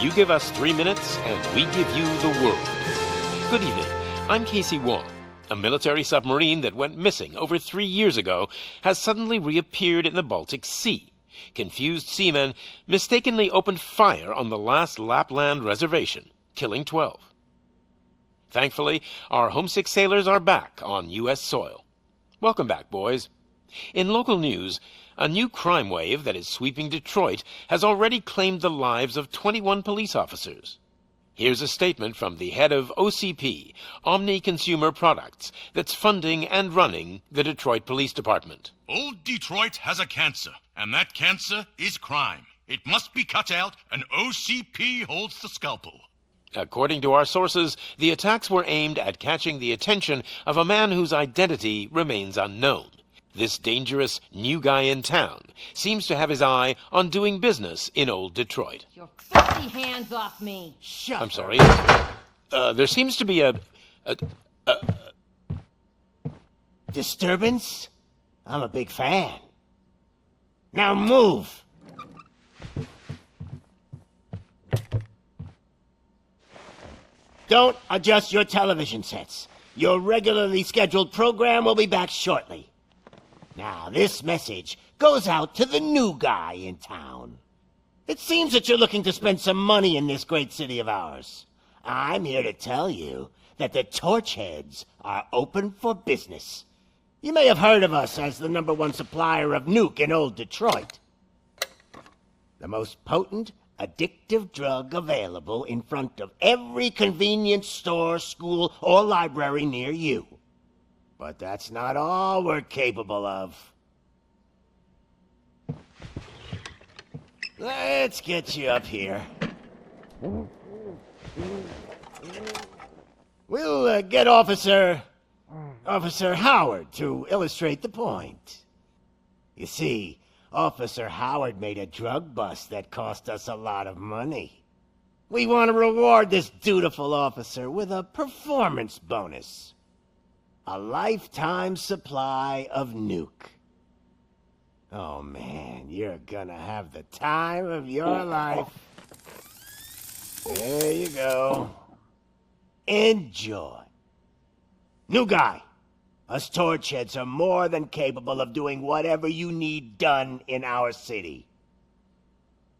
You give us 3 minutes, and we give you the world. Good evening. I'm Casey Wong. A military submarine that went missing over 3 years ago has suddenly reappeared in the Baltic Sea. Confused seamen mistakenly opened fire on the last Lapland reservation, killing 12. Thankfully, our homesick sailors are back on U.S. soil. Welcome back, boys. In local news, a new crime wave that is sweeping Detroit has already claimed the lives of 21 police officers. Here's a statement from the head of OCP, Omni Consumer Products, that's funding and running the Detroit Police Department. Old Detroit has a cancer, and that cancer is crime. It must be cut out, and OCP holds the scalpel. According to our sources, the attacks were aimed at catching the attention of a man whose identity remains unknown. This dangerous new guy in town seems to have his eye on doing business in old Detroit. Your filthy hands off me! I'm sorry. There seems to be a disturbance? I'm a big fan. Now move! Don't adjust your television sets. Your regularly scheduled program will be back shortly. Now, this message goes out to the new guy in town. It seems that you're looking to spend some money in this great city of ours. I'm here to tell you that the Torchheads are open for business. You may have heard of us as the #1 supplier of nuke in old Detroit. The most potent, addictive drug available in front of every convenience store, school, or library near you. But that's not all we're capable of. Let's get you up here. We'll get Officer Howard to illustrate the point. You see, Officer Howard made a drug bust that cost us a lot of money. We want to reward this dutiful officer with a performance bonus. A lifetime supply of nuke. Oh man, you're gonna have the time of your life. There you go. Enjoy. New guy, us Torchheads are more than capable of doing whatever you need done in our city.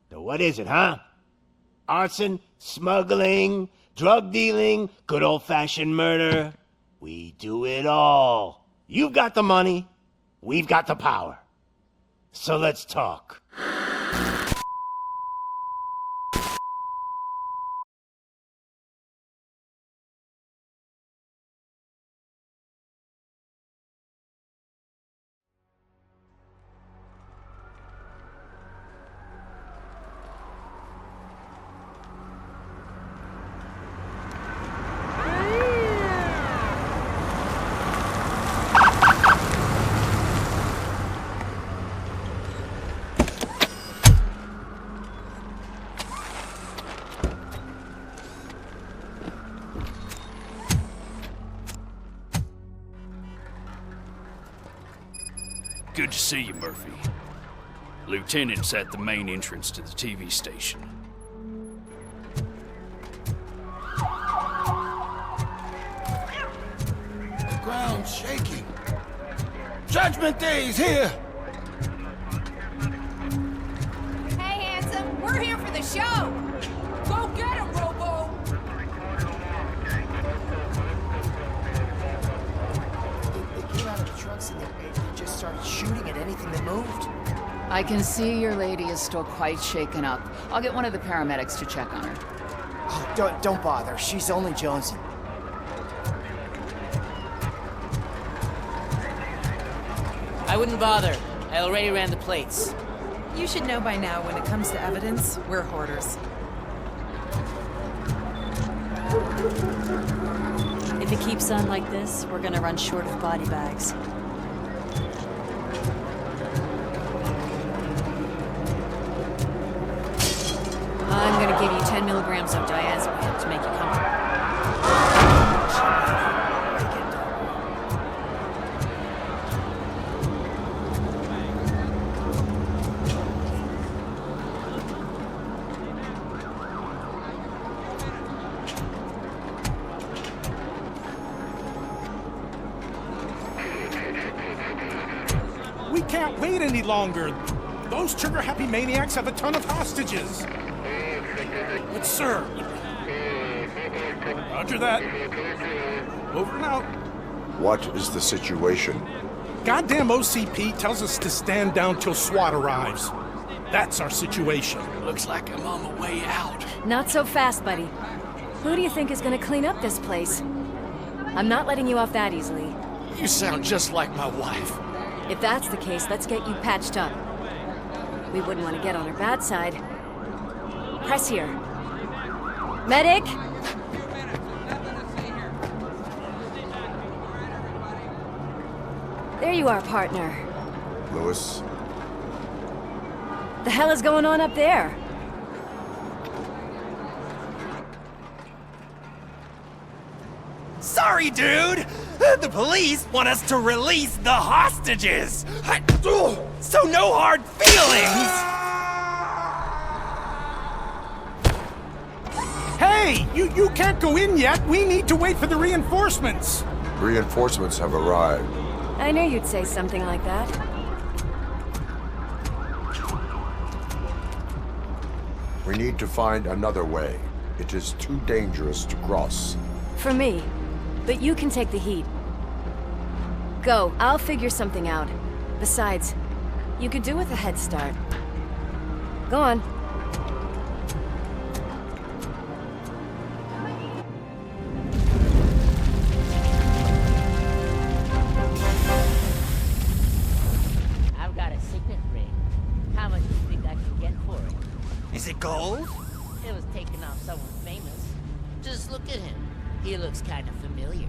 So what is it, huh? Arson, smuggling, drug dealing, good old-fashioned murder? We do it all. You've got the money, we've got the power. So let's talk. Good to see you, Murphy. Lieutenant's at the main entrance to the TV station. The ground's shaking. Judgment Day's here! Hey, handsome, we're here for the show! Go get him, Robo! They came out of the trucks and they just started shooting at anything that moved. I can see your lady is still quite shaken up. I'll get one of the paramedics to check on her. Oh, don't bother. She's only jonesing. I wouldn't bother. I already ran the plates. You should know by now when it comes to evidence, we're hoarders. If it keeps on like this, we're gonna run short of body bags. I'm gonna give you 10 milligrams of diazepam to make you comfortable. can't wait any longer. Those trigger-happy maniacs have a ton of hostages. But sir... Roger that. Over and out. What is the situation? Goddamn OCP tells us to stand down till SWAT arrives. That's our situation. Looks like I'm on the way out. Not so fast, buddy. Who do you think is gonna clean up this place? I'm not letting you off that easily. You sound just like my wife. If that's the case, let's get you patched up. We wouldn't want to get on her bad side. Press here. Medic! There you are, partner. Lewis? The hell is going on up there? Sorry, dude! The police want us to release the hostages! So no hard feelings! Hey! You can't go in yet! We need to wait for the reinforcements! Reinforcements have arrived. I knew you'd say something like that. We need to find another way. It is too dangerous to cross. For me. But you can take the heat. Go, I'll figure something out. Besides, you could do with a head start. Go on. I've got a signet ring. How much do you think I can get for it? Is it gold? It was taken off someone famous. Just look at him. He looks kind of familiar.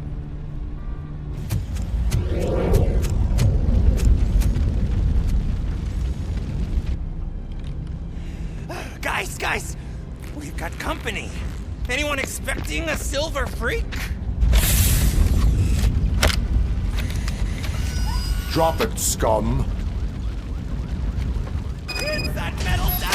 Guys! We've got company. Anyone expecting a silver freak? Drop it, scum! Hit that metal down!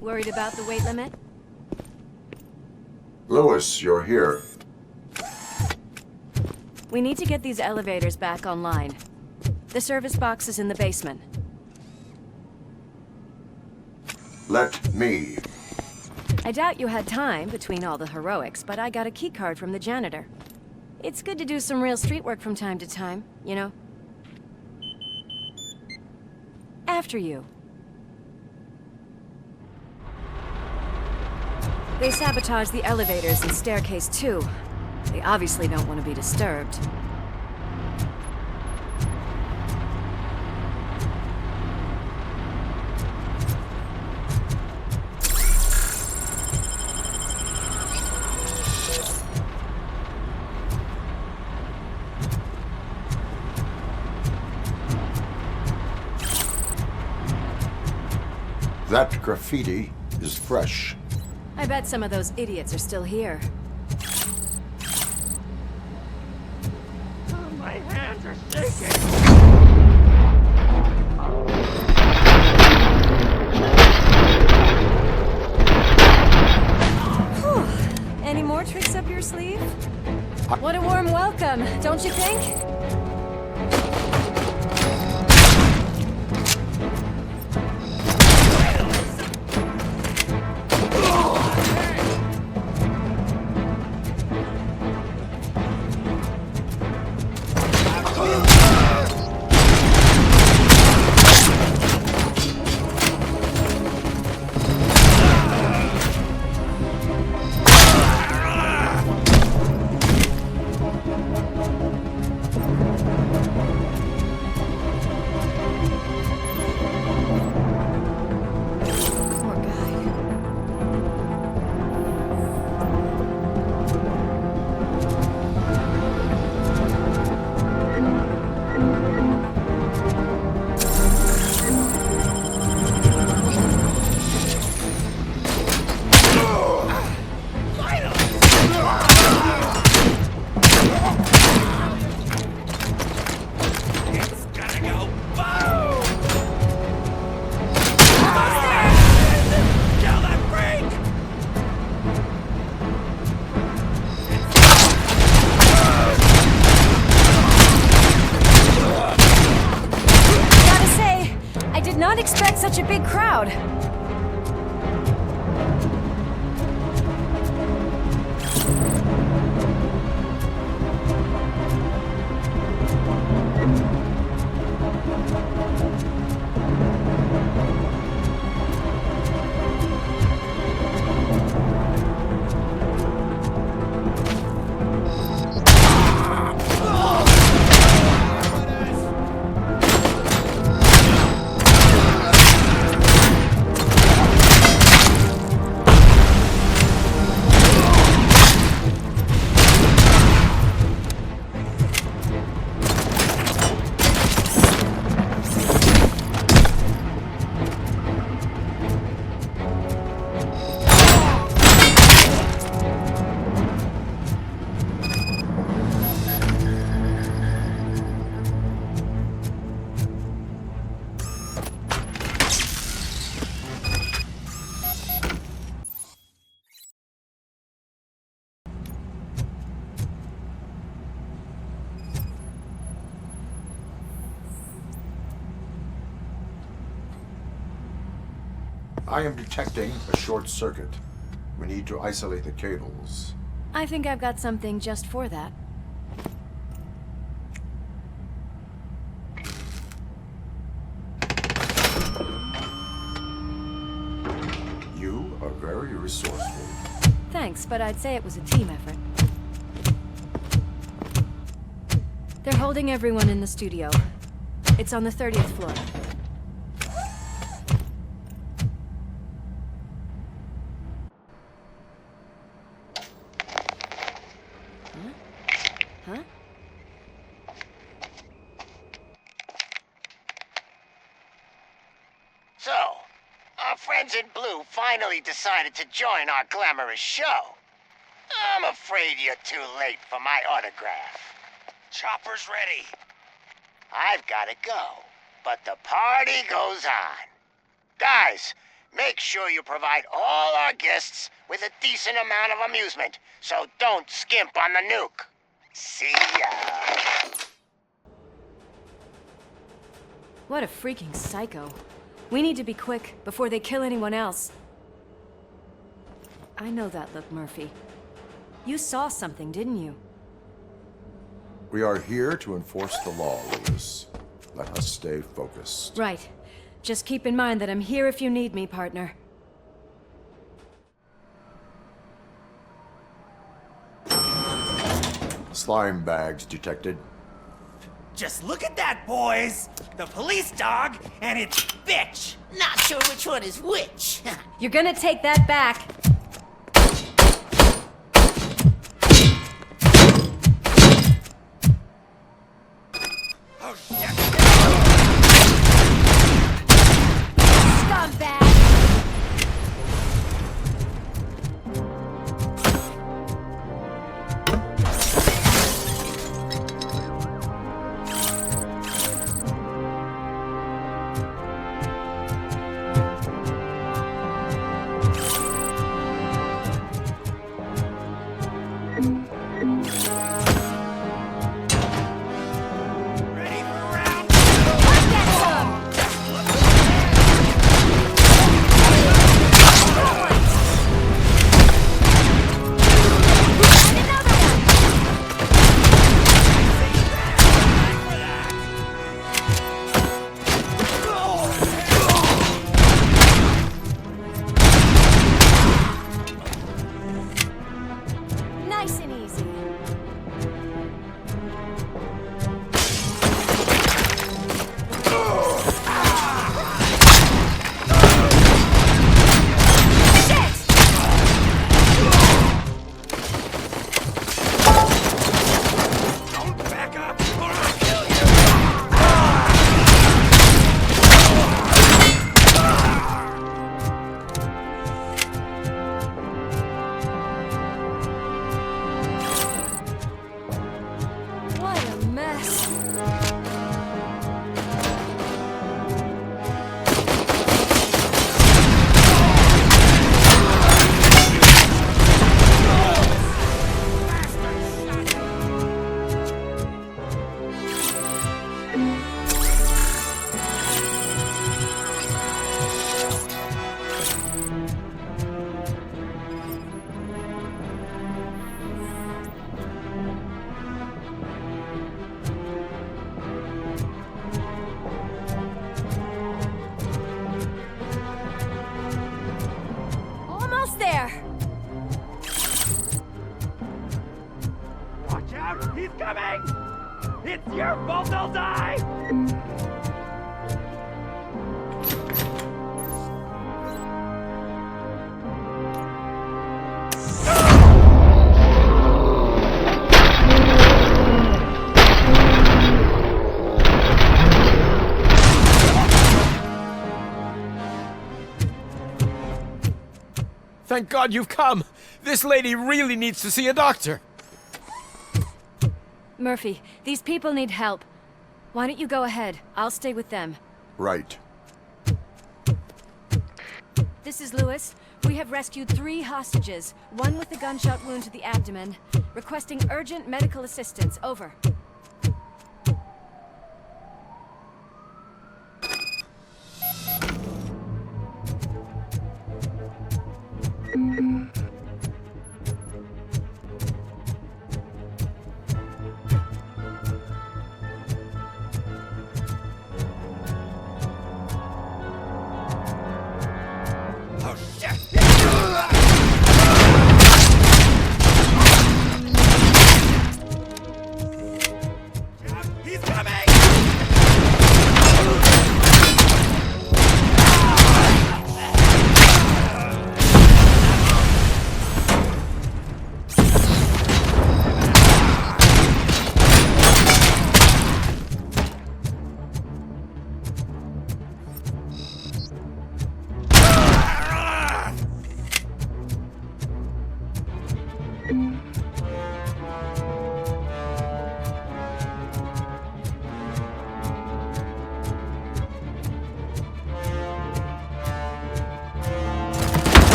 Worried about the weight limit? Lewis, you're here. We need to get these elevators back online. The service box is in the basement. Let me. I doubt you had time between all the heroics, but I got a keycard from the janitor. It's good to do some real street work from time to time, you know? After you. They sabotaged the elevators and staircase too. They obviously don't want to be disturbed. That graffiti is fresh. I bet some of those idiots are still here. My hands are shaking! Any more tricks up your sleeve? What a warm welcome, don't you think? expect such a big crowd. I am detecting a short circuit. We need to isolate the cables. I think I've got something just for that. You are very resourceful. Thanks, but I'd say it was a team effort. They're holding everyone in the studio. It's on the 30th floor. Huh? So, our friends in blue finally decided to join our glamorous show. I'm afraid you're too late for my autograph. Chopper's ready. I've got to go, but the party goes on. Guys, make sure you provide all our guests with a decent amount of amusement, so don't skimp on the nuke. See ya. What a freaking psycho. We need to be quick before they kill anyone else. I know that look, Murphy. You saw something, didn't you? We are here to enforce the law, Lewis. Let us stay focused. Right. Just keep in mind that I'm here if you need me, partner. Slime bags detected. Just look at that, boys! The police dog and its bitch! Not sure which one is which. You're gonna take that back. Oh, shit! Scumbag! Nice and easy. Don't back up or I'll kill you! out! He's coming! It's your fault they'll die! Thank God you've come! This lady really needs to see a doctor! Murphy, these people need help. Why don't you go ahead? I'll stay with them. Right. This is Lewis. We have rescued 3 hostages, one with a gunshot wound to the abdomen. Requesting urgent medical assistance. Over.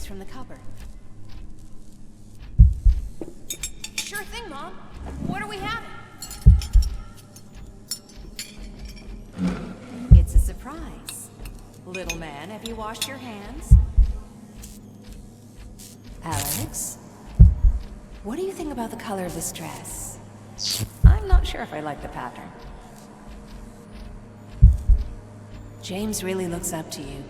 From the cupboard. Sure thing, Mom. What are we having? It's a surprise. Little man, have you washed your hands? Alex? What do you think about the color of this dress? I'm not sure if I like the pattern. James really looks up to you.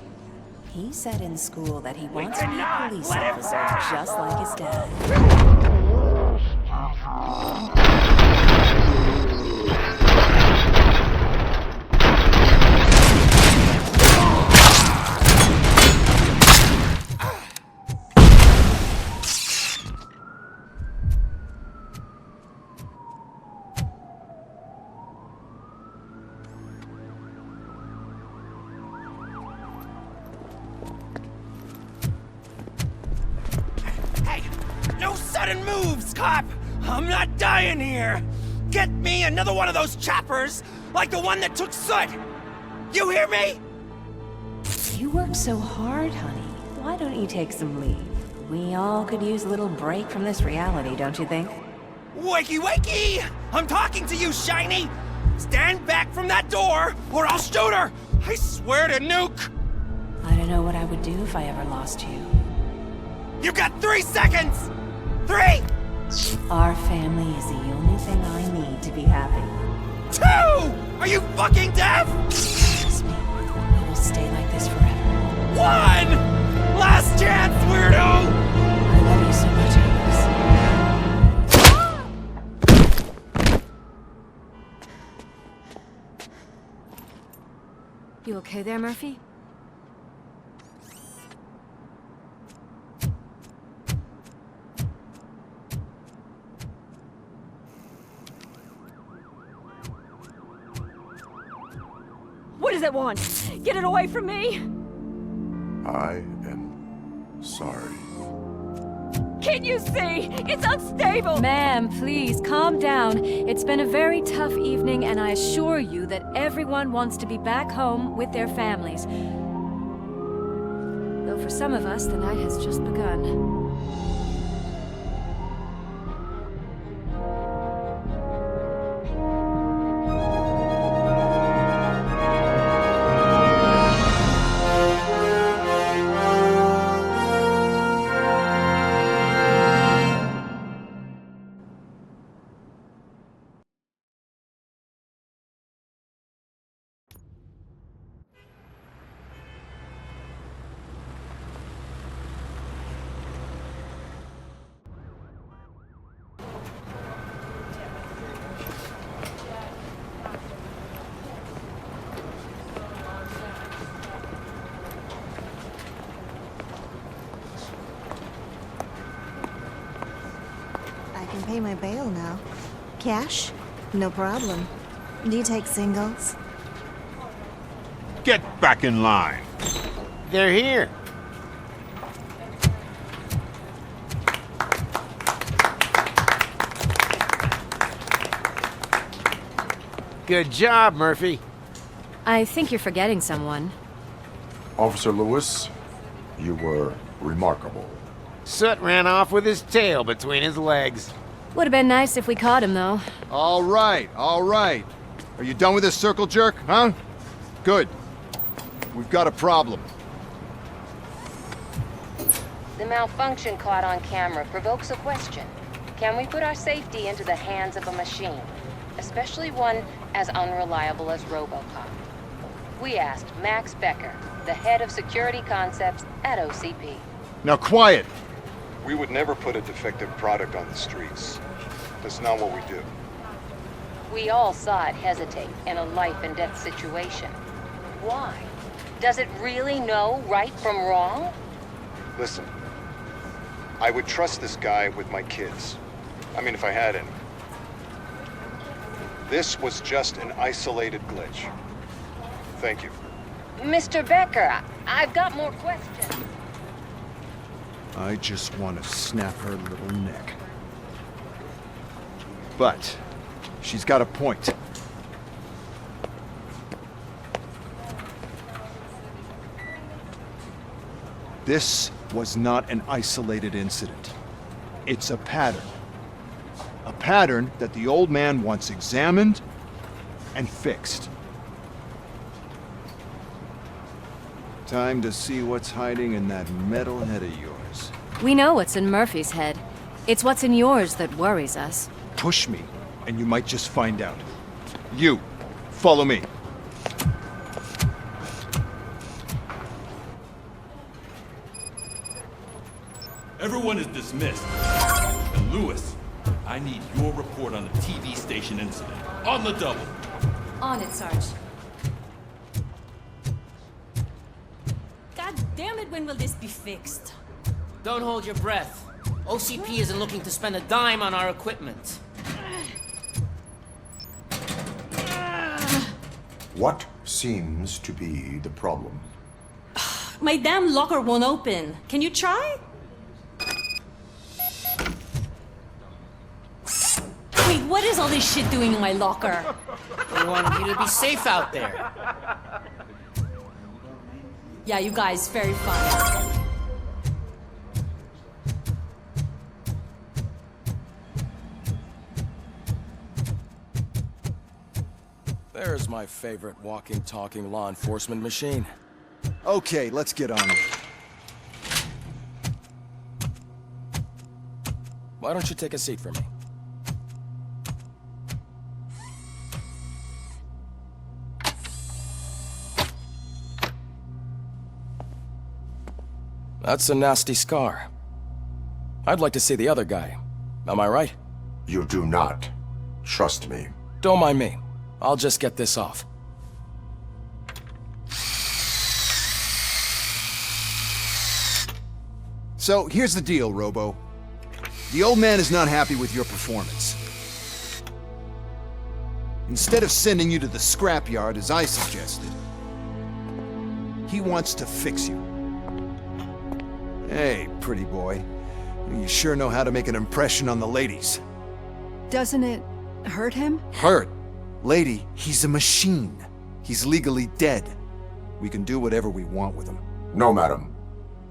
He said in school that he wants to be a police officer just like his dad. Sudden moves, cop! I'm not dying here! Get me another one of those choppers, like the one that took Soot! You hear me? You work so hard, honey. Why don't you take some leave? We all could use a little break from this reality, don't you think? Wakey, wakey! I'm talking to you, Shiny! Stand back from that door, or I'll shoot her! I swear to nuke! I don't know what I would do if I ever lost you. You got 3 seconds! 3! Our family is the only thing I need to be happy. 2! Are you fucking deaf? Trust me, we will stay like this forever. You okay there, Murphy? What does it want? Get it away from me! I am sorry. Can't you see? It's unstable! Ma'am, please, calm down. It's been a very tough evening, and I assure you that everyone wants to be back home with their families. Though for some of us, the night has just begun. Pay my bail now. Cash? No problem. Do you take singles? Get back in line. They're here. Good job, Murphy. I think you're forgetting someone. Officer Lewis, you were remarkable. Soot ran off with his tail between his legs. Would have been nice if we caught him, though. All right, all right. Are you done with this circle jerk, huh? Good. We've got a problem. The malfunction caught on camera provokes a question. Can we put our safety into the hands of a machine? Especially one as unreliable as RoboCop. We asked Max Becker, the head of security concepts at OCP. Now quiet! We would never put a defective product on the streets. That's not what we do. We all saw it hesitate in a life-and-death situation. Why? Does it really know right from wrong? Listen, I would trust this guy with my kids. I mean, if I had any. This was just an isolated glitch. Thank you. Mr. Becker, I've got more questions. I just want to snap her little neck. But she's got a point. This was not an isolated incident. It's a pattern. A pattern that the old man wants examined and fixed. Time to see what's hiding in that metal head of yours. We know what's in Murphy's head. It's what's in yours that worries us. Push me, and you might just find out. You, follow me. Everyone is dismissed. And Lewis, I need your report on the TV station incident. On the double. On it, Sarge. God damn it, when will this be fixed? Don't hold your breath. OCP isn't looking to spend a dime on our equipment. What seems to be the problem? My damn locker won't open. Can you try? Wait, what is all this shit doing in my locker? We wanted you to be safe out there. Yeah, you guys, very fun. There's my favorite walking, talking law enforcement machine. Okay, let's get on with it. Why don't you take a seat for me? That's a nasty scar. I'd like to see the other guy. Am I right? You do not. Trust me. Don't mind me. I'll just get this off. So, here's the deal, Robo. The old man is not happy with your performance. Instead of sending you to the scrapyard as I suggested, he wants to fix you. Hey, pretty boy. You sure know how to make an impression on the ladies. Doesn't it hurt him? Hurt? Lady, he's a machine. He's legally dead. We can do whatever we want with him. No, madam.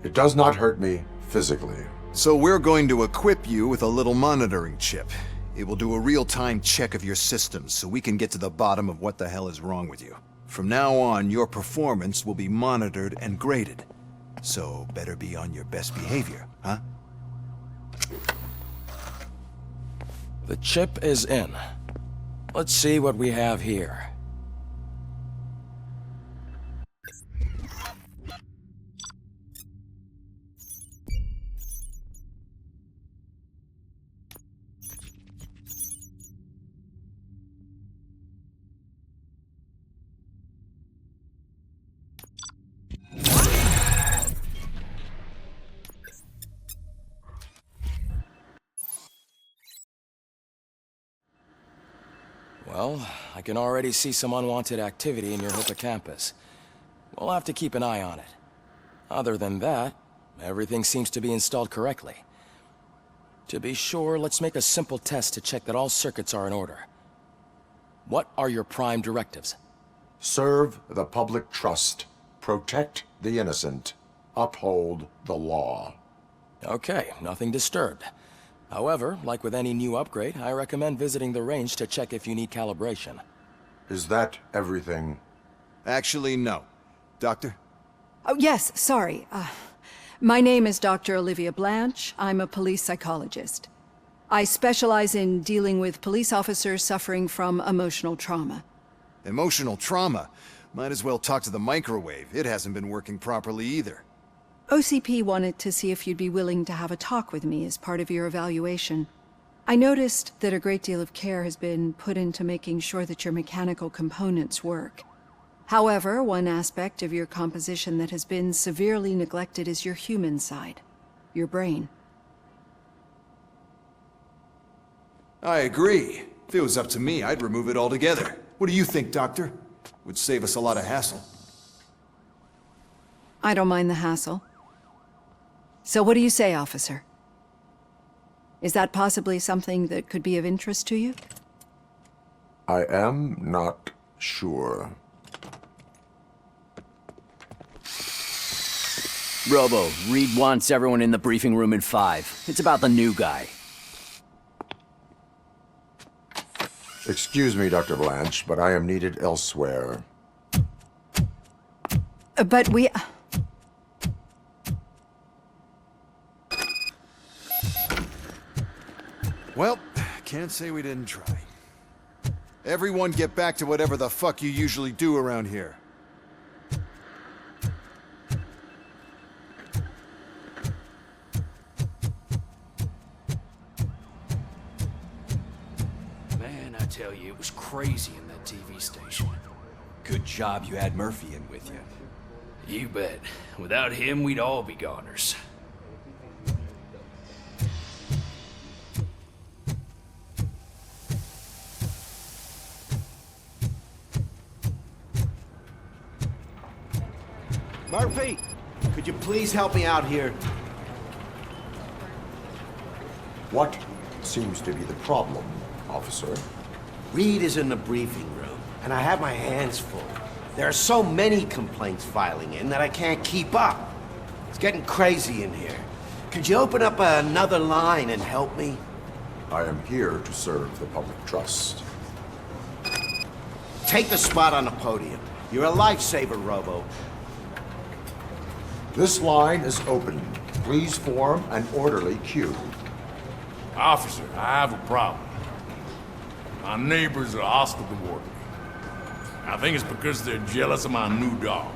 It does not hurt me physically. So we're going to equip you with a little monitoring chip. It will do a real-time check of your systems so we can get to the bottom of what the hell is wrong with you. From now on, your performance will be monitored and graded. So better be on your best behavior, huh? The chip is in. Let's see what we have here. Well, I can already see some unwanted activity in your hippocampus. We'll have to keep an eye on it. Other than that, everything seems to be installed correctly. To be sure, let's make a simple test to check that all circuits are in order. What are your prime directives? Serve the public trust. Protect the innocent. Uphold the law. Okay, nothing disturbed. However, like with any new upgrade, I recommend visiting the range to check if you need calibration. Is that everything? Actually, no. Doctor? Oh, yes, sorry. My name is Dr. Olivia Blanche. I'm a police psychologist. I specialize in dealing with police officers suffering from emotional trauma. Emotional trauma? Might as well talk to the microwave. It hasn't been working properly either. OCP wanted to see if you'd be willing to have a talk with me as part of your evaluation. I noticed that a great deal of care has been put into making sure that your mechanical components work. However, one aspect of your composition that has been severely neglected is your human side, your brain. I agree. If it was up to me, I'd remove it altogether. What do you think, Doctor? Would save us a lot of hassle. I don't mind the hassle. So what do you say, officer? Is that possibly something that could be of interest to you? I am not sure. Robo, Reed wants everyone in the briefing room in 5. It's about the new guy. Excuse me, Dr. Blanche, but I am needed elsewhere. But we... Well, can't say we didn't try. Everyone get back to whatever the fuck you usually do around here. Man, I tell you, it was crazy in that TV station. Good job you had Murphy in with you. You bet. Without him, we'd all be goners. Murphy, could you please help me out here? What seems to be the problem, officer? Reed is in the briefing room, and I have my hands full. There are so many complaints filing in that I can't keep up. It's getting crazy in here. Could you open up another line and help me? I am here to serve the public trust. Take the spot on the podium. You're a lifesaver, Robo. This line is open. Please form an orderly queue. Officer, I have a problem. My neighbors are hostile toward me. I think it's because they're jealous of my new dog.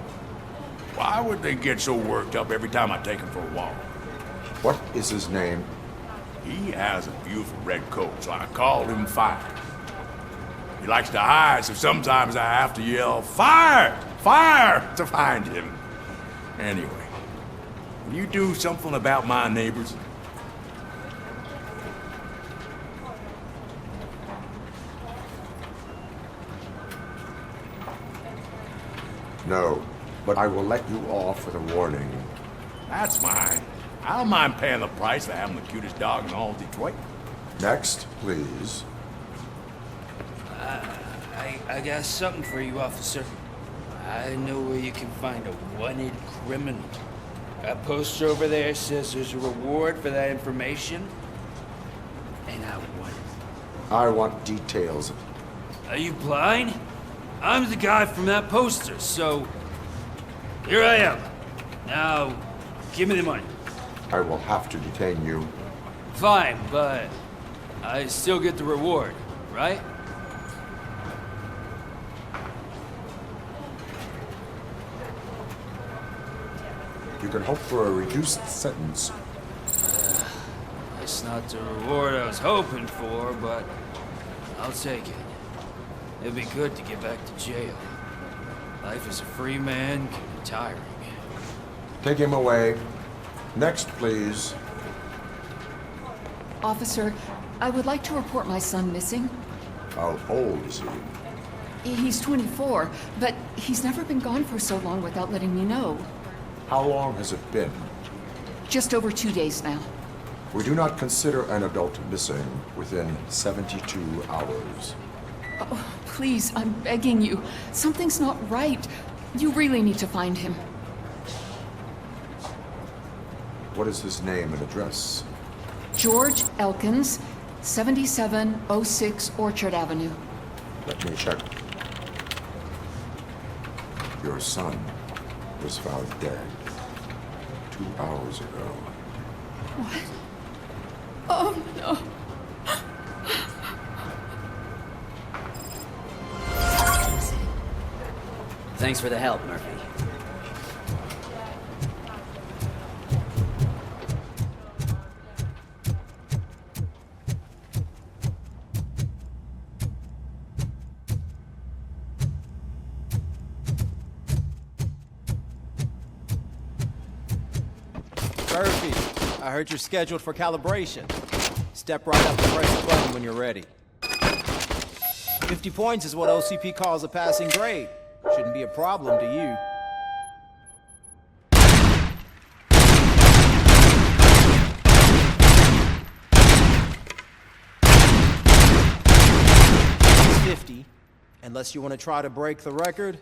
Why would they get so worked up every time I take him for a walk? What is his name? He has a beautiful red coat, so I called him Fire. He likes to hide, so sometimes I have to yell, "Fire! Fire!" to find him. Anyway, Will you do something about my neighbors? No, but I will let you off with a warning. That's fine. I don't mind paying the price for having the cutest dog in all Detroit. Next, please. I got something for you, officer. I know where you can find a wanted criminal. That poster over there says there's a reward for that information, and I want it. I want details. Are you blind? I'm the guy from that poster, so here I am. Now, give me the money. I will have to detain you. Fine, but I still get the reward, right? You can hope for a reduced sentence. That's not the reward I was hoping for, but I'll take it. It'll be good to get back to jail. Life as a free man can be tiring. Take him away. Next, please. Officer, I would like to report my son missing. How old is he? He's 24, but he's never been gone for so long without letting me know. How long has it been? Just over 2 days now. We do not consider an adult missing within 72 hours. Oh, please, I'm begging you. Something's not right. You really need to find him. What is his name and address? George Elkins, 7706 Orchard Avenue. Let me check. Your son was found dead 2 hours ago. What? Oh, no. Thanks for the help, Murphy. Murphy, I heard you're scheduled for calibration. Step right up and press the button when you're ready. 50 points is what OCP calls a passing grade. Shouldn't be a problem to you. It's 50, unless you want to try to break the record.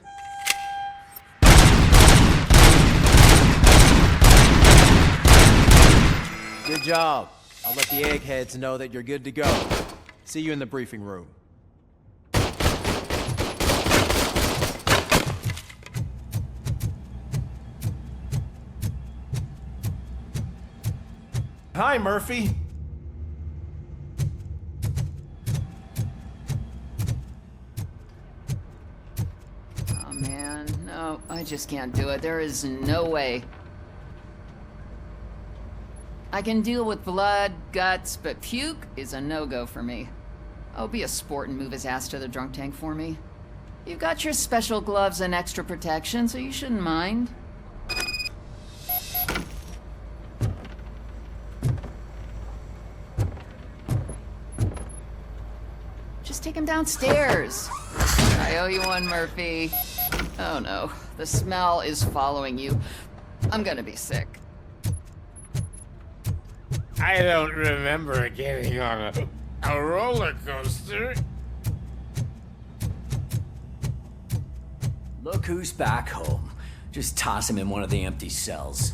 Good job. I'll let the eggheads know that you're good to go. See you in the briefing room. Hi, Murphy. Oh, man. No, I just can't do it. There is no way. I can deal with blood, guts, but puke is a no-go for me. Oh, be a sport and move his ass to the drunk tank for me. You've got your special gloves and extra protection, so you shouldn't mind. Just take him downstairs. I owe you one, Murphy. Oh no, the smell is following you. I'm gonna be sick. I don't remember getting on a roller coaster. Look who's back home. Just toss him in one of the empty cells.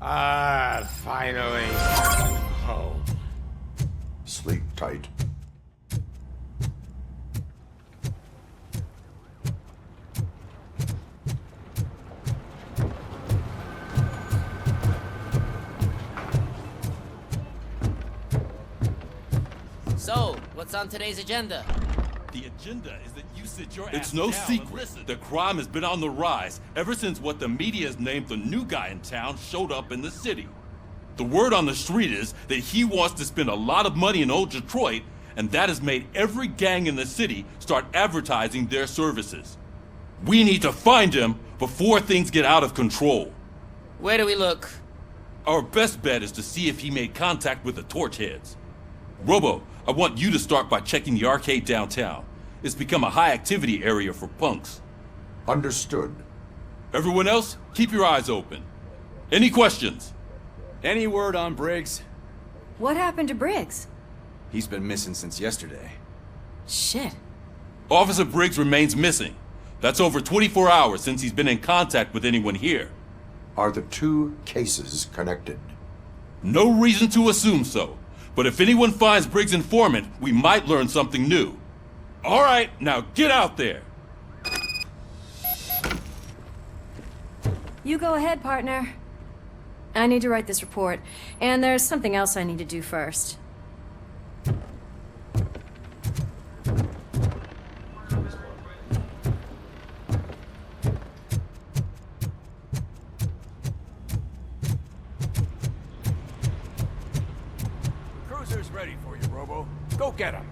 Finally home. Sleep tight. So, what's on today's agenda? The agenda is that you sit your ass It's no secret that crime has been on the rise ever since what the media has named the new guy in town showed up in the city. The word on the street is that he wants to spend a lot of money in old Detroit, and that has made every gang in the city start advertising their services. We need to find him before things get out of control. Where do we look? Our best bet is to see if he made contact with the torch heads. Robo, I want you to start by checking the arcade downtown. It's become a high-activity area for punks. Understood. Everyone else, keep your eyes open. Any questions? Any word on Briggs? What happened to Briggs? He's been missing since yesterday. Shit. Officer Briggs remains missing. That's over 24 hours since he's been in contact with anyone here. Are the two cases connected? No reason to assume so. But if anyone finds Briggs' informant, we might learn something new. All right, now get out there. You go ahead, partner. I need to write this report, and there's something else I need to do first. Cruiser's ready for you, Robo. Go get him.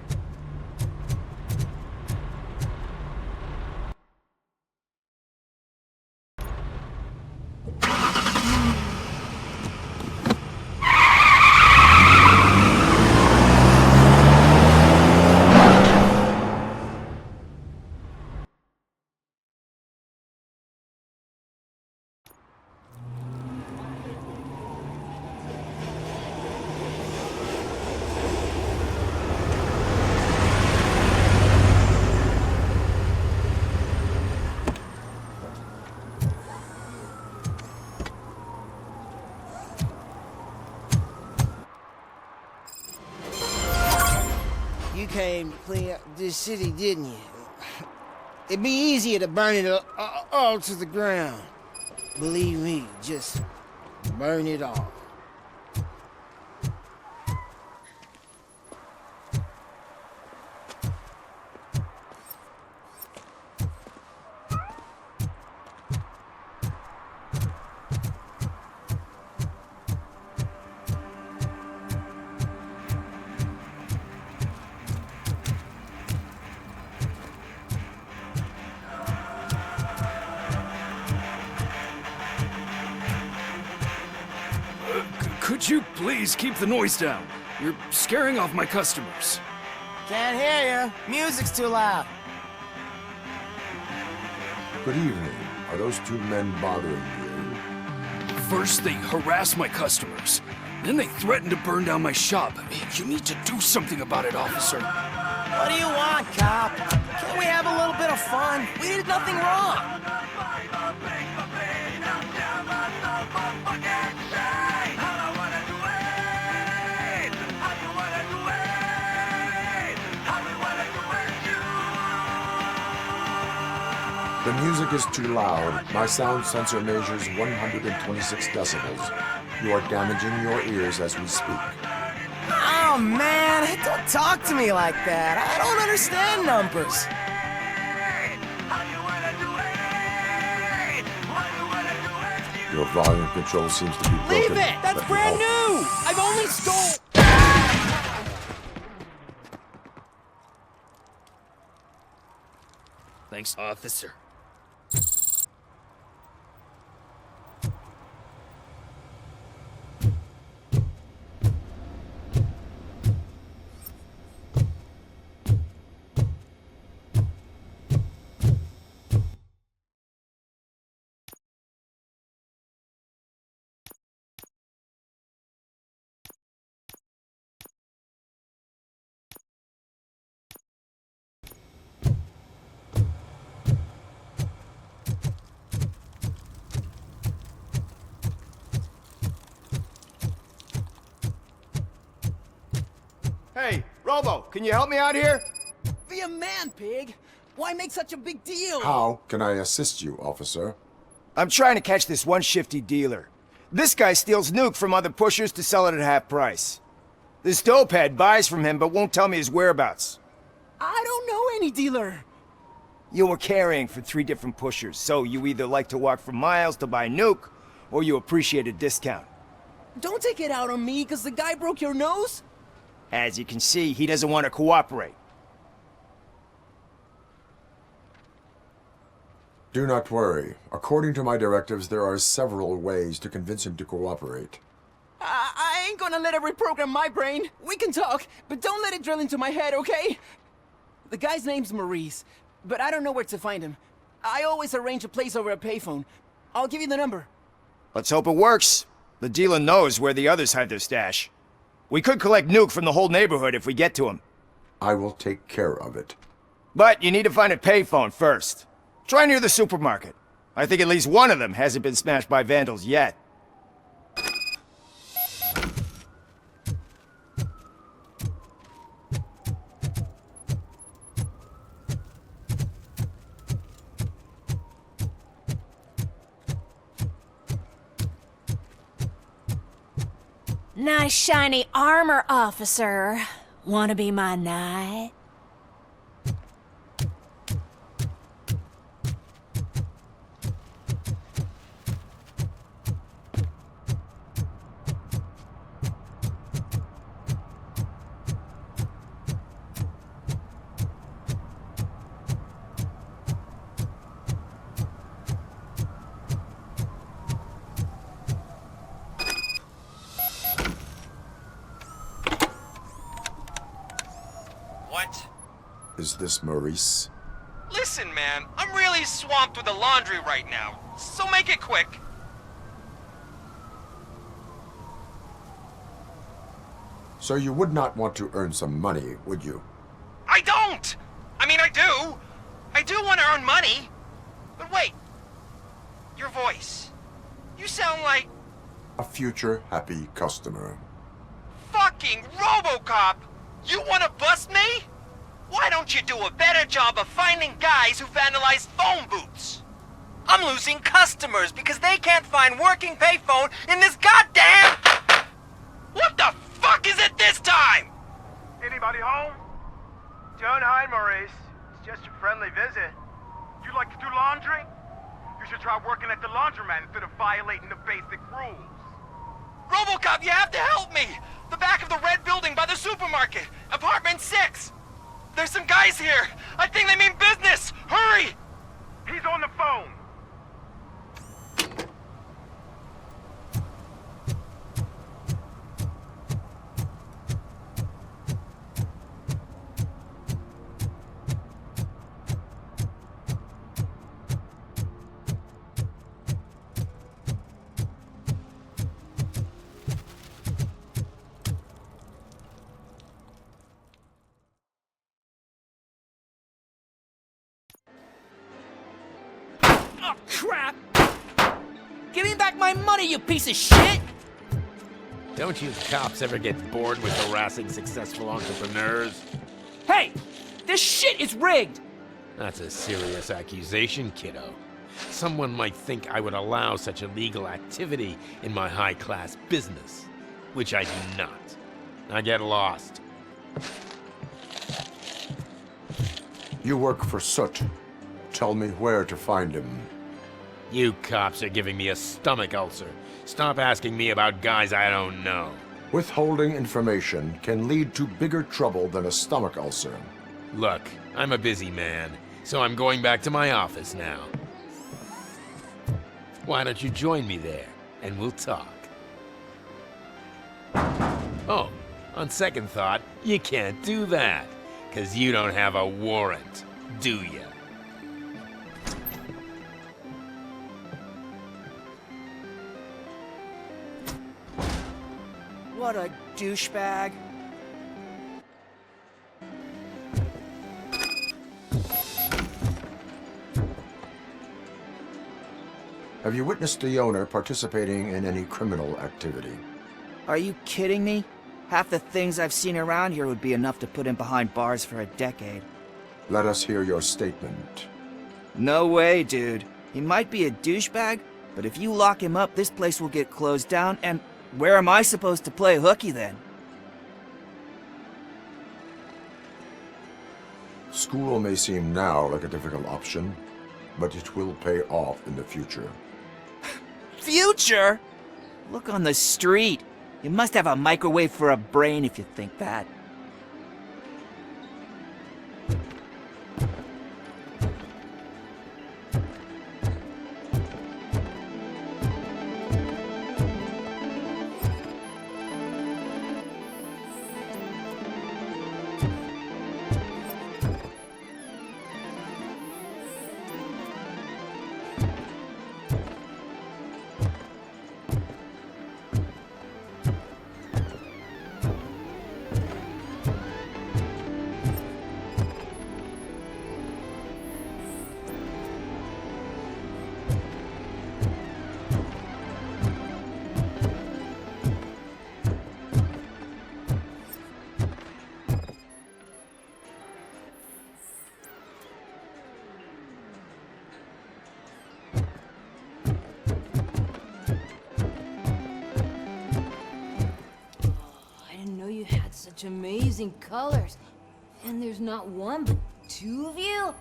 You came to clean up this city, didn't you? It'd be easier to burn it all to the ground. Believe me, just burn it all. Could you please keep the noise down? You're scaring off my customers. Can't hear you. Music's too loud. Good evening. Are those two men bothering you? First, they harass my customers. Then they threaten to burn down my shop. You need to do something about it, officer. What do you want, cop? Can't we have a little bit of fun? We did nothing wrong. The music is too loud. My sound sensor measures 126 decibels. You are damaging your ears as we speak. Oh, man, don't talk to me like that. I don't understand numbers. Your volume control seems to be broken. Leave it! That's brand new! I've only stole... Thanks, officer. Hey, Robo, can you help me out here? Be a man, pig. Why make such a big deal? How can I assist you, officer? I'm trying to catch this one shifty dealer. This guy steals nuke from other pushers to sell it at half price. This dopehead buys from him but won't tell me his whereabouts. I don't know any dealer. You were carrying for 3 different pushers, so you either like to walk for miles to buy nuke, or you appreciate a discount. Don't take it out on me, because the guy broke your nose? As you can see, he doesn't want to cooperate. Do not worry. According to my directives, there are several ways to convince him to cooperate. I ain't gonna let it reprogram my brain. We can talk, but don't let it drill into my head, okay? The guy's name's Maurice, but I don't know where to find him. I always arrange a place over a payphone. I'll give you the number. Let's hope it works. The dealer knows where the others hide their stash. We could collect Nuke from the whole neighborhood if we get to him. I will take care of it. But you need to find a payphone first. Try near the supermarket. I think at least one of them hasn't been smashed by vandals yet. Nice shiny armor, officer. Wanna be my knight? What? Is this Maurice? Listen, man, I'm really swamped with the laundry right now, so make it quick. So you would not want to earn some money, would you? I don't! I mean, I do. I do want to earn money. But wait. Your voice. You sound like... A future happy customer. Fucking RoboCop! You want to bust me? Why don't you do a better job of finding guys who vandalize phone booths? I'm losing customers because they can't find working payphone in this goddamn... What the fuck is it this time? Anybody home? Don't hide, Maurice. It's just a friendly visit. You like to do laundry? You should try working at the laundromat instead of violating the basic rules. RoboCop, you have to help me! The back of the red building by the supermarket. Apartment 6. There's some guys here. I think they mean business. Hurry! He's on the phone. Oh, crap! Give me back my money, you piece of shit! Don't you cops ever get bored with harassing successful entrepreneurs? Hey! This shit is rigged! That's a serious accusation, kiddo. Someone might think I would allow such illegal activity in my high-class business, which I do not. Now get lost. You work for Soot. Tell me where to find him. You cops are giving me a stomach ulcer. Stop asking me about guys I don't know. Withholding information can lead to bigger trouble than a stomach ulcer. Look, I'm a busy man, so I'm going back to my office now. Why don't you join me there, and we'll talk. Oh, on second thought, you can't do that, 'cause you don't have a warrant, do you? What a douchebag. Have you witnessed the owner participating in any criminal activity? Are you kidding me? Half the things I've seen around here would be enough to put him behind bars for a decade. Let us hear your statement. No way, dude. He might be a douchebag, but if you lock him up, this place will get closed down, and where am I supposed to play hooky then? School may seem now like a difficult option, but it will pay off in the future. Future? Look on the street. You must have a microwave for a brain if you think that. such amazing colors. And there's not one, but two of you?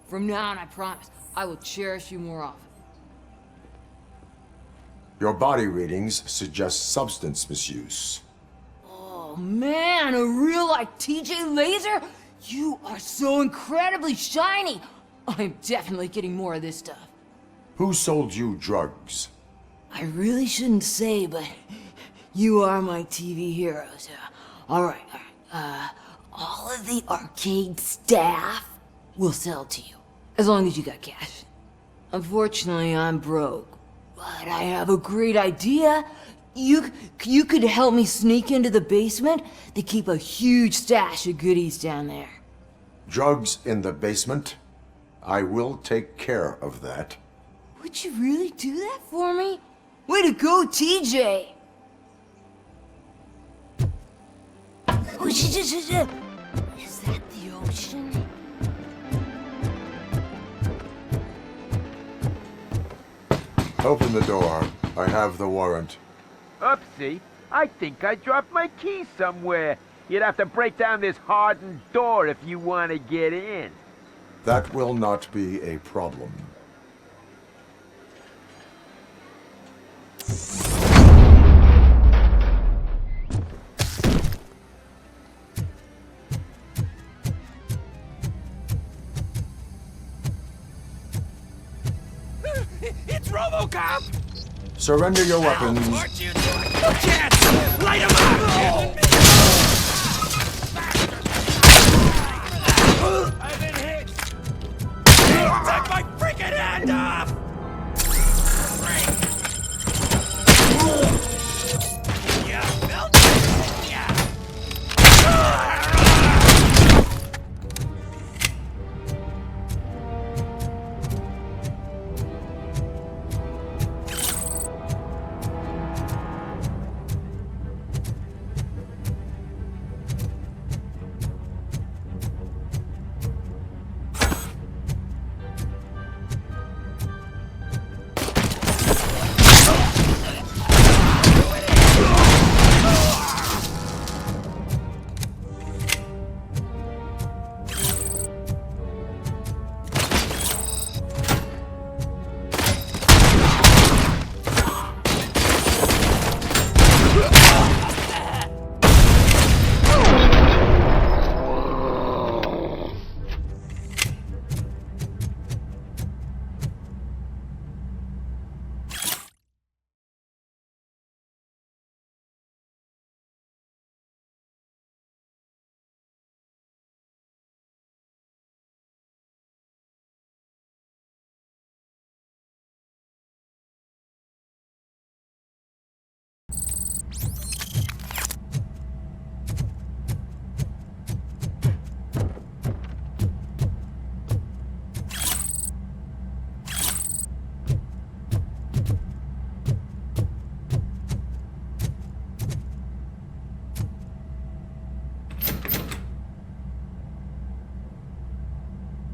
From now on, I promise, I will cherish you more often. Your body readings suggest substance misuse. Oh man, a real-life TJ Laser? You are so incredibly shiny! I'm definitely getting more of this stuff. Who sold you drugs? I really shouldn't say, but you are my TV heroes. Alright. All of the arcade staff will sell to you, as long as you got cash. Unfortunately, I'm broke, but I have a great idea. You could help me sneak into the basement. They keep a huge stash of goodies down there. Drugs in the basement? I will take care of that. Would you really do that for me? Way to go, TJ! Oh, is that the ocean? Open the door. I have the warrant. Oopsie, I think I dropped my keys somewhere. You'd have to break down this hardened door if you want to get in. That will not be a problem. It's RoboCop! Surrender your weapons. Light him up! I've been hit! Take my freaking hand off! Yeah, felt it? Yeah.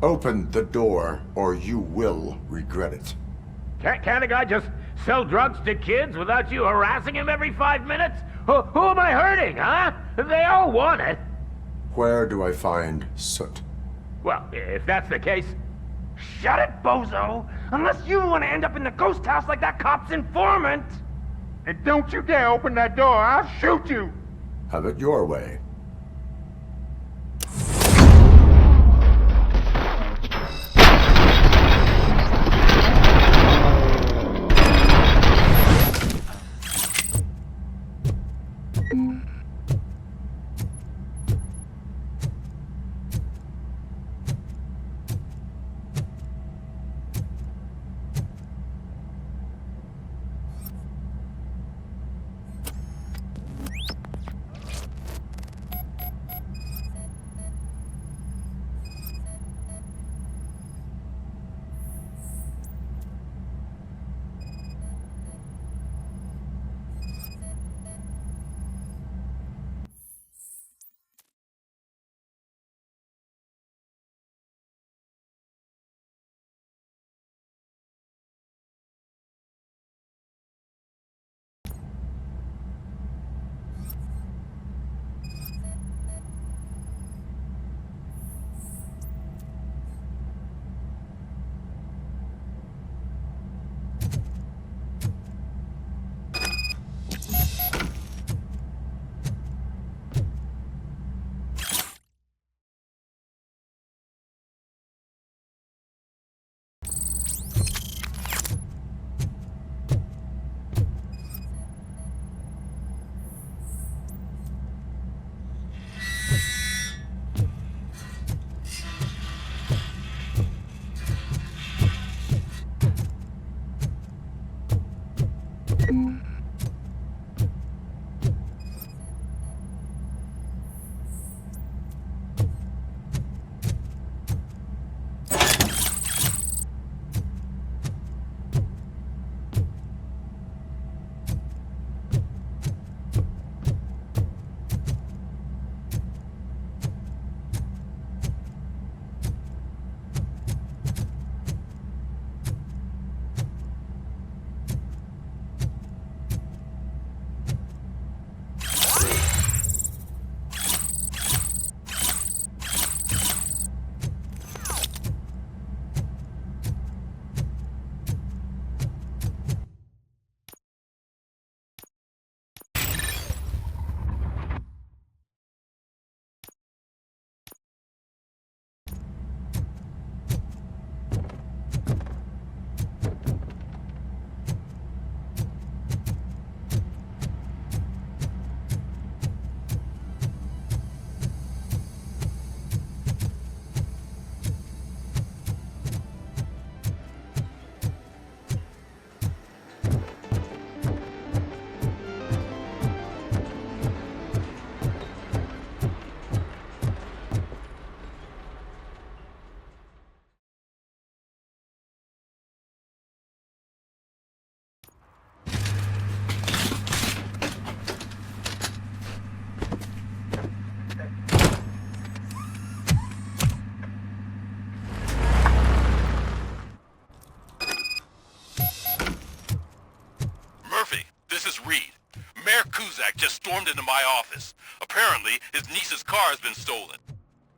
Open the door, or you will regret it. Can't a guy just sell drugs to kids without you harassing him every 5 minutes? Who am I hurting, huh? They all want it. Where do I find Soot? Well, if that's the case, shut it, bozo! Unless you want to end up in the ghost house like that cop's informant! And don't you dare open that door, I'll shoot you! Have it your way. just stormed into my office. Apparently, his niece's car has been stolen.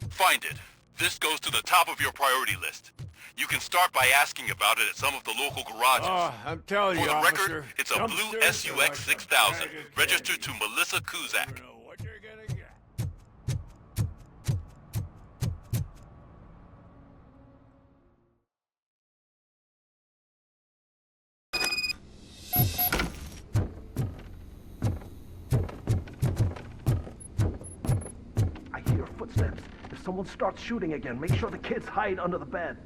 Find it. This goes to the top of your priority list. You can start by asking about it at some of the local garages. Oh, I'm telling you, For the officer, record, it's a blue SUX 6000, registered to Melissa Kuzak. I hear footsteps. If someone starts shooting again, make sure the kids hide under the bed.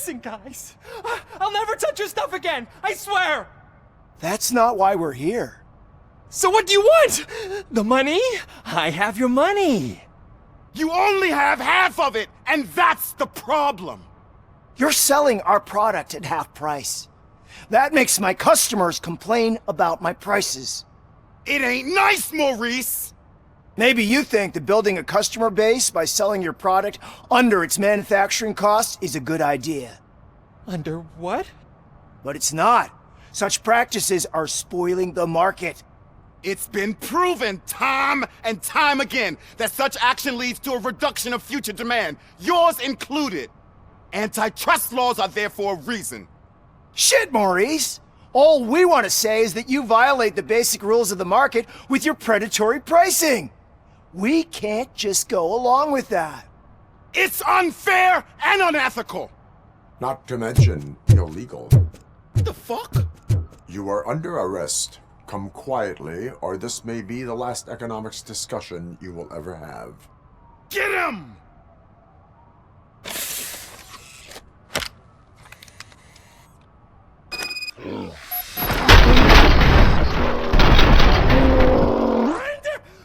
Listen, guys, I'll never touch your stuff again, I swear! That's not why we're here. So what do you want? The money? I have your money. You only have half of it, and that's the problem. You're selling our product at half price. That makes my customers complain about my prices. It ain't nice, Maurice! Maybe you think that building a customer base by selling your product under its manufacturing cost is a good idea. Under what? But it's not. Such practices are spoiling the market. It's been proven time and time again that such action leads to a reduction of future demand, yours included. Antitrust laws are there for a reason. Shit, Maurice! All we want to say is that you violate the basic rules of the market with your predatory pricing. We can't just go along with that. It's unfair and unethical! Not to mention illegal. What the fuck? You are under arrest. Come quietly, or this may be the last economics discussion you will ever have. Get him!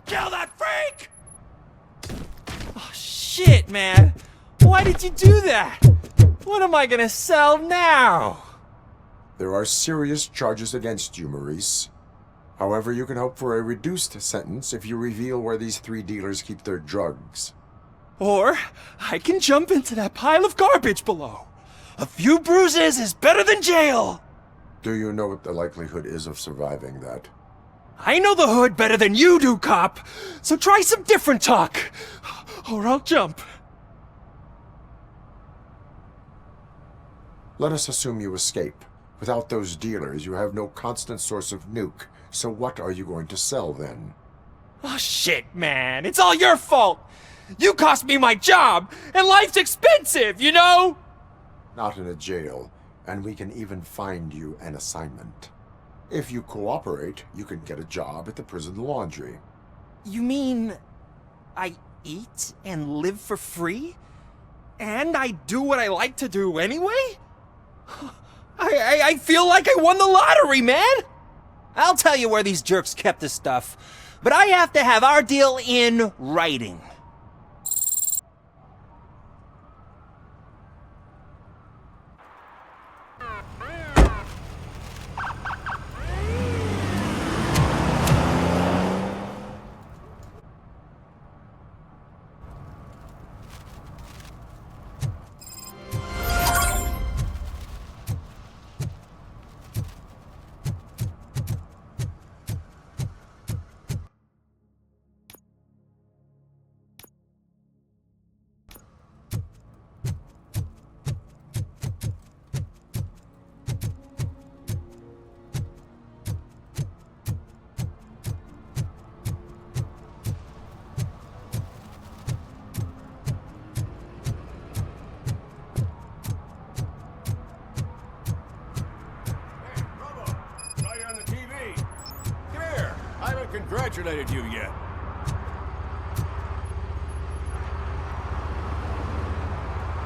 Kill that freak! Oh, shit, man. Why did you do that? What am I gonna sell now? There are serious charges against you, Maurice. However, you can hope for a reduced sentence if you reveal where these 3 dealers keep their drugs. Or I can jump into that pile of garbage below. A few bruises is better than jail. Do you know what the likelihood is of surviving that? I know the hood better than you do, cop. So try some different talk, or I'll jump. Let us assume you escape. Without those dealers, you have no constant source of nuke. So what are you going to sell then? Oh shit, man. It's all your fault. You cost me my job, and life's expensive, you know? Not in a jail, and we can even find you an assignment. If you cooperate, you can get a job at the prison laundry. You mean I eat and live for free? And I do what I like to do anyway? I feel like I won the lottery, man! I'll tell you where these jerks kept this stuff, but I have to have our deal in writing. Congratulated you yet.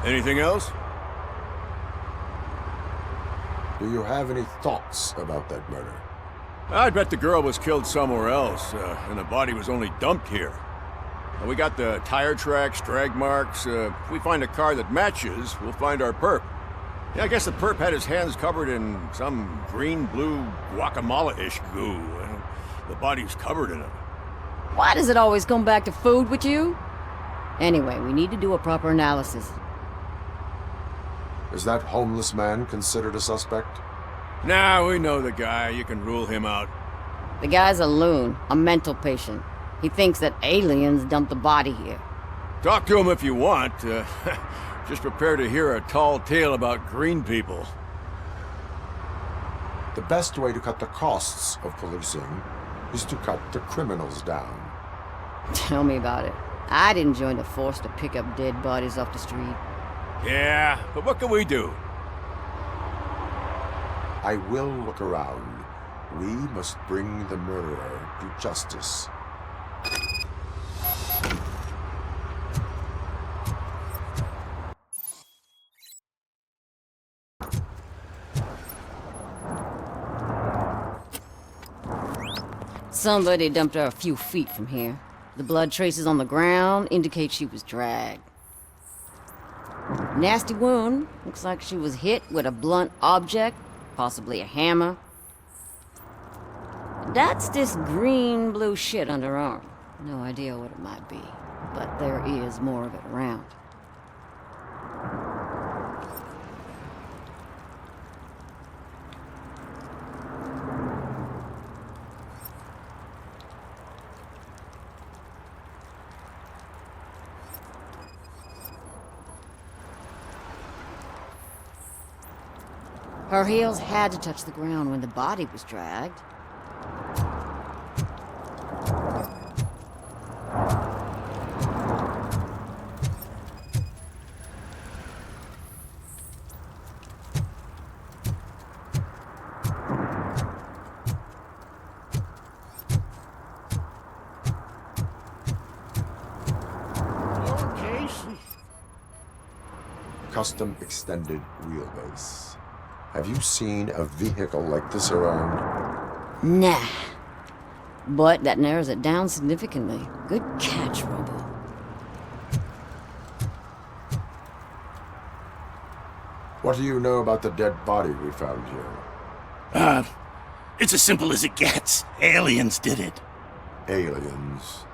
Anything else? Do you have any thoughts about that murder? I bet the girl was killed somewhere else, and the body was only dumped here. We got the tire tracks, drag marks. If we find a car that matches, we'll find our perp. Yeah, I guess the perp had his hands covered in some green-blue guacamole-ish goo. The body's covered in it. Why does it always come back to food with you? Anyway, we need to do a proper analysis. Is that homeless man considered a suspect? Nah, we know the guy. You can rule him out. The guy's a loon, a mental patient. He thinks that aliens dumped the body here. Talk to him if you want. Just prepare to hear a tall tale about green people. The best way to cut the costs of policing is to cut the criminals down. Tell me about it. I didn't join the force to pick up dead bodies off the street. Yeah, but what can we do? I will look around. We must bring the murderer to justice. Somebody dumped her a few feet from here. The blood traces on the ground indicate she was dragged. Nasty wound. Looks like she was hit with a blunt object, possibly a hammer. That's this green-blue shit under her arm. No idea what it might be, but there is more of it around. Her heels had to touch the ground when the body was dragged. Custom extended wheelbase. Have you seen a vehicle like this around? Nah. But that narrows it down significantly. Good catch, Robo. What do you know about the dead body we found here? It's as simple as it gets. Aliens did it. Aliens?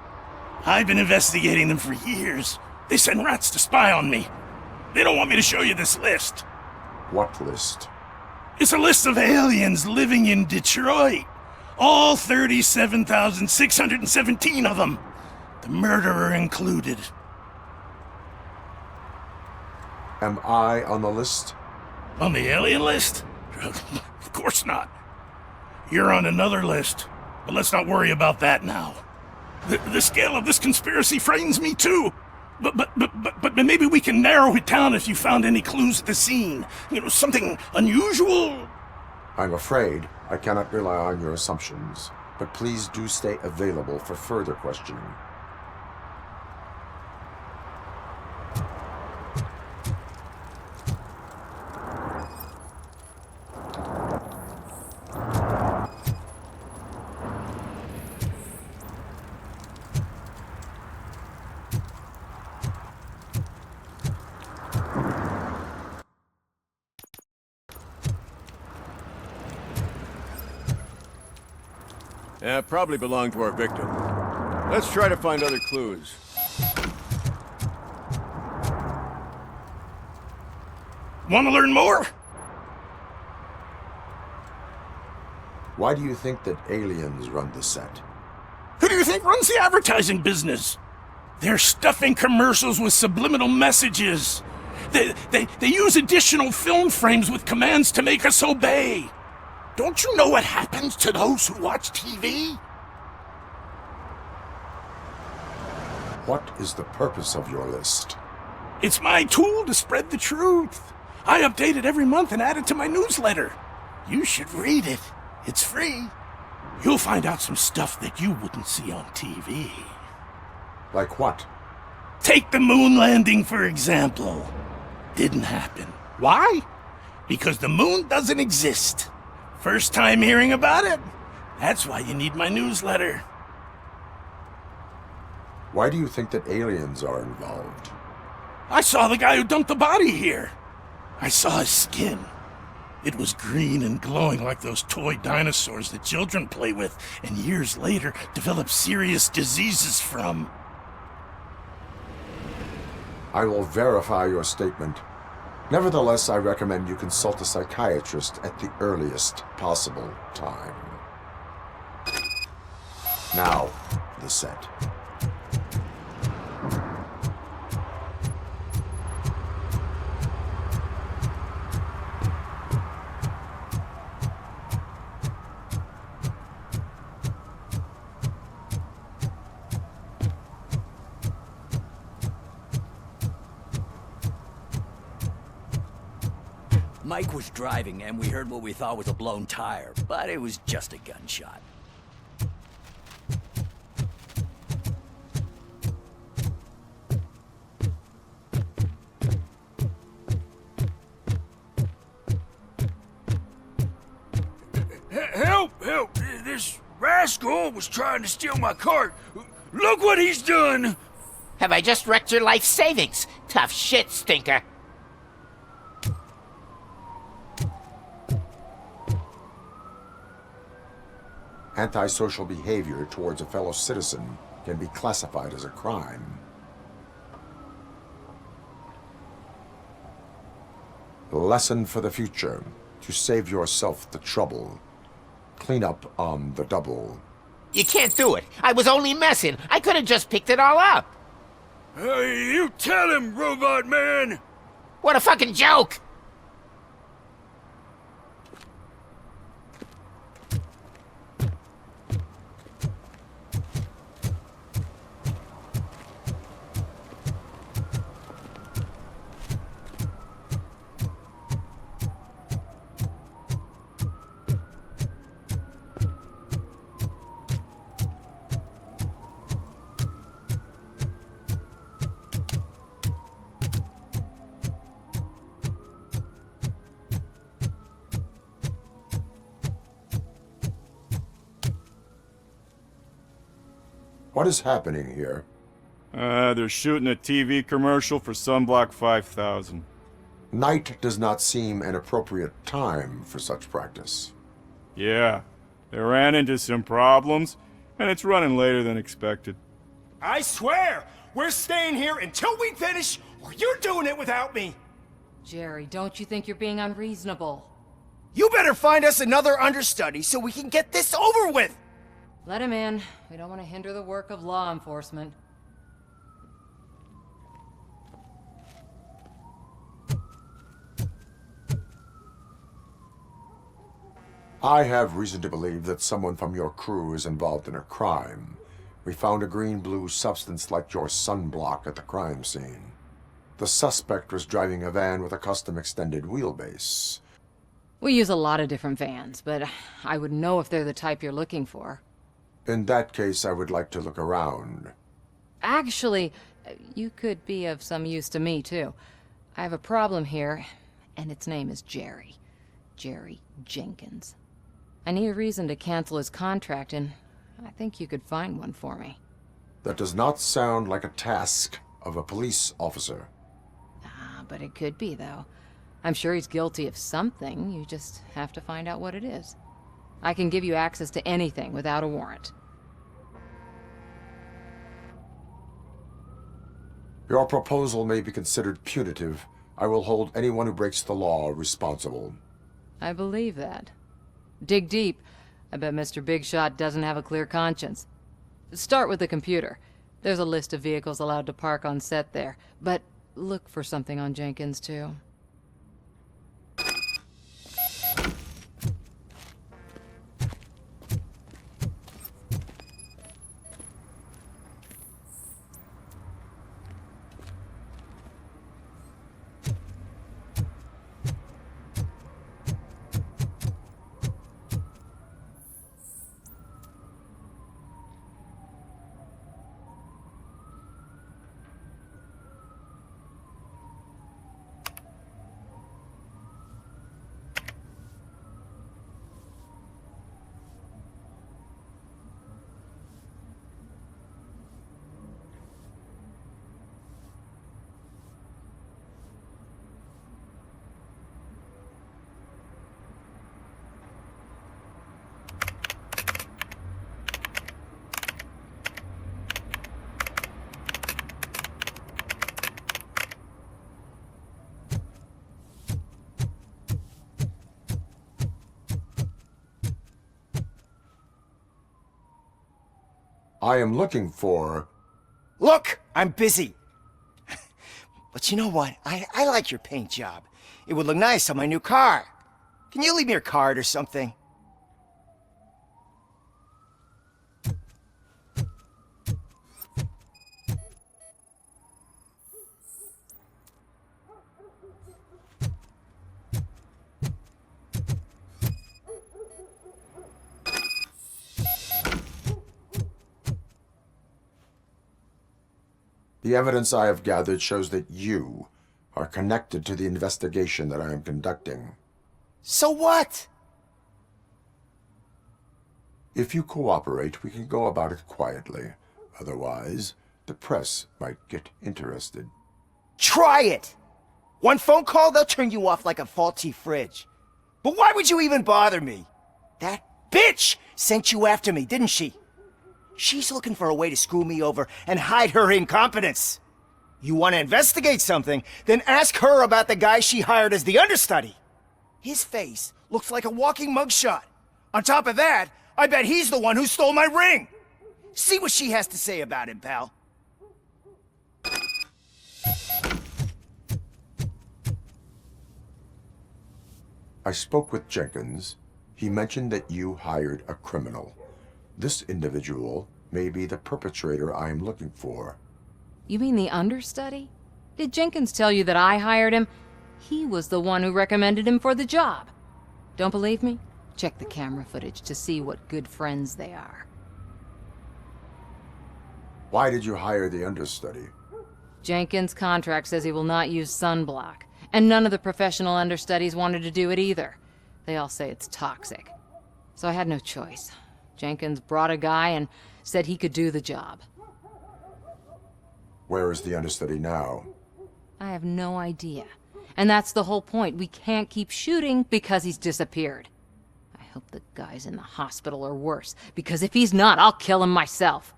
I've been investigating them for years. They send rats to spy on me. They don't want me to show you this list. What list? It's a list of aliens living in Detroit. All 37,617 of them. The murderer included. Am I on the list? On the alien list? Of course not. You're on another list, but let's not worry about that now. The scale of this conspiracy frightens me too. But maybe we can narrow it down if you found any clues at the scene. You know, something unusual? I'm afraid I cannot rely on your assumptions, but please do stay available for further questioning. Yeah, probably belonged to our victim. Let's try to find other clues. Want to learn more? Why do you think that aliens run the set? Who do you think runs the advertising business? They're stuffing commercials with subliminal messages. They use additional film frames with commands to make us obey. Don't you know what happens to those who watch TV? What is the purpose of your list? It's my tool to spread the truth. I update it every month and add it to my newsletter. You should read it. It's free. You'll find out some stuff that you wouldn't see on TV. Like what? Take the moon landing, for example. Didn't happen. Why? Because the moon doesn't exist. First time hearing about it? That's why you need my newsletter. Why do you think that aliens are involved? I saw the guy who dumped the body here. I saw his skin. It was green and glowing like those toy dinosaurs that children play with and years later develop serious diseases from. I will verify your statement. Nevertheless, I recommend you consult a psychiatrist at the earliest possible time. Now, the set. Mike was driving and we heard what we thought was a blown tire, but it was just a gunshot. Help! Help! This rascal was trying to steal my cart. Look what he's done! Have I just wrecked your life savings? Tough shit, stinker. Antisocial behavior towards a fellow citizen can be classified as a crime. Lesson for the future. To save yourself the trouble. Clean up on the double. You can't do it. I was only messing. I could have just picked it all up. You tell him, Robot Man! What a fucking joke! What is happening here? They're shooting a TV commercial for Sunblock 5000. Night does not seem an appropriate time for such practice. Yeah, they ran into some problems, and it's running later than expected. I swear, we're staying here until we finish, or you're doing it without me! Jerry, don't you think you're being unreasonable? You better find us another understudy so we can get this over with! Let him in. We don't want to hinder the work of law enforcement. I have reason to believe that someone from your crew is involved in a crime. We found a green-blue substance like your sunblock at the crime scene. The suspect was driving a van with a custom extended wheelbase. We use a lot of different vans, but I wouldn't know if they're the type you're looking for. In that case, I would like to look around. Actually, you could be of some use to me, too. I have a problem here, and its name is Jerry. Jerry Jenkins. I need a reason to cancel his contract, and I think you could find one for me. That does not sound like a task of a police officer. But it could be, though. I'm sure he's guilty of something. You just have to find out what it is. I can give you access to anything without a warrant. Your proposal may be considered punitive. I will hold anyone who breaks the law responsible. I believe that. Dig deep. I bet Mr. Big Shot doesn't have a clear conscience. Start with the computer. There's a list of vehicles allowed to park on set there, but look for something on Jenkins, too. I am looking for... Look! I'm busy! But you know what? I like your paint job. It would look nice on my new car. Can you leave me your card or something? The evidence I have gathered shows that you are connected to the investigation that I am conducting. So what? If you cooperate, we can go about it quietly. Otherwise, the press might get interested. Try it! One phone call, they'll turn you off like a faulty fridge. But why would you even bother me? That bitch sent you after me, didn't she? She's looking for a way to screw me over and hide her incompetence. You want to investigate something, then ask her about the guy she hired as the understudy. His face looks like a walking mugshot. On top of that, I bet he's the one who stole my ring. See what she has to say about him, pal. I spoke with Jenkins. He mentioned that you hired a criminal. This individual may be the perpetrator I am looking for. You mean the understudy? Did Jenkins tell you that I hired him? He was the one who recommended him for the job. Don't believe me? Check the camera footage to see what good friends they are. Why did you hire the understudy? Jenkins' contract says he will not use sunblock, and none of the professional understudies wanted to do it either. They all say it's toxic. So I had no choice. Jenkins brought a guy, and said he could do the job. Where is the understudy now? I have no idea. And that's the whole point. We can't keep shooting because he's disappeared. I hope the guy's in the hospital or worse, because if he's not, I'll kill him myself.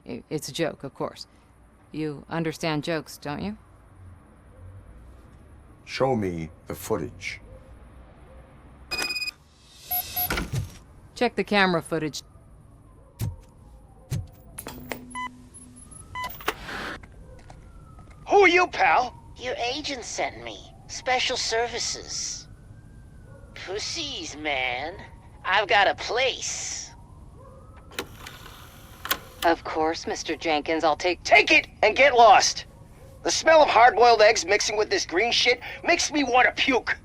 It's a joke, of course. You understand jokes, don't you? Show me the footage. Check the camera footage. Who are you, pal? Your agent sent me. Special services. Pussies, man. I've got a place. Of course, Mr. Jenkins, I'll take Take it and get lost. The smell of hard-boiled eggs mixing with this green shit makes me want to puke.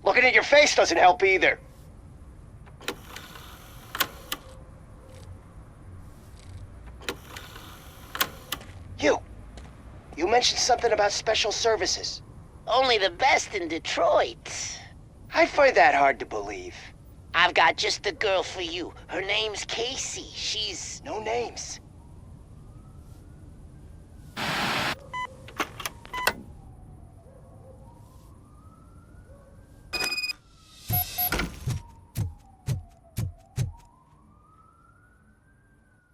Looking at your face doesn't help either. You mentioned something about special services. Only the best in Detroit. I find that hard to believe. I've got just the girl for you. Her name's Casey. She's... No names.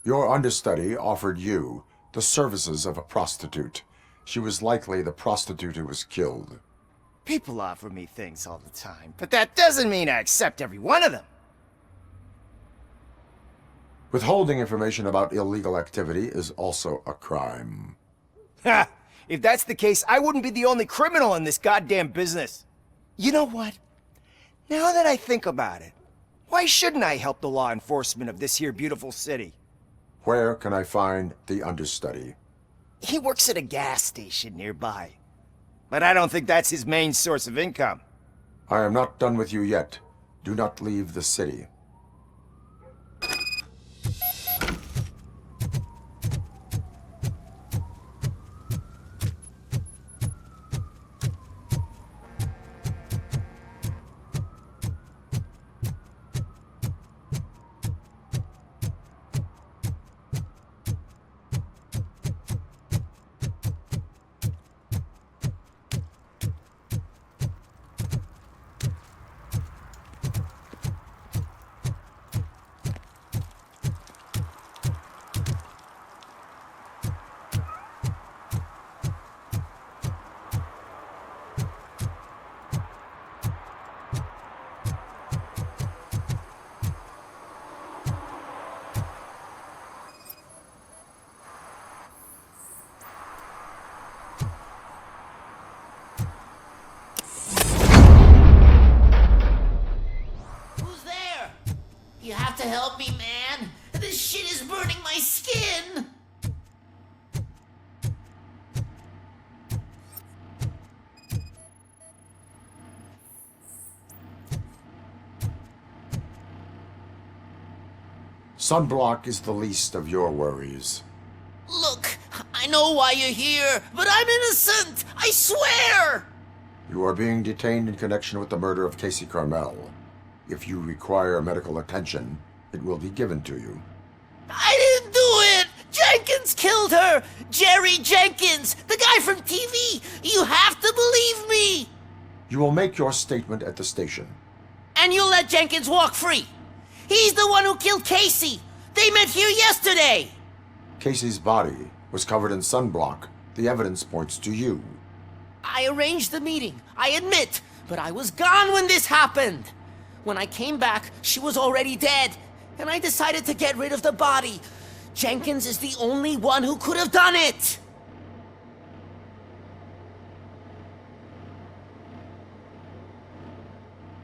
Your understudy offered you the services of a prostitute. She was likely the prostitute who was killed. People offer me things all the time, but that doesn't mean I accept every one of them. Withholding information about illegal activity is also a crime. Ha! If that's the case, I wouldn't be the only criminal in this goddamn business. You know what? Now that I think about it, why shouldn't I help the law enforcement of this here beautiful city? Where can I find the understudy? He works at a gas station nearby. But I don't think that's his main source of income. I am not done with you yet. Do not leave the city. You have to help me, man. This shit is burning my skin. Sunblock is the least of your worries. Look, I know why you're here, but I'm innocent. I swear. You are being detained in connection with the murder of Casey Carmel. If you require medical attention, it will be given to you. I didn't do it! Jenkins killed her! Jerry Jenkins! The guy from TV! You have to believe me! You will make your statement at the station. And you'll let Jenkins walk free! He's the one who killed Casey! They met here yesterday! Casey's body was covered in sunblock. The evidence points to you. I arranged the meeting, I admit, but I was gone when this happened! When I came back, she was already dead, and I decided to get rid of the body. Jenkins is the only one who could have done it!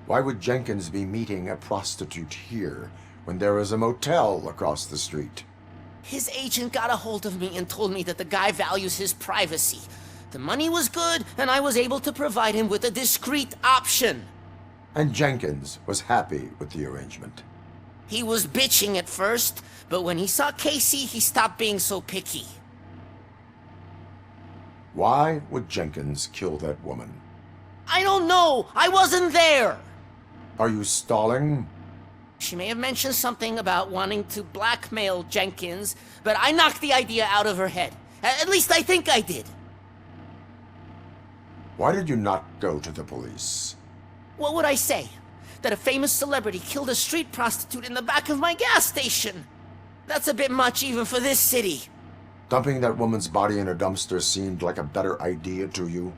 Why would Jenkins be meeting a prostitute here when there is a motel across the street? His agent got a hold of me and told me that the guy values his privacy. The money was good, and I was able to provide him with a discreet option. And Jenkins was happy with the arrangement. He was bitching at first, but when he saw Casey, he stopped being so picky. Why would Jenkins kill that woman? I don't know! I wasn't there! Are you stalling? She may have mentioned something about wanting to blackmail Jenkins, but I knocked the idea out of her head. At least I think I did. Why did you not go to the police? What would I say? That a famous celebrity killed a street prostitute in the back of my gas station? That's a bit much even for this city. Dumping that woman's body in a dumpster seemed like a better idea to you?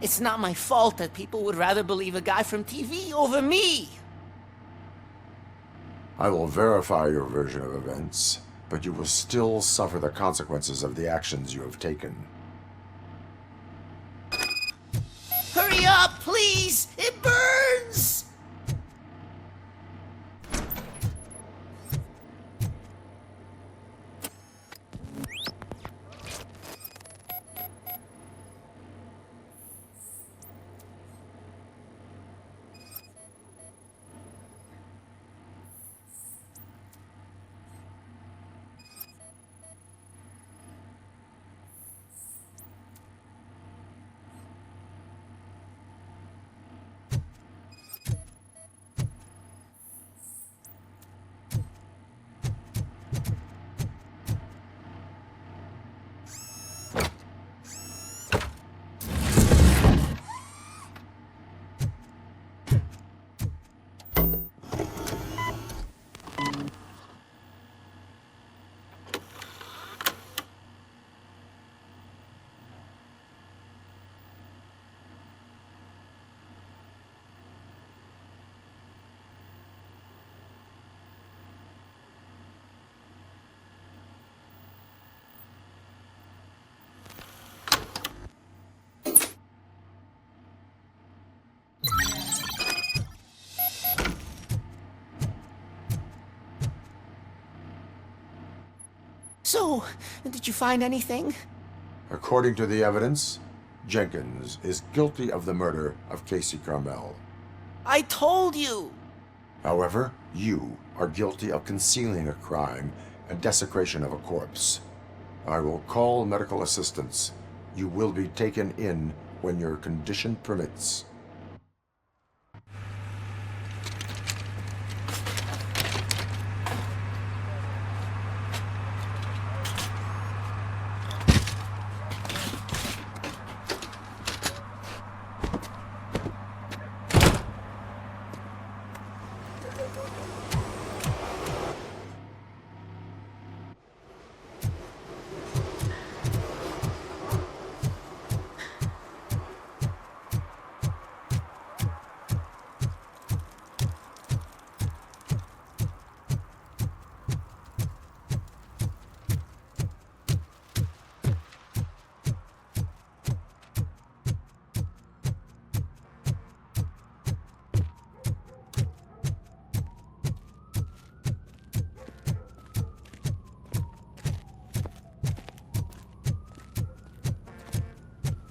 It's not my fault that people would rather believe a guy from TV over me. I will verify your version of events, but you will still suffer the consequences of the actions you have taken. Hurry up, please! It burns! So, did you find anything? According to the evidence, Jenkins is guilty of the murder of Casey Carmel. I told you! However, you are guilty of concealing a crime and desecration of a corpse. I will call medical assistance. You will be taken in when your condition permits.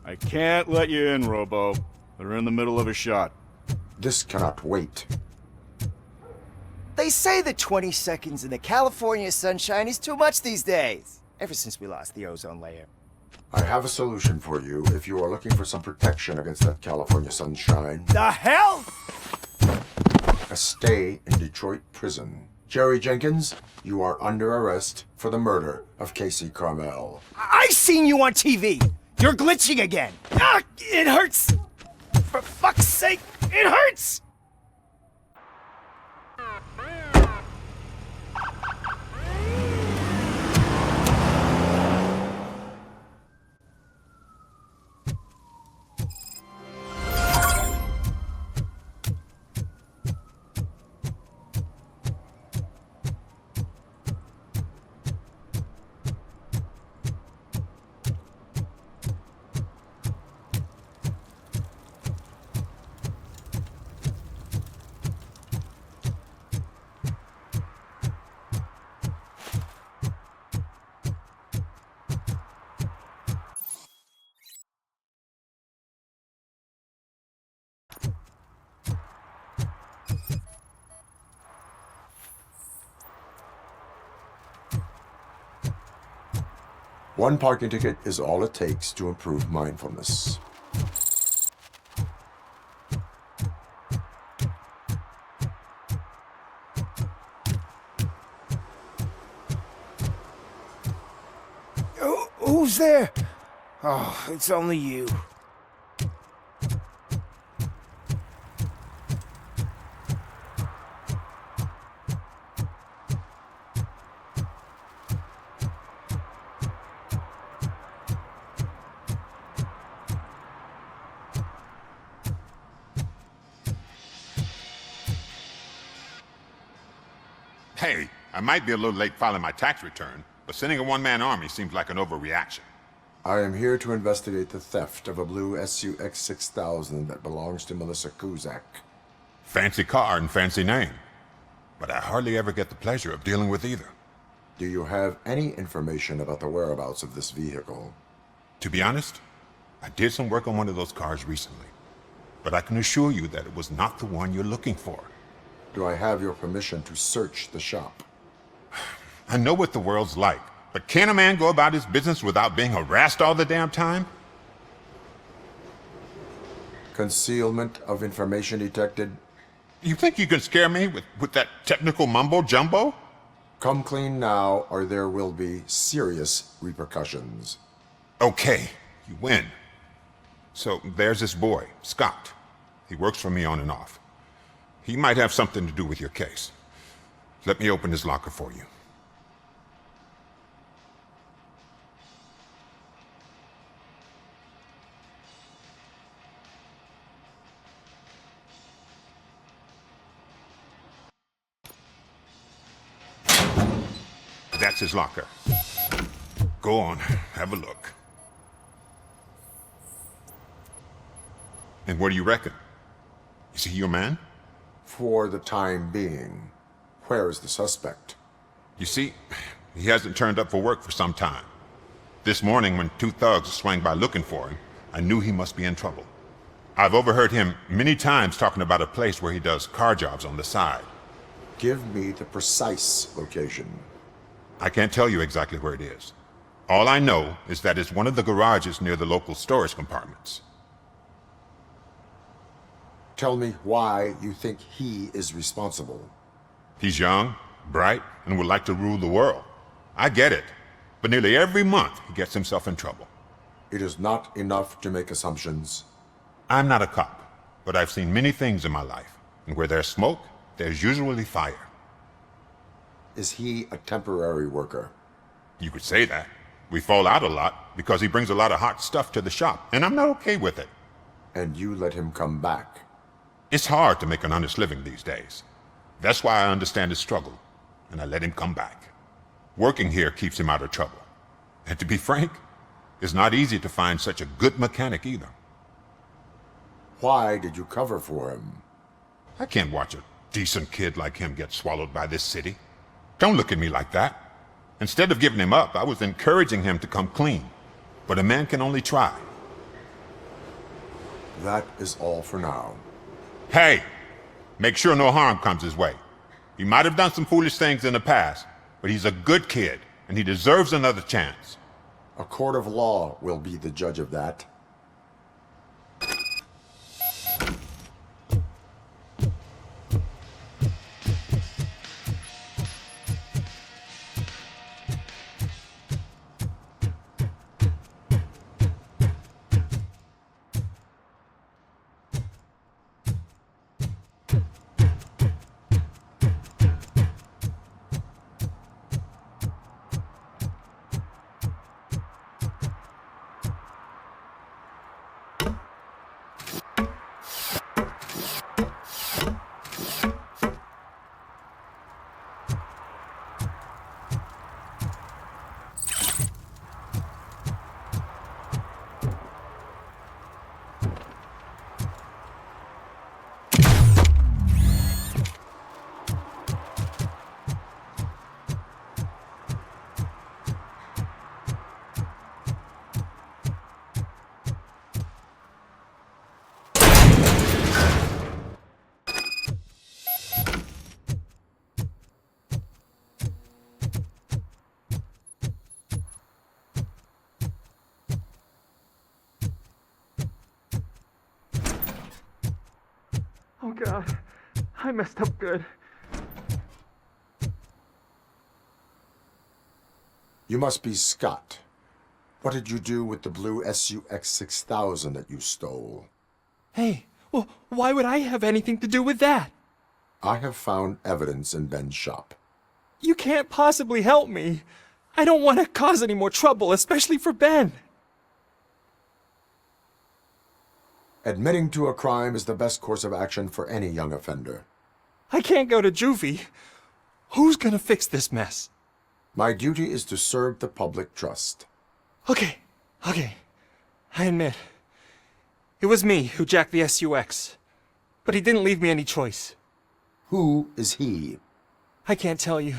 I can't let you in, Robo. They're in the middle of a shot. This cannot wait. They say that 20 seconds in the California sunshine is too much these days. Ever since we lost the ozone layer. I have a solution for you if you are looking for some protection against that California sunshine. The hell? A stay in Detroit prison. Jerry Jenkins, you are under arrest for the murder of Casey Carmel. I seen you on TV. You're glitching again. Ah, it hurts. For fuck's sake, it hurts. One parking ticket is all it takes to improve mindfulness. Who's there? Oh, it's only you. Hey, I might be a little late filing my tax return, but sending a one-man army seems like an overreaction. I am here to investigate the theft of a blue SUX 6000 that belongs to Melissa Kuzak. Fancy car and fancy name, but I hardly ever get the pleasure of dealing with either. Do you have any information about the whereabouts of this vehicle? To be honest, I did some work on one of those cars recently, but I can assure you that it was not the one you're looking for. Do I have your permission to search the shop? I know what the world's like, but can a man go about his business without being harassed all the damn time? Concealment of information detected. You think you can scare me with that technical mumbo-jumbo? Come clean now, or there will be serious repercussions. Okay, you win. So there's this boy, Scott. He works for me on and off. He might have something to do with your case. Let me open his locker for you. That's his locker. Go on, have a look. And what do you reckon? Is he your man? For the time being. Where is the suspect? You see, he hasn't turned up for work for some time. This morning, when two thugs swang by looking for him, I knew he must be in trouble. I've overheard him many times talking about a place where he does car jobs on the side. Give me the precise location. I can't tell you exactly where it is. All I know is that it's one of the garages near the local storage compartments. Tell me why you think he is responsible. He's young, bright, and would like to rule the world. I get it, but nearly every month he gets himself in trouble. It is not enough to make assumptions. I'm not a cop, but I've seen many things in my life, and where there's smoke, there's usually fire. Is he a temporary worker? You could say that. We fall out a lot because he brings a lot of hot stuff to the shop, and I'm not okay with it. And you let him come back? It's hard to make an honest living these days. That's why I understand his struggle, and I let him come back. Working here keeps him out of trouble. And to be frank, it's not easy to find such a good mechanic either. Why did you cover for him? I can't watch a decent kid like him get swallowed by this city. Don't look at me like that. Instead of giving him up, I was encouraging him to come clean. But a man can only try. That is all for now. Hey! Make sure no harm comes his way. He might have done some foolish things in the past, but he's a good kid, and he deserves another chance. A court of law will be the judge of that. Oh God, I messed up good. You must be Scott. What did you do with the blue SUX 6000 that you stole? Hey, well, why would I have anything to do with that? I have found evidence in Ben's shop. You can't possibly help me. I don't want to cause any more trouble, especially for Ben. Admitting to a crime is the best course of action for any young offender. I can't go to juvie. Who's gonna fix this mess? My duty is to serve the public trust. Okay. I admit. It was me who jacked the SUX. But he didn't leave me any choice. Who is he? I can't tell you.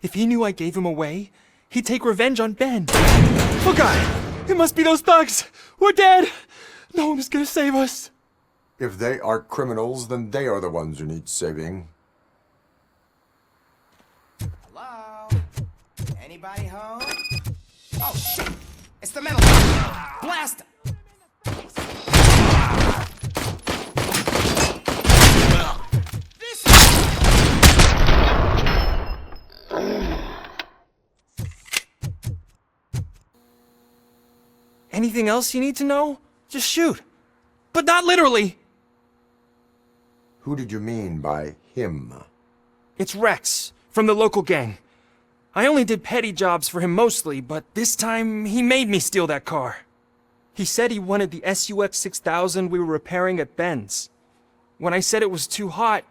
If he knew I gave him away, he'd take revenge on Ben. Oh God! It must be those thugs! We're dead! No one is gonna save us. If they are criminals, then they are the ones who need saving. Hello? Anybody home? Oh shit! It's the metal guy! Blast him! Anything else you need to know? Just shoot. But not literally! Who did you mean by him? It's Rex, from the local gang. I only did petty jobs for him mostly, but this time he made me steal that car. He said he wanted the SUX 6000 we were repairing at Ben's. When I said it was too hot,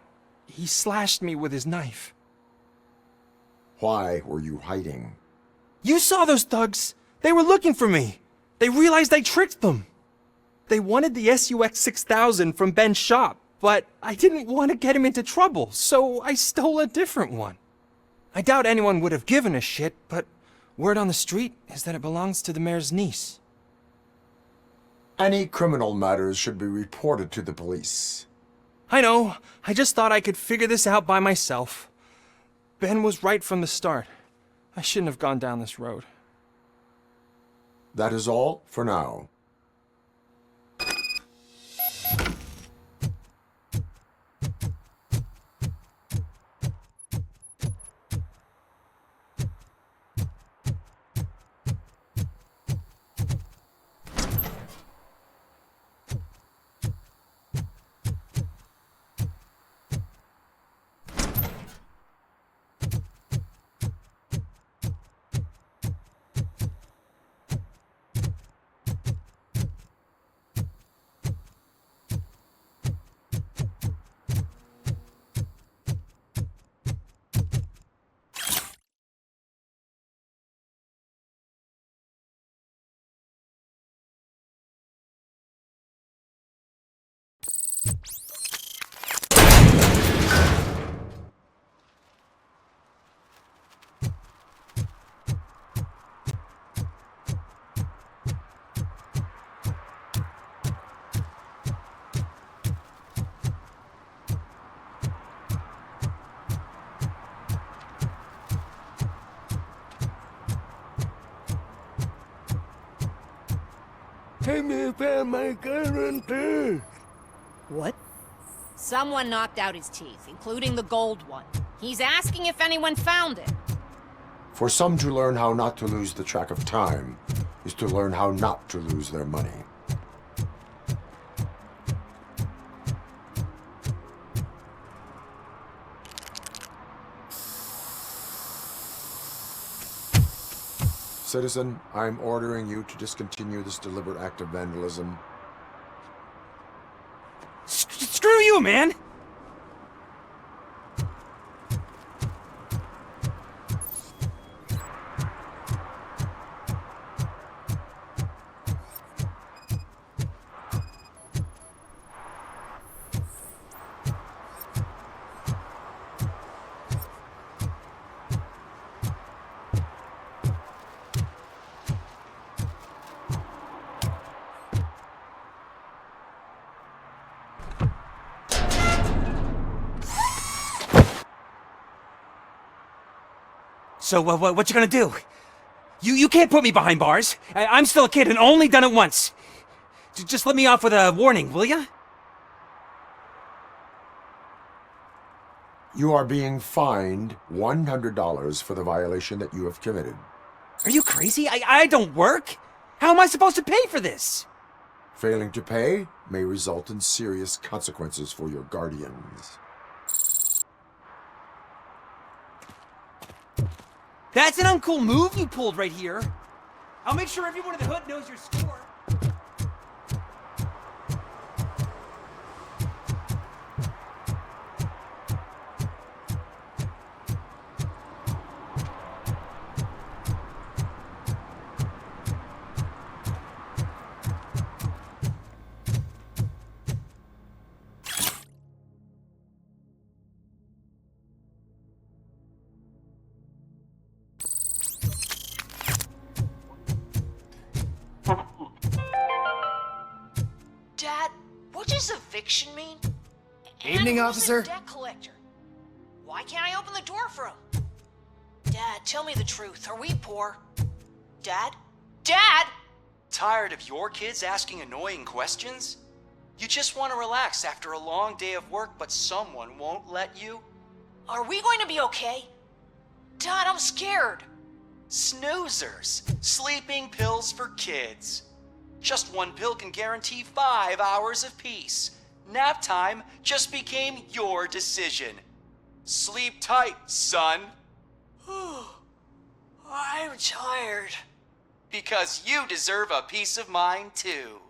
he slashed me with his knife. Why were you hiding? You saw those thugs! They were looking for me! They realized I tricked them! They wanted the SUX 6000 from Ben's shop, but I didn't want to get him into trouble, so I stole a different one. I doubt anyone would have given a shit, but word on the street is that it belongs to the mayor's niece. Any criminal matters should be reported to the police. I know. I just thought I could figure this out by myself. Ben was right from the start. I shouldn't have gone down this road. That is all for now. Take me to my guarantee. What? Someone knocked out his teeth, including the gold one. He's asking if anyone found it. For some to learn how not to lose the track of time is to learn how not to lose their money. Citizen, I'm ordering you to discontinue this deliberate act of vandalism. Screw you, man! So, what you gonna do? You can't put me behind bars. I'm still a kid and only done it once. Just let me off with a warning, will ya? You are being fined $100 for the violation that you have committed. Are you crazy? I don't work. How am I supposed to pay for this? Failing to pay may result in serious consequences for your guardians. That's an uncool move you pulled right here. I'll make sure everyone in the hood knows your score. Dad, what does eviction mean? Evening, And who's officer. the debt collector? Why can't I open the door for him? Dad, tell me the truth. Are we poor? Dad? Dad! Tired of your kids asking annoying questions? You just want to relax after a long day of work, but someone won't let you? Are we going to be okay? Dad, I'm scared. Snoozers. Sleeping pills for kids. Just one pill can guarantee 5 hours of peace. Nap time just became your decision. Sleep tight, son. I'm tired. Because you deserve a peace of mind, too.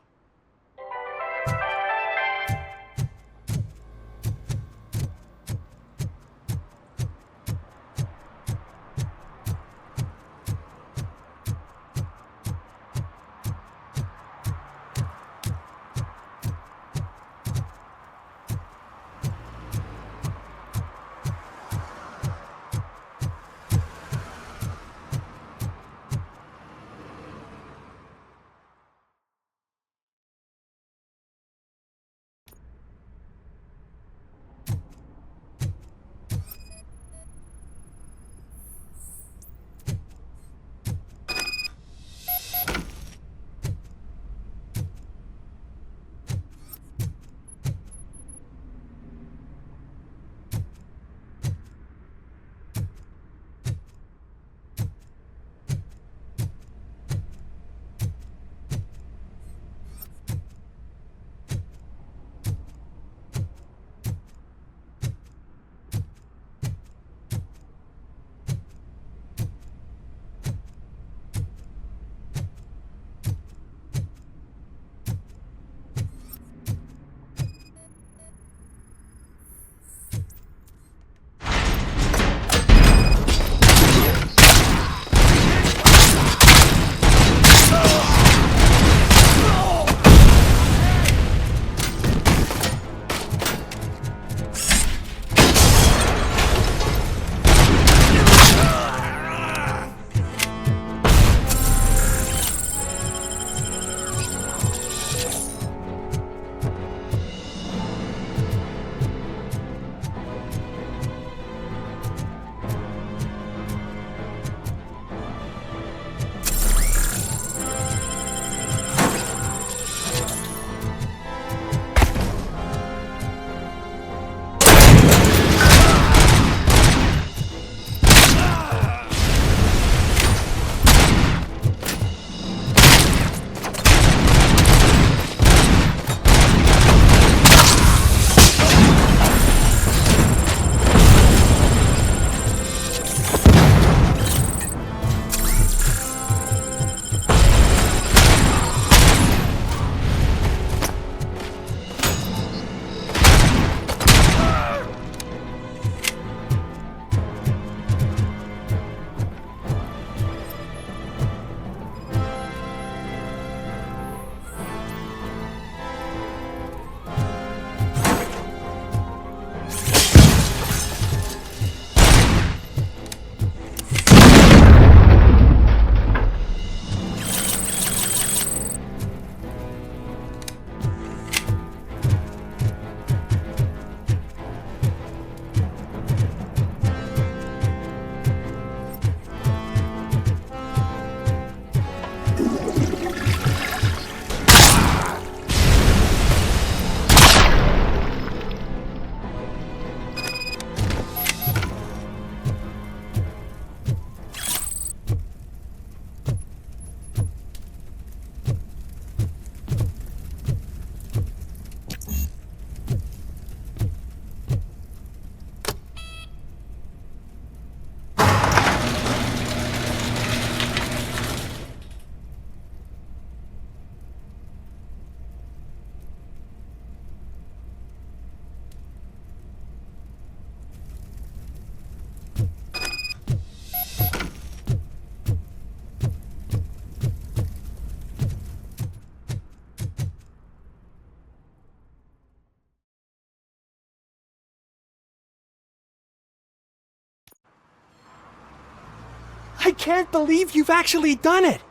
I can't believe you've actually done it!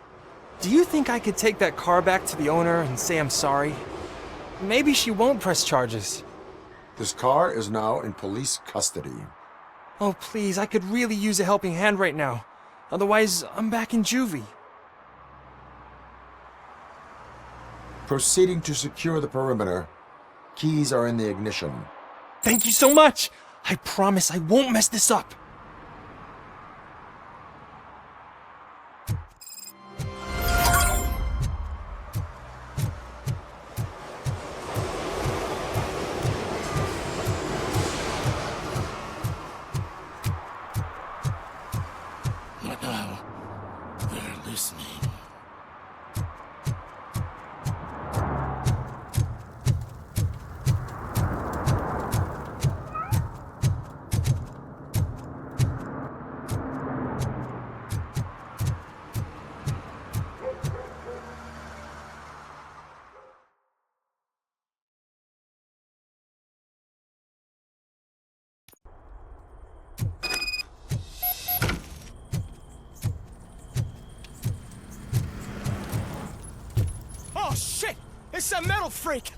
Do you think I could take that car back to the owner and say I'm sorry? Maybe she won't press charges. This car is now in police custody. Oh, please, I could really use a helping hand right now. Otherwise, I'm back in juvie. Proceeding to secure the perimeter. Keys are in the ignition. Thank you so much! I promise I won't mess this up. What now? They're listening. Oh shit! It's a metal freak!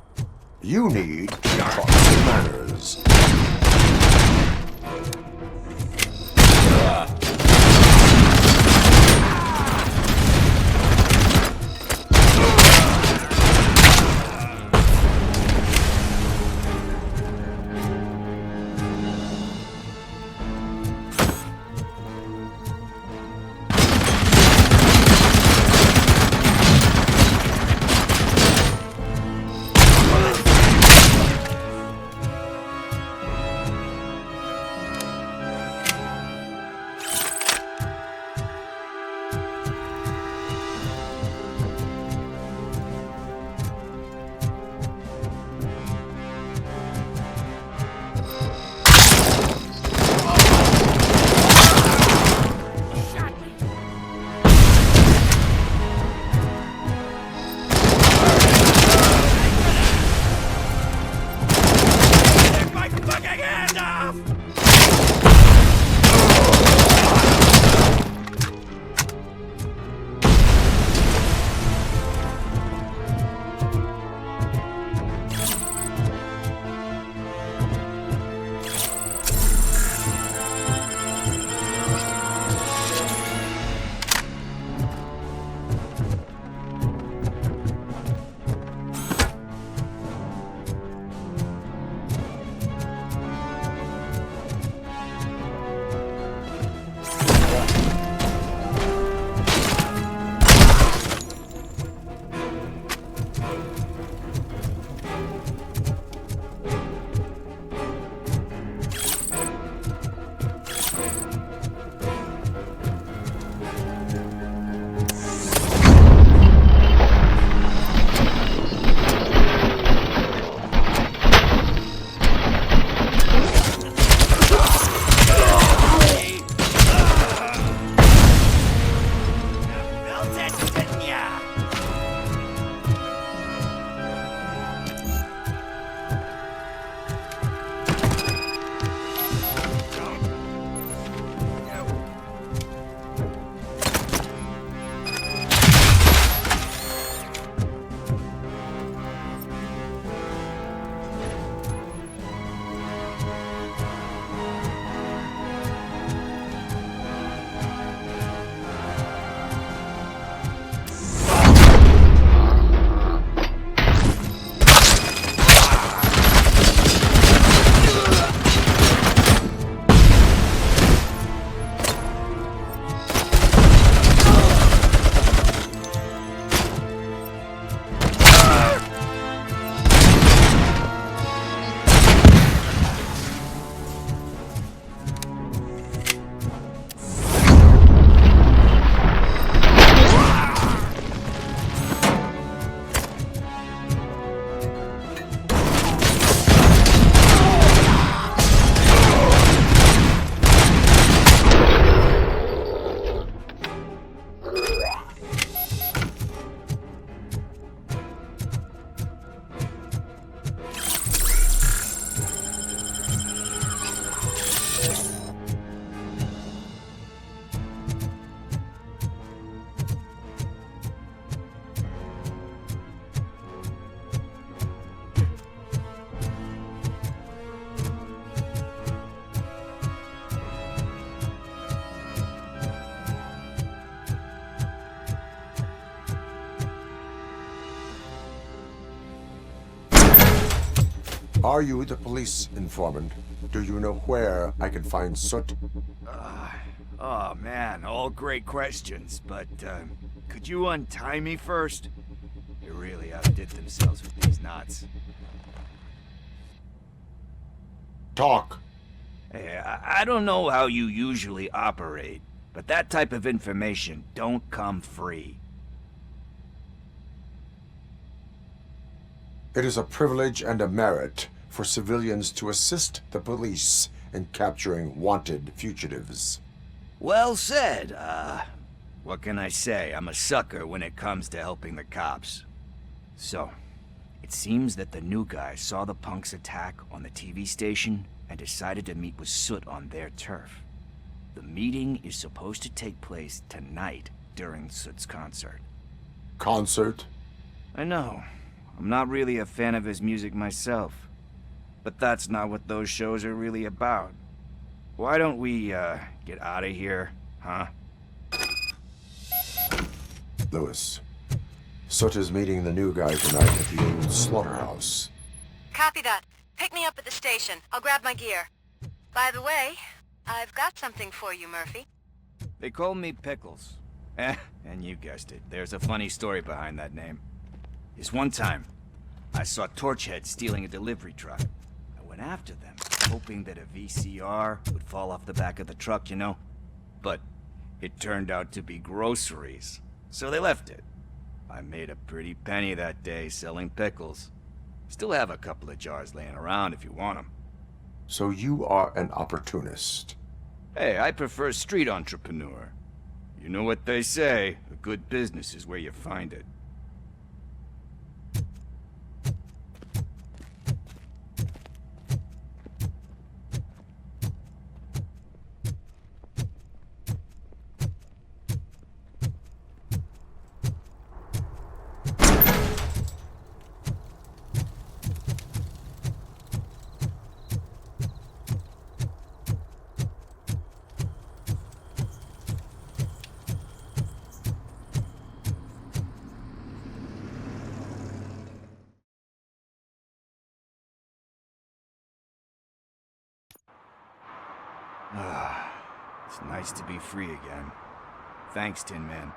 You need proper manners. Are you the police informant? Do you know where I can find Soot? Oh man, all great questions, but could you untie me first? They really outdid themselves with these knots. Talk. Hey, I don't know how you usually operate, but that type of information don't come free. It is a privilege and a merit for civilians to assist the police in capturing wanted fugitives. Well said. What can I say? I'm a sucker when it comes to helping the cops. So, it seems that the new guy saw the punks' attack on the TV station and decided to meet with Soot on their turf. The meeting is supposed to take place tonight during Soot's concert. Concert? I know. I'm not really a fan of his music myself. But that's not what those shows are really about. Why don't we, get out of here, huh? Lewis. Soot is meeting the new guy tonight at the old slaughterhouse. Copy that. Pick me up at the station. I'll grab my gear. By the way, I've got something for you, Murphy. They call me Pickles. And you guessed it, there's a funny story behind that name. This one time, I saw Torchhead stealing a delivery truck. I went after them, hoping that a VCR would fall off the back of the truck, you know? But it turned out to be groceries, so they left it. I made a pretty penny that day selling pickles. Still have a couple of jars laying around if you want them. So you are an opportunist. Hey, I prefer street entrepreneur. You know what they say, a good business is where you find it. It's nice to be free again. Thanks, Tin Man.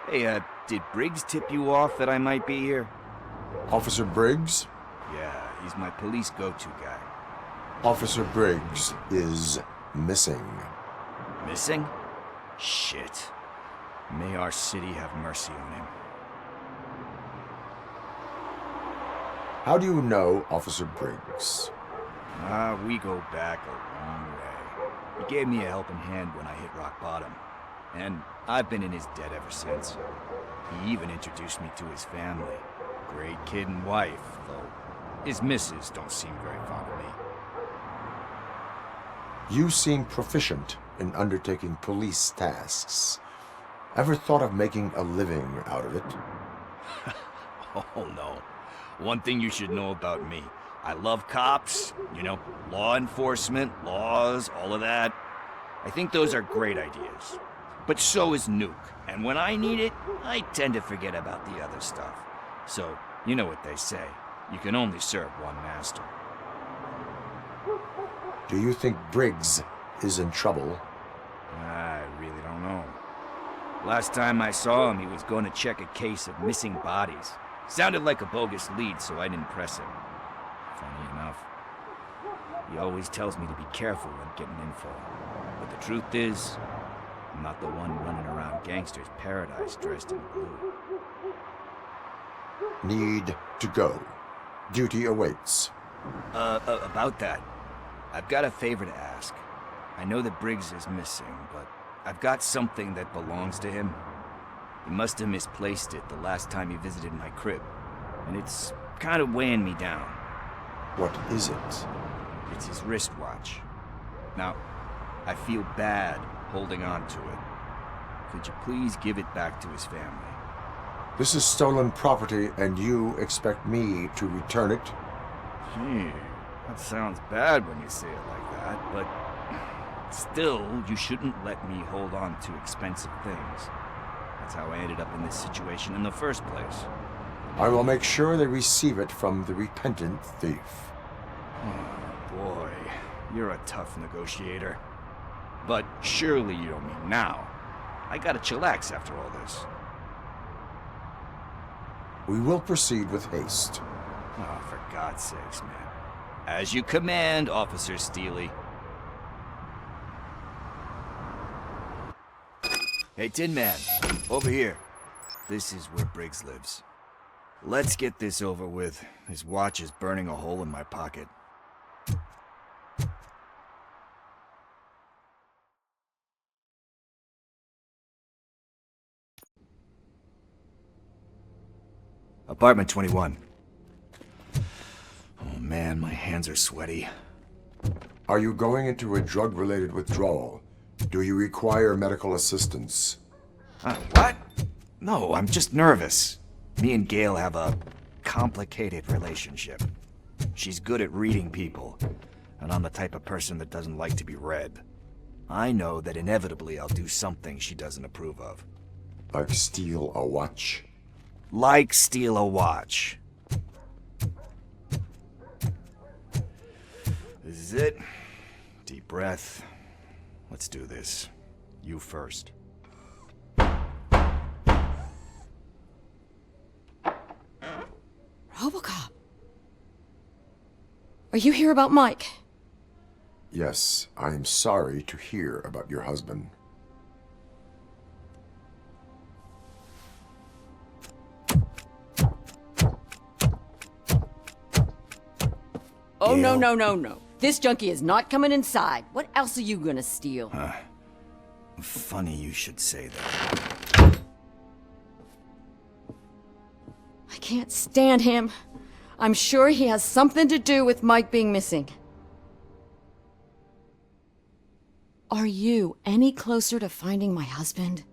Hey, did Briggs tip you off that I might be here? Officer Briggs? Yeah, he's my police go-to guy. Officer Briggs is missing. Missing? Shit. May our city have mercy on him. How do you know Officer Briggs? We go back a long way. He gave me a helping hand when I hit rock bottom. And I've been in his debt ever since. He even introduced me to his family. Great kid and wife, though his missus don't seem very fond of me. You seem proficient in undertaking police tasks. Ever thought of making a living out of it? Oh no. One thing you should know about me. I love cops, you know, law enforcement, laws, all of that. I think those are great ideas. But so is Nuke, and when I need it, I tend to forget about the other stuff. So, you know what they say, you can only serve one master. Do you think Briggs is in trouble? I really don't know. Last time I saw him, he was going to check a case of missing bodies. Sounded like a bogus lead, so I didn't press him. Funny enough. He always tells me to be careful when getting info. But the truth is, I'm not the one running around gangsters' paradise dressed in blue. Need to go. Duty awaits. About that, I've got a favor to ask. I know that Briggs is missing, but I've got something that belongs to him. He must have misplaced it the last time he visited my crib, and it's kind of weighing me down. What is it? It's his wristwatch. Now, I feel bad holding on to it. Could you please give it back to his family? This is stolen property, and you expect me to return it? Gee, that sounds bad when you say it like that, but still, you shouldn't let me hold on to expensive things. That's how I ended up in this situation in the first place. I will make sure they receive it from the repentant thief. Oh, boy. You're a tough negotiator. But surely you don't mean now. I gotta chillax after all this. We will proceed with haste. Oh, for God's sakes, man. As you command, Officer Steely. Hey, Tin Man, over here. This is where Briggs lives. Let's get this over with. His watch is burning a hole in my pocket. Apartment 21. Oh man, my hands are sweaty. Are you going into a drug-related withdrawal? Do you require medical assistance? What? No, I'm just nervous. Me and Gail have a complicated relationship. She's good at reading people, and I'm the type of person that doesn't like to be read. I know that inevitably I'll do something she doesn't approve of. Like steal a watch? Like steal a watch. This is it. Deep breath. Let's do this. You first. RoboCop. Are you here about Mike? Yes, I am sorry to hear about your husband. Oh, no, no, no, no. This junkie is not coming inside. What else are you gonna steal? Funny you should say that. I can't stand him. I'm sure he has something to do with Mike being missing. Are you any closer to finding my husband?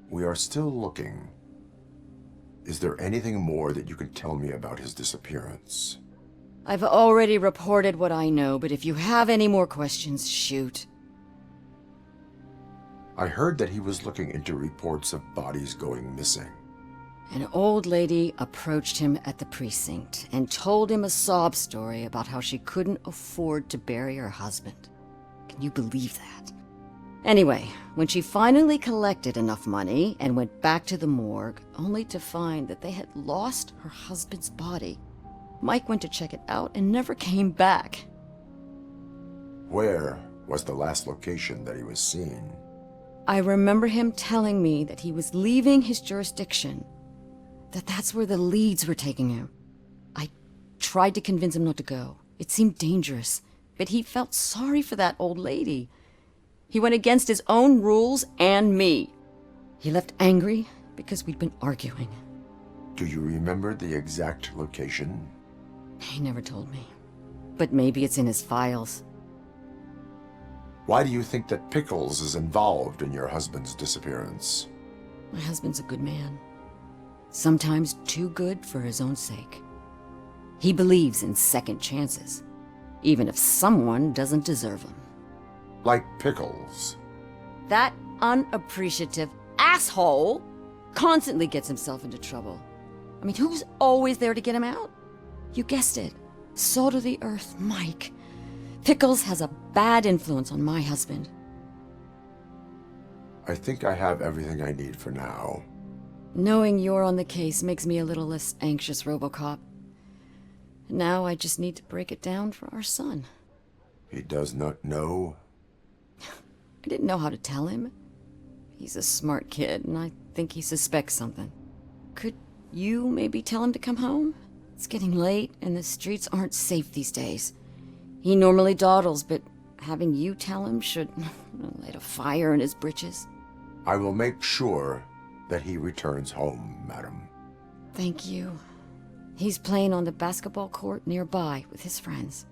We are still looking. Is there anything more that you can tell me about his disappearance? I've already reported what I know, but if you have any more questions, shoot. I heard that he was looking into reports of bodies going missing. An old lady approached him at the precinct and told him a sob story about how she couldn't afford to bury her husband. Can you believe that? Anyway, when she finally collected enough money and went back to the morgue, only to find that they had lost her husband's body, Mike went to check it out and never came back. Where was the last location that he was seen? I remember him telling me that he was leaving his jurisdiction, that that's where the leads were taking him. I tried to convince him not to go. It seemed dangerous, but he felt sorry for that old lady. He went against his own rules and me. He left angry because we'd been arguing. Do you remember the exact location? He never told me, but maybe it's in his files. Why do you think that Pickles is involved in your husband's disappearance? My husband's a good man. Sometimes too good for his own sake. He believes in second chances, even if someone doesn't deserve them. Like Pickles? That unappreciative asshole constantly gets himself into trouble. I mean, who's always there to get him out? You guessed it. Salt of the earth, Mike. Pickles has a bad influence on my husband. I think I have everything I need for now. Knowing you're on the case makes me a little less anxious, RoboCop. Now I just need to break it down for our son. He does not know? I didn't know how to tell him. He's a smart kid, and I think he suspects something. Could you maybe tell him to come home? It's getting late, and the streets aren't safe these days. He normally dawdles, but having you tell him should light a fire in his britches. I will make sure that he returns home, madam. Thank you. He's playing on the basketball court nearby with his friends.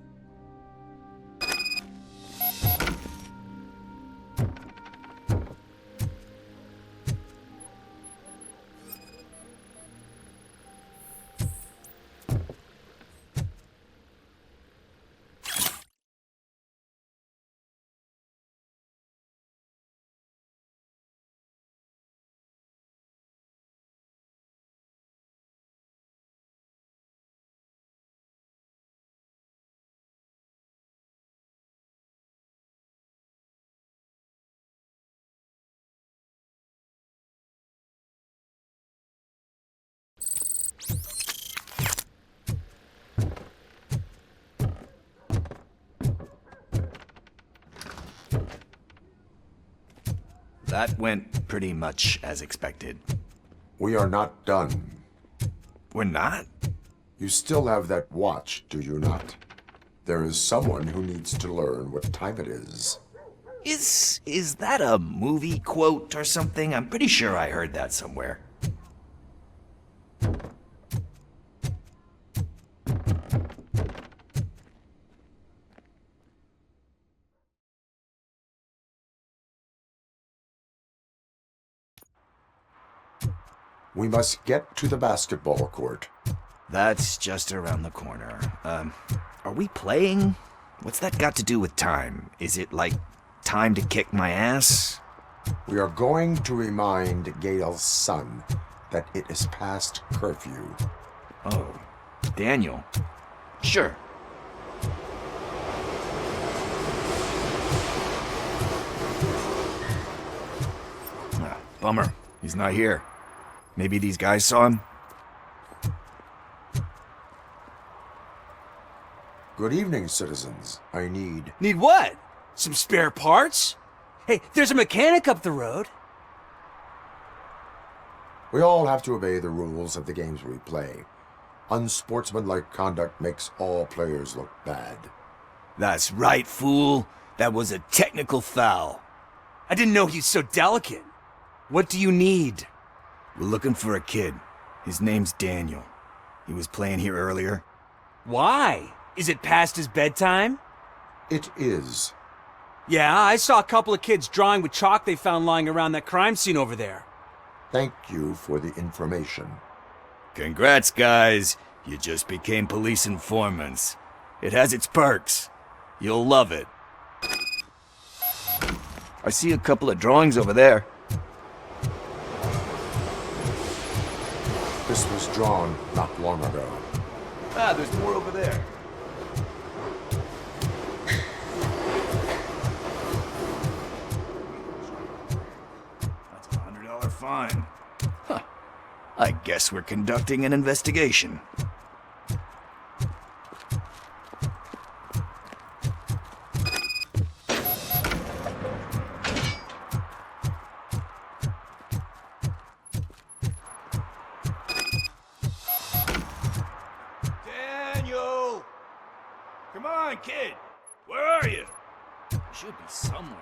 That went pretty much as expected. We are not done. We're not? You still have that watch, do you not? There is someone who needs to learn what time it is. Is that a movie quote or something? I'm pretty sure I heard that somewhere. We must get to the basketball court. That's just around the corner. Are we playing? What's that got to do with time? Is it like time to kick my ass? We are going to remind Gail's son that it is past curfew. Oh, Daniel. Sure. Bummer. He's not here. Maybe these guys saw him? Good evening, citizens. I need... Need what? Some spare parts? Hey, there's a mechanic up the road. We all have to obey the rules of the games we play. Unsportsmanlike conduct makes all players look bad. That's right, fool. That was a technical foul. I didn't know he's so delicate. What do you need? We're looking for a kid. His name's Daniel. He was playing here earlier. Why? Is it past his bedtime? It is. Yeah, I saw a couple of kids drawing with chalk they found lying around that crime scene over there. Thank you for the information. Congrats, guys. You just became police informants. It has its perks. You'll love it. I see a couple of drawings over there. This was drawn not long ago. Ah, there's more over there. That's a $100 fine. Huh. I guess we're conducting an investigation. Daniel! Come on, kid! Where are you? Should be somewhere.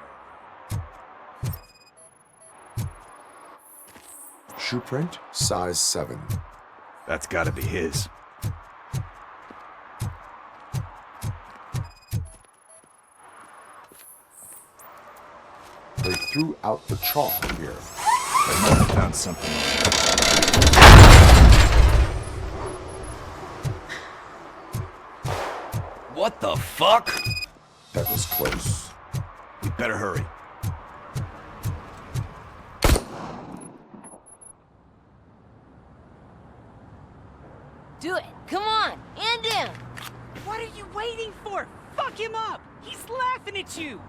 Shoe print, size 7. That's gotta be his. They threw out the chalk here. They must have found something. What the fuck? That was close. We better hurry. Do it. Come on. End him. What are you waiting for? Fuck him up! He's laughing at you!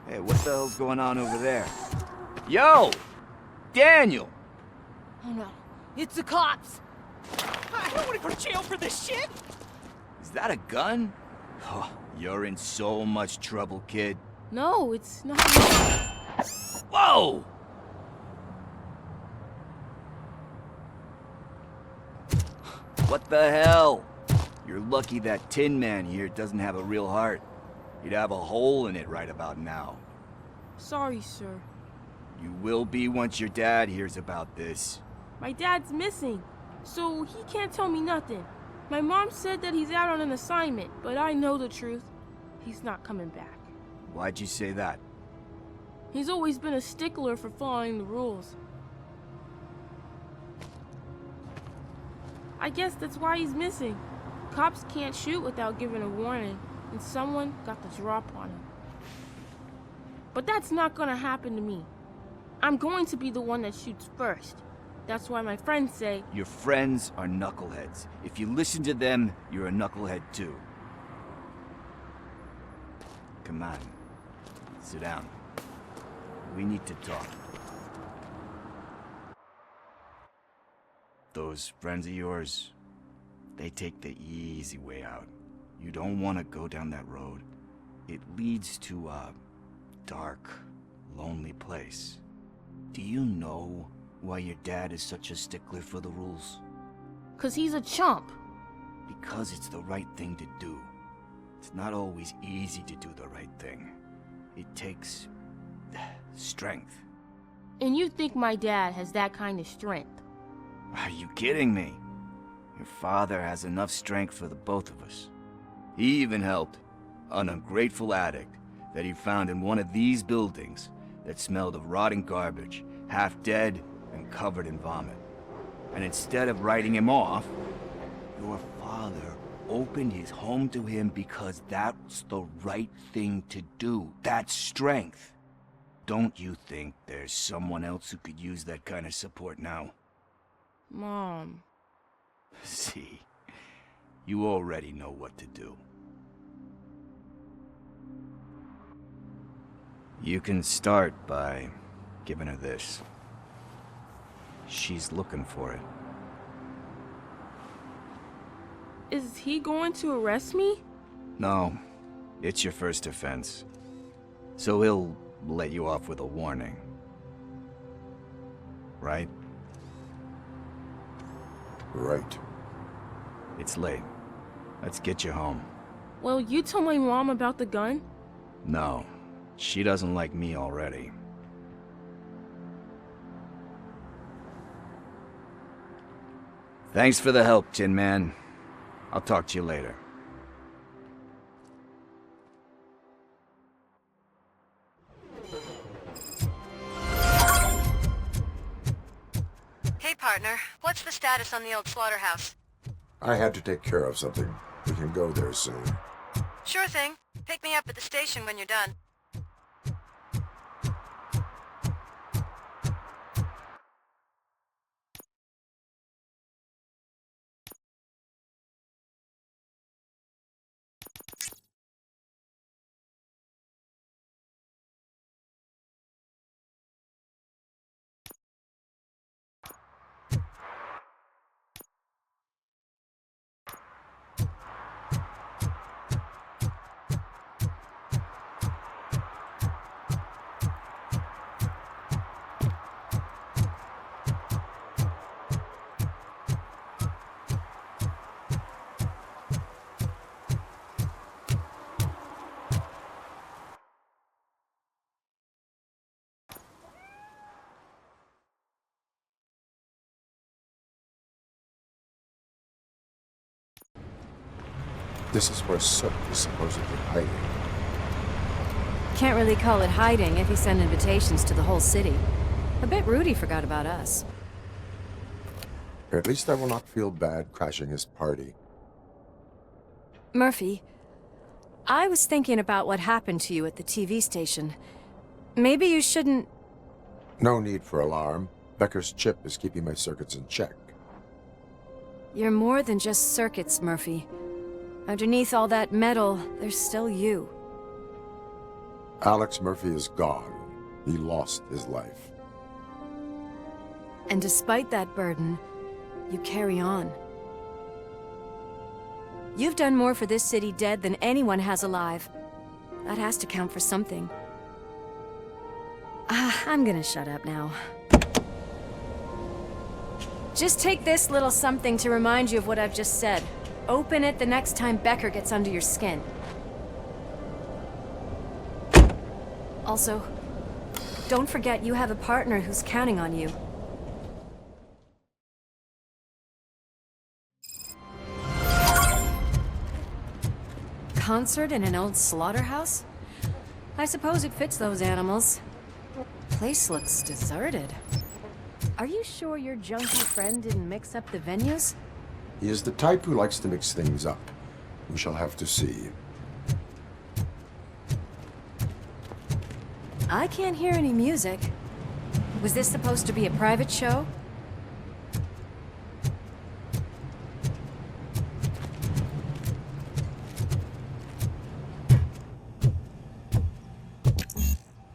Hey, what the hell's going on over there? Yo! Daniel! Oh no. It's the cops. I don't want to go to jail for this shit! Is that a gun? Oh, you're in so much trouble, kid. No, it's not. Whoa! What the hell? You're lucky that Tin Man here doesn't have a real heart. He'd have a hole in it right about now. Sorry, sir. You will be once your dad hears about this. My dad's missing, so he can't tell me nothing. My mom said that he's out on an assignment, but I know the truth. He's not coming back. Why'd you say that? He's always been a stickler for following the rules. I guess that's why he's missing. Cops can't shoot without giving a warning, and someone got the drop on him. But that's not gonna happen to me. I'm going to be the one that shoots first. That's why my friends say... Your friends are knuckleheads. If you listen to them, you're a knucklehead too. Come on. Sit down. We need to talk. Those friends of yours, they take the easy way out. You don't want to go down that road. It leads to a dark, lonely place. Do you know why your dad is such a stickler for the rules? 'Cause he's a chump. Because it's the right thing to do. It's not always easy to do the right thing. It takes strength. And you think my dad has that kind of strength? Are you kidding me? Your father has enough strength for the both of us. He even helped an ungrateful addict that he found in one of these buildings that smelled of rotting garbage, half dead and covered in vomit. And instead of writing him off, your father opened his home to him because that's the right thing to do. That's strength. Don't you think there's someone else who could use that kind of support now? Mom. See, you already know what to do. You can start by giving her this. She's looking for it. Is he going to arrest me? No, it's your first offense. So he'll let you off with a warning. Right? Right. It's late. Let's get you home. Well, you told my mom about the gun? No, she doesn't like me already. Thanks for the help, Tin Man. I'll talk to you later. Hey, partner. What's the status on the old slaughterhouse? I had to take care of something. We can go there soon. Sure thing. Pick me up at the station when you're done. This is where Soot is supposedly hiding. Can't really call it hiding if he sent invitations to the whole city. I bet Rudy forgot about us. At least I will not feel bad crashing his party. Murphy, I was thinking about what happened to you at the TV station. Maybe you shouldn't... No need for alarm. Becker's chip is keeping my circuits in check. You're more than just circuits, Murphy. Underneath all that metal, there's still you. Alex Murphy is gone. He lost his life. And despite that burden, you carry on. You've done more for this city dead than anyone has alive. That has to count for something. I'm gonna shut up now. Just take this little something to remind you of what I've just said. Open it the next time Becker gets under your skin. Also, don't forget you have a partner who's counting on you. Concert in an old slaughterhouse? I suppose it fits those animals. Place looks deserted. Are you sure your junkie friend didn't mix up the venues? He is the type who likes to mix things up. We shall have to see. I can't hear any music. Was this supposed to be a private show?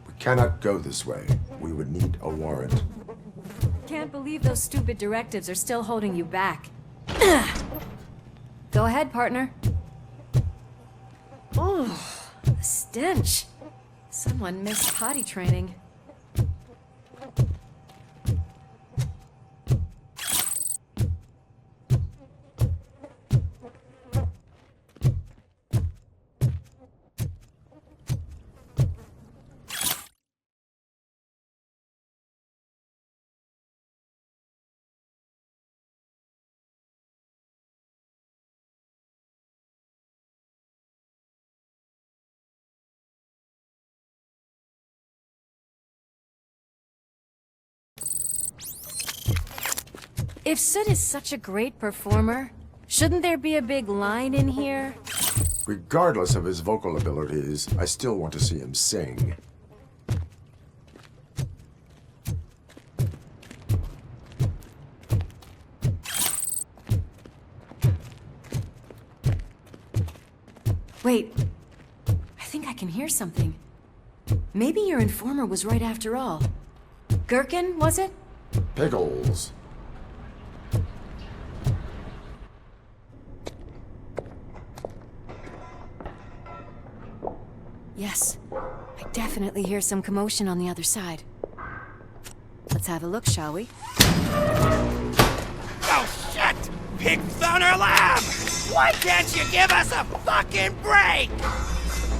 We cannot go this way. We would need a warrant. Can't believe those stupid directives are still holding you back. Go ahead, partner. Oh, the stench. Someone missed potty training. If Sid is such a great performer, shouldn't there be a big line in here? Regardless of his vocal abilities, I still want to see him sing. Wait, I think I can hear something. Maybe your informer was right after all. Gherkin, was it? Pickles. Yes, I definitely hear some commotion on the other side. Let's have a look, shall we? Oh, shit! Pigs on her lamb! Why can't you give us a fucking break?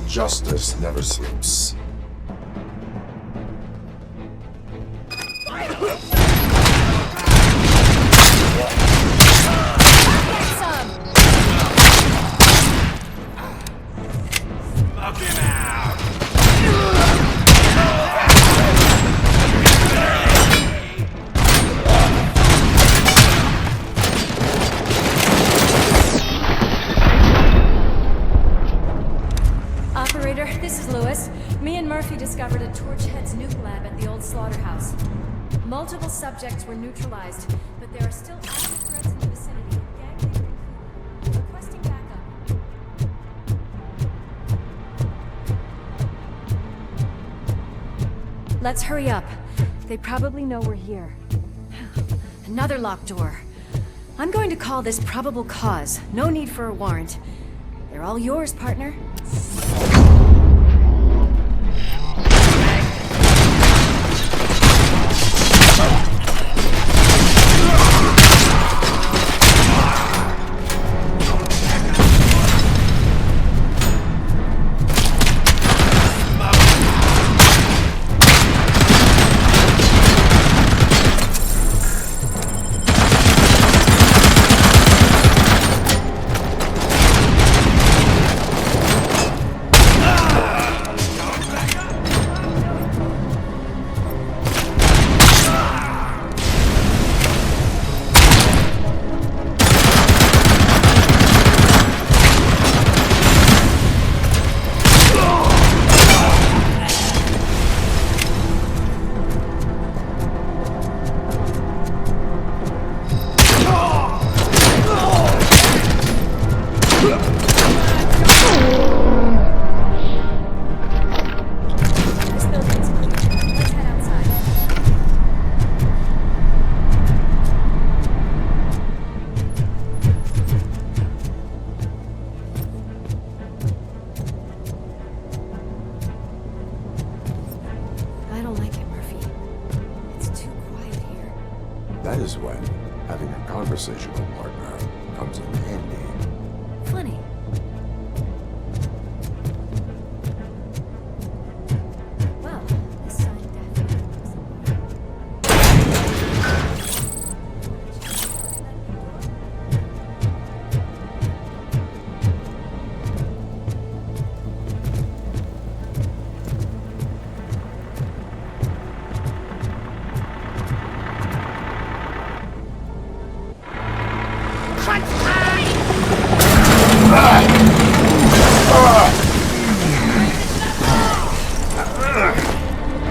Justice never sleeps. Smoke him out! Operator, this is Lewis. Me and Murphy discovered a Torchhead's nuke lab at the old slaughterhouse. Multiple subjects were neutralized, but there are still active threats in the vicinity. Gang leader included. Requesting backup. Let's hurry up. They probably know we're here. Another locked door. I'm going to call this probable cause. No need for a warrant. They're all yours, partner. That is when having a conversational partner comes in handy. Funny. Well, this sign definitely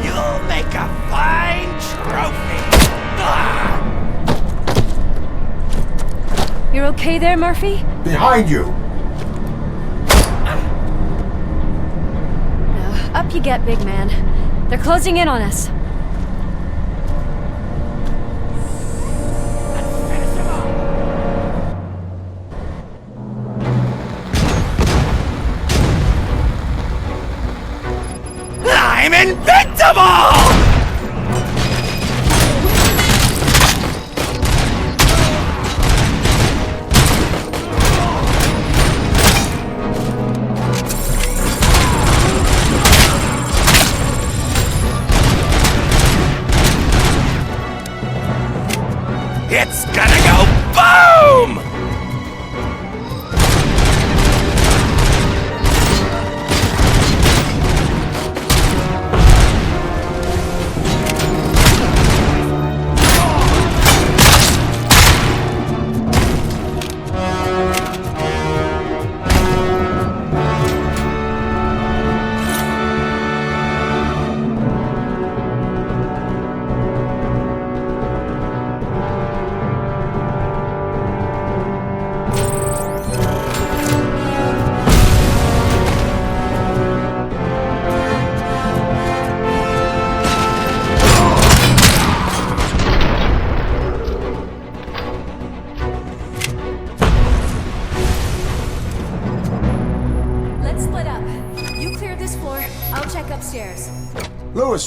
You'll make a fine trophy! You're okay there, Murphy? Behind you! Up you get, big man. They're closing in on us. I'm invincible! It's gonna go boom!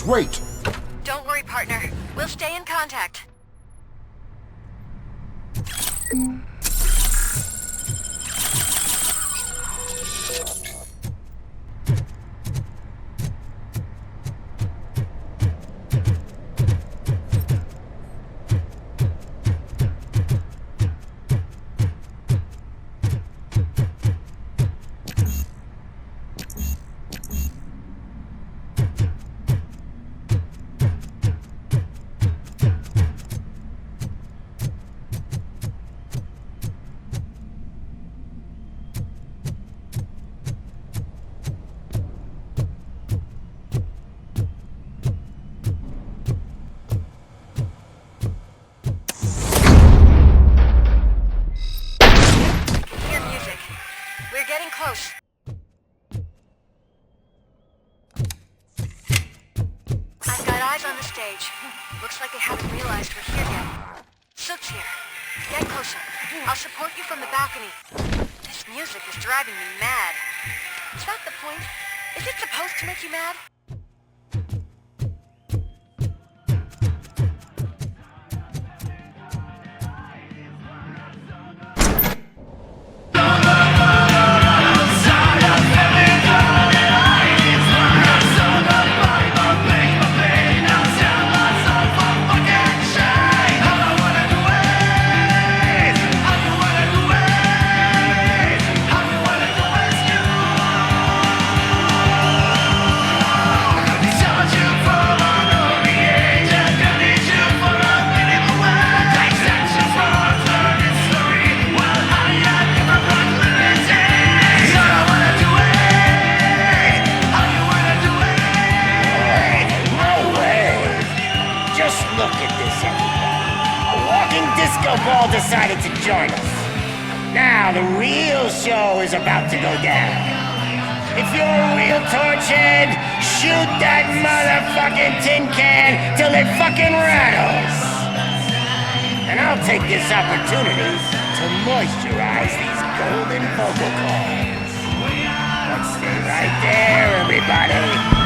Dolores, wait! Don't worry, partner. We'll stay in contact. Looks like they haven't realized we're here yet. Sook's here. Get closer. I'll support you from the balcony. This music is driving me mad. Is that the point? Is it supposed to make you mad? Decided to join us. Now the real show is about to go down. If you're a real torchhead, shoot that motherfucking tin can till it fucking rattles. And I'll take this opportunity to moisturize these golden vocal cords. Let's stay right there, everybody.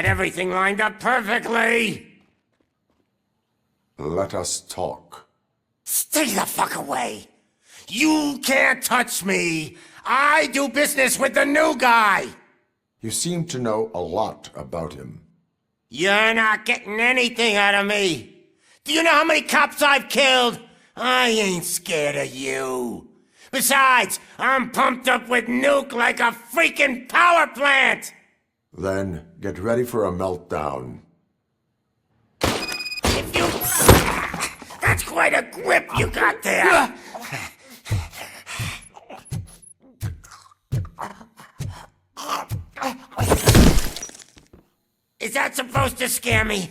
Everything lined up perfectly! Let us talk. Stay the fuck away! You can't touch me! I do business with the new guy! You seem to know a lot about him. You're not getting anything out of me! Do you know how many cops I've killed? I ain't scared of you! Besides, I'm pumped up with nuke like a freaking power plant! Then, get ready for a meltdown. If you... That's quite a grip you got there! Is that supposed to scare me?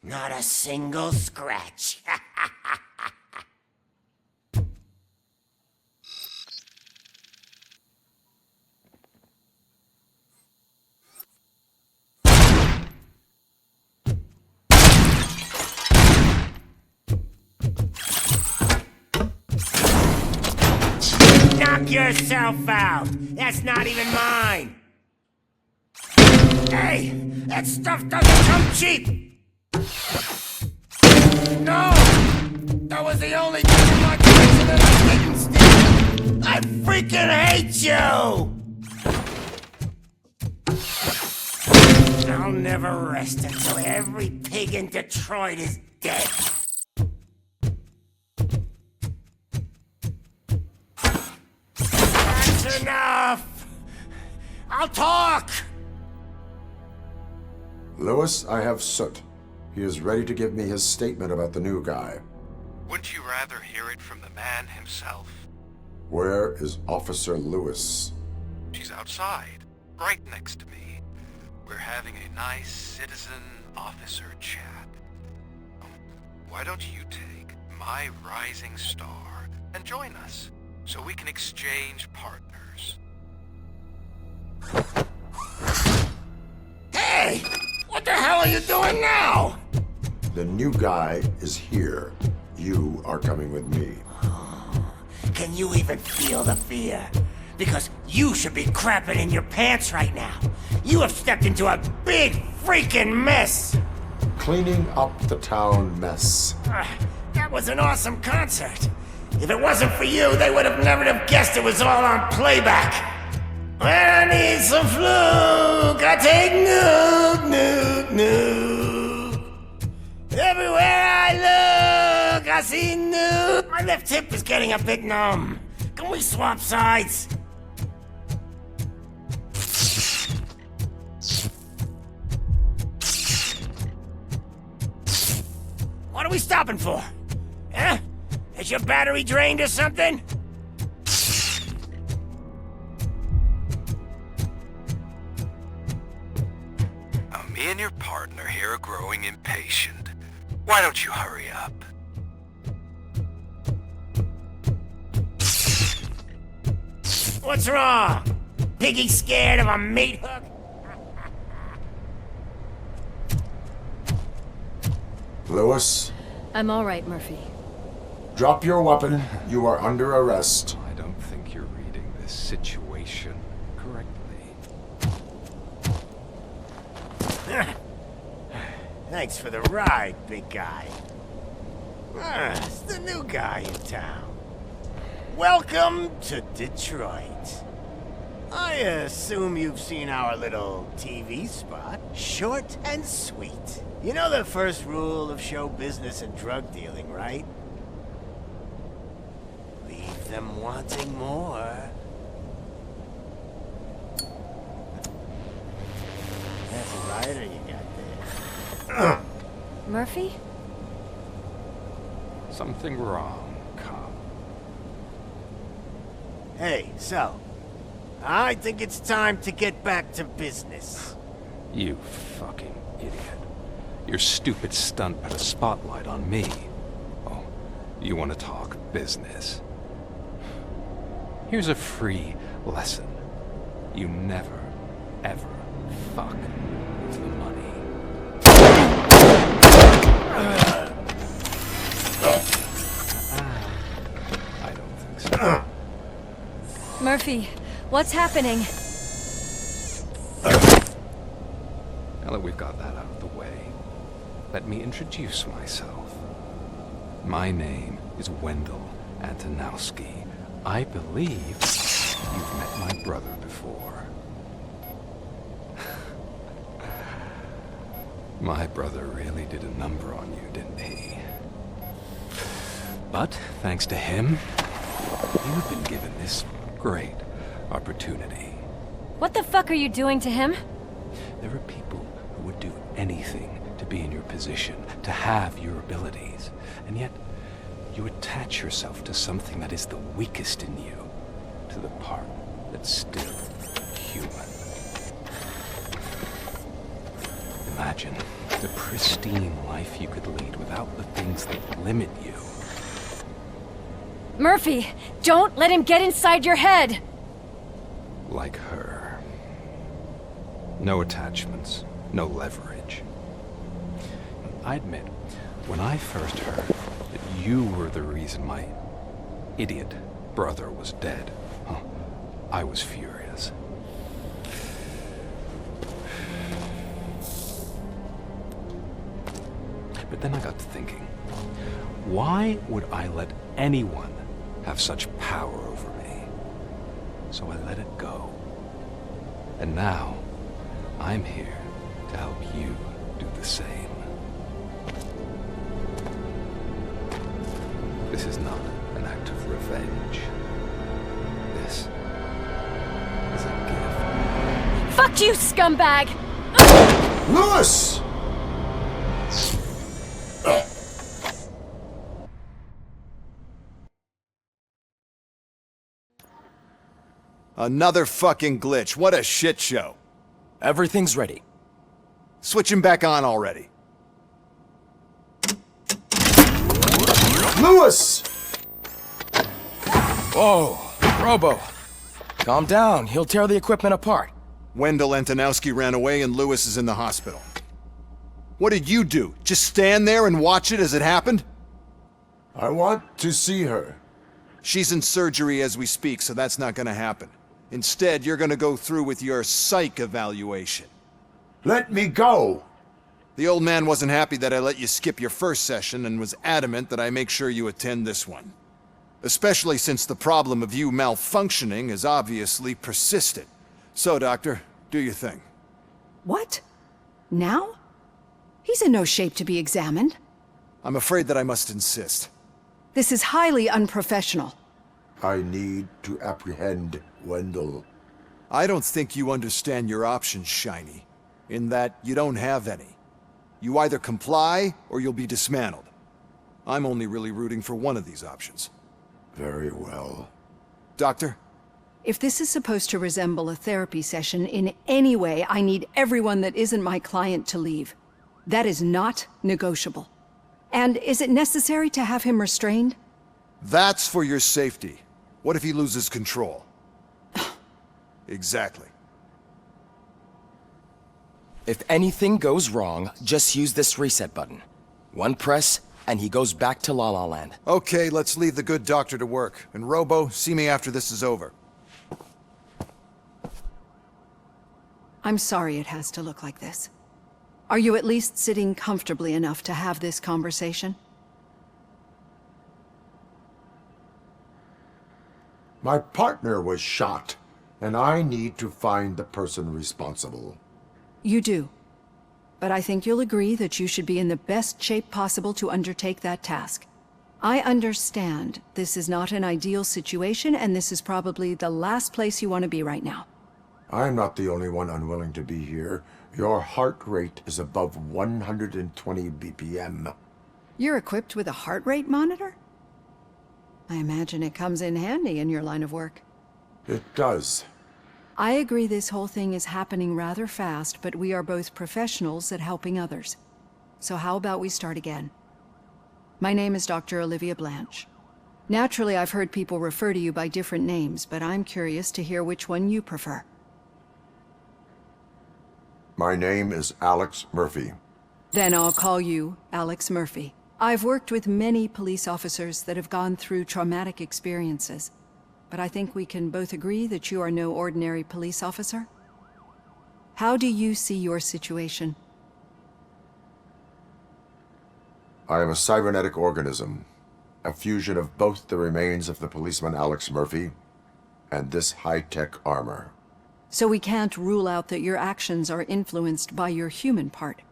Not a single scratch. Knock yourself out! That's not even mine! Hey! That stuff doesn't come cheap! No! That was the only thing in my collection that I didn't steal! I freaking hate you! I'll never rest until every pig in Detroit is dead. That's enough! I'll talk! Lewis, I have Soot. He is ready to give me his statement about the new guy. Wouldn't you rather hear it from the man himself? Where is Officer Lewis? She's outside, right next to me. We're having a nice citizen-officer chat. Why don't you take my rising star and join us, so we can exchange partners? Hey! What the hell are you doing now? The new guy is here. You are coming with me. Can you even feel the fear? Because you should be crapping in your pants right now. You have stepped into a big freaking mess. Cleaning up the town mess. That was an awesome concert. If it wasn't for you, they would have never have guessed it was all on playback. When I need some fluke, I take nude. Everywhere I look, I see nude. My left hip is getting a bit numb. Can we swap sides? What are we stopping for? Huh? Is your battery drained or something? Me and your partner here are growing impatient. Why don't you hurry up? What's wrong? Piggy scared of a meat hook? Lewis? I'm all right, Murphy. Drop your weapon. You are under arrest. I don't think you're reading this situation correctly. Thanks for the ride, big guy. It's the new guy in town. Welcome to Detroit. I assume you've seen our little TV spot. Short and sweet. You know the first rule of show business and drug dealing, right? Leave them wanting more. That's a rider you got there. Murphy? Something wrong, cop. Hey, so, I think it's time to get back to business. You fucking idiot. Your stupid stunt put a spotlight on me. Oh, you want to talk business? Here's a free lesson. You never, ever fuck with the money. I don't think so. Murphy, what's happening? Now that we've got that out of the way, let me introduce myself. My name is Wendell Antonowski. I believe you've met my brother before. My brother really did a number on you, didn't he? But, thanks to him, you've been given this great opportunity. What the fuck are you doing to him? There are people who would do anything to be in your position, to have your abilities, and yet you attach yourself to something that is the weakest in you, to the part that's still human. Imagine the pristine life you could lead without the things that limit you. Murphy, don't let him get inside your head! Like her. No attachments, no leverage. I admit, when I first heard that you were the reason my idiot brother was dead, I was furious. But then I got to thinking, why would I let anyone have such power over me? So I let it go. And now, I'm here to help you do the same. This is not an act of revenge. This is a gift. Fuck you, scumbag! Lewis! Another fucking glitch. What a shit show. Everything's ready. Switch him back on already. Lewis! Whoa, Robo. Calm down. He'll tear the equipment apart. Wendell Antonowski ran away and Lewis is in the hospital. What did you do? Just stand there and watch it as it happened? I want to see her. She's in surgery as we speak, so that's not gonna happen. Instead, you're gonna go through with your psych evaluation. Let me go! The old man wasn't happy that I let you skip your first session and was adamant that I make sure you attend this one. Especially since the problem of you malfunctioning is obviously persistent. So, Doctor, do your thing. What? Now? He's in no shape to be examined. I'm afraid that I must insist. This is highly unprofessional. I need to apprehend Wendell. I don't think you understand your options, Shiny. In that you don't have any. You either comply, or you'll be dismantled. I'm only really rooting for one of these options. Very well. Doctor? If this is supposed to resemble a therapy session in any way, I need everyone that isn't my client to leave. That is not negotiable. And is it necessary to have him restrained? That's for your safety. What if he loses control? Exactly. If anything goes wrong, just use this reset button. One press, and he goes back to La La Land. Okay, let's leave the good doctor to work. And Robo, see me after this is over. I'm sorry it has to look like this. Are you at least sitting comfortably enough to have this conversation? My partner was shot, and I need to find the person responsible. You do. But I think you'll agree that you should be in the best shape possible to undertake that task. I understand this is not an ideal situation, and this is probably the last place you want to be right now. I'm not the only one unwilling to be here. Your heart rate is above 120 BPM. You're equipped with a heart rate monitor? I imagine it comes in handy in your line of work. It does. I agree this whole thing is happening rather fast, but we are both professionals at helping others. So how about we start again? My name is Dr. Olivia Blanche. Naturally, I've heard people refer to you by different names, but I'm curious to hear which one you prefer. My name is Alex Murphy. Then I'll call you Alex Murphy. I've worked with many police officers that have gone through traumatic experiences, but I think we can both agree that you are no ordinary police officer. How do you see your situation? I am a cybernetic organism, a fusion of both the remains of the policeman Alex Murphy and this high-tech armor. So we can't rule out that your actions are influenced by your human part.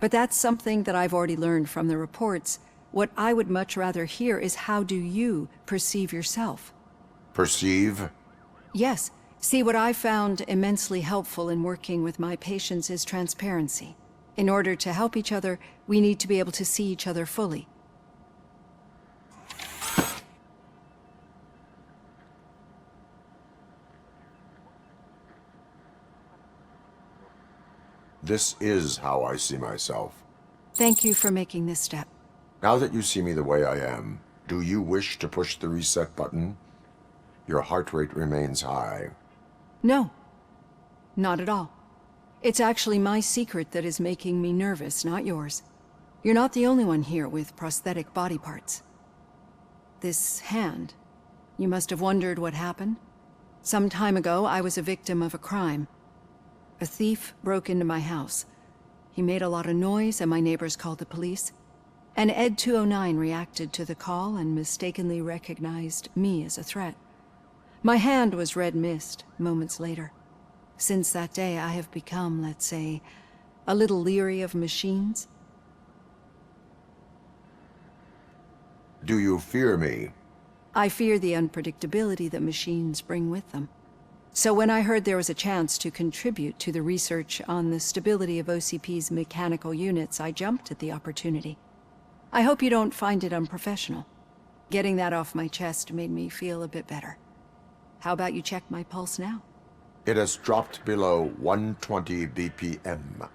But that's something that I've already learned from the reports. What I would much rather hear is how do you perceive yourself? Perceive? Yes. See, what I found immensely helpful in working with my patients is transparency. In order to help each other, we need to be able to see each other fully. This is how I see myself. Thank you for making this step. Now that you see me the way I am, do you wish to push the reset button? Your heart rate remains high. No. Not at all. It's actually my secret that is making me nervous, not yours. You're not the only one here with prosthetic body parts. This hand, you must have wondered what happened? Some time ago, I was a victim of a crime. A thief broke into my house. He made a lot of noise and my neighbors called the police. And Ed 209 reacted to the call and mistakenly recognized me as a threat. My hand was red mist moments later. Since that day, I have become, let's say, a little leery of machines. Do you fear me? I fear the unpredictability that machines bring with them. So when I heard there was a chance to contribute to the research on the stability of OCP's mechanical units, I jumped at the opportunity. I hope you don't find it unprofessional. Getting that off my chest made me feel a bit better. How about you check my pulse now? It has dropped below 120 BPM.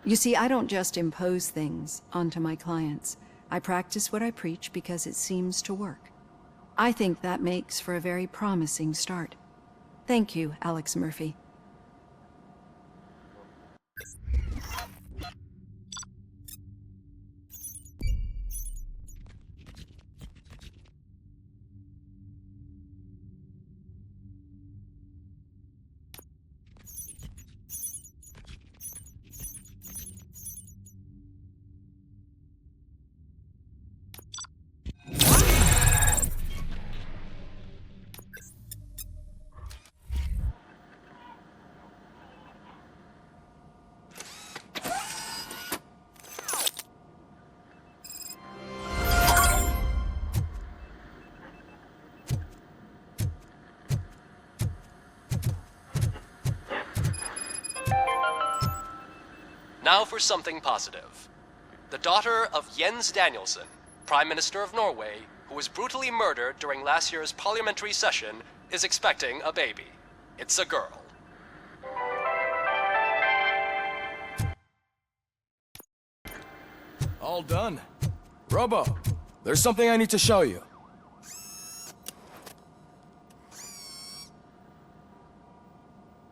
You see, I don't just impose things onto my clients. I practice what I preach because it seems to work. I think that makes for a very promising start. Thank you, Alex Murphy. Now for something positive. The daughter of Jens Danielson, Prime Minister of Norway, who was brutally murdered during last year's parliamentary session, is expecting a baby. It's a girl. All done. Robo, there's something I need to show you.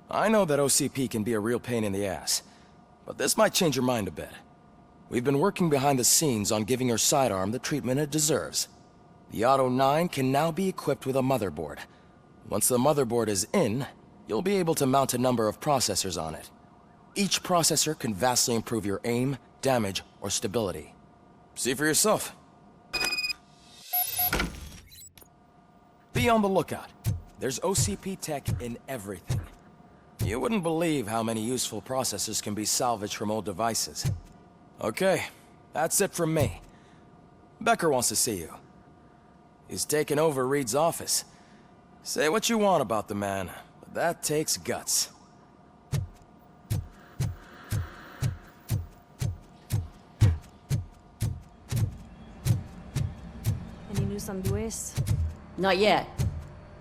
I know that OCP can be a real pain in the ass, but this might change your mind a bit. We've been working behind the scenes on giving her sidearm the treatment it deserves. The Auto 9 can now be equipped with a motherboard. Once the motherboard is in, you'll be able to mount a number of processors on it. Each processor can vastly improve your aim, damage, or stability. See for yourself. Be on the lookout. There's OCP tech in everything. You wouldn't believe how many useful processors can be salvaged from old devices. Okay, that's it from me. Becker wants to see you. He's taken over Reed's office. Say what you want about the man, but that takes guts. Any news on Luis? Not yet,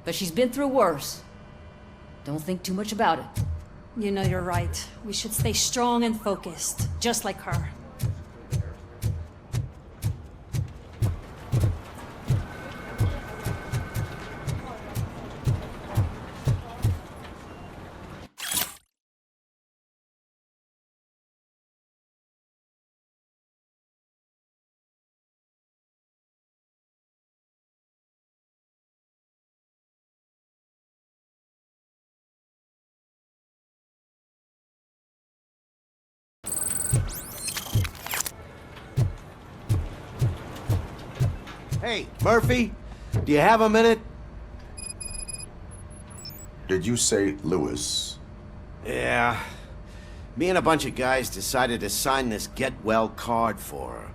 but she's been through worse. Don't think too much about it. You know you're right. We should stay strong and focused, just like her. Hey, Murphy, do you have a minute? Did you say Lewis? Yeah. Me and a bunch of guys decided to sign this get well card for her.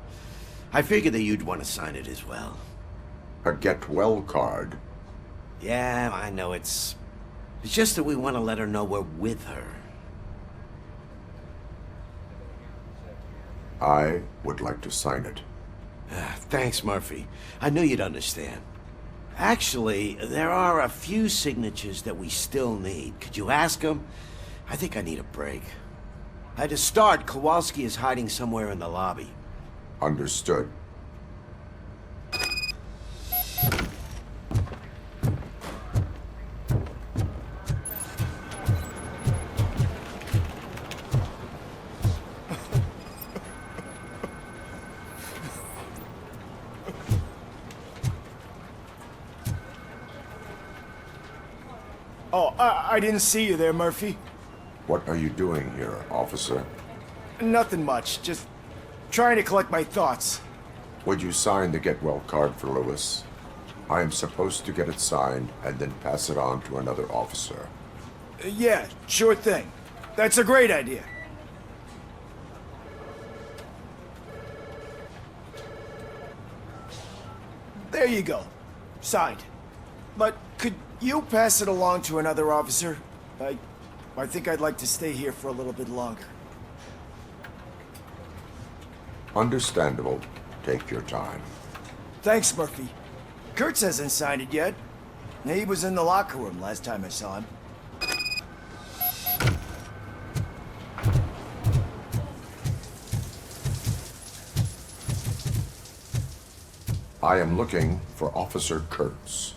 I figured that you'd want to sign it as well. A get well card? Yeah, I know it's just that we want to let her know we're with her. I would like to sign it. Thanks, Murphy. I knew you'd understand. Actually, there are a few signatures that we still need. Could you ask them? I think I need a break. To start, Kowalski is hiding somewhere in the lobby. Understood. Oh, I didn't see you there, Murphy. What are you doing here, officer? Nothing much, just trying to collect my thoughts. Would you sign the get well card for Lewis? I am supposed to get it signed and then pass it on to another officer. Yeah, sure thing. That's a great idea. There you go. Signed. But could you pass it along to another officer? I think I'd like to stay here for a little bit longer. Understandable. Take your time. Thanks, Murphy. Kurtz hasn't signed it yet. He was in the locker room last time I saw him. I am looking for Officer Kurtz.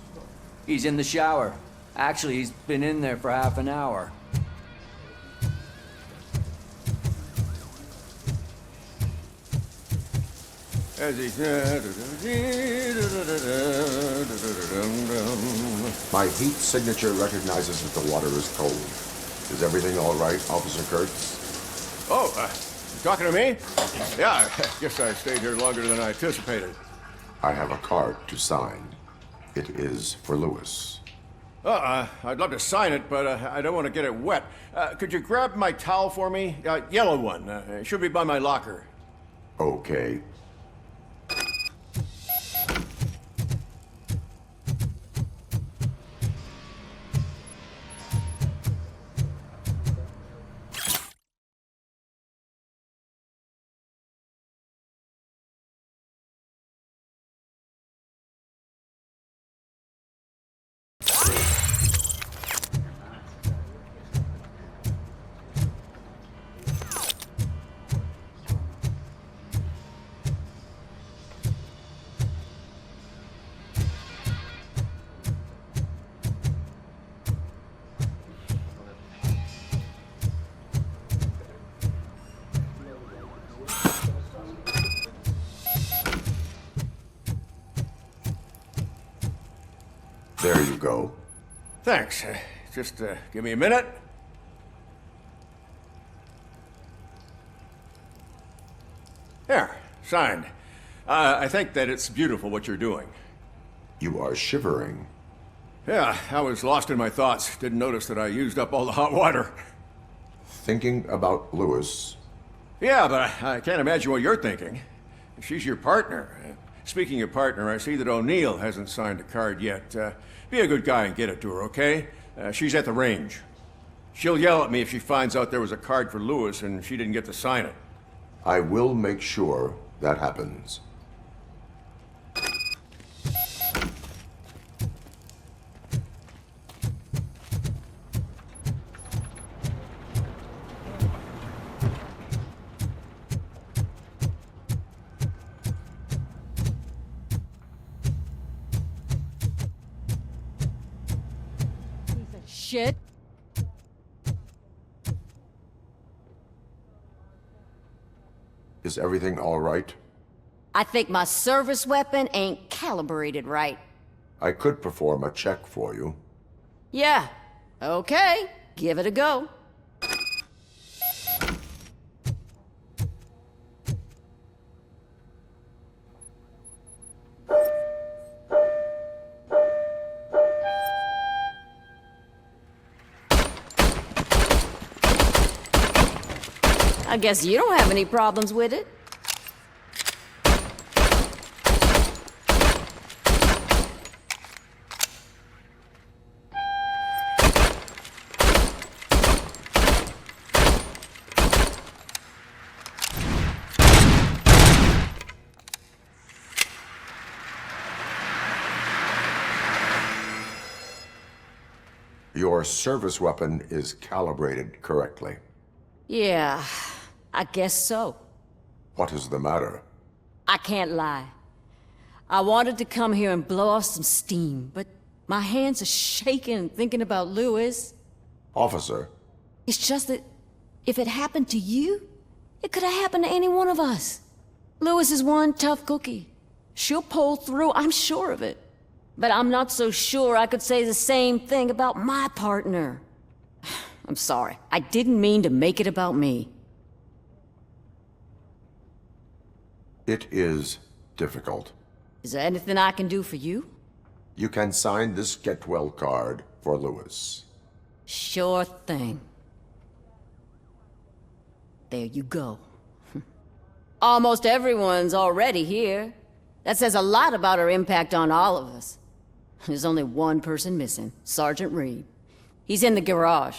He's in the shower. Actually, he's been in there for half an hour. My heat signature recognizes that the water is cold. Is everything all right, Officer Kurtz? Oh, you talking to me? Yeah, I guess I stayed here longer than I anticipated. I have a card to sign. It is for Lewis. I'd love to sign it, but I don't want to get it wet. Could you grab my towel for me? Yellow one. It should be by my locker. Okay. There you go. Thanks. Just give me a minute. There, signed. I think that it's beautiful what you're doing. You are shivering. Yeah, I was lost in my thoughts. Didn't notice that I used up all the hot water. Thinking about Lewis. Yeah, but I can't imagine what you're thinking. She's your partner. Speaking of partner, I see that O'Neill hasn't signed a card yet. Be a good guy and get it to her, okay? She's at the range. She'll yell at me if she finds out there was a card for Lewis and she didn't get to sign it. I will make sure that happens. Shit. Is everything all right? I think my service weapon ain't calibrated right. I could perform a check for you. Yeah. Okay. Give it a go. I guess you don't have any problems with it. Your service weapon is calibrated correctly. Yeah, I guess so. What is the matter? I can't lie. I wanted to come here and blow off some steam, but my hands are shaking thinking about Lewis. Officer. It's just that if it happened to you, it could have happened to any one of us. Lewis is one tough cookie. She'll pull through, I'm sure of it. But I'm not so sure I could say the same thing about my partner. I'm sorry. I didn't mean to make it about me. It is difficult. Is there anything I can do for you? You can sign this get well card for Lewis. Sure thing. There you go. Almost everyone's already here. That says a lot about her impact on all of us. There's only one person missing, Sergeant Reed. He's in the garage.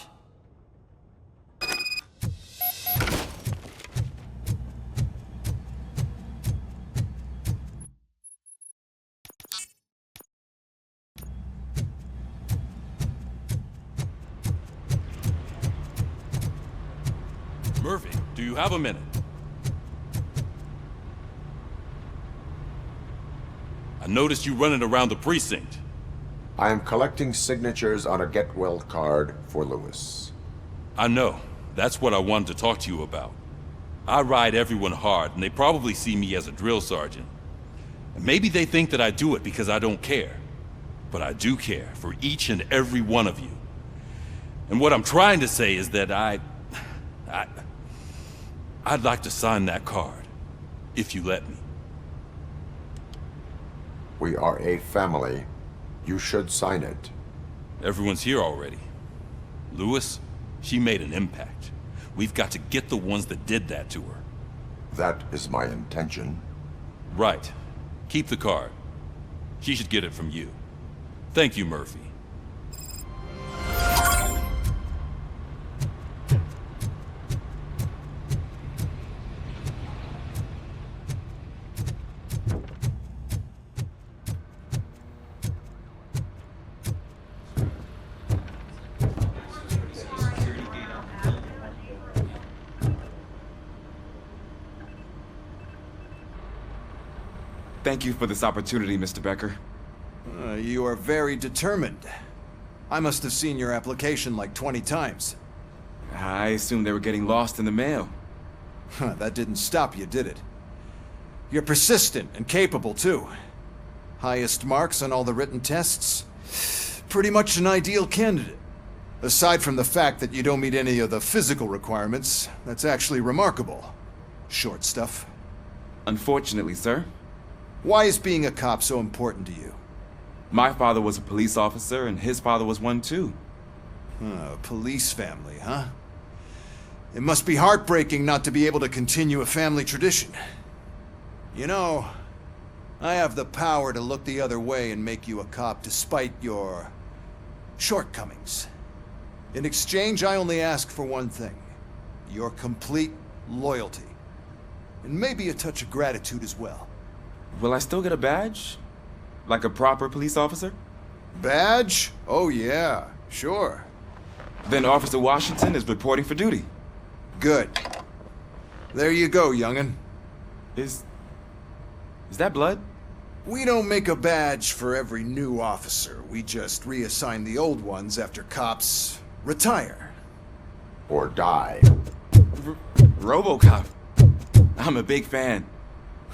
Murphy, do you have a minute? I noticed you running around the precinct. I am collecting signatures on a get well card for Lewis. I know. That's what I wanted to talk to you about. I ride everyone hard, and they probably see me as a drill sergeant. And maybe they think that I do it because I don't care. But I do care for each and every one of you. And what I'm trying to say is that I'd like to sign that card, if you let me. We are a family. You should sign it. Everyone's here already. Lewis, she made an impact. We've got to get the ones that did that to her. That is my intention. Right. Keep the card. She should get it from you. Thank you, Murphy. Thank you for this opportunity, Mr. Becker. You are very determined. I must have seen your application like 20 times. I assumed they were getting lost in the mail. That didn't stop you, did it? You're persistent and capable, too. Highest marks on all the written tests. Pretty much an ideal candidate. Aside from the fact that you don't meet any of the physical requirements, that's actually remarkable. Short stuff. Unfortunately, sir. Why is being a cop so important to you? My father was a police officer, and his father was one too. A police family, huh? It must be heartbreaking not to be able to continue a family tradition. You know, I have the power to look the other way and make you a cop despite your shortcomings. In exchange, I only ask for one thing. Your complete loyalty. And maybe a touch of gratitude as well. Will I still get a badge? Like a proper police officer? Badge? Oh yeah, sure. Then Officer Washington is reporting for duty. Good. There you go, young'un. Is that blood? We don't make a badge for every new officer. We just reassign the old ones after cops retire. Or die. RoboCop. I'm a big fan.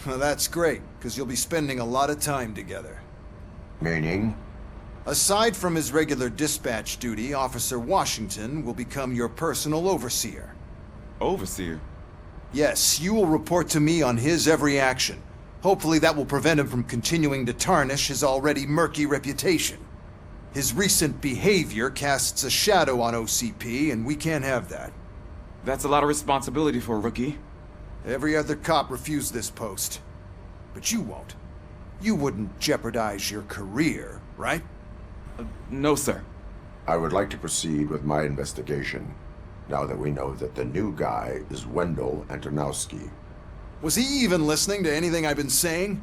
Well, that's great, because you'll be spending a lot of time together. Meaning? Aside from his regular dispatch duty, Officer Washington will become your personal overseer. Overseer? Yes, you will report to me on his every action. Hopefully that will prevent him from continuing to tarnish his already murky reputation. His recent behavior casts a shadow on OCP, and we can't have that. That's a lot of responsibility for a rookie. Every other cop refused this post. But you won't. You wouldn't jeopardize your career, right? No, sir. I would like to proceed with my investigation, now that we know that the new guy is Wendell Antonowski. Was he even listening to anything I've been saying?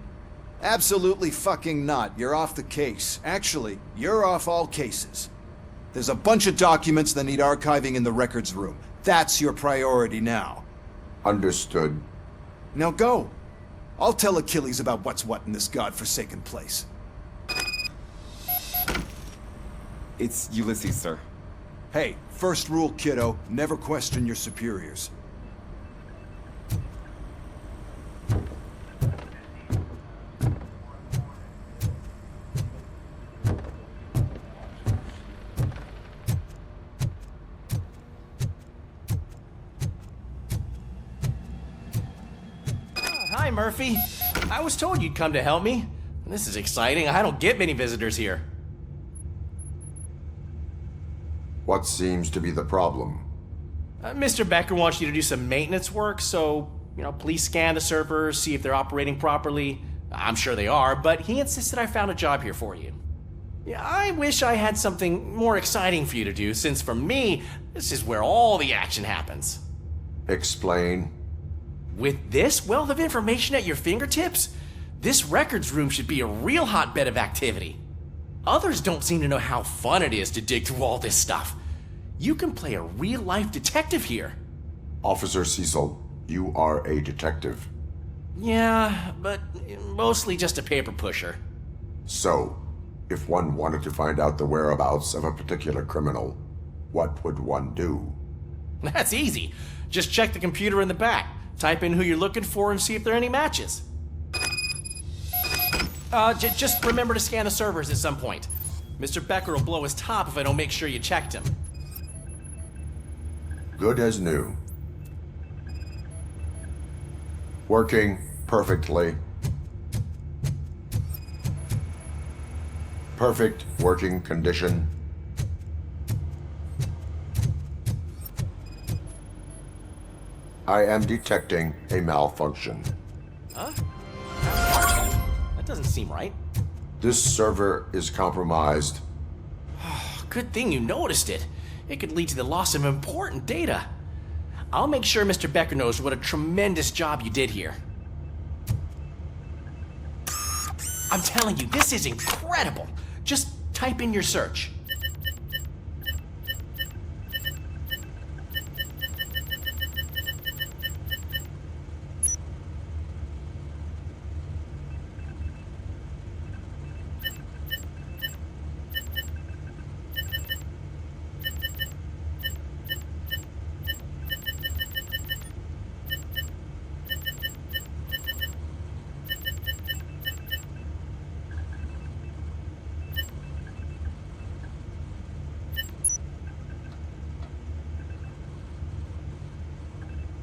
Absolutely fucking not. You're off the case. Actually, you're off all cases. There's a bunch of documents that need archiving in the records room. That's your priority now. Understood. Now go. I'll tell Achilles about what's what in this godforsaken place. It's Ulysses, sir. Hey, first rule, kiddo, never question your superiors. Murphy. I was told you'd come to help me. This is exciting. I don't get many visitors here. What seems to be the problem? Mr. Becker wants you to do some maintenance work, so, please scan the servers, see if they're operating properly. I'm sure they are, but he insisted I found a job here for you. Yeah, I wish I had something more exciting for you to do, since for me, this is where all the action happens. Explain. With this wealth of information at your fingertips, this records room should be a real hotbed of activity. Others don't seem to know how fun it is to dig through all this stuff. You can play a real-life detective here. Officer Cecil, you are a detective. Yeah, but mostly just a paper pusher. So, if one wanted to find out the whereabouts of a particular criminal, what would one do? That's easy. Just check the computer in the back, type in who you're looking for, and see if there are any matches. Just remember to scan the servers at some point. Mr. Becker will blow his top if I don't make sure you checked him. Good as new. Working perfectly. Perfect working condition. I am detecting a malfunction. Huh? That doesn't seem right. This server is compromised. Good thing you noticed it. It could lead to the loss of important data. I'll make sure Mr. Becker knows what a tremendous job you did here. I'm telling you, this is incredible. Just type in your search.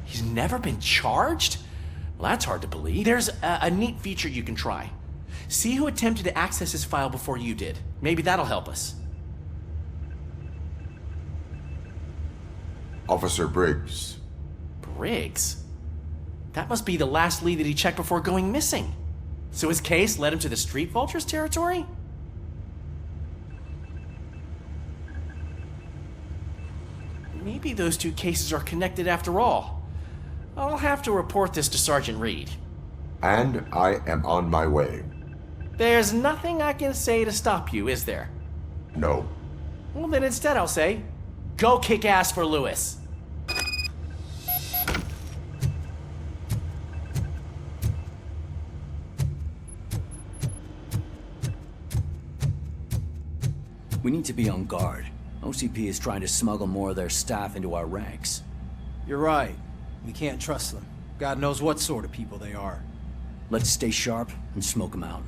He's never been charged? Well, that's hard to believe. There's a neat feature you can try. See who attempted to access his file before you did. Maybe that'll help us. Officer Briggs. Briggs? That must be the last lead that he checked before going missing. So his case led him to the Street Vultures territory? Maybe those two cases are connected after all. I'll have to report this to Sergeant Reed. And I am on my way. There's nothing I can say to stop you, is there? No. Well, then instead I'll say, go kick ass for Lewis. We need to be on guard. OCP is trying to smuggle more of their staff into our ranks. You're right. We can't trust them. God knows what sort of people they are. Let's stay sharp and smoke them out.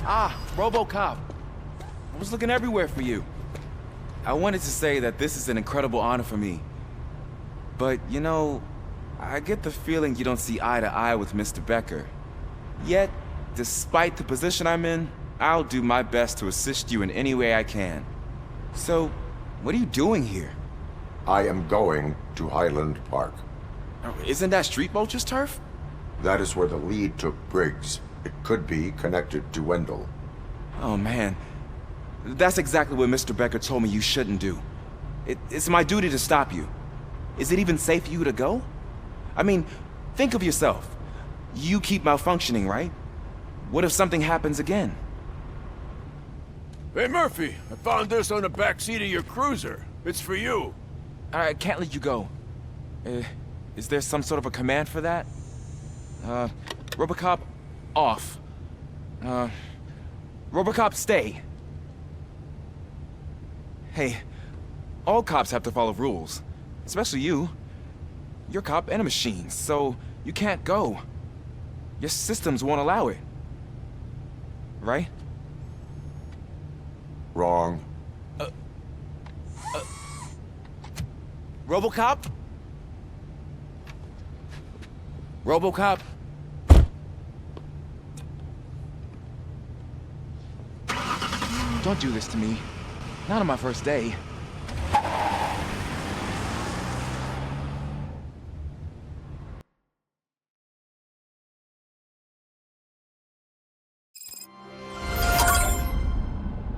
Ah, RoboCop. I was looking everywhere for you. I wanted to say that this is an incredible honor for me. But, I get the feeling you don't see eye to eye with Mr. Becker. Yet, despite the position I'm in, I'll do my best to assist you in any way I can. So, what are you doing here? I am going to Highland Park. Isn't that Street Vulture's turf? That is where the lead took Briggs. It could be connected to Wendell. Oh man, that's exactly what Mr. Becker told me you shouldn't do. It's my duty to stop you. Is it even safe for you to go? I mean, think of yourself. You keep malfunctioning, right? What if something happens again? Hey, Murphy, I found this on the back seat of your cruiser. It's for you. I can't let you go. Is there some sort of a command for that? RoboCop, off. RoboCop, stay. Hey, all cops have to follow rules. Especially you. You're a cop and a machine, so you can't go. Your systems won't allow it. Right? Wrong. RoboCop? RoboCop? Don't do this to me. Not on my first day.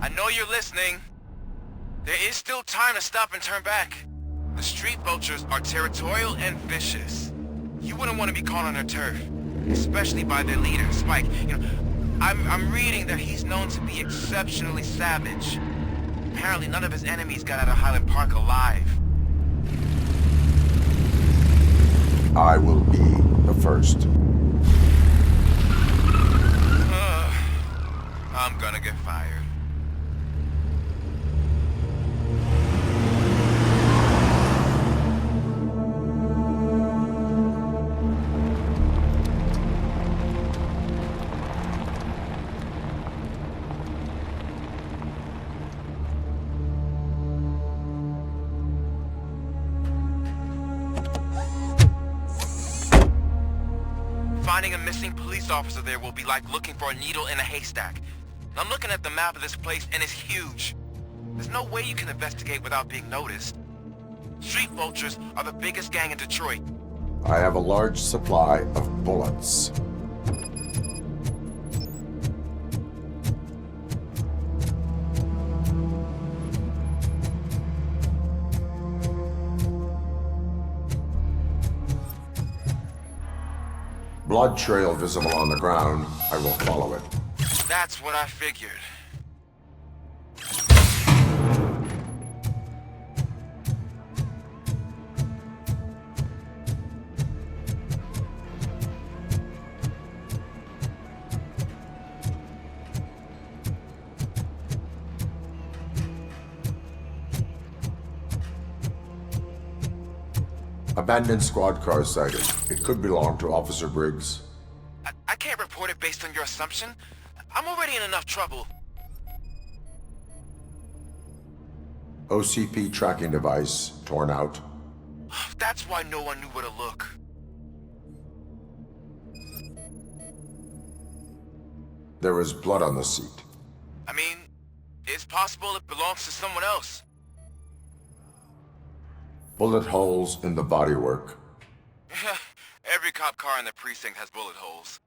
I know you're listening. There is still time to stop and turn back. The street vultures are territorial and vicious. You wouldn't want to be caught on their turf, especially by their leader, Spike. You know, I'm reading that he's known to be exceptionally savage. Apparently none of his enemies got out of Highland Park alive. I will be the first. I'm gonna get fired. Finding a missing police officer there will be like looking for a needle in a haystack. I'm looking at the map of this place and it's huge. There's no way you can investigate without being noticed. Street vultures are the biggest gang in Detroit. I have a large supply of bullets. Blood trail visible on the ground. I will follow it. That's what I figured. Abandoned squad car sighted. It could belong to Officer Briggs. I can't report it based on your assumption. I'm already in enough trouble. OCP tracking device torn out. That's why no one knew where to look. There is blood on the seat. I mean, it's possible it belongs to someone else. Bullet holes in the bodywork. Every cop car in the precinct has bullet holes.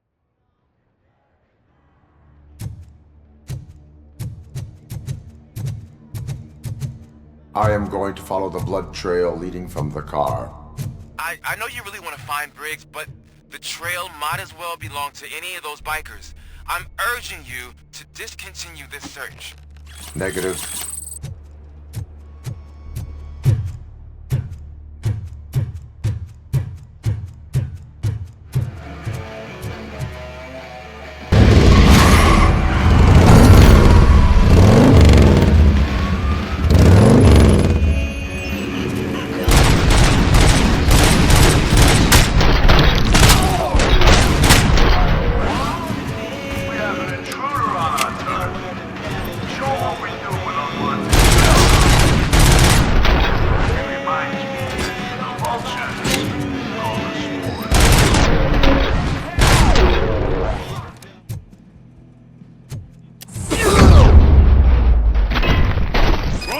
I am going to follow the blood trail leading from the car. I know you really want to find Briggs, but the trail might as well belong to any of those bikers. I'm urging you to discontinue this search. Negative.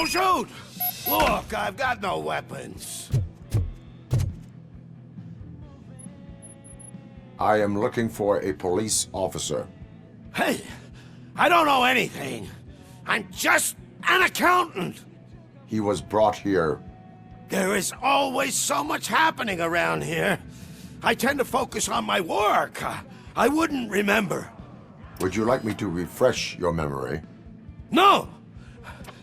Shoot! Look, I've got no weapons. I am looking for a police officer. Hey, I don't know anything. I'm just an accountant. He was brought here. There is always so much happening around here. I tend to focus on my work. I wouldn't remember. Would you like me to refresh your memory? No!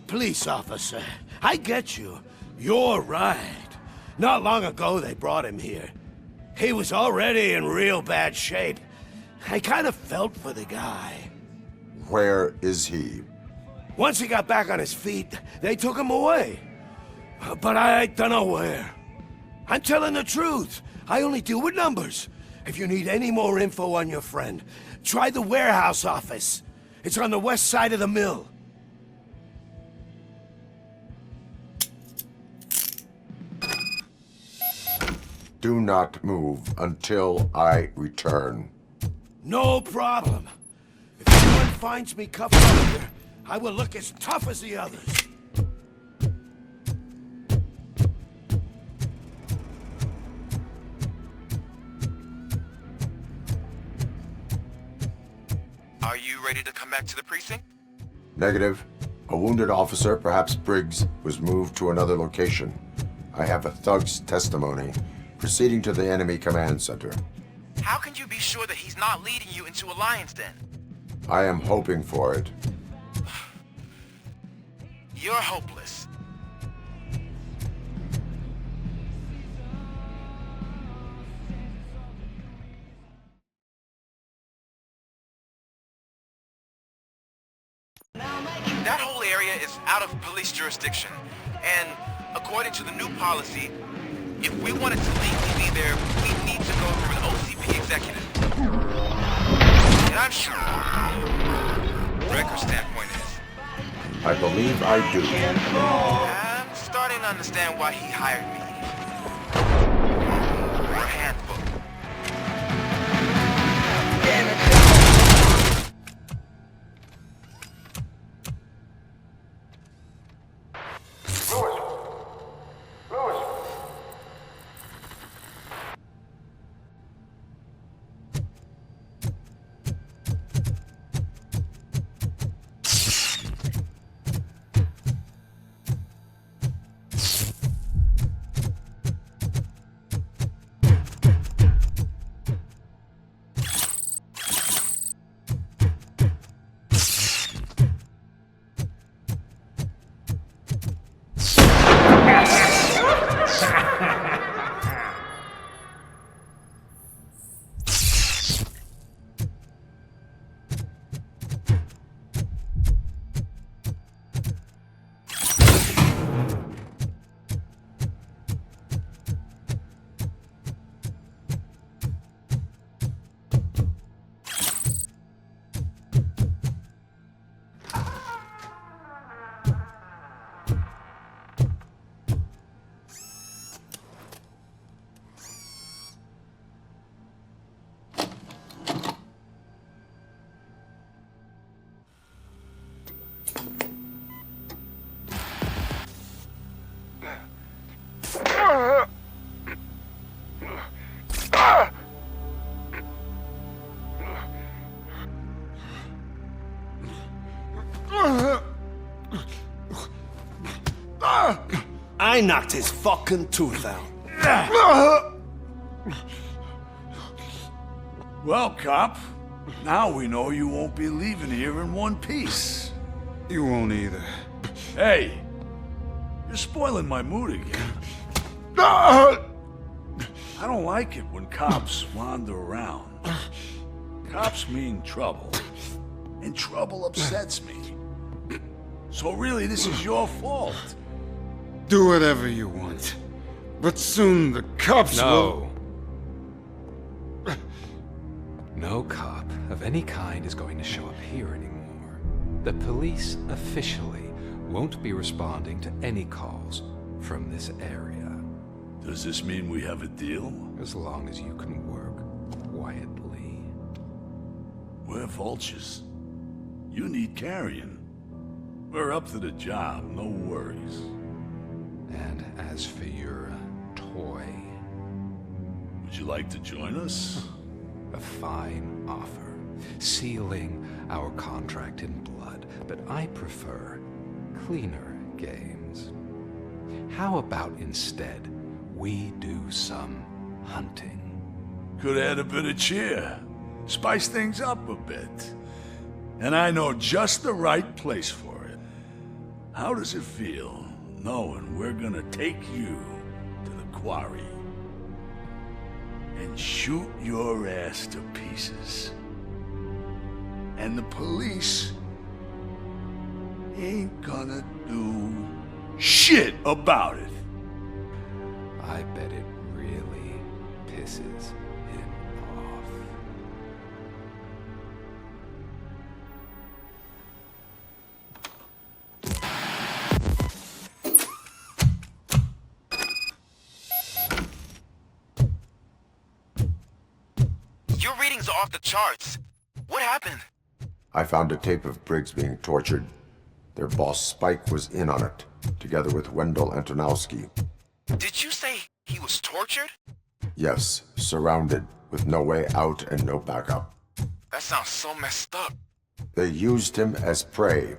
Police officer, I get you. You're right. Not long ago they brought him here. He was already in real bad shape. I kind of felt for the guy. Where is he? Once he got back on his feet, they took him away. But I don't know where. I'm telling the truth. I only deal with numbers. If you need any more info on your friend, try the warehouse office. It's on the west side of the mill. Do not move until I return. No problem. If anyone finds me cuffed up here, I will look as tough as the others. Are you ready to come back to the precinct? Negative. A wounded officer, perhaps Briggs, was moved to another location. I have a thug's testimony. Proceeding to the enemy command center. How can you be sure that he's not leading you into a lion's den? I am hoping for it. You're hopeless. That whole area is out of police jurisdiction, and according to the new policy, if we wanted to legally be there, we need to go through an OCP executive. And I'm sure Wrecker's standpoint is. I believe I do. I'm starting to understand why he hired me. For a handbook. I knocked his fucking tooth out. Well, cop, now we know you won't be leaving here in one piece. You won't either. Hey, you're spoiling my mood again. I don't like it when cops wander around. Cops mean trouble, and trouble upsets me. So really, this is your fault. Do whatever you want. But soon the cops will... No cop of any kind is going to show up here anymore. The police officially won't be responding to any calls from this area. Does this mean we have a deal? As long as you can work quietly. We're vultures. You need carrion. We're up to the job, no worries. And as for your toy... Would you like to join us? A fine offer, sealing our contract in blood, but I prefer cleaner games. How about instead we do some hunting? Could add a bit of cheer, spice things up a bit. And I know just the right place for it. How does it feel knowing we're gonna take you to the quarry and shoot your ass to pieces? And the police ain't gonna do shit about it. I bet it really pisses him off. Your readings are off the charts. What happened? I found a tape of Briggs being tortured. Their boss Spike was in on it, together with Wendell Antonowski. Did you say he was tortured? Yes, surrounded, with no way out and no backup. That sounds so messed up. They used him as prey.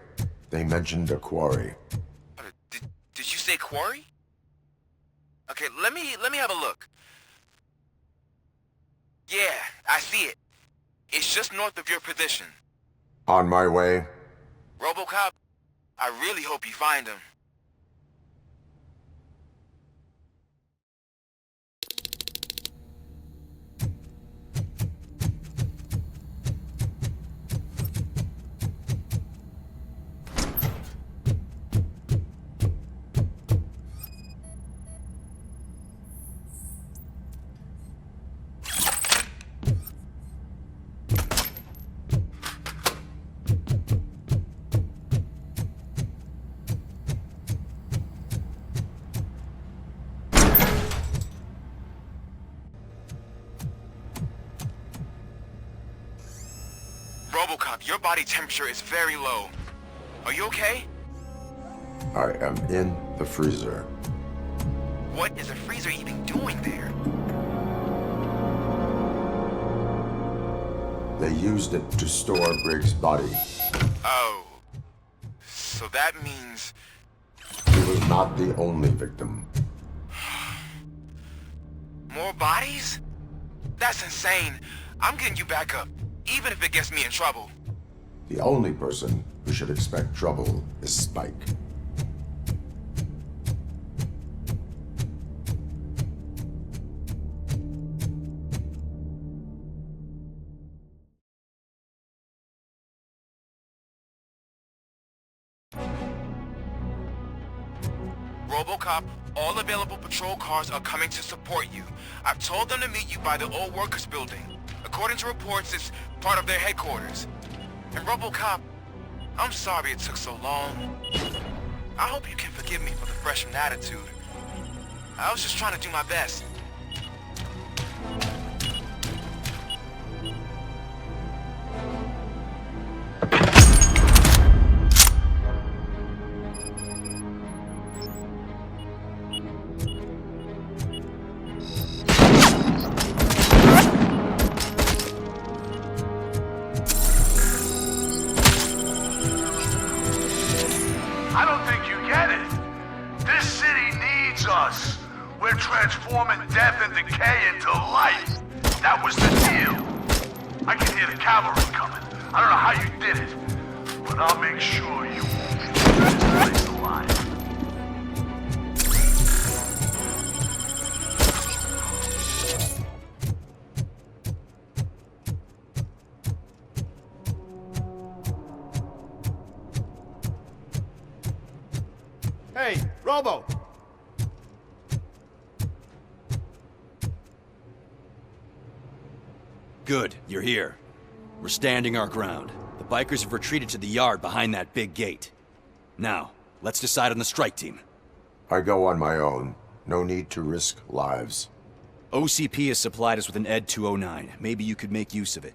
They mentioned a quarry. Did you say quarry? Okay, let me have a look. Yeah, I see it. It's just north of your position. On my way. RoboCop, I really hope you find him. RoboCop, your body temperature is very low. Are you okay? I am in the freezer. What is a freezer even doing there? They used it to store Briggs' body. Oh. So that means... He was not the only victim. More bodies? That's insane. I'm getting you back up, even if it gets me in trouble. The only person who should expect trouble is Spike. RoboCop, all available patrol cars are coming to support you. I've told them to meet you by the old workers building. According to reports, it's part of their headquarters. And RoboCop, I'm sorry it took so long. I hope you can forgive me for the freshman attitude. I was just trying to do my best. I don't think you get it. This city needs us. We're transforming death and decay into life. That was the deal. I can hear the cavalry coming. I don't know how you did it, but I'll make sure you won't be this place alive. Hey, Robo! Good, you're here. We're standing our ground. The bikers have retreated to the yard behind that big gate. Now, let's decide on the strike team. I go on my own. No need to risk lives. OCP has supplied us with an ED 209. Maybe you could make use of it,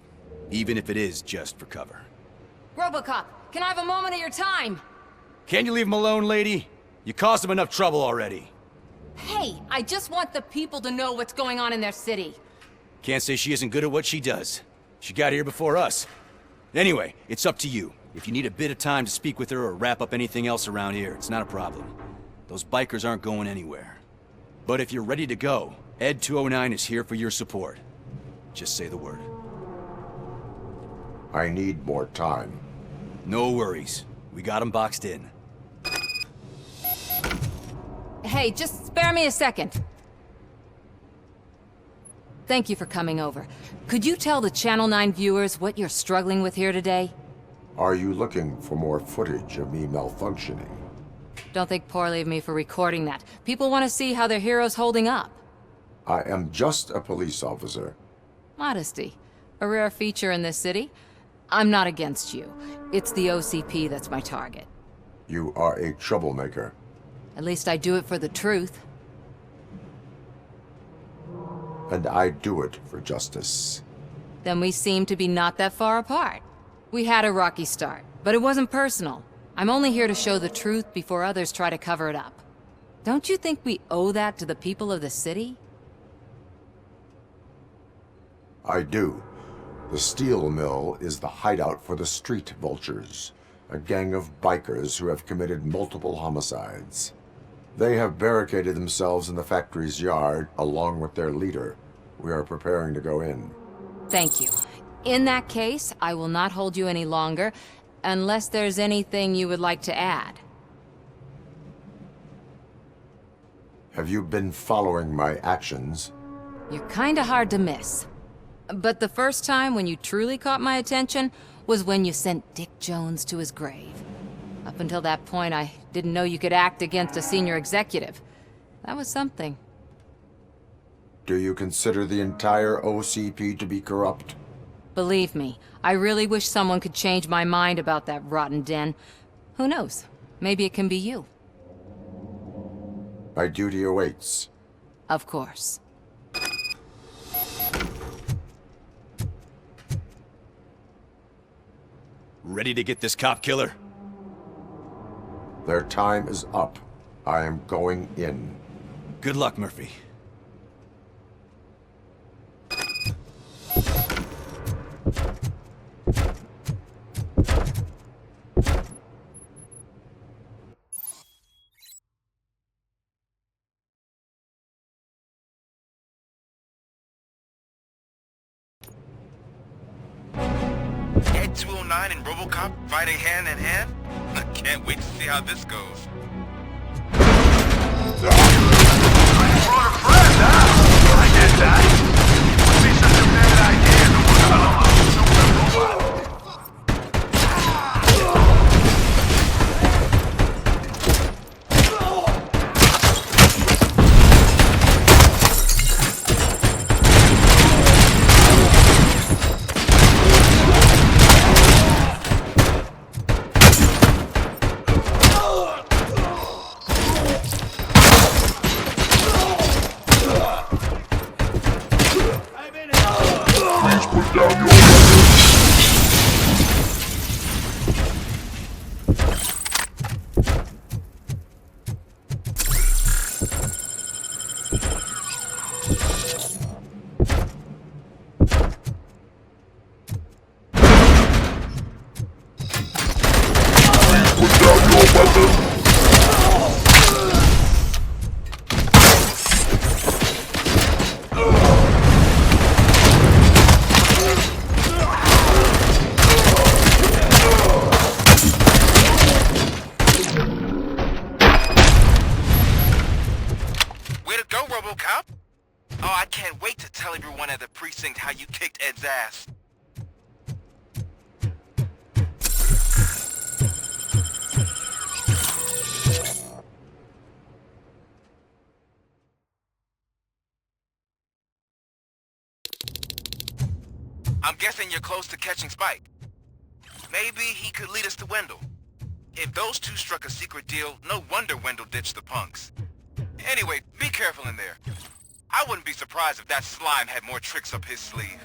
even if it is just for cover. RoboCop, can I have a moment of your time? Can you leave him alone, lady? You caused him enough trouble already. Hey, I just want the people to know what's going on in their city. Can't say she isn't good at what she does. She got here before us. Anyway, it's up to you. If you need a bit of time to speak with her or wrap up anything else around here, it's not a problem. Those bikers aren't going anywhere. But if you're ready to go, ED 209 is here for your support. Just say the word. I need more time. No worries. We got him boxed in. Hey, just spare me a second. Thank you for coming over. Could you tell the Channel 9 viewers what you're struggling with here today? Are you looking for more footage of me malfunctioning? Don't think poorly of me for recording that. People want to see how their hero's holding up. I am just a police officer. Modesty. A rare feature in this city. I'm not against you. It's the OCP that's my target. You are a troublemaker. At least I do it for the truth. And I do it for justice. Then we seem to be not that far apart. We had a rocky start, but it wasn't personal. I'm only here to show the truth before others try to cover it up. Don't you think we owe that to the people of the city? I do. The steel mill is the hideout for the street vultures, a gang of bikers who have committed multiple homicides. They have barricaded themselves in the factory's yard, along with their leader. We are preparing to go in. Thank you. In that case, I will not hold you any longer, unless there's anything you would like to add. Have you been following my actions? You're kinda hard to miss. But the first time when you truly caught my attention was when you sent Dick Jones to his grave. Up until that point, I didn't know you could act against a senior executive. That was something. Do you consider the entire OCP to be corrupt? Believe me, I really wish someone could change my mind about that rotten den. Who knows? Maybe it can be you. My duty awaits. Of course. Ready to get this cop killer? Their time is up. I am going in. Good luck, Murphy. Ed 209 and RoboCop fighting hand in hand? I can't wait to see how this goes. Brought a friend, huh? I get that. It would be such a bad idea to work on a super robot. How you kicked Ed's ass. I'm guessing you're close to catching Spike. Maybe he could lead us to Wendell. If those two struck a secret deal, no wonder Wendell ditched the punks. Anyway, be careful in there. I wouldn't be surprised if that slime had more tricks up his sleeve.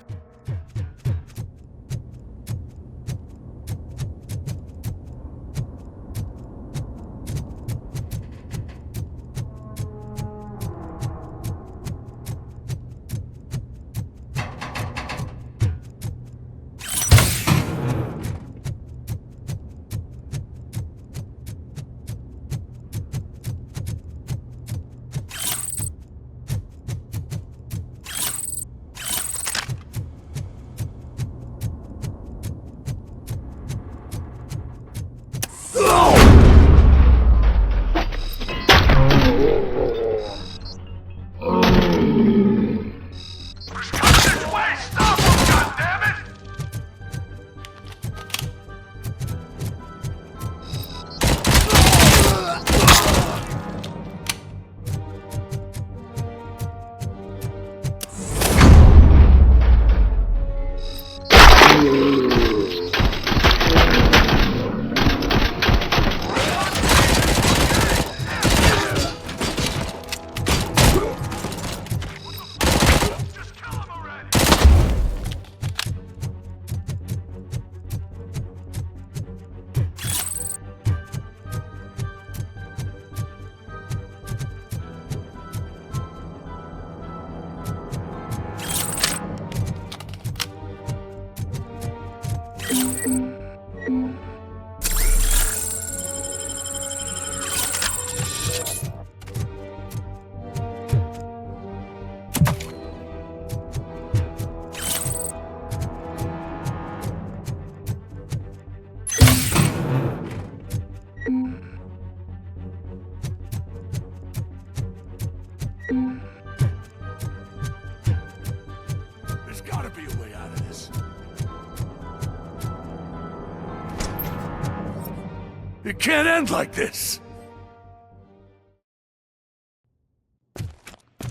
It can't end like this.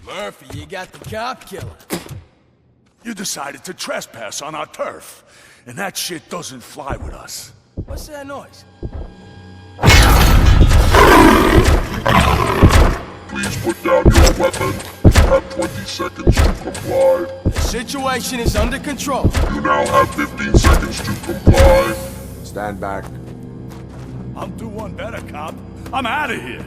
Murphy, you got the cop killer. You decided to trespass on our turf, and that shit doesn't fly with us. What's that noise? Please put down your weapon. You have 20 seconds to comply. The situation is under control. You now have 15 seconds to comply. Stand back. I'll do one better, cop. I'm out of here.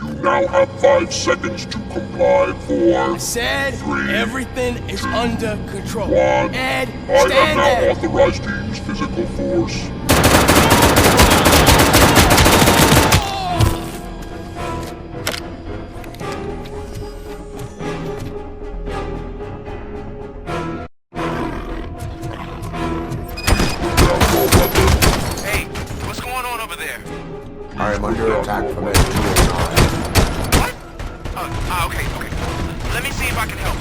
You now have 5 seconds to comply. 4, I said 3, everything is under control. 1. Ed, I stand am now there. authorized to use physical force. I am under attack from Ed-209. What? Okay. Let me see if I can help.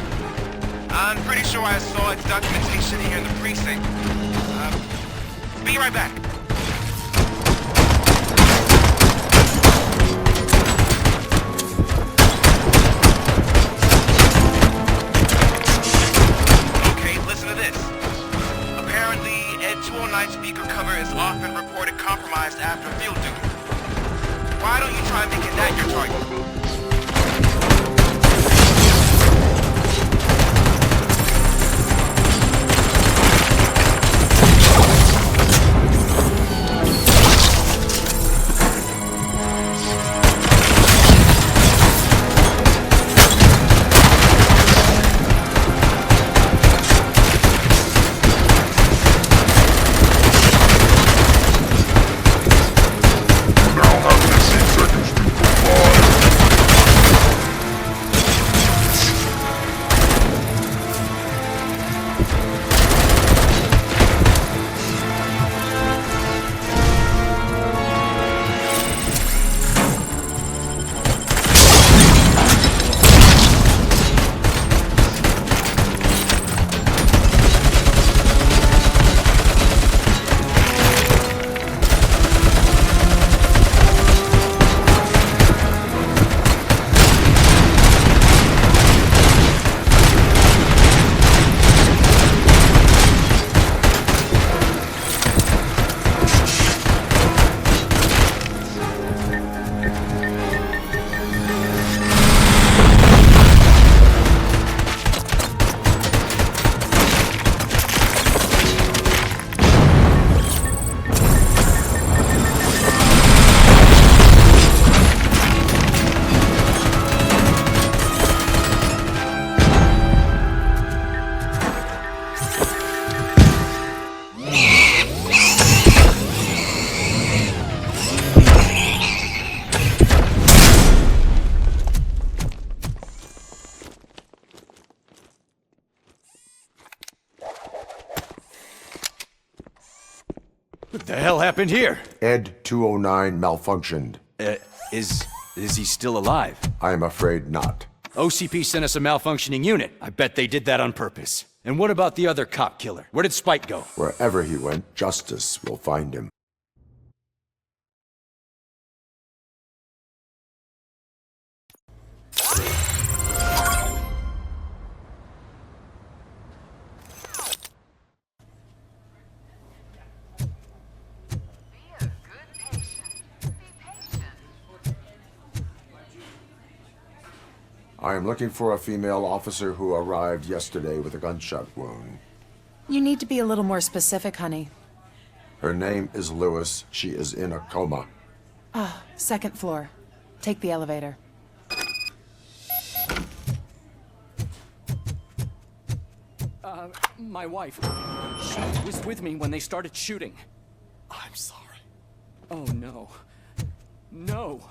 I'm pretty sure I saw its documentation here in the precinct. Be right back. Okay, listen to this. Apparently, Ed-209 speaker cover is often reported compromised after field duty. Why don't you try making that your target? What the hell happened here? Ed-209 malfunctioned. Is he still alive? I am afraid not. OCP sent us a malfunctioning unit. I bet they did that on purpose. And what about the other cop killer? Where did Spike go? Wherever he went, justice will find him. I am looking for a female officer who arrived yesterday with a gunshot wound. You need to be a little more specific, honey. Her name is Lewis. She is in a coma. Ah, second floor. Take the elevator. My wife. She was with me when they started shooting. I'm sorry. Oh, no. No.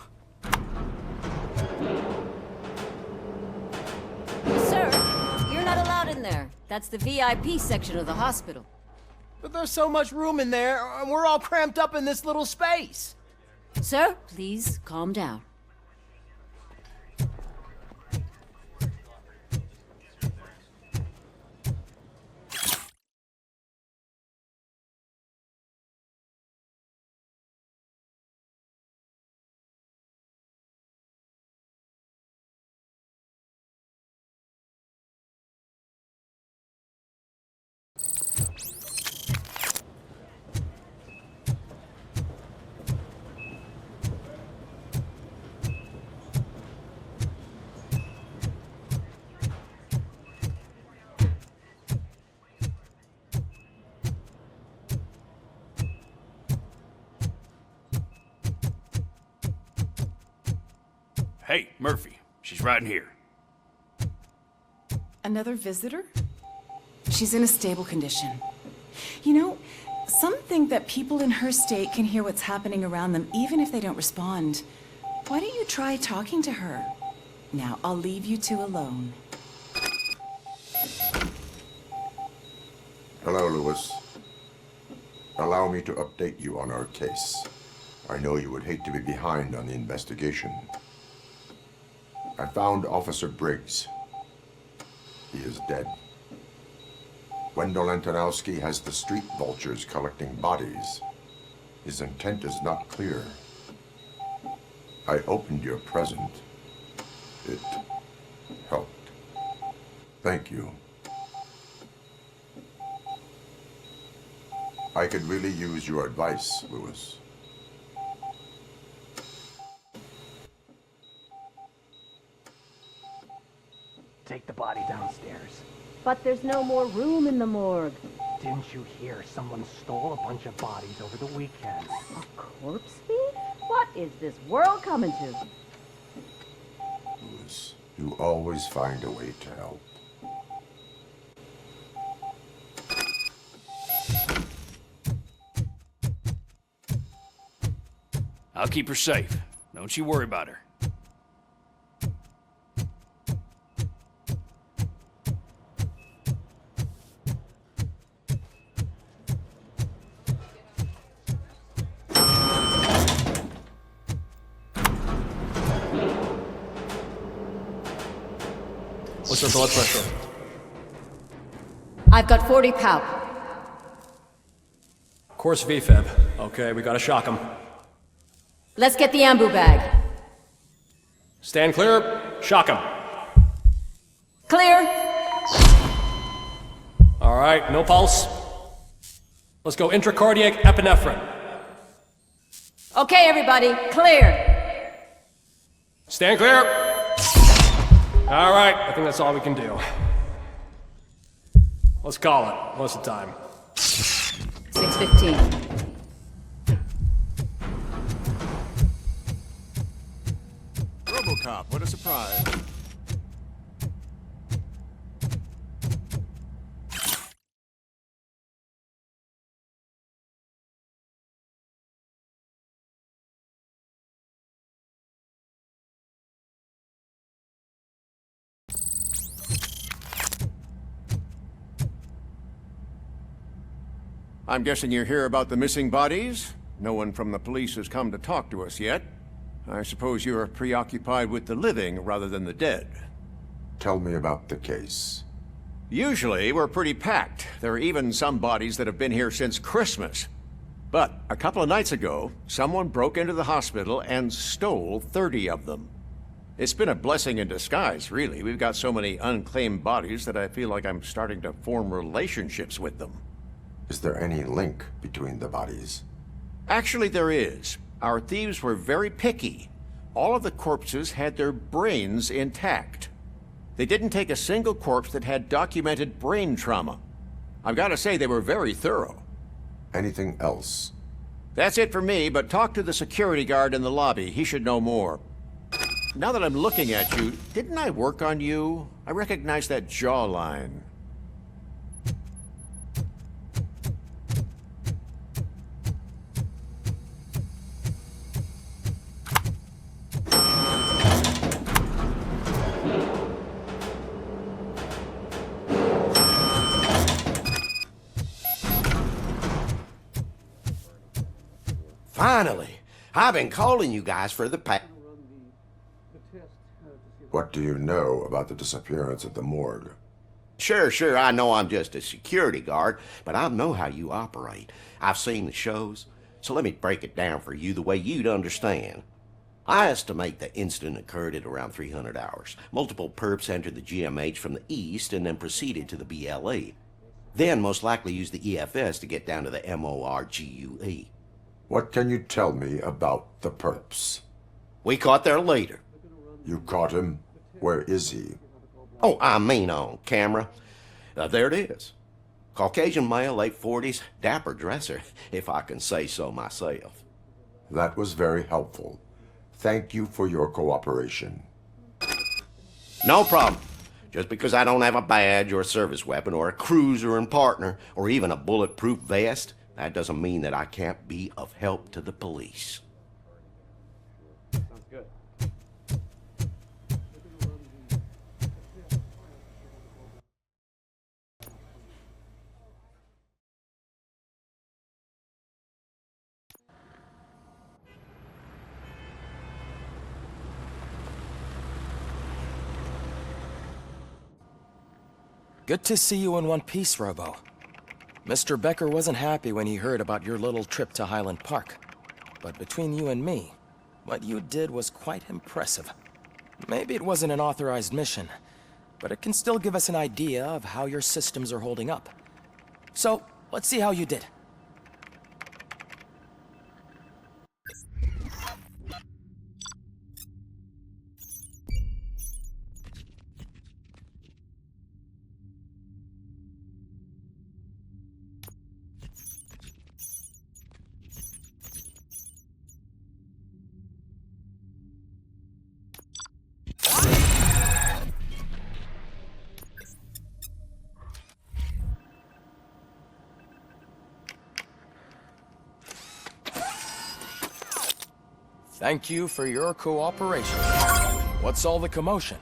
Sir, you're not allowed in there. That's the VIP section of the hospital. But there's so much room in there, and we're all cramped up in this little space. Sir, please calm down. Hey, Murphy. She's right in here. Another visitor? She's in a stable condition. You know, some think that people in her state can hear what's happening around them even if they don't respond. Why don't you try talking to her? Now, I'll leave you two alone. Hello, Lewis. Allow me to update you on our case. I know you would hate to be behind on the investigation. I found Officer Briggs. He is dead. Wendell Antonowski has the street vultures collecting bodies. His intent is not clear. I opened your present. It helped. Thank you. I could really use your advice, Lewis. Take the body downstairs. But there's no more room in the morgue. Didn't you hear someone stole a bunch of bodies over the weekend? A corpse thief? What is this world coming to? Lewis, you always find a way to help. I'll keep her safe. Don't you worry about her. What's her blood pressure? I've got 40 pow. Course VFib. Okay, we gotta shock him. Let's get the ambu bag. Stand clear. Shock him. Clear. All right, no pulse. Let's go intracardiac epinephrine. Okay, everybody, clear. Stand clear. All right, I think that's all we can do. Let's call it. What's the time? 6:15. RoboCop, what a surprise. I'm guessing you're here about the missing bodies? No one from the police has come to talk to us yet. I suppose you're preoccupied with the living rather than the dead. Tell me about the case. Usually, we're pretty packed. There are even some bodies that have been here since Christmas. But a couple of nights ago, someone broke into the hospital and stole 30 of them. It's been a blessing in disguise, really. We've got so many unclaimed bodies that I feel like I'm starting to form relationships with them. Is there any link between the bodies? Actually, there is. Our thieves were very picky. All of the corpses had their brains intact. They didn't take a single corpse that had documented brain trauma. I've got to say, they were very thorough. Anything else? That's it for me, but talk to the security guard in the lobby. He should know more. Now that I'm looking at you, didn't I work on you? I recognize that jawline. Finally! I've been calling you guys for the past... What do you know about the disappearance at the morgue? Sure, I know I'm just a security guard, but I know how you operate. I've seen the shows, so let me break it down for you the way you'd understand. I estimate the incident occurred at around 300 hours. Multiple perps entered the GMH from the east and then proceeded to the BLE. Then most likely used the EFS to get down to the MORGUE. What can you tell me about the perps? We caught their leader. You caught him? Where is he? Oh, I mean on camera. There it is. Caucasian male, late 40s, dapper dresser, if I can say so myself. That was very helpful. Thank you for your cooperation. No problem. Just because I don't have a badge or a service weapon or a cruiser and partner or even a bulletproof vest, that doesn't mean that I can't be of help to the police. Sounds good. Good to see you in one piece, Robo. Mr. Becker wasn't happy when he heard about your little trip to Highland Park. But between you and me, what you did was quite impressive. Maybe it wasn't an authorized mission, but it can still give us an idea of how your systems are holding up. So, let's see how you did. Thank you for your cooperation. What's all the commotion?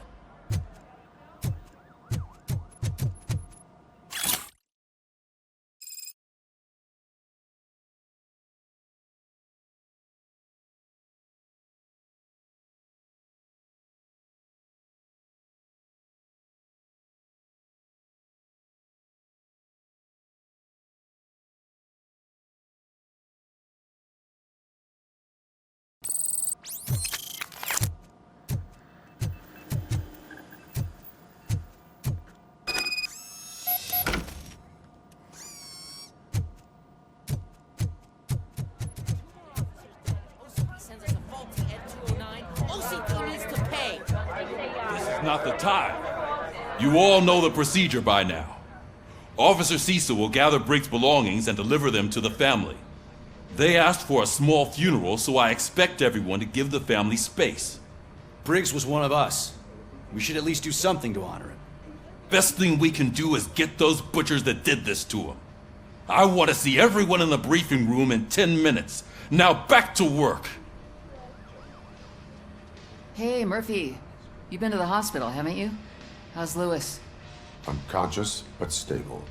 Not the time. You all know the procedure by now. Officer Cecil will gather Briggs' belongings and deliver them to the family. They asked for a small funeral, so I expect everyone to give the family space. Briggs was one of us. We should at least do something to honor him. Best thing we can do is get those butchers that did this to him. I want to see everyone in the briefing room in 10 minutes. Now back to work. Hey, Murphy. You've been to the hospital, haven't you? How's Lewis? Unconscious, but stable.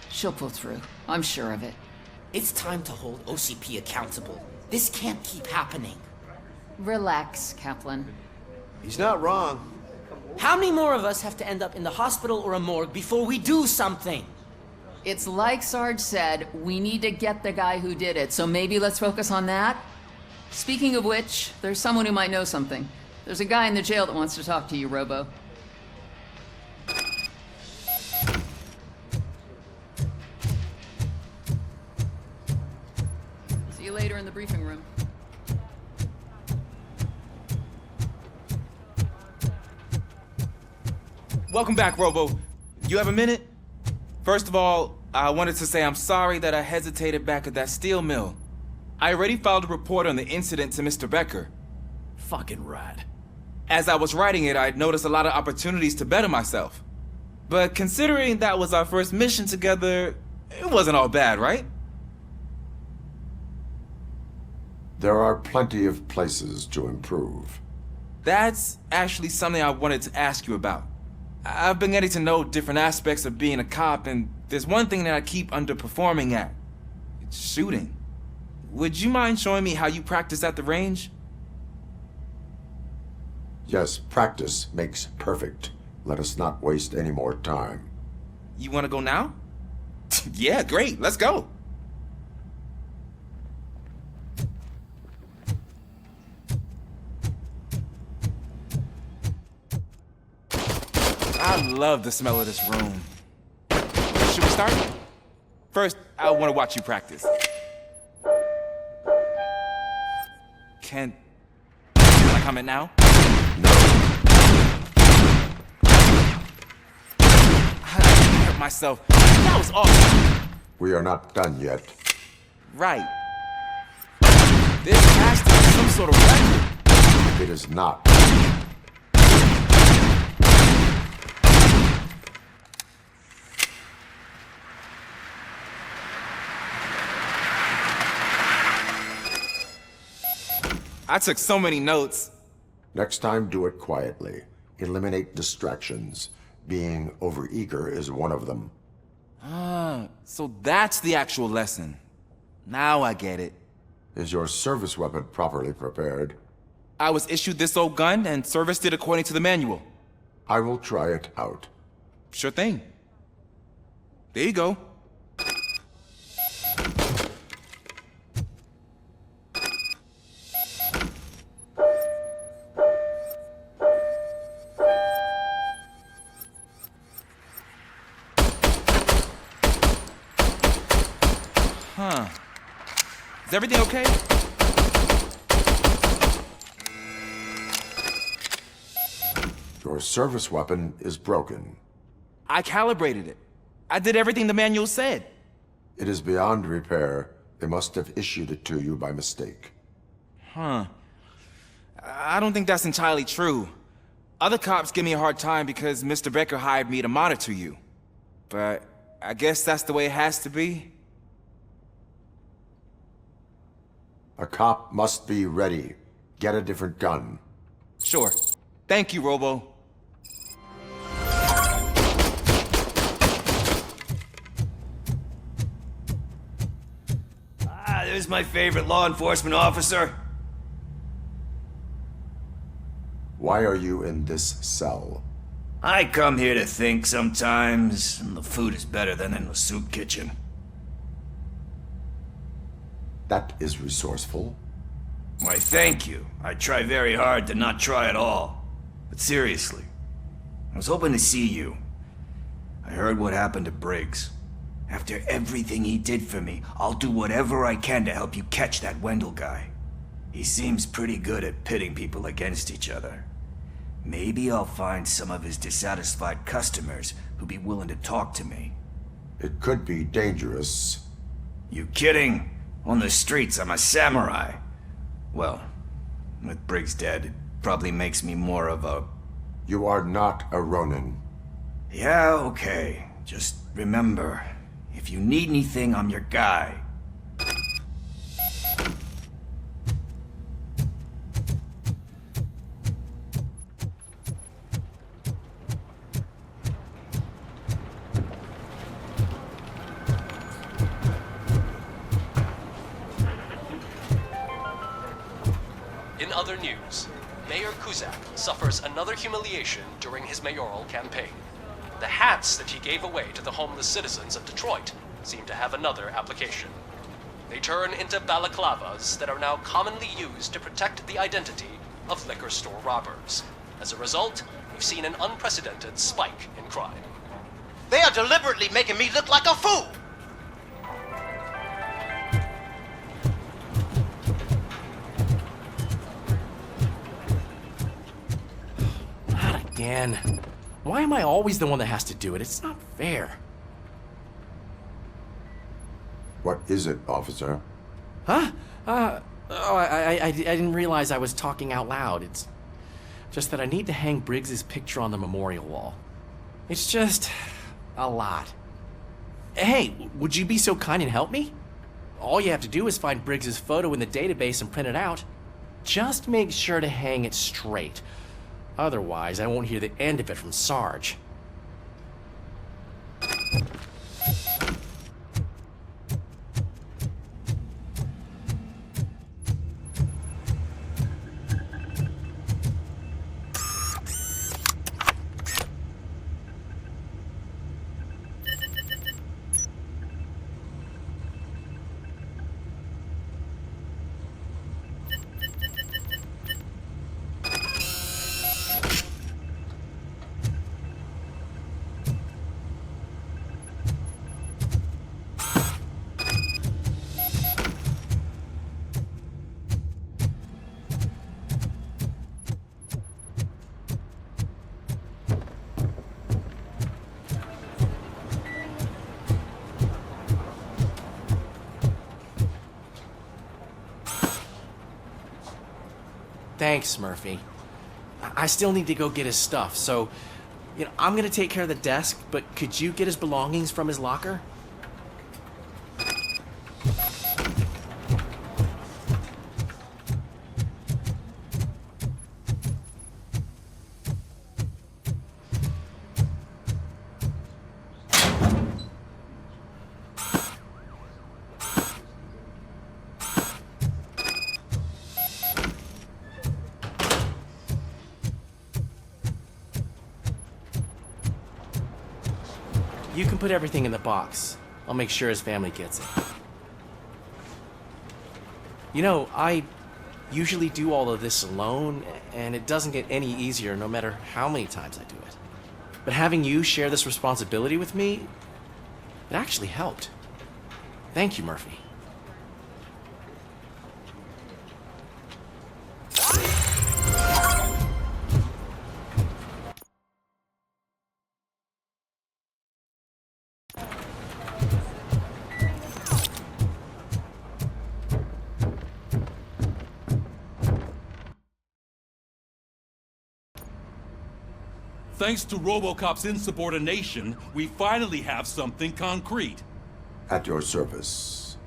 She'll pull through. I'm sure of it. It's time to hold OCP accountable. This can't keep happening. Relax, Kaplan. He's not wrong. How many more of us have to end up in the hospital or a morgue before we do something? It's like Sarge said, we need to get the guy who did it, so maybe let's focus on that? Speaking of which, there's someone who might know something. There's a guy in the jail that wants to talk to you, Robo. See you later in the briefing room. Welcome back, Robo. You have a minute? First of all, I wanted to say I'm sorry that I hesitated back at that steel mill. I already filed a report on the incident to Mr. Becker. Fucking rat. As I was writing it, I'd noticed a lot of opportunities to better myself. But considering that was our first mission together, it wasn't all bad, right? There are plenty of places to improve. That's actually something I wanted to ask you about. I've been getting to know different aspects of being a cop, and there's one thing that I keep underperforming at. It's shooting. Would you mind showing me how you practice at the range? Yes, practice makes perfect. Let us not waste any more time. You want to go now? Yeah, great. Let's go. I love the smell of this room. Should we start? First, I want to watch you practice. Can I comment now? I hurt myself. That was awesome. We are not done yet. Right. This has to be some sort of record. It is not. I took so many notes. Next time, do it quietly. Eliminate distractions. Being overeager is one of them. Ah, so that's the actual lesson. Now I get it. Is your service weapon properly prepared? I was issued this old gun and serviced it according to the manual. I will try it out. Sure thing. There you go. Huh. Is everything okay? Your service weapon is broken. I calibrated it. I did everything the manual said. It is beyond repair. They must have issued it to you by mistake. Huh. I don't think that's entirely true. Other cops give me a hard time because Mr. Becker hired me to monitor you. But I guess that's the way it has to be. A cop must be ready. Get a different gun. Sure. Thank you, Robo. Ah, there's my favorite law enforcement officer. Why are you in this cell? I come here to think sometimes, and the food is better than in the soup kitchen. That is resourceful. Why, thank you. I try very hard to not try at all. But seriously, I was hoping to see you. I heard what happened to Briggs. After everything he did for me, I'll do whatever I can to help you catch that Wendell guy. He seems pretty good at pitting people against each other. Maybe I'll find some of his dissatisfied customers who'd be willing to talk to me. It could be dangerous. You kidding? On the streets, I'm a samurai. Well, with Briggs dead, it probably makes me more of a... You are not a Ronin. Yeah, okay. Just remember, if you need anything, I'm your guy. In other news, Mayor Kuzak suffers another humiliation during his mayoral campaign. The hats that he gave away to the homeless citizens of Detroit seem to have another application. They turn into balaclavas that are now commonly used to protect the identity of liquor store robbers. As a result, we've seen an unprecedented spike in crime. They are deliberately making me look like a fool! Again. Why am I always the one that has to do it? It's not fair. What is it, officer? Huh? I didn't realize I was talking out loud. It's just that I need to hang Briggs's picture on the memorial wall. It's just a lot. Hey, would you be so kind and help me? All you have to do is find Briggs's photo in the database and print it out. Just make sure to hang it straight. Otherwise, I won't hear the end of it from Sarge. Thanks, Murphy. I still need to go get his stuff, so, I'm gonna take care of the desk, but could you get his belongings from his locker? You can put everything in the box. I'll make sure his family gets it. I usually do all of this alone, and it doesn't get any easier no matter how many times I do it. But having you share this responsibility with me, it actually helped. Thank you, Murphy. Thanks to RoboCop's insubordination, we finally have something concrete. At your service.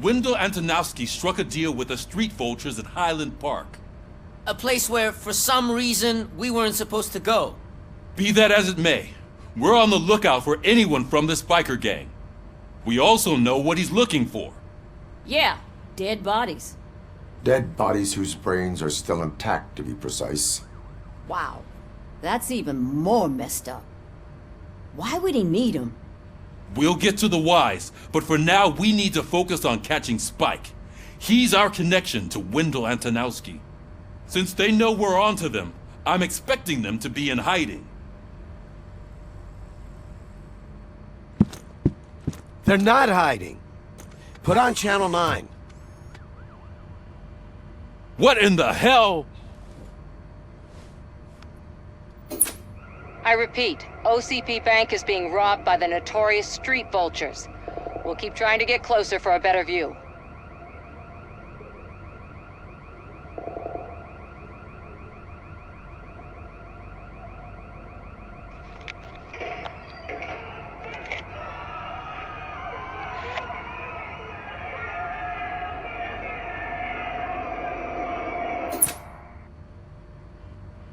Wendell Antonowski struck a deal with the street vultures at Highland Park. A place where, for some reason, we weren't supposed to go. Be that as it may, we're on the lookout for anyone from this biker gang. We also know what he's looking for. Yeah, dead bodies. Dead bodies whose brains are still intact, to be precise. Wow, that's even more messed up. Why would he need them? We'll get to the whys, but for now we need to focus on catching Spike. He's our connection to Wendell Antonowski. Since they know we're onto them, I'm expecting them to be in hiding. They're not hiding. Put on Channel 9. What in the hell? I repeat, OCP Bank is being robbed by the notorious street vultures. We'll keep trying to get closer for a better view.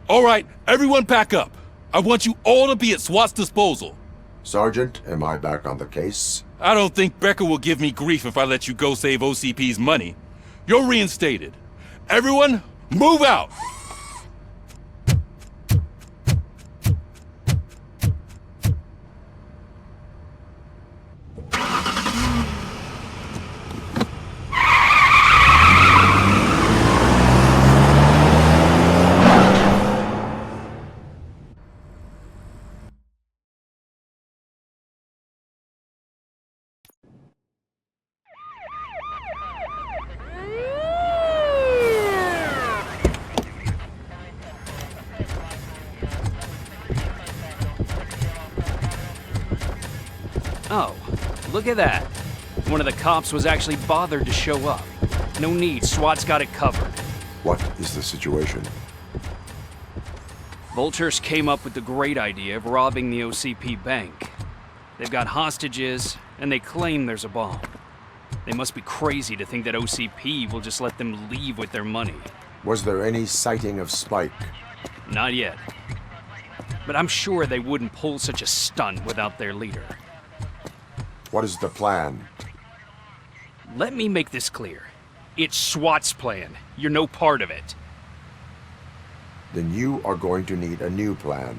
All right, everyone pack up. I want you all to be at SWAT's disposal. Sergeant, am I back on the case? I don't think Becker will give me grief if I let you go save OCP's money. You're reinstated. Everyone, move out! Oh, look at that. One of the cops was actually bothered to show up. No need, SWAT's got it covered. What is the situation? Vultures came up with the great idea of robbing the OCP bank. They've got hostages, and they claim there's a bomb. They must be crazy to think that OCP will just let them leave with their money. Was there any sighting of Spike? Not yet. But I'm sure they wouldn't pull such a stunt without their leader. What is the plan? Let me make this clear. It's SWAT's plan. You're no part of it. Then you are going to need a new plan.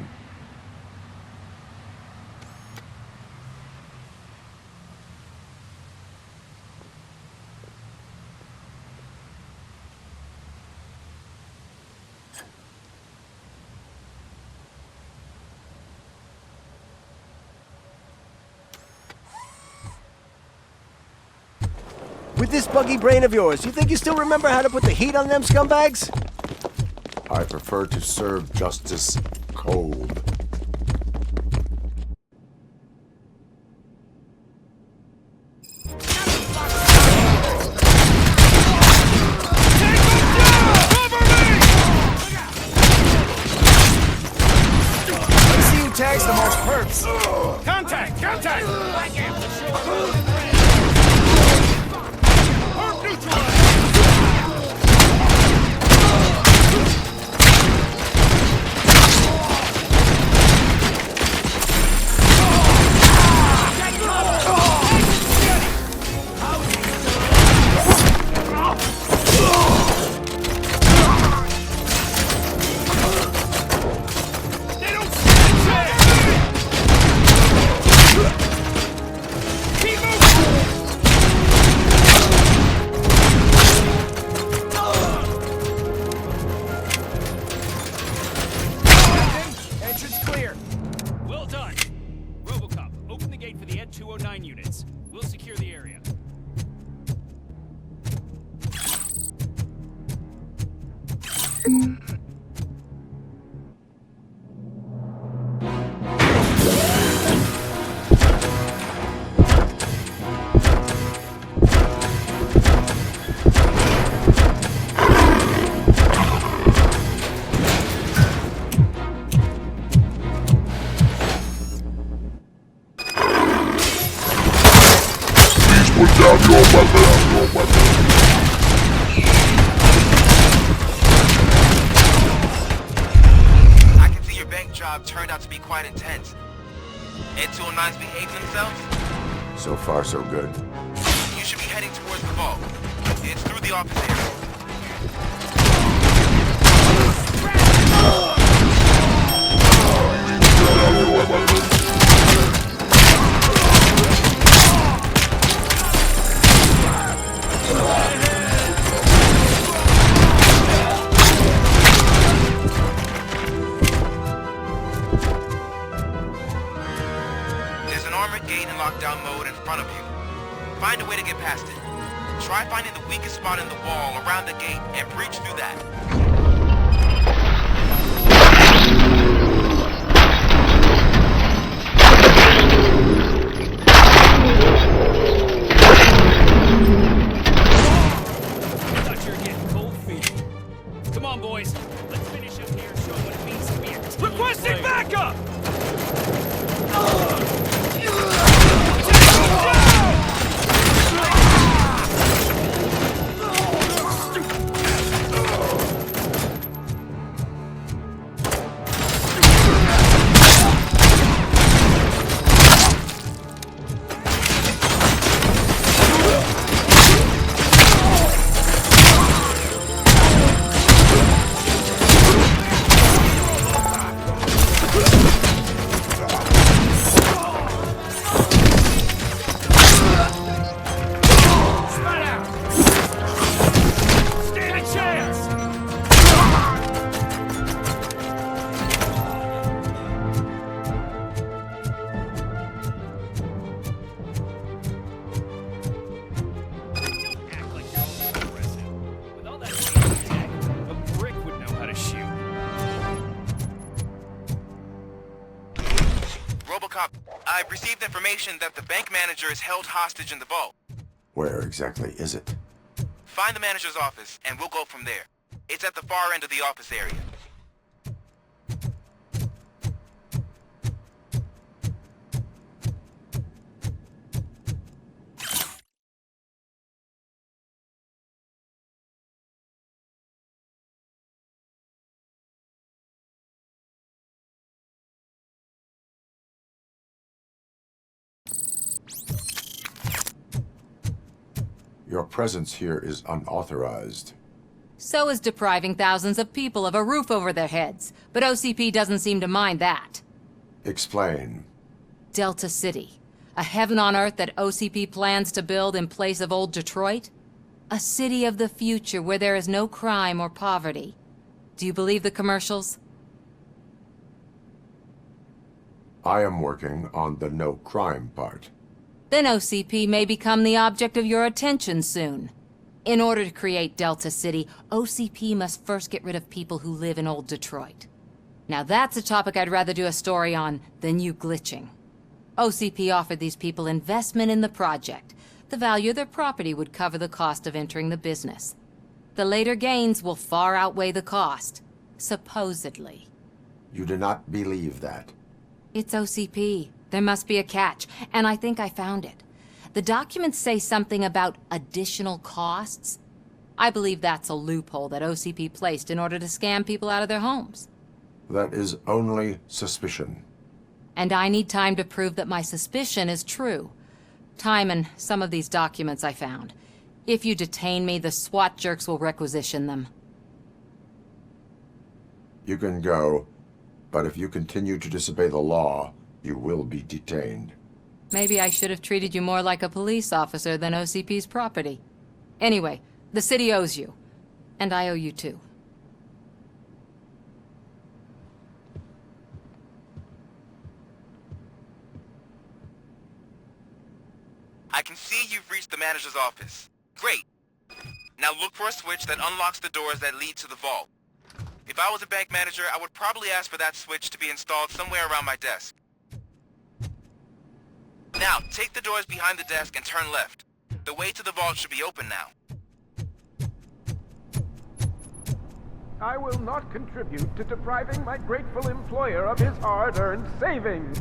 With this buggy brain of yours, you think you still remember how to put the heat on them scumbags? I prefer to serve justice cold. Contact! Contact! Arm neutralized! Entrance clear. Well done. RoboCop, open the gate for the Ed 209 units. We'll secure the area. Put down your weapon. I can see your bank job turned out to be quite intense. Ed 209's behaved themselves? So far, so good. You should be heading towards the vault. It's through the office area. There's an armored gate in lockdown mode in front of you. Find a way to get past it. Try finding the weakest spot in the wall around the gate and breach through that. Thought you were getting cold feet. Come on, boys. Let's finish up here and show them what it means to be a team Requesting player. backup! RoboCop, I've received information that the bank manager is held hostage in the vault. Where exactly is it? Find the manager's office, and we'll go from there. It's at the far end of the office area. Your presence here is unauthorized. So is depriving thousands of people of a roof over their heads. But OCP doesn't seem to mind that. Explain. Delta City. A heaven on earth that OCP plans to build in place of old Detroit? A city of the future where there is no crime or poverty. Do you believe the commercials? I am working on the no crime part. Then OCP may become the object of your attention soon. In order to create Delta City, OCP must first get rid of people who live in old Detroit. Now that's a topic I'd rather do a story on than you glitching. OCP offered these people investment in the project. The value of their property would cover the cost of entering the business. The later gains will far outweigh the cost. Supposedly. You do not believe that? It's OCP. There must be a catch, and I think I found it. The documents say something about additional costs. I believe that's a loophole that OCP placed in order to scam people out of their homes. That is only suspicion. And I need time to prove that my suspicion is true. Time and some of these documents I found. If you detain me, the SWAT jerks will requisition them. You can go, but if you continue to disobey the law, you will be detained. Maybe I should have treated you more like a police officer than OCP's property. Anyway, the city owes you. And I owe you too. I can see you've reached the manager's office. Great. Now look for a switch that unlocks the doors that lead to the vault. If I was a bank manager, I would probably ask for that switch to be installed somewhere around my desk. Now, take the doors behind the desk and turn left. The way to the vault should be open now. I will not contribute to depriving my grateful employer of his hard-earned savings.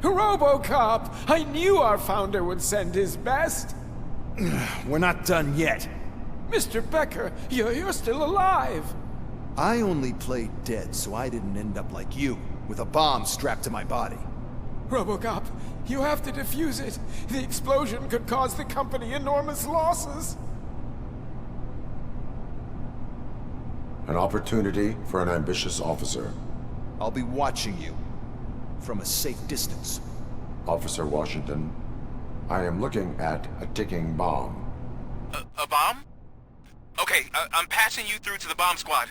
RoboCop! I knew our founder would send his best. We're not done yet. Mr. Becker, you're still alive. I only played dead so I didn't end up like you, with a bomb strapped to my body. RoboCop, you have to defuse it. The explosion could cause the company enormous losses. An opportunity for an ambitious officer. I'll be watching you. From a safe distance. Officer Washington, I am looking at a ticking bomb. A bomb? Okay, I'm passing you through to the bomb squad.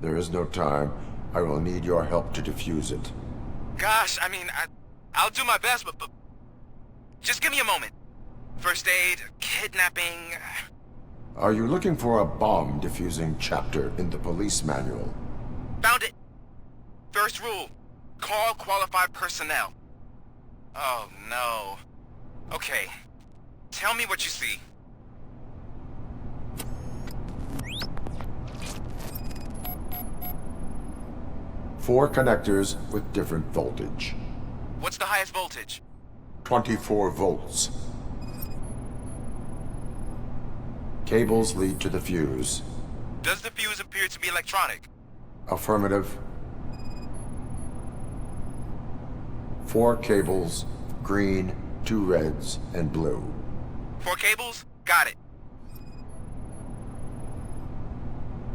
There is no time. I will need your help to defuse it. Gosh, I mean, I'll do my best, but just give me a moment. First aid, kidnapping... Are you looking for a bomb defusing chapter in the police manual? Found it! First rule, call qualified personnel. Oh no. Okay, tell me what you see. Four connectors with different voltage. What's the highest voltage? 24 volts. Cables lead to the fuse. Does the fuse appear to be electronic? Affirmative. 4 cables, green, 2 reds, and blue. 4 cables? Got it.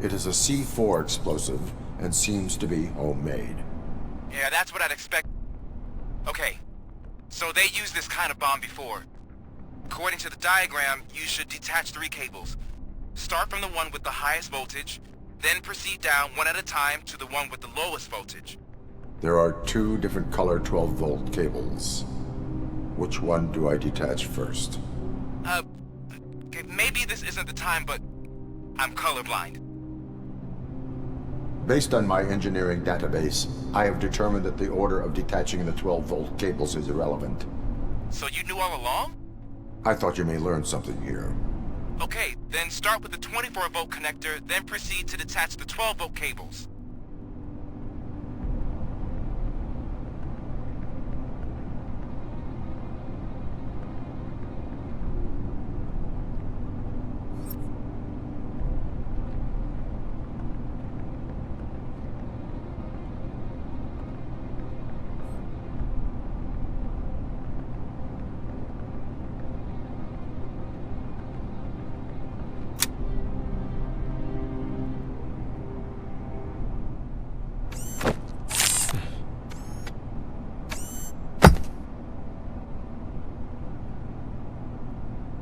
It is a C4 explosive and seems to be homemade. Yeah, that's what I'd expect. Okay, so they used this kind of bomb before. According to the diagram, you should detach 3 cables. Start from the one with the highest voltage, then proceed down one at a time to the one with the lowest voltage. There are 2 different color 12-volt cables. Which one do I detach first? Okay, maybe this isn't the time, but I'm colorblind. Based on my engineering database, I have determined that the order of detaching the 12-volt cables is irrelevant. So you knew all along? I thought you may learn something here. Okay, then start with the 24-volt connector, then proceed to detach the 12-volt cables.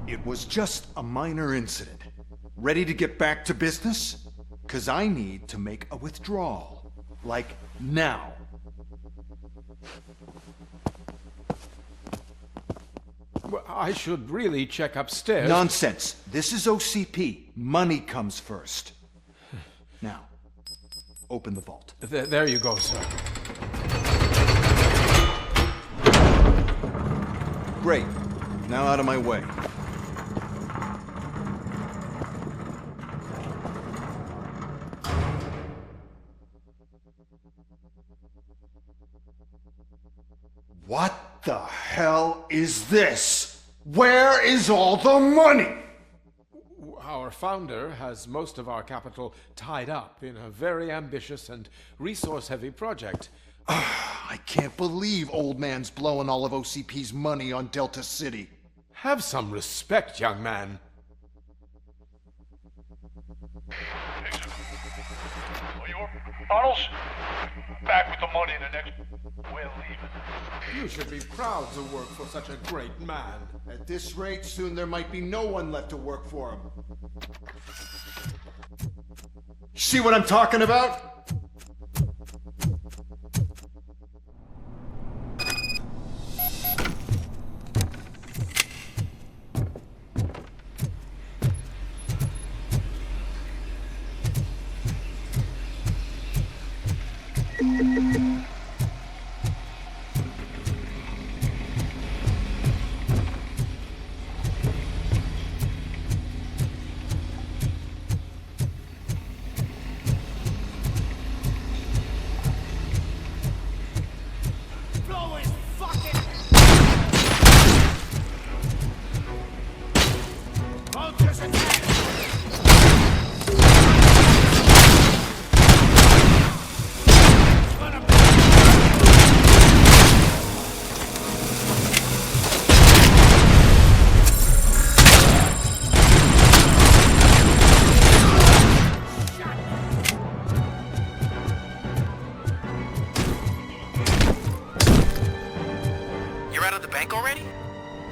It was just a minor incident. Ready to get back to business? 'Cause I need to make a withdrawal. Like, now. Well, I should really check upstairs. Nonsense. This is OCP. Money comes first. Now, open the vault. There you go, sir. Great. Now out of my way. What the hell is this? Where is all the money? Our founder has most of our capital tied up in a very ambitious and resource-heavy project. I can't believe old man's blowing all of OCP's money on Delta City. Have some respect, young man. Tunnels? Back with the money in the next... We're leaving. You should be proud to work for such a great man. At this rate, soon there might be no one left to work for him. See what I'm talking about?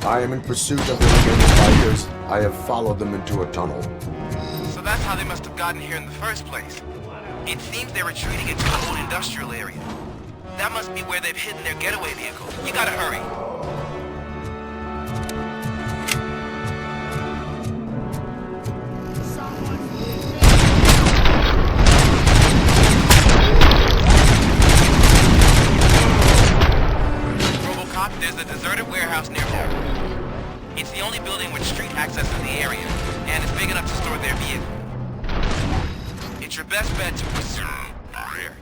I am in pursuit of the remaining fighters. I have followed them into a tunnel. So that's how they must have gotten here in the first place. It seems they're retreating into an old industrial area. That must be where they've hidden their getaway vehicle. You gotta hurry. RoboCop, there's a deserted warehouse nearby. It's the only building with street access in the area, and it's big enough to store their vehicle. It's your best bet to pursue here.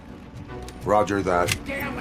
Roger that. Damn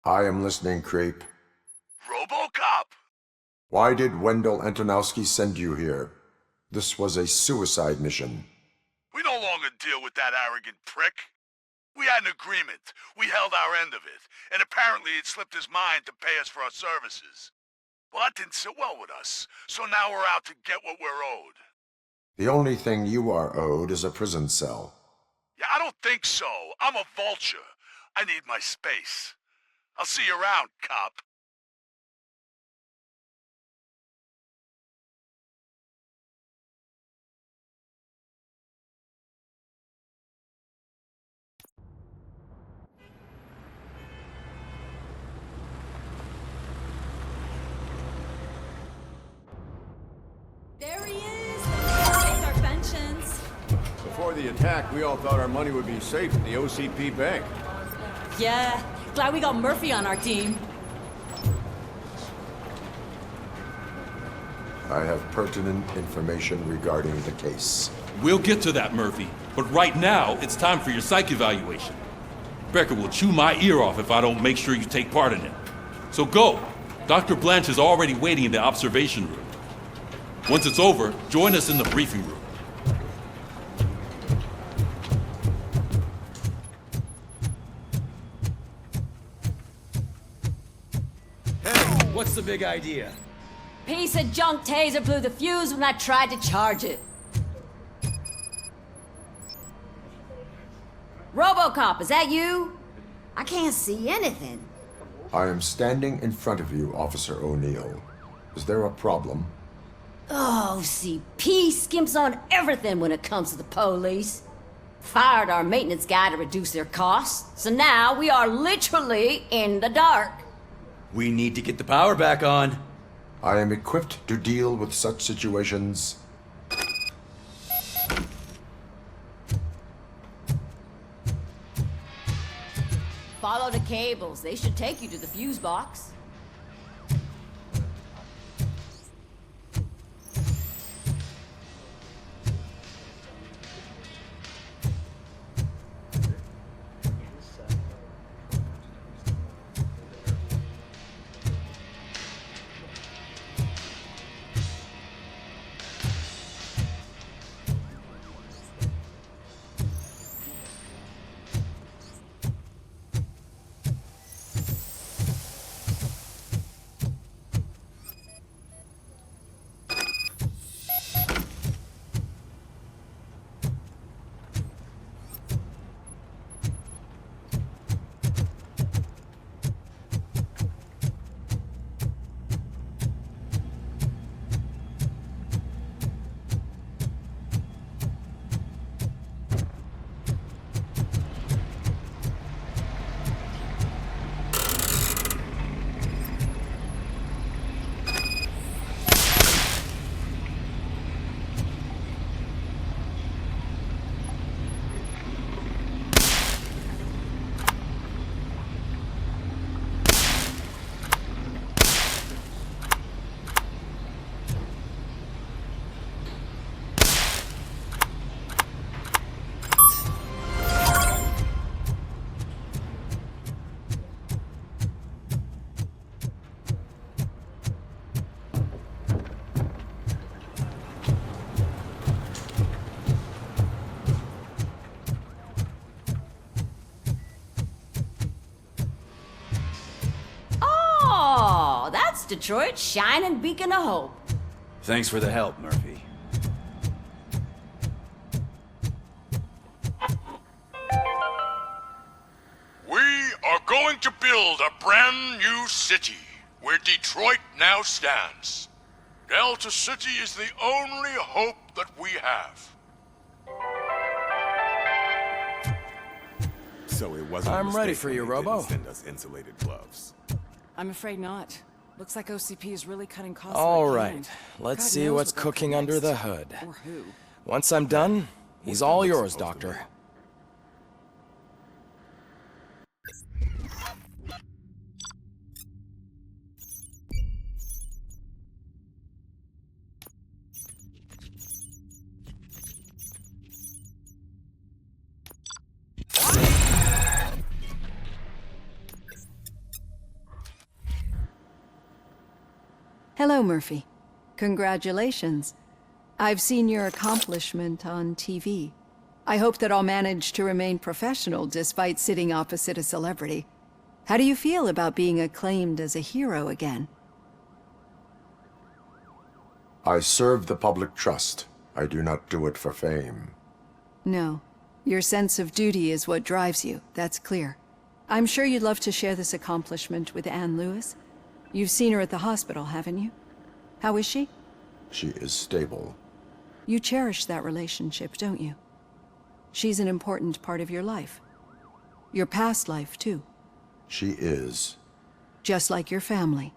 I am listening, Creep. RoboCop! Why did Wendell Antonowski send you here? This was a suicide mission. We no longer deal with that arrogant prick. We had an agreement. We held our end of it. And apparently it slipped his mind to pay us for our services. Well, that didn't sit well with us. So now we're out to get what we're owed. The only thing you are owed is a prison cell. Yeah, I don't think so. I'm a vulture. I need my space. I'll see you around, cop. There he is! Let's take our pensions. Before the attack, we all thought our money would be safe in the OCP bank. Yeah, glad we got Murphy on our team. I have pertinent information regarding the case. We'll get to that, Murphy. But right now, it's time for your psych evaluation. Becker will chew my ear off if I don't make sure you take part in it. So go. Dr. Blanche is already waiting in the observation room. Once it's over, join us in the briefing room. What's the big idea? Piece of junk taser blew the fuse when I tried to charge it. RoboCop, is that you? I can't see anything. I am standing in front of you, Officer O'Neill. Is there a problem? Oh, OCP skimps on everything when it comes to the police. Fired our maintenance guy to reduce their costs, so now we are literally in the dark. We need to get the power back on. I am equipped to deal with such situations. Follow the cables. They should take you to the fuse box. Detroit's shining beacon of hope. Thanks for the help, Murphy. We are going to build a brand new city where Detroit now stands. Delta City is the only hope that we have. So it wasn't. I'm ready for you, Robo. Send us insulated gloves. I'm afraid not. Looks like OCP is really cutting costs. All right, let's see what's cooking under the hood. Or who. Once I'm done, he's all yours, Doctor. Hello, Murphy. Congratulations. I've seen your accomplishment on TV. I hope that I'll manage to remain professional despite sitting opposite a celebrity. How do you feel about being acclaimed as a hero again? I serve the public trust. I do not do it for fame. No. Your sense of duty is what drives you, that's clear. I'm sure you'd love to share this accomplishment with Anne Lewis. You've seen her at the hospital, haven't you? How is she? She is stable. You cherish that relationship, don't you? She's an important part of your life. Your past life, too. She is. Just like your family.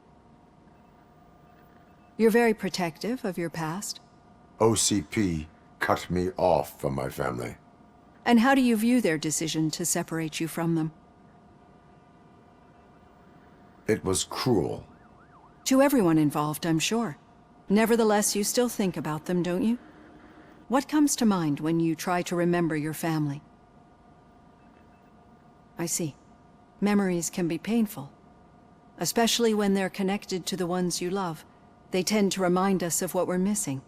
You're very protective of your past. OCP cut me off from my family. And how do you view their decision to separate you from them? It was cruel. To everyone involved, I'm sure. Nevertheless, you still think about them, don't you? What comes to mind when you try to remember your family? I see. Memories can be painful. Especially when they're connected to the ones you love. They tend to remind us of what we're missing.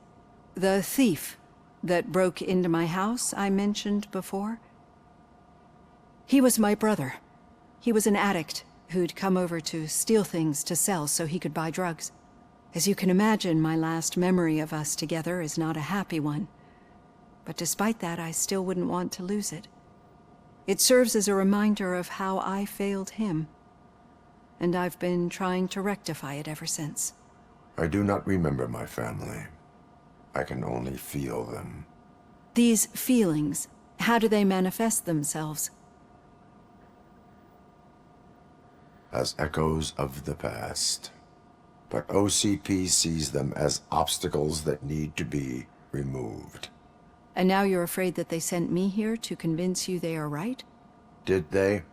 The thief that broke into my house I mentioned before? He was my brother. He was an addict who'd come over to steal things to sell so he could buy drugs. As you can imagine, my last memory of us together is not a happy one. But despite that, I still wouldn't want to lose it. It serves as a reminder of how I failed him. And I've been trying to rectify it ever since. I do not remember my family. I can only feel them. These feelings, how do they manifest themselves? As echoes of the past. But OCP sees them as obstacles that need to be removed. And now you're afraid that they sent me here to convince you they are right? Did they?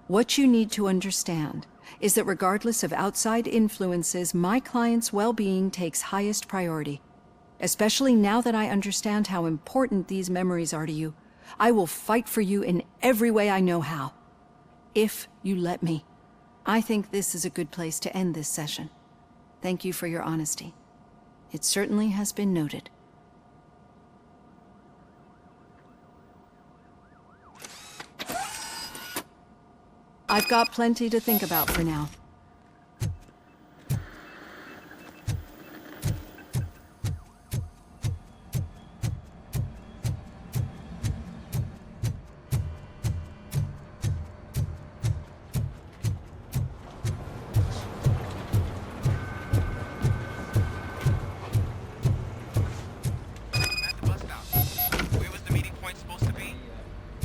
What you need to understand is that regardless of outside influences, my client's well-being takes highest priority. Especially now that I understand how important these memories are to you, I will fight for you in every way I know how. If you let me. I think this is a good place to end this session. Thank you for your honesty. It certainly has been noted. I've got plenty to think about for now.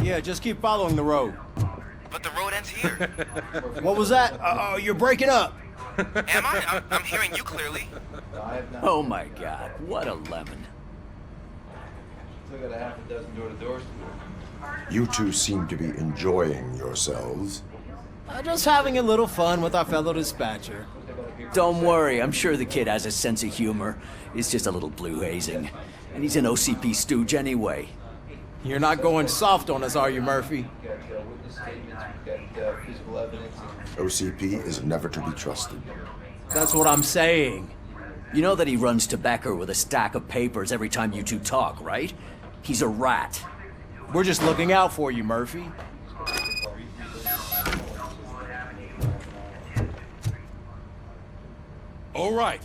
Yeah, just keep following the road. But the road ends here. What was that? Oh, you're breaking up. Am I? I'm hearing you clearly. Oh my god, what a lemon. Still got a half a dozen door-to-doors to do. You two seem to be enjoying yourselves. Just having a little fun with our fellow dispatcher. Don't worry, I'm sure the kid has a sense of humor. He's just a little blue hazing. And he's an OCP stooge anyway. You're not going soft on us, are you, Murphy? OCP is never to be trusted. That's what I'm saying. You know that he runs to Becker with a stack of papers every time you two talk, right? He's a rat. We're just looking out for you, Murphy. All right.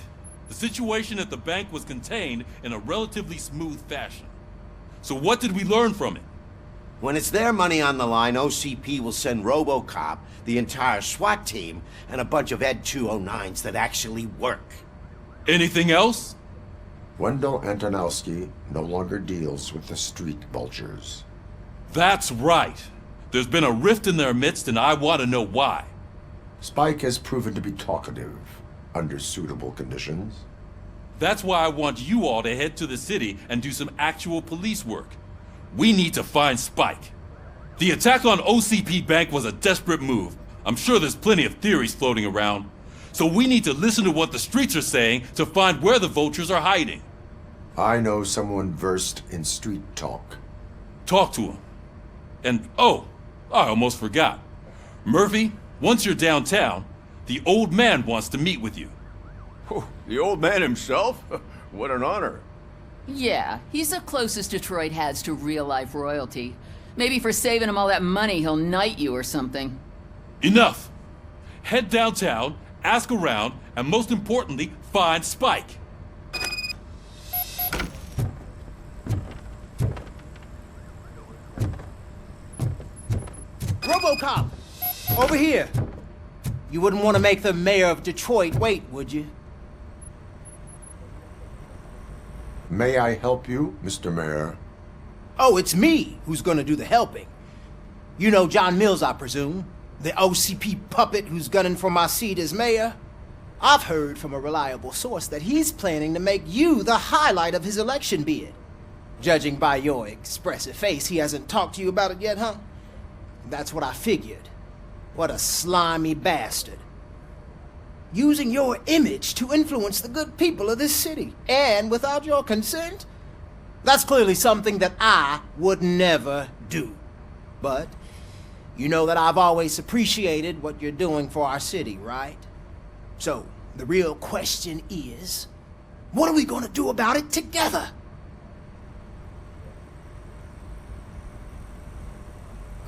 The situation at the bank was contained in a relatively smooth fashion. So what did we learn from it? When it's their money on the line, OCP will send RoboCop, the entire SWAT team, and a bunch of Ed 209s that actually work. Anything else? Wendell Antonowski no longer deals with the street vultures. That's right. There's been a rift in their midst, and I want to know why. Spike has proven to be talkative, under suitable conditions. That's why I want you all to head to the city and do some actual police work. We need to find Spike. The attack on OCP Bank was a desperate move. I'm sure there's plenty of theories floating around. So we need to listen to what the streets are saying to find where the vultures are hiding. I know someone versed in street talk. Talk to him. And, oh, I almost forgot. Murphy, once you're downtown, the old man wants to meet with you. Oh, the old man himself? What an honor. Yeah, he's the closest Detroit has to real-life royalty. Maybe for saving him all that money, he'll knight you or something. Enough! Head downtown, ask around, and most importantly, find Spike. RoboCop! Over here. You wouldn't want to make the mayor of Detroit wait, would you? May I help you, Mr. Mayor? Oh, it's me who's gonna do the helping. You know John Mills, I presume? The OCP puppet who's gunning for my seat as mayor? I've heard from a reliable source that he's planning to make you the highlight of his election bid. Judging by your expressive face, he hasn't talked to you about it yet, huh? That's what I figured. What a slimy bastard. Using your image to influence the good people of this city, and without your consent? That's clearly something that I would never do. But you know that I've always appreciated what you're doing for our city, right? So, the real question is, what are we gonna do about it together?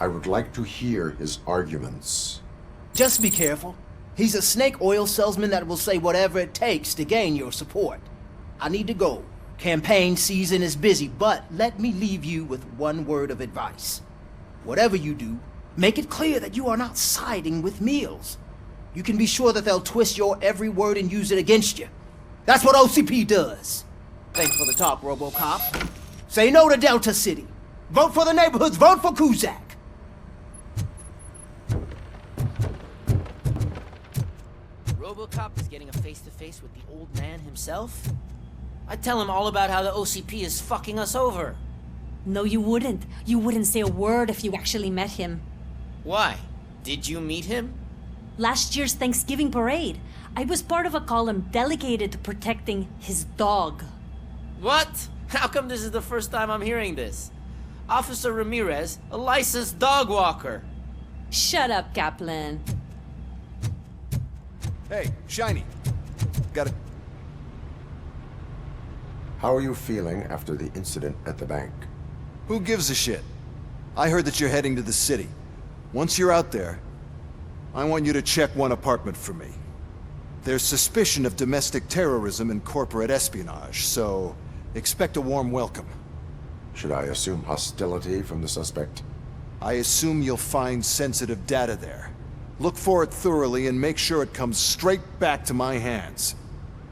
I would like to hear his arguments. Just be careful. He's a snake oil salesman that will say whatever it takes to gain your support. I need to go. Campaign season is busy, but let me leave you with one word of advice. Whatever you do, make it clear that you are not siding with Mills. You can be sure that they'll twist your every word and use it against you. That's what OCP does. Thanks for the talk, RoboCop. Say no to Delta City. Vote for the neighborhoods. Vote for Kuzak. RoboCop is getting a face-to-face with the old man himself? I'd tell him all about how the OCP is fucking us over. No, you wouldn't. You wouldn't say a word if you actually met him. Why? Did you meet him? Last year's Thanksgiving parade, I was part of a column delegated to protecting his dog. What? How come this is the first time I'm hearing this? Officer Ramirez, a licensed dog walker. Shut up, Kaplan. Hey, Shiny. Got it. How are you feeling after the incident at the bank? Who gives a shit? I heard that you're heading to the city. Once you're out there, I want you to check one apartment for me. There's suspicion of domestic terrorism and corporate espionage, so expect a warm welcome. Should I assume hostility from the suspect? I assume you'll find sensitive data there. Look for it thoroughly and make sure it comes straight back to my hands.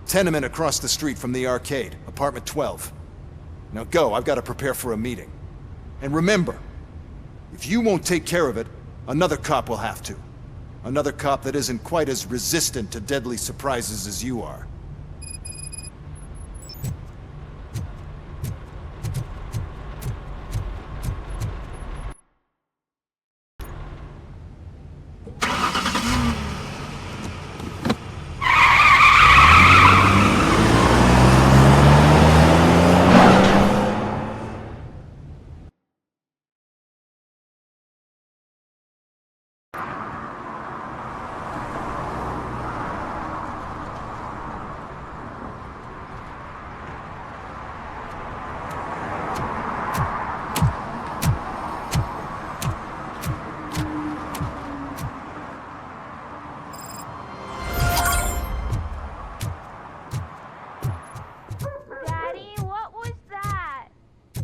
Tenement across the street from the arcade, apartment 12. Now go, I've got to prepare for a meeting. And remember, if you won't take care of it, another cop will have to. Another cop that isn't quite as resistant to deadly surprises as you are.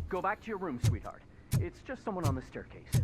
Go back to your room, sweetheart. It's just someone on the staircase.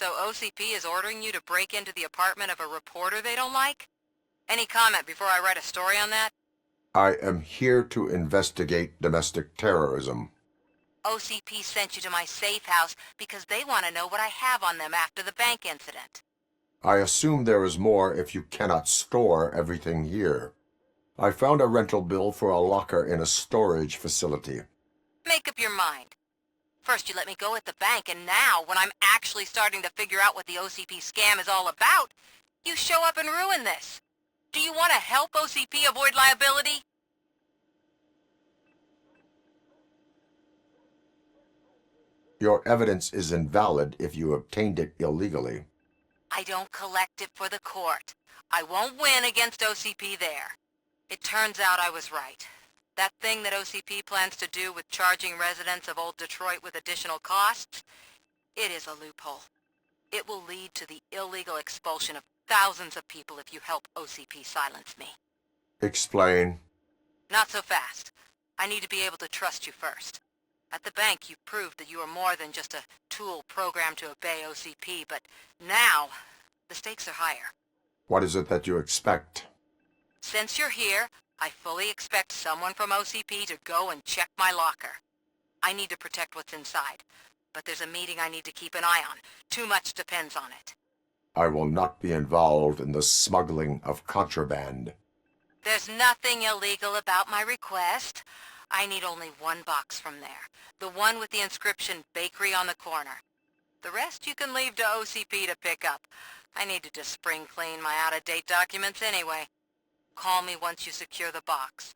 So OCP is ordering you to break into the apartment of a reporter they don't like? Any comment before I write a story on that? I am here to investigate domestic terrorism. OCP sent you to my safe house because they want to know what I have on them after the bank incident. I assume there is more if you cannot store everything here. I found a rental bill for a locker in a storage facility. Make up your mind. First you let me go at the bank, and now, when I'm actually starting to figure out what the OCP scam is all about, you show up and ruin this. Do you want to help OCP avoid liability? Your evidence is invalid if you obtained it illegally. I don't collect it for the court. I won't win against OCP there. It turns out I was right. That thing that OCP plans to do with charging residents of Old Detroit with additional costs, it is a loophole. It will lead to the illegal expulsion of thousands of people if you help OCP silence me. Explain. Not so fast. I need to be able to trust you first. At the bank, you proved that you are more than just a tool programmed to obey OCP, but now, the stakes are higher. What is it that you expect? Since you're here, I fully expect someone from OCP to go and check my locker. I need to protect what's inside, but there's a meeting I need to keep an eye on. Too much depends on it. I will not be involved in the smuggling of contraband. There's nothing illegal about my request. I need only one box from there. The one with the inscription Bakery on the corner. The rest you can leave to OCP to pick up. I need to just spring clean my out-of-date documents anyway. Call me once you secure the box.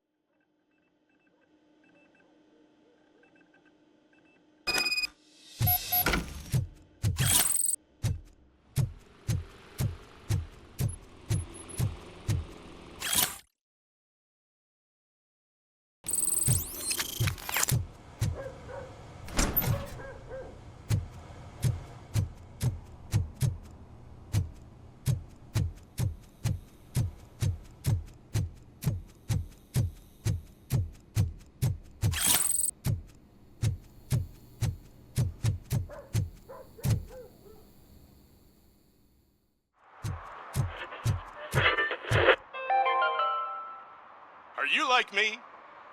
Are you like me?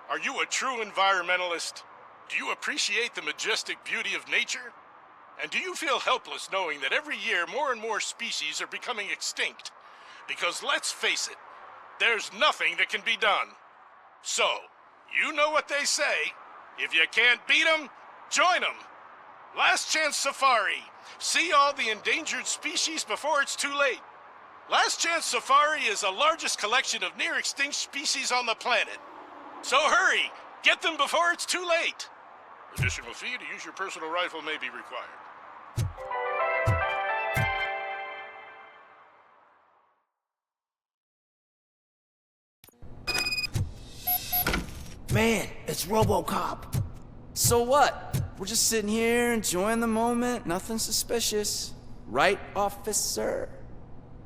Are you a true environmentalist? Do you appreciate the majestic beauty of nature? And do you feel helpless knowing that every year more and more species are becoming extinct? Because let's face it, there's nothing that can be done. So, you know what they say. If you can't beat them, join them. Last Chance Safari. See all the endangered species before it's too late. Last Chance Safari is the largest collection of near-extinct species on the planet. So hurry! Get them before it's too late! Additional fee to use your personal rifle may be required. Man, it's RoboCop. So what? We're just sitting here enjoying the moment, nothing suspicious. Right, officer?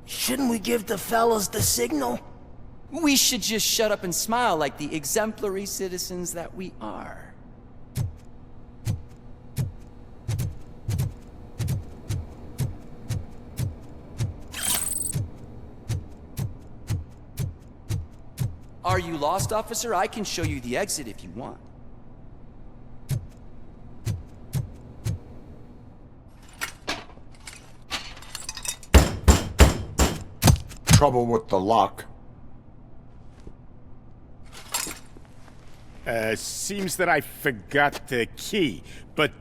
Shouldn't we give the fellas the signal? We should just shut up and smile like the exemplary citizens that we are. Are you lost, officer? I can show you the exit if you want. Trouble with the lock. Seems that I forgot the key, but,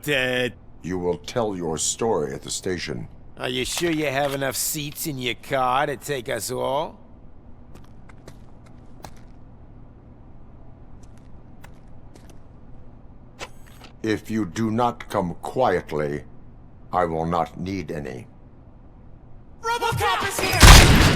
You will tell your story at the station. Are you sure you have enough seats in your car to take us all? If you do not come quietly, I will not need any. RoboCop is here!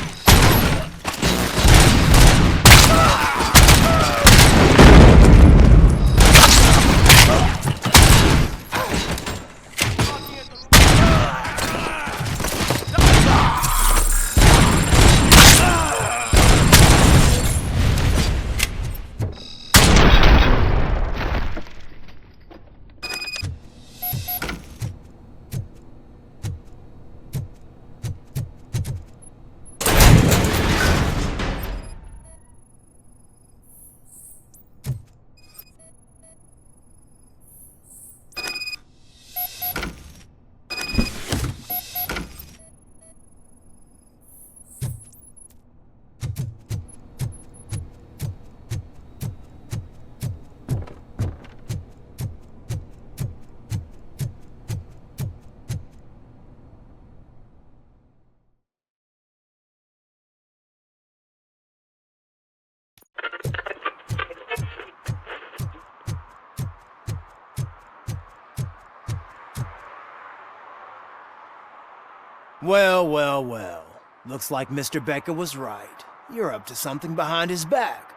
Well, well, well. Looks like Mr. Becker was right. You're up to something behind his back.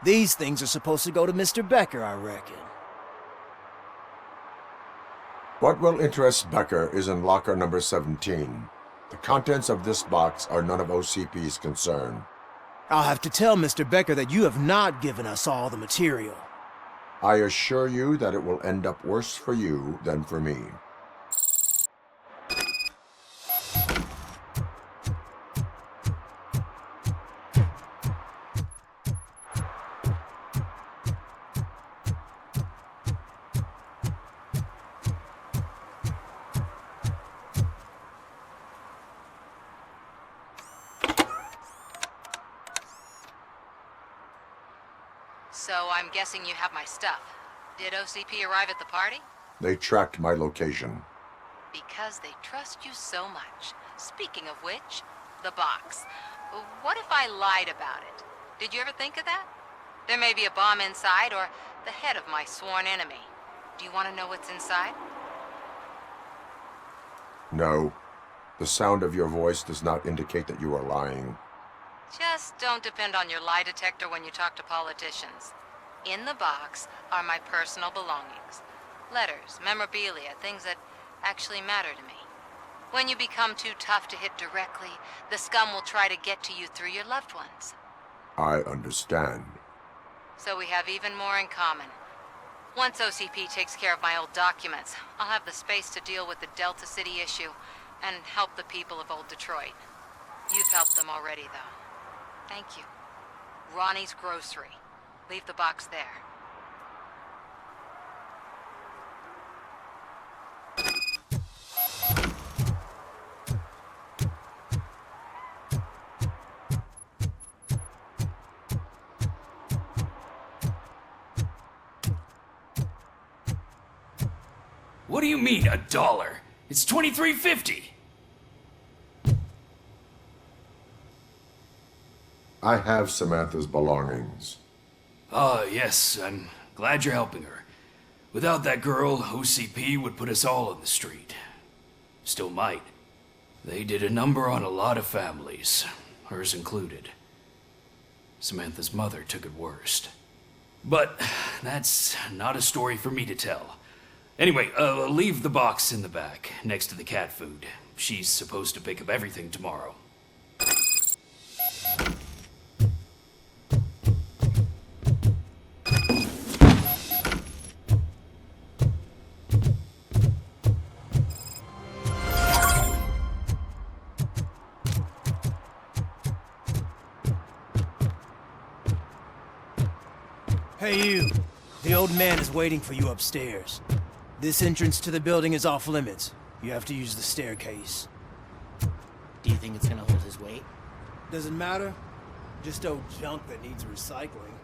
These things are supposed to go to Mr. Becker, I reckon. What will interest Becker is in locker number 17. The contents of this box are none of OCP's concern. I'll have to tell Mr. Becker that you have not given us all the material. I assure you that it will end up worse for you than for me. So I'm guessing you have my stuff. Did OCP arrive at the party? They tracked my location. Because they trust you so much. Speaking of which, the box. What if I lied about it? Did you ever think of that? There may be a bomb inside or the head of my sworn enemy. Do you want to know what's inside? No. The sound of your voice does not indicate that you are lying. Just don't depend on your lie detector when you talk to politicians. In the box are my personal belongings. Letters, memorabilia, things that actually matter to me. When you become too tough to hit directly, the scum will try to get to you through your loved ones. I understand. So we have even more in common. Once OCP takes care of my old documents, I'll have the space to deal with the Delta City issue and help the people of Old Detroit. You've helped them already, though. Thank you. Ronnie's Grocery. Leave the box there. What do you mean, $1? It's $23.50. I have Samantha's belongings. Ah, yes, I'm glad you're helping her. Without that girl, OCP would put us all on the street. Still might. They did a number on a lot of families, hers included. Samantha's mother took it worst. But that's not a story for me to tell. Anyway, leave the box in the back, next to the cat food. She's supposed to pick up everything tomorrow. Hey you, the old man is waiting for you upstairs. This entrance to the building is off limits. You have to use the staircase. Do you think it's gonna hold his weight? Doesn't matter. Just old junk that needs recycling.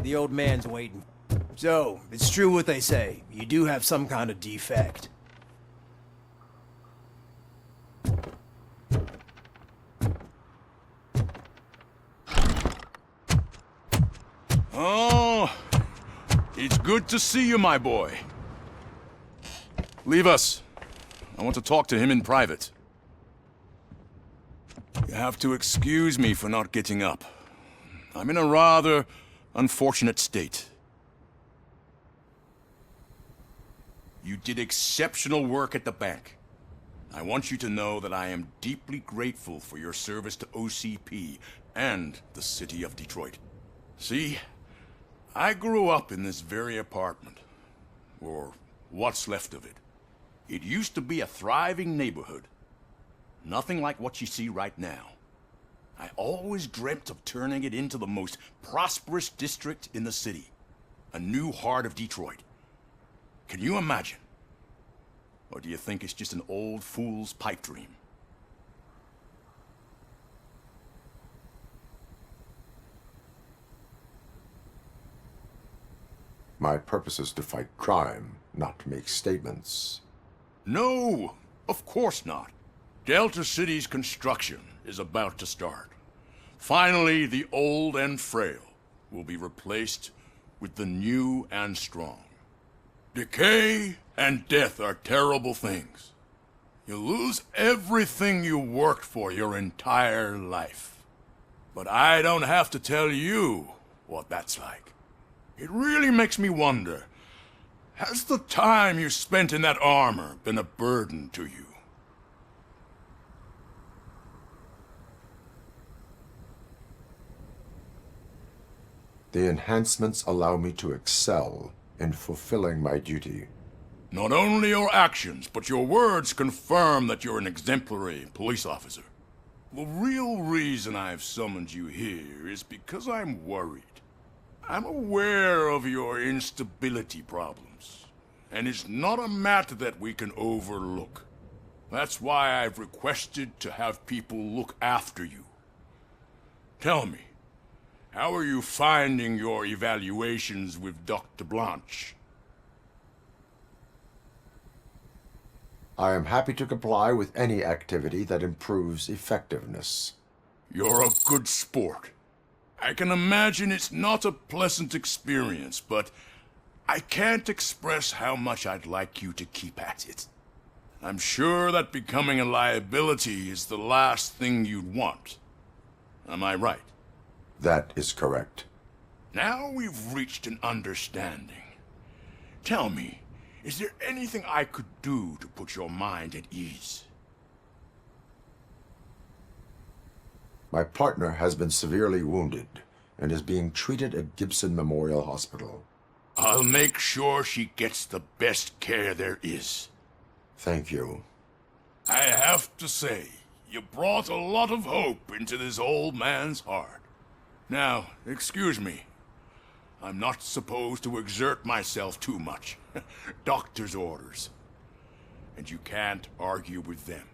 The old man's waiting. So, it's true what they say. You do have some kind of defect. Oh, it's good to see you, my boy. Leave us. I want to talk to him in private. You have to excuse me for not getting up. I'm in a rather unfortunate state. You did exceptional work at the bank. I want you to know that I am deeply grateful for your service to OCP and the city of Detroit. See, I grew up in this very apartment, or what's left of it. It used to be a thriving neighborhood. Nothing like what you see right now. I always dreamt of turning it into the most prosperous district in the city. A new heart of Detroit. Can you imagine? Or do you think it's just an old fool's pipe dream? My purpose is to fight crime, not to make statements. No, of course not. Delta City's construction is about to start. Finally, the old and frail will be replaced with the new and strong. Decay and death are terrible things. You lose everything you worked for your entire life. But I don't have to tell you what that's like. It really makes me wonder, has the time you spent in that armor been a burden to you? The enhancements allow me to excel in fulfilling my duty. Not only your actions, but your words confirm that you're an exemplary police officer. The real reason I've summoned you here is because I'm worried. I'm aware of your instability problems, and it's not a matter that we can overlook. That's why I've requested to have people look after you. Tell me, how are you finding your evaluations with Dr. Blanche? I am happy to comply with any activity that improves effectiveness. You're a good sport. I can imagine it's not a pleasant experience, but I can't express how much I'd like you to keep at it. I'm sure that becoming a liability is the last thing you'd want. Am I right? That is correct. Now we've reached an understanding. Tell me, is there anything I could do to put your mind at ease? My partner has been severely wounded and is being treated at Gibson Memorial Hospital. I'll make sure she gets the best care there is. Thank you. I have to say, you brought a lot of hope into this old man's heart. Now, excuse me. I'm not supposed to exert myself too much. Doctor's orders. And you can't argue with them.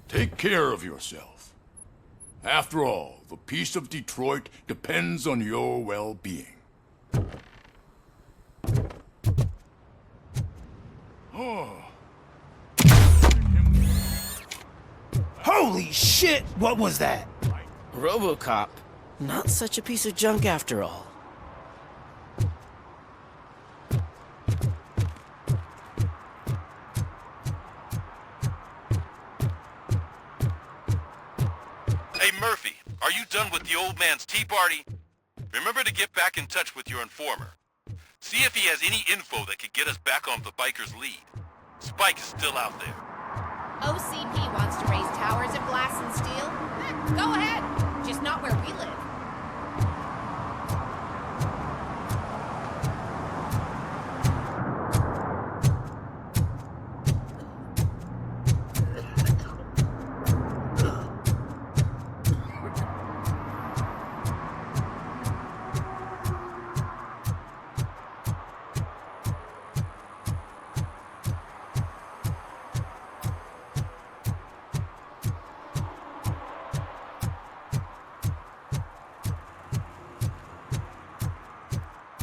Take care of yourself. After all, the peace of Detroit depends on your well-being. Oh. Holy shit! What was that? RoboCop. Not such a piece of junk after all. Hey Murphy, are you done with the old man's tea party? Remember to get back in touch with your informer. See if he has any info that could get us back on the biker's lead. Spike is still out there. OCP wants to raise towers of glass and steel? Go ahead. Just not where we live.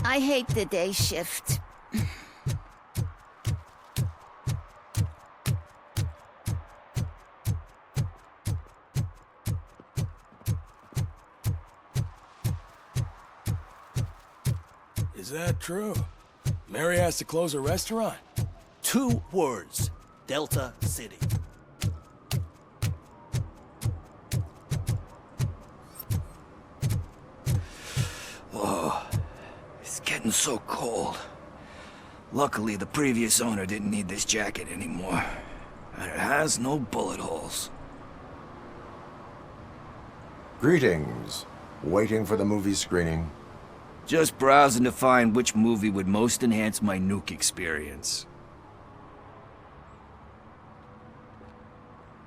I hate the day shift. Is that true? Mary has to close her restaurant? 2 words. Delta City. Whoa. It's getting so cold. Luckily, the previous owner didn't need this jacket anymore. And it has no bullet holes. Greetings. Waiting for the movie screening. Just browsing to find which movie would most enhance my nuke experience.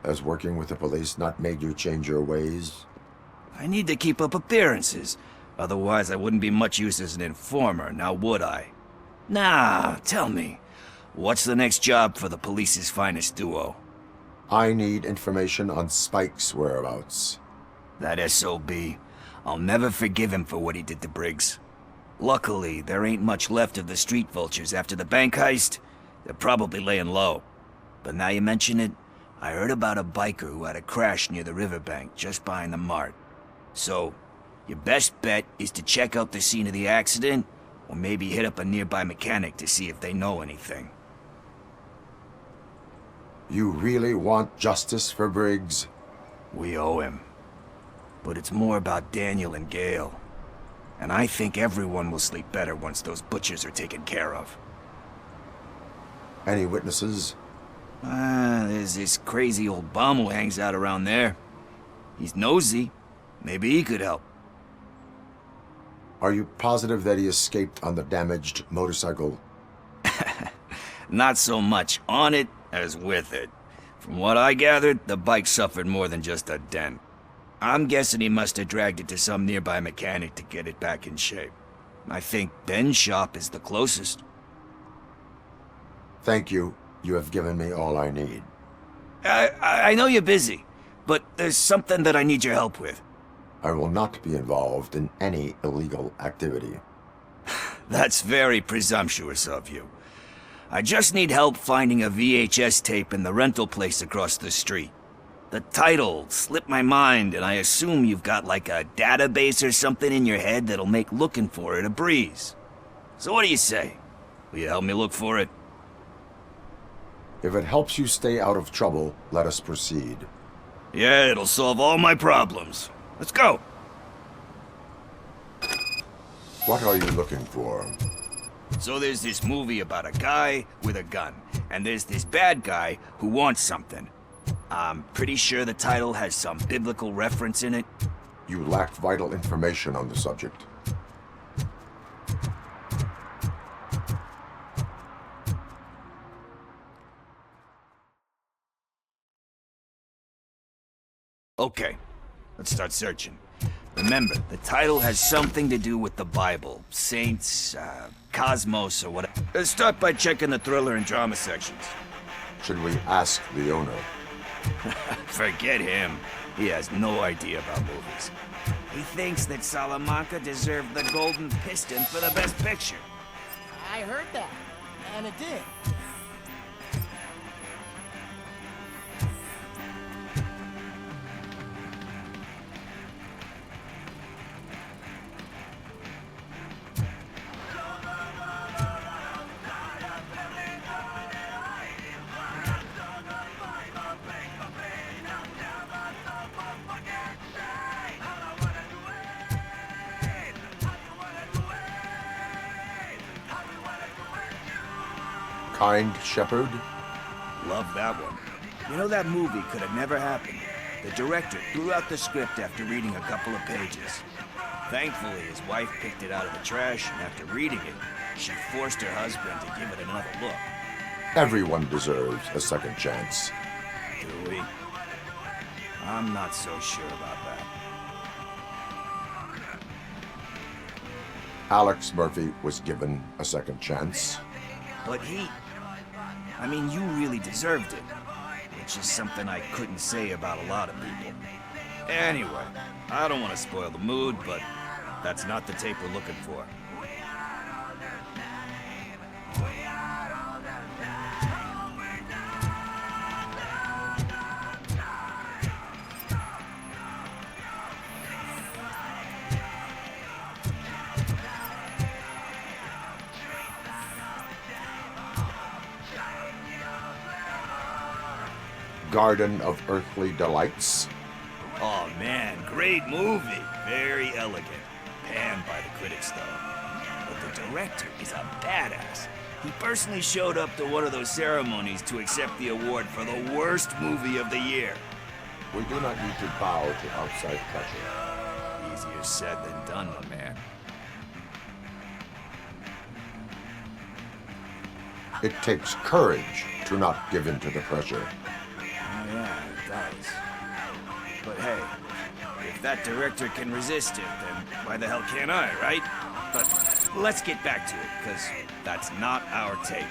Has working with the police not made you change your ways? I need to keep up appearances. Otherwise, I wouldn't be much use as an informer, now would I? Nah, tell me. What's the next job for the police's finest duo? I need information on Spike's whereabouts. That SOB. I'll never forgive him for what he did to Briggs. Luckily, there ain't much left of the street vultures after the bank heist. They're probably laying low. But now you mention it, I heard about a biker who had a crash near the riverbank just behind the mart. So, your best bet is to check out the scene of the accident, or maybe hit up a nearby mechanic to see if they know anything. You really want justice for Briggs? We owe him. But it's more about Daniel and Gale. And I think everyone will sleep better once those butchers are taken care of. Any witnesses? There's this crazy old bum who hangs out around there. He's nosy. Maybe he could help. Are you positive that he escaped on the damaged motorcycle? Not so much on it as with it. From what I gathered, the bike suffered more than just a dent. I'm guessing he must have dragged it to some nearby mechanic to get it back in shape. I think Ben's shop is the closest. Thank you. You have given me all I need. I know you're busy, but there's something that I need your help with. I will not be involved in any illegal activity. That's very presumptuous of you. I just need help finding a VHS tape in the rental place across the street. The title slipped my mind, and I assume you've got like a database or something in your head that'll make looking for it a breeze. So what do you say? Will you help me look for it? If it helps you stay out of trouble, let us proceed. Yeah, it'll solve all my problems. Let's go. What are you looking for? So there's this movie about a guy with a gun, and there's this bad guy who wants something. I'm pretty sure the title has some biblical reference in it. You lack vital information on the subject. Okay, let's start searching. Remember, the title has something to do with the Bible, saints, cosmos, or whatever. Let's start by checking the thriller and drama sections. Should we ask the owner? Forget him. He has no idea about movies. He thinks that Salamanca deserved the Golden Piston for the Best Picture. I heard that, and it did. Kind Shepherd? Love that one. You know, that movie could have never happened. The director threw out the script after reading a couple of pages. Thankfully, his wife picked it out of the trash, and after reading it, she forced her husband to give it another look. Everyone deserves a second chance. Do we? I'm not so sure about that. Alex Murphy was given a second chance. But I mean, you really deserved it. Which is something I couldn't say about a lot of people. Anyway, I don't want to spoil the mood, but that's not the tape we're looking for. Garden of Earthly Delights. Oh man, great movie. Very elegant. Panned by the critics though. But the director is a badass. He personally showed up to one of those ceremonies to accept the award for the worst movie of the year. We do not need to bow to outside pressure. Easier said than done, my man. It takes courage to not give in to the pressure. Oh yeah, it does. But hey, if that director can resist it, then why the hell can't I, right? But let's get back to it, because that's not our tape.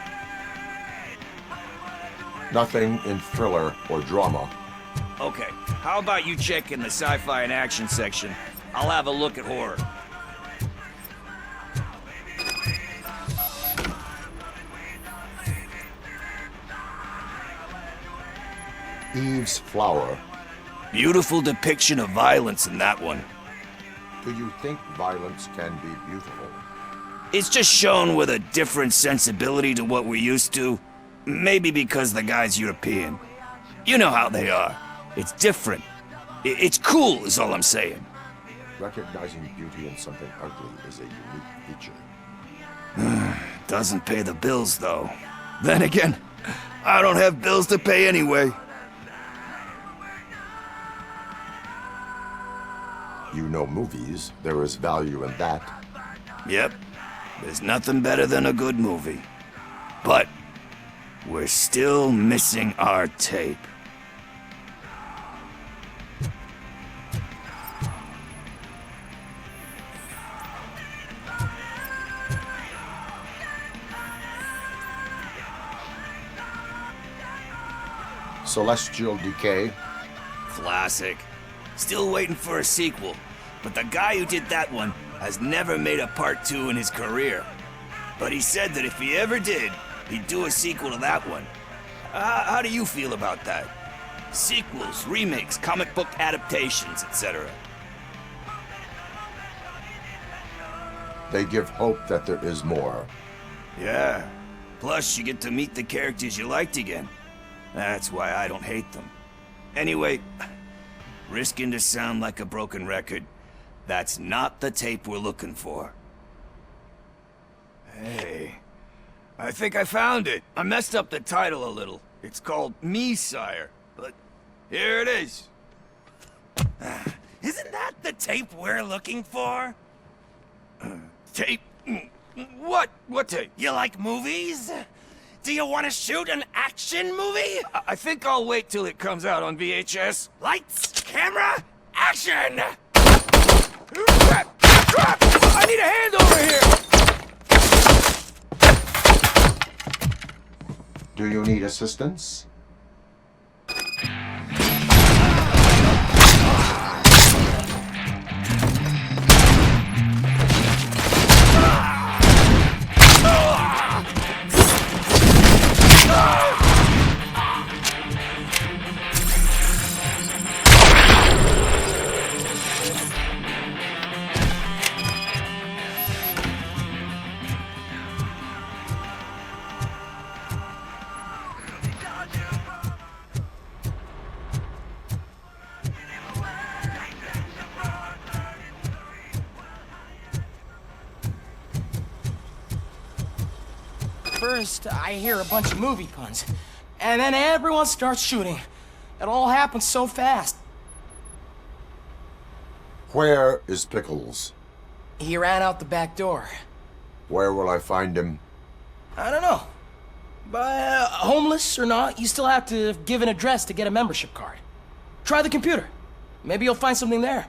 Nothing in thriller or drama. Okay, how about you check in the sci-fi and action section? I'll have a look at horror. Eve's Flower. Beautiful depiction of violence in that one. Do you think violence can be beautiful? It's just shown with a different sensibility to what we're used to. Maybe because the guy's European. You know how they are. It's different. It's cool is all I'm saying. Recognizing beauty in something ugly is a unique feature. Doesn't pay the bills, though. Then again, I don't have bills to pay anyway. You know movies. There is value in that. Yep. There's nothing better than a good movie. But we're still missing our tape. Celestial Decay. Classic. Still waiting for a sequel, but the guy who did that one has never made a part 2 in his career. But he said that if he ever did, he'd do a sequel to that one. How do you feel about that? Sequels, remakes, comic book adaptations, etc. They give hope that there is more. Yeah. Plus, you get to meet the characters you liked again. That's why I don't hate them. Anyway, risking to sound like a broken record, that's not the tape we're looking for. Hey, I think I found it. I messed up the title a little. It's called Me, Sire, but here it is. Isn't that the tape we're looking for? Tape? What? What tape? You like movies? Do you want to shoot an action movie? I think I'll wait till it comes out on VHS. Lights, camera, action! Crap! Crap! I need a hand over here! Do you need assistance? First, I hear a bunch of movie puns, and then everyone starts shooting. It all happens so fast. Where is Pickles? He ran out the back door. Where will I find him? I don't know. But homeless or not, you still have to give an address to get a membership card. Try the computer. Maybe you'll find something there.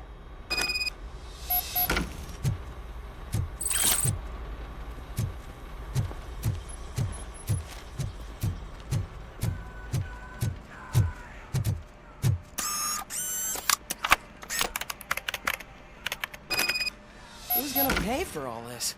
Who's gonna pay for all this?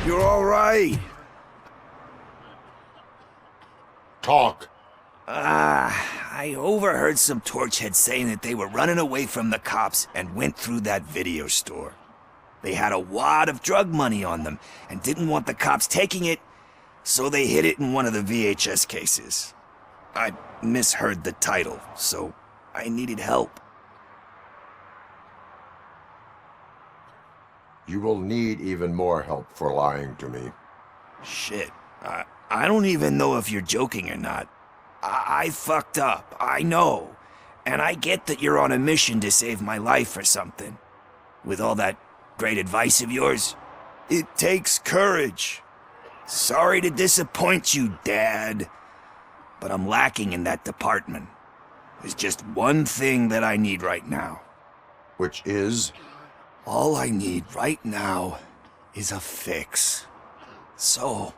You're all right. Talk. I overheard some torch heads saying that they were running away from the cops and went through that video store. They had a wad of drug money on them and didn't want the cops taking it, so they hid it in one of the VHS cases. I misheard the title, so I needed help. You will need even more help for lying to me. Shit, I don't even know if you're joking or not. I fucked up, I know. And I get that you're on a mission to save my life or something. With all that great advice of yours, it takes courage. Sorry to disappoint you, Dad. But I'm lacking in that department. There's just one thing that I need right now. Which is? All I need right now is a fix. So,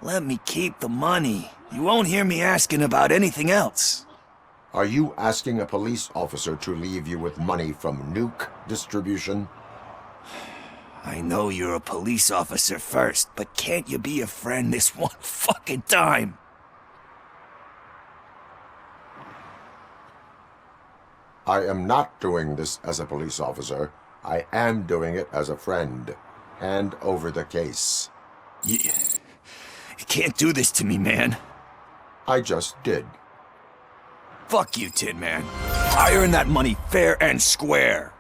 let me keep the money. You won't hear me asking about anything else. Are you asking a police officer to leave you with money from nuke distribution? I know you're a police officer first, but can't you be a friend this one fucking time? I am not doing this as a police officer. I am doing it as a friend. Hand over the case. You can't do this to me, man. I just did. Fuck you, Tin Man. I earned that money fair and square.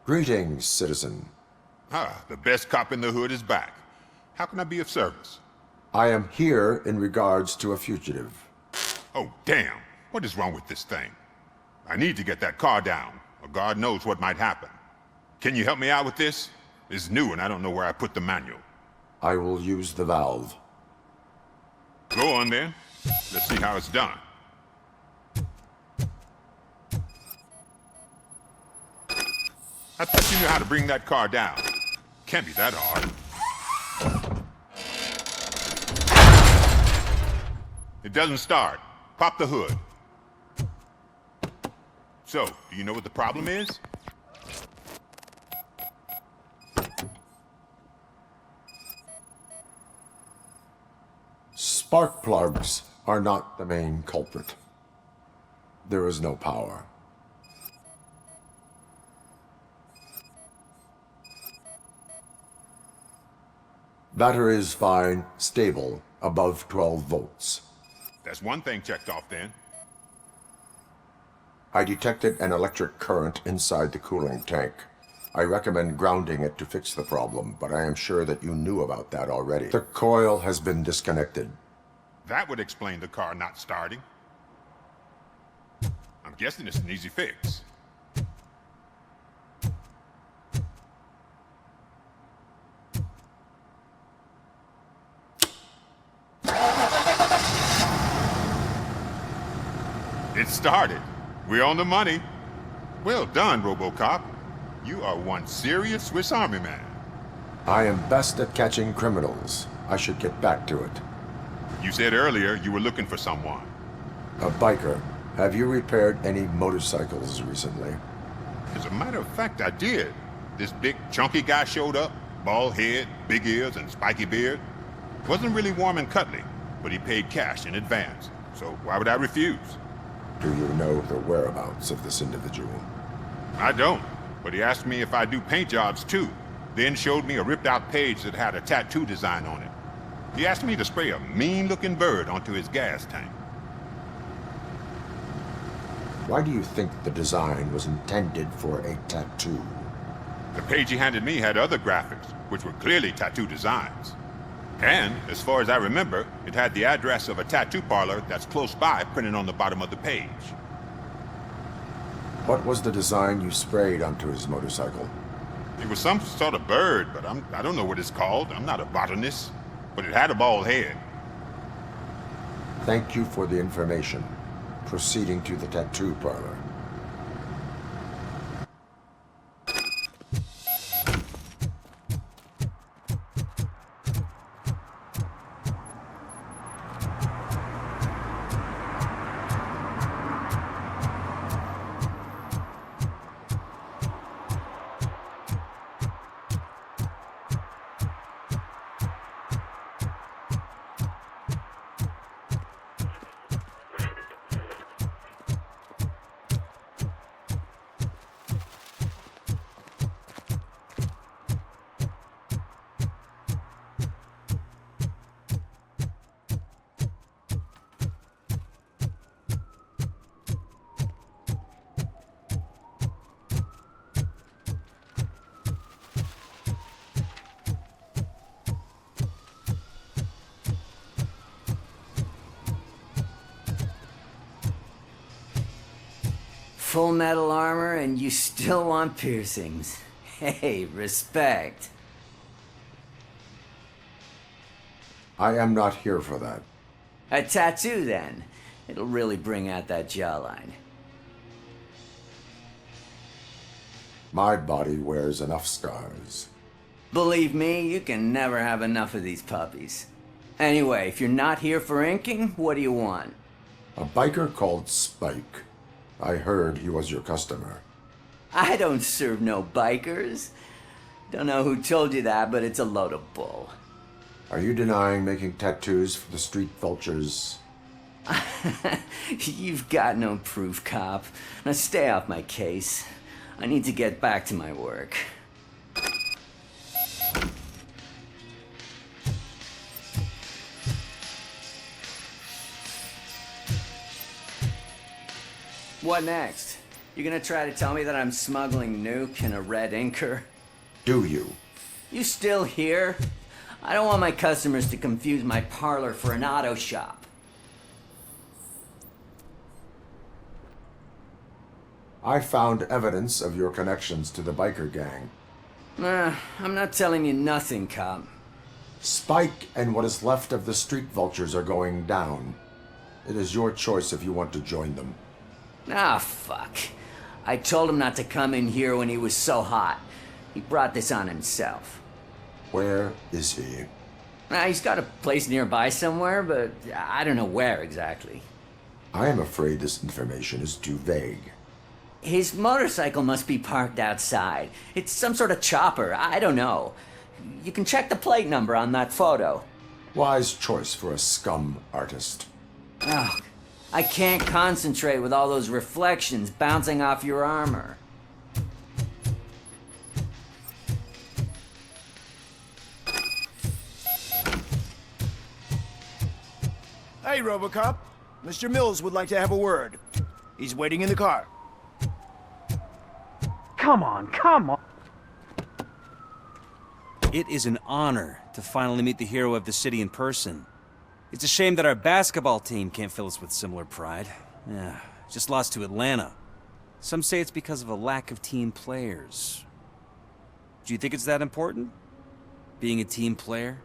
Greetings, citizen. Ah, the best cop in the hood is back. How can I be of service? I am here in regards to a fugitive. Oh, damn. What is wrong with this thing? I need to get that car down, or God knows what might happen. Can you help me out with this? It's new and I don't know where I put the manual. I will use the valve. Go on then. Let's see how it's done. I thought you knew how to bring that car down. Can't be that hard. It doesn't start. Pop the hood. So, do you know what the problem is? Spark plugs are not the main culprit. There is no power. Battery is fine, stable, above 12 volts. That's one thing checked off then. I detected an electric current inside the cooling tank. I recommend grounding it to fix the problem, but I am sure that you knew about that already. The coil has been disconnected. That would explain the car not starting. I'm guessing it's an easy fix. It started. We're on the money. Well done, RoboCop. You are one serious Swiss Army man. I am best at catching criminals. I should get back to it. You said earlier you were looking for someone. A biker. Have you repaired any motorcycles recently? As a matter of fact, I did. This big, chunky guy showed up. Bald head, big ears, and spiky beard. Wasn't really warm and cuddly, but he paid cash in advance. So why would I refuse? Do you know the whereabouts of this individual? I don't, but he asked me if I do paint jobs too, then showed me a ripped-out page that had a tattoo design on it. He asked me to spray a mean-looking bird onto his gas tank. Why do you think the design was intended for a tattoo? The page he handed me had other graphics, which were clearly tattoo designs. And, as far as I remember, it had the address of a tattoo parlor that's close by printed on the bottom of the page. What was the design you sprayed onto his motorcycle? It was some sort of bird, but I don't know what it's called. I'm not a botanist. But it had a bald head. Thank you for the information. Proceeding to the tattoo parlor. full metal armor and you still want piercings. Hey, respect. I am not here for that. A tattoo, then. It'll really bring out that jawline. My body wears enough scars. Believe me, you can never have enough of these puppies. Anyway, if you're not here for inking, what do you want? A biker called Spike. I heard he was your customer. I don't serve no bikers. Don't know who told you that, but it's a load of bull. Are you denying making tattoos for the street vultures? You've got no proof, cop. Now stay off my case. I need to get back to my work. What next? You gonna try to tell me that I'm smuggling nuke in a red inker? Do you? You still here? I don't want my customers to confuse my parlor for an auto shop. I found evidence of your connections to the biker gang. I'm not telling you nothing, cop. Spike and what is left of the street vultures are going down. It is your choice if you want to join them. Ah, fuck. I told him not to come in here when he was so hot. He brought this on himself. Where is he? He's got a place nearby somewhere, but I don't know where exactly. I am afraid this information is too vague. His motorcycle must be parked outside. It's some sort of chopper. I don't know. You can check the plate number on that photo. Wise choice for a scum artist. Oh, I can't concentrate with all those reflections bouncing off your armor. Hey, RoboCop. Mr. Mills would like to have a word. He's waiting in the car. Come on, come on. It is an honor to finally meet the hero of the city in person. It's a shame that our basketball team can't fill us with similar pride. Yeah, just lost to Atlanta. Some say it's because of a lack of team players. Do you think it's that important? Being a team player?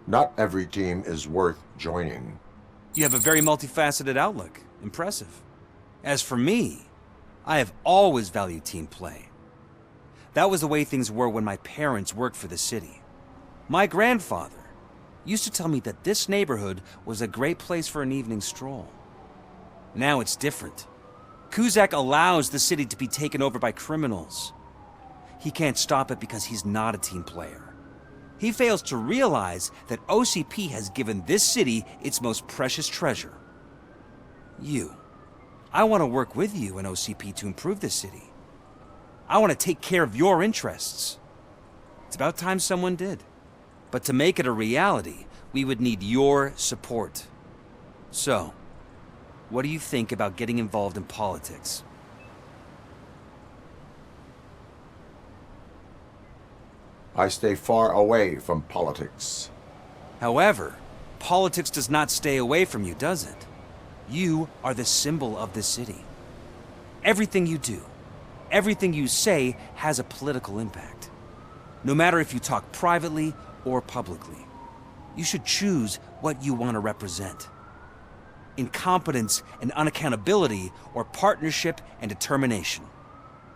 Not every team is worth joining. You have a very multifaceted outlook. Impressive. As for me, I have always valued team play. That was the way things were when my parents worked for the city. My grandfather used to tell me that this neighborhood was a great place for an evening stroll. Now it's different. Kuzak allows the city to be taken over by criminals. He can't stop it because he's not a team player. He fails to realize that OCP has given this city its most precious treasure. You. I want to work with you and OCP to improve this city. I want to take care of your interests. It's about time someone did. But to make it a reality, we would need your support. So, what do you think about getting involved in politics? I stay far away from politics. However, politics does not stay away from you, does it? You are the symbol of this city. Everything you do, everything you say has a political impact. No matter if you talk privately or publicly, you should choose what you want to represent. Incompetence and unaccountability, or partnership and determination.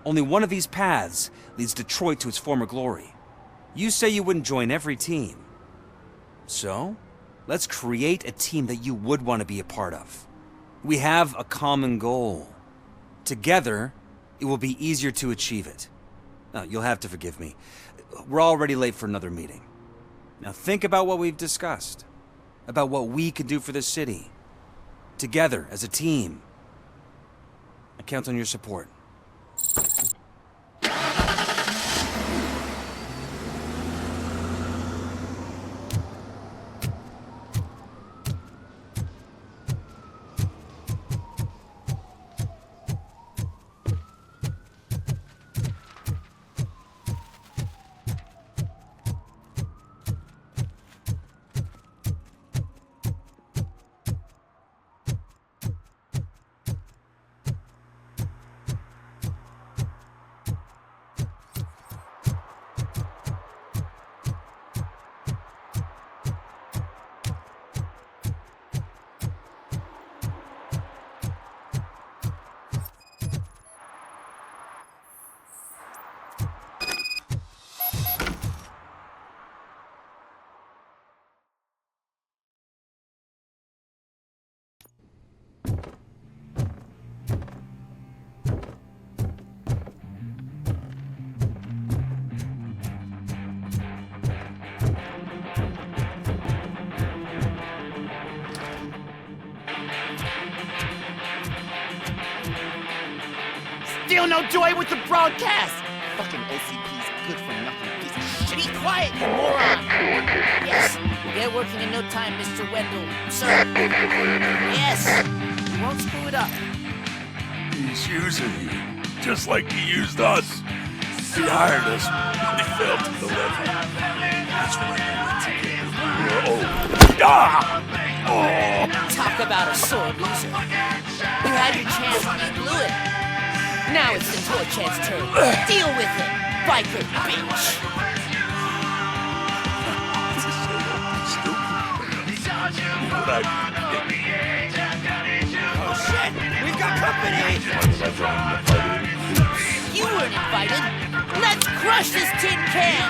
Only one of these paths leads Detroit to its former glory. You say you wouldn't join every team. So, let's create a team that you would want to be a part of. We have a common goal. Together, it will be easier to achieve it. Now, you'll have to forgive me. We're already late for another meeting. Now think about what we've discussed. About what we can do for this city. Together, as a team. I count on your support. no joy with the broadcast! Fucking OCP's good for nothing piece of shit. Be quiet, you moron! Yes, we'll get working in no time, Mr. Wendell. Sir. Yes, we won't screw it up. He's using you, just like he used us. He hired us, but he failed to deliver. That's why we went together. We're old. Ah! Oh! Talk about a sore loser. You had your chance and you blew it. Now it's the Torchhead's turn. Deal with it, biker bitch. Oh shit! We've got company! You weren't invited. Let's crush this tin can!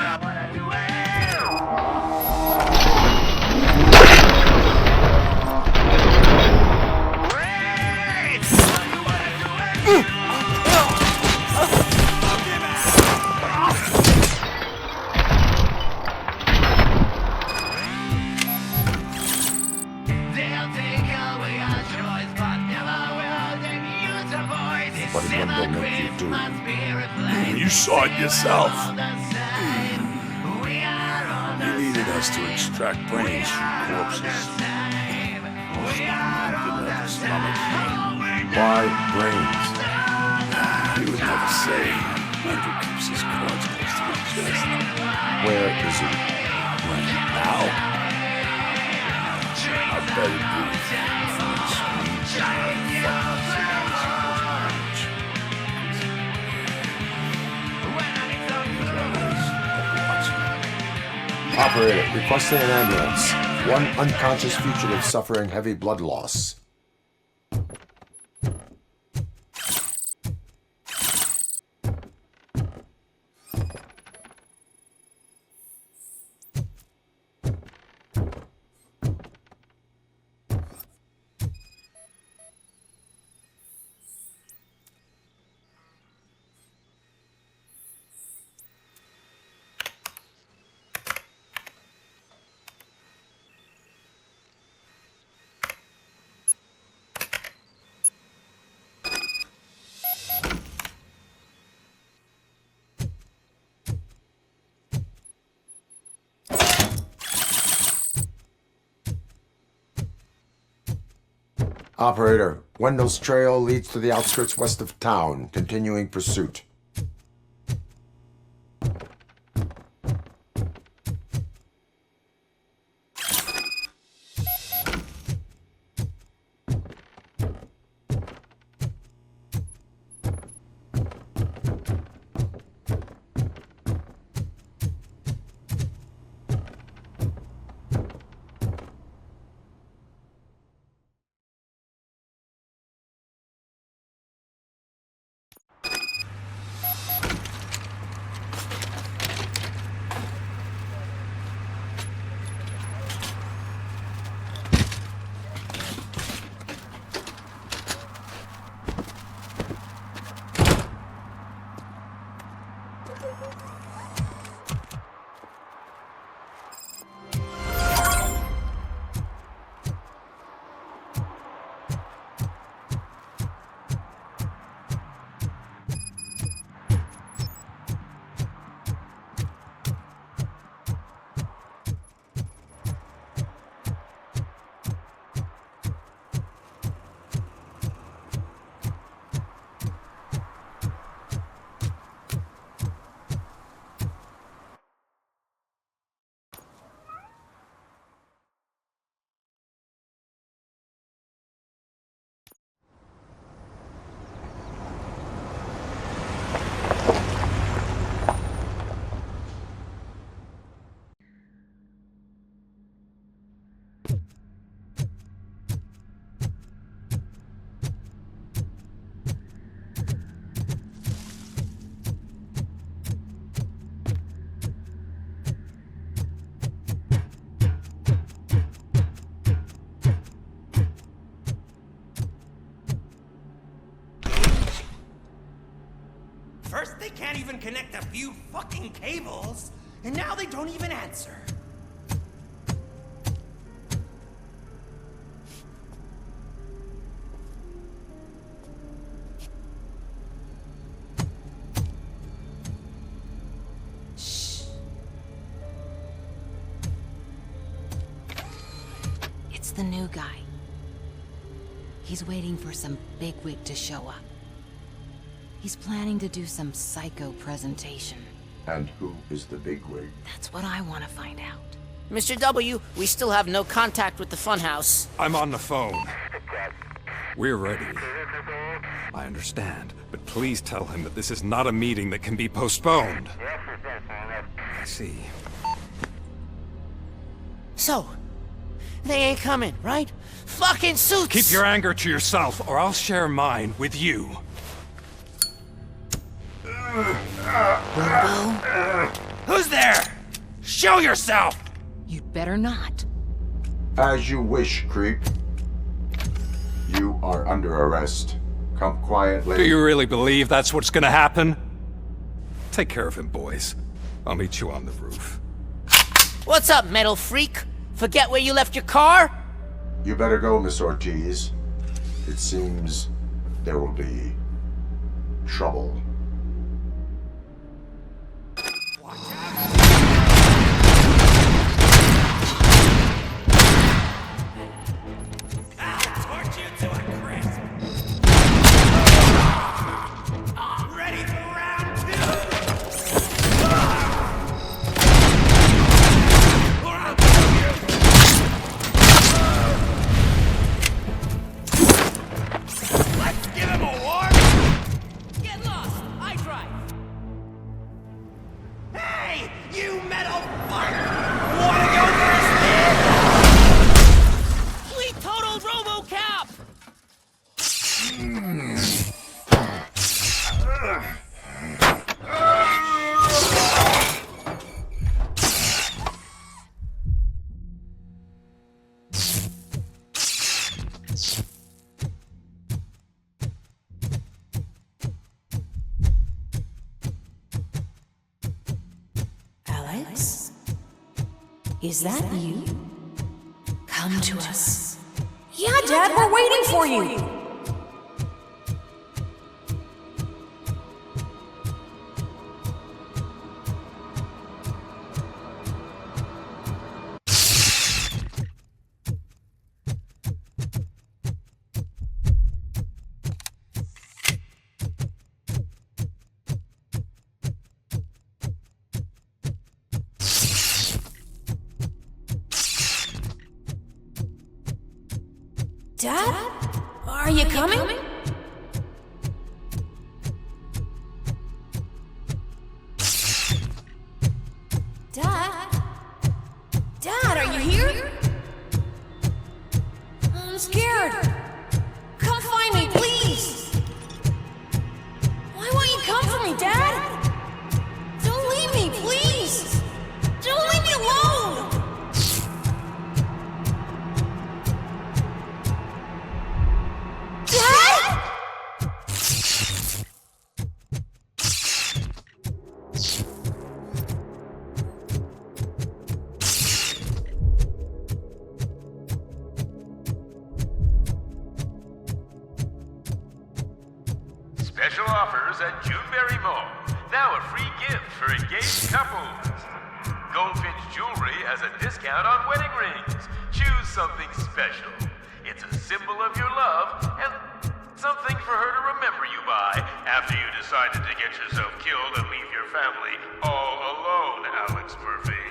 What did Wendell make you do? You saw it yourself. You needed us to extract brains from corpses. Why brains? He would never say. Andrew keeps his cards close to his chest. Where is he? Right now? I better breathe. Operator, requesting an ambulance. One unconscious fugitive suffering heavy blood loss. Operator, Wendell's trail leads to the outskirts west of town, continuing pursuit. First, they can't even connect a few fucking cables, and now they don't even answer. the new guy. He's waiting for some bigwig to show up. He's planning to do some psycho presentation. And who is the bigwig? That's what I want to find out. Mr. W, we still have no contact with the funhouse. I'm on the phone. We're ready. I understand, but please tell him that this is not a meeting that can be postponed. I see. So, they ain't coming, right? Fucking suits! Keep your anger to yourself, or I'll share mine with you. Who's there? Show yourself! You'd better not. As you wish, creep. You are under arrest. Come quietly. Do you really believe that's what's gonna happen? Take care of him, boys. I'll meet you on the roof. What's up, metal freak? Forget where you left your car? You better go, Miss Ortiz. It seems there will be trouble. Alex? Is that you? Come to us. Yeah, Dad, we're waiting for you! Dad? Are you coming? Dad? Dad, are you here? I'm scared. Come find me, please. Why won't you come for me, Dad? Don't leave me, please. Don't leave me alone. Special offers at Juneberry Mall. Now a free gift for engaged couples. Goldfinch Jewelry has a discount on wedding rings. Choose something special. It's a symbol of your love and something for her to remember you by after you decided to get yourself killed and leave your family all alone, Alex Murphy.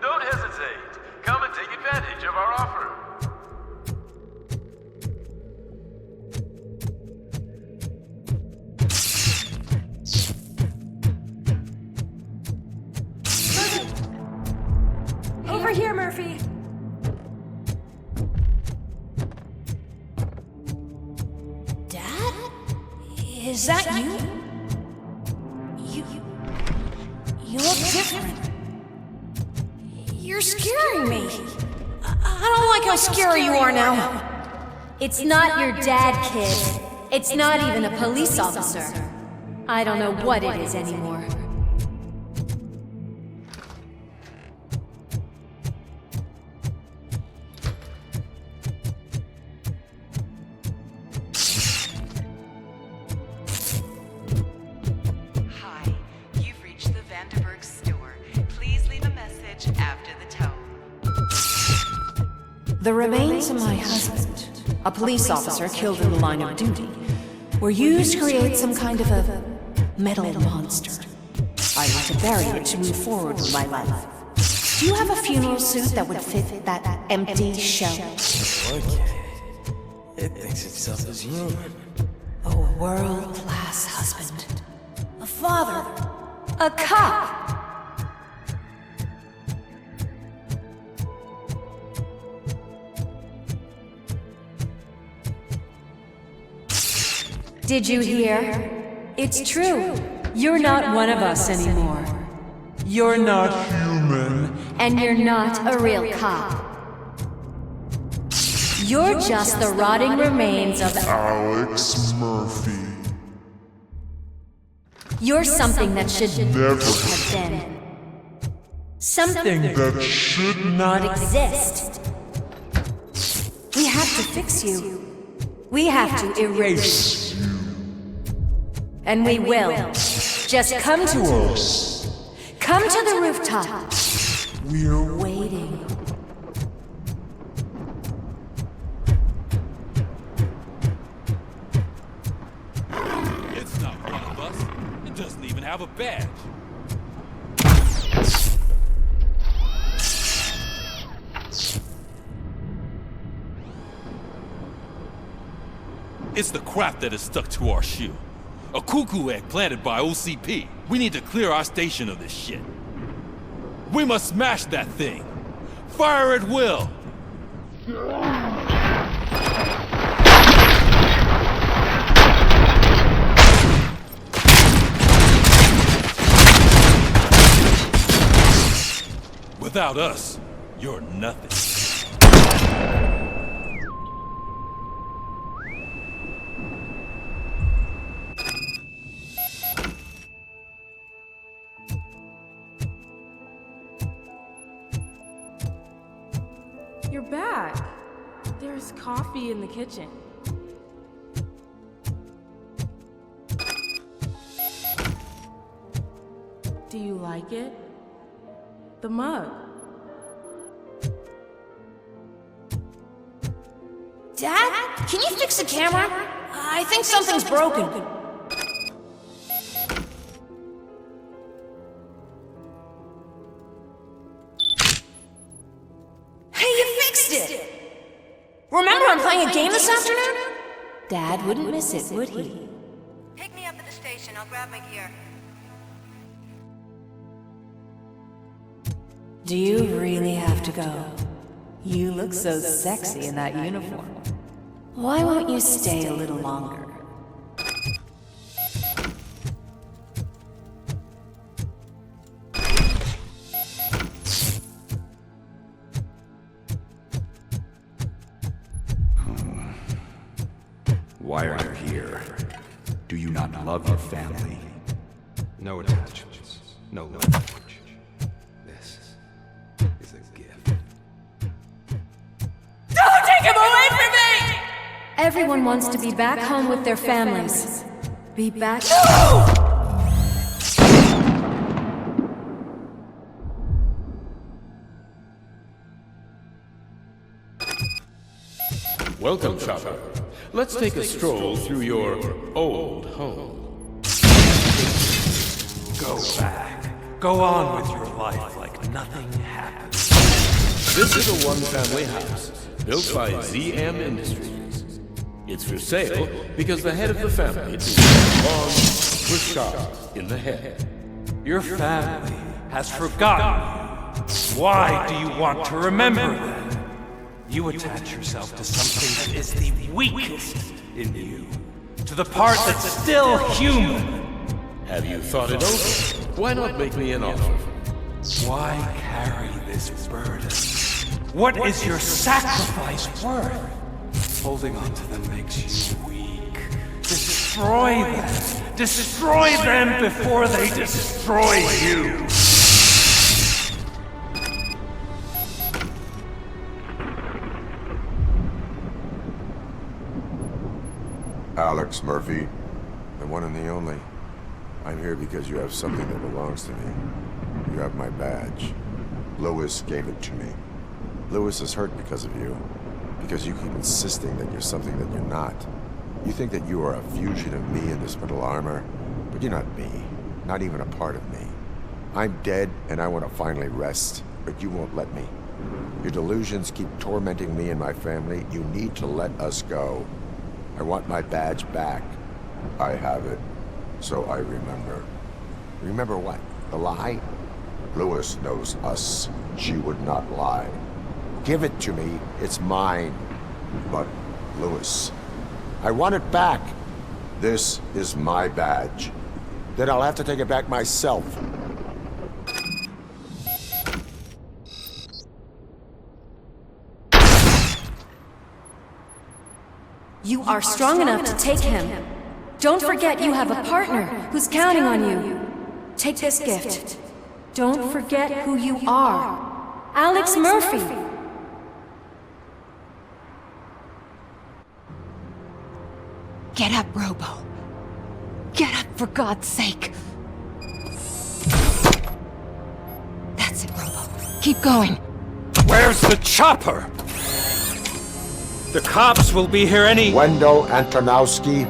Don't hesitate. Come and take advantage of our offer. Over here, Murphy. Dad? Is that you? You look different. You're scaring me. I don't like how scary you are now. It's not your dad, kid. It's not even a police officer. I don't know what it is anymore. The remains of my husband, a police officer killed in the line of duty, were used to create some kind of a metal monster. I want to bury it to move forward with my life. Do you have a funeral suit that would fit that empty shell? Okay. It thinks itself as human. A world-class husband. A father. A cop. Did you hear? It's true. You're not one of us anymore. You're not human. And you're not a real cop. You're just the rotting remains of Alex Murphy. You're something that should Never have been. Something that should not exist. We have to fix you. We have to erase you. And we will. Just come to us. Come to the rooftop. We're waiting. It's not one of us. It doesn't even have a badge. It's the crap that is stuck to our shoe. A cuckoo egg planted by OCP. We need to clear our station of this shit. We must smash that thing. Fire at will. Without us, you're nothing. You're back. There's coffee in the kitchen. Do you like it? The mug. Dad, can you fix the camera? I think something's broken. Hey, you fixed it! Remember I'm playing a game this afternoon? Dad wouldn't miss it, would he? Pick me up at the station. I'll grab my gear. Do you really have to go? You look so sexy in that uniform. Why won't you stay a little longer? Why are you here? Do you not love your family? No attachments, no language. This is a gift. Don't take him away from me! Everyone wants to be back home with their families. Be back. Welcome, shopper. Let's take a stroll through your old home. Go back. Go on with your life like nothing happened. This is a one-family house built by ZM Industries. It's for sale because the head of the family was shot in the head. Your family has forgotten you. Why do you want to remember them? You attach yourself to something that is the weakest in you, to the part that's still human. Have you thought it over? Why not make me an offer? Why carry this burden? What is your sacrifice worth? Holding on to them makes you weak. Destroy them. Destroy them before they destroy you. Alex Murphy, the one and the only. I'm here because you have something that belongs to me. You have my badge. Lewis gave it to me. Lewis is hurt because of you. because you keep insisting that you're something that you're not. You think that you are a fusion of me in this metal armor, but you're not me, not even a part of me. I'm dead, and I want to finally rest, but you won't let me. Your delusions keep tormenting me and my family. You need to let us go. I want my badge back. I have it, so I remember. Remember what? The lie? Lewis knows us. She would not lie. Give it to me. It's mine. But, Lewis, I want it back. This is my badge. Then I'll have to take it back myself. You are strong enough to take him. Don't forget you have a partner who's counting on you. Take this gift. Don't forget who you are. Alex Murphy. Get up, Robo. Get up, for God's sake. That's it, Robo. Keep going. Where's the chopper? The cops will be here any... Wendell Antonowski.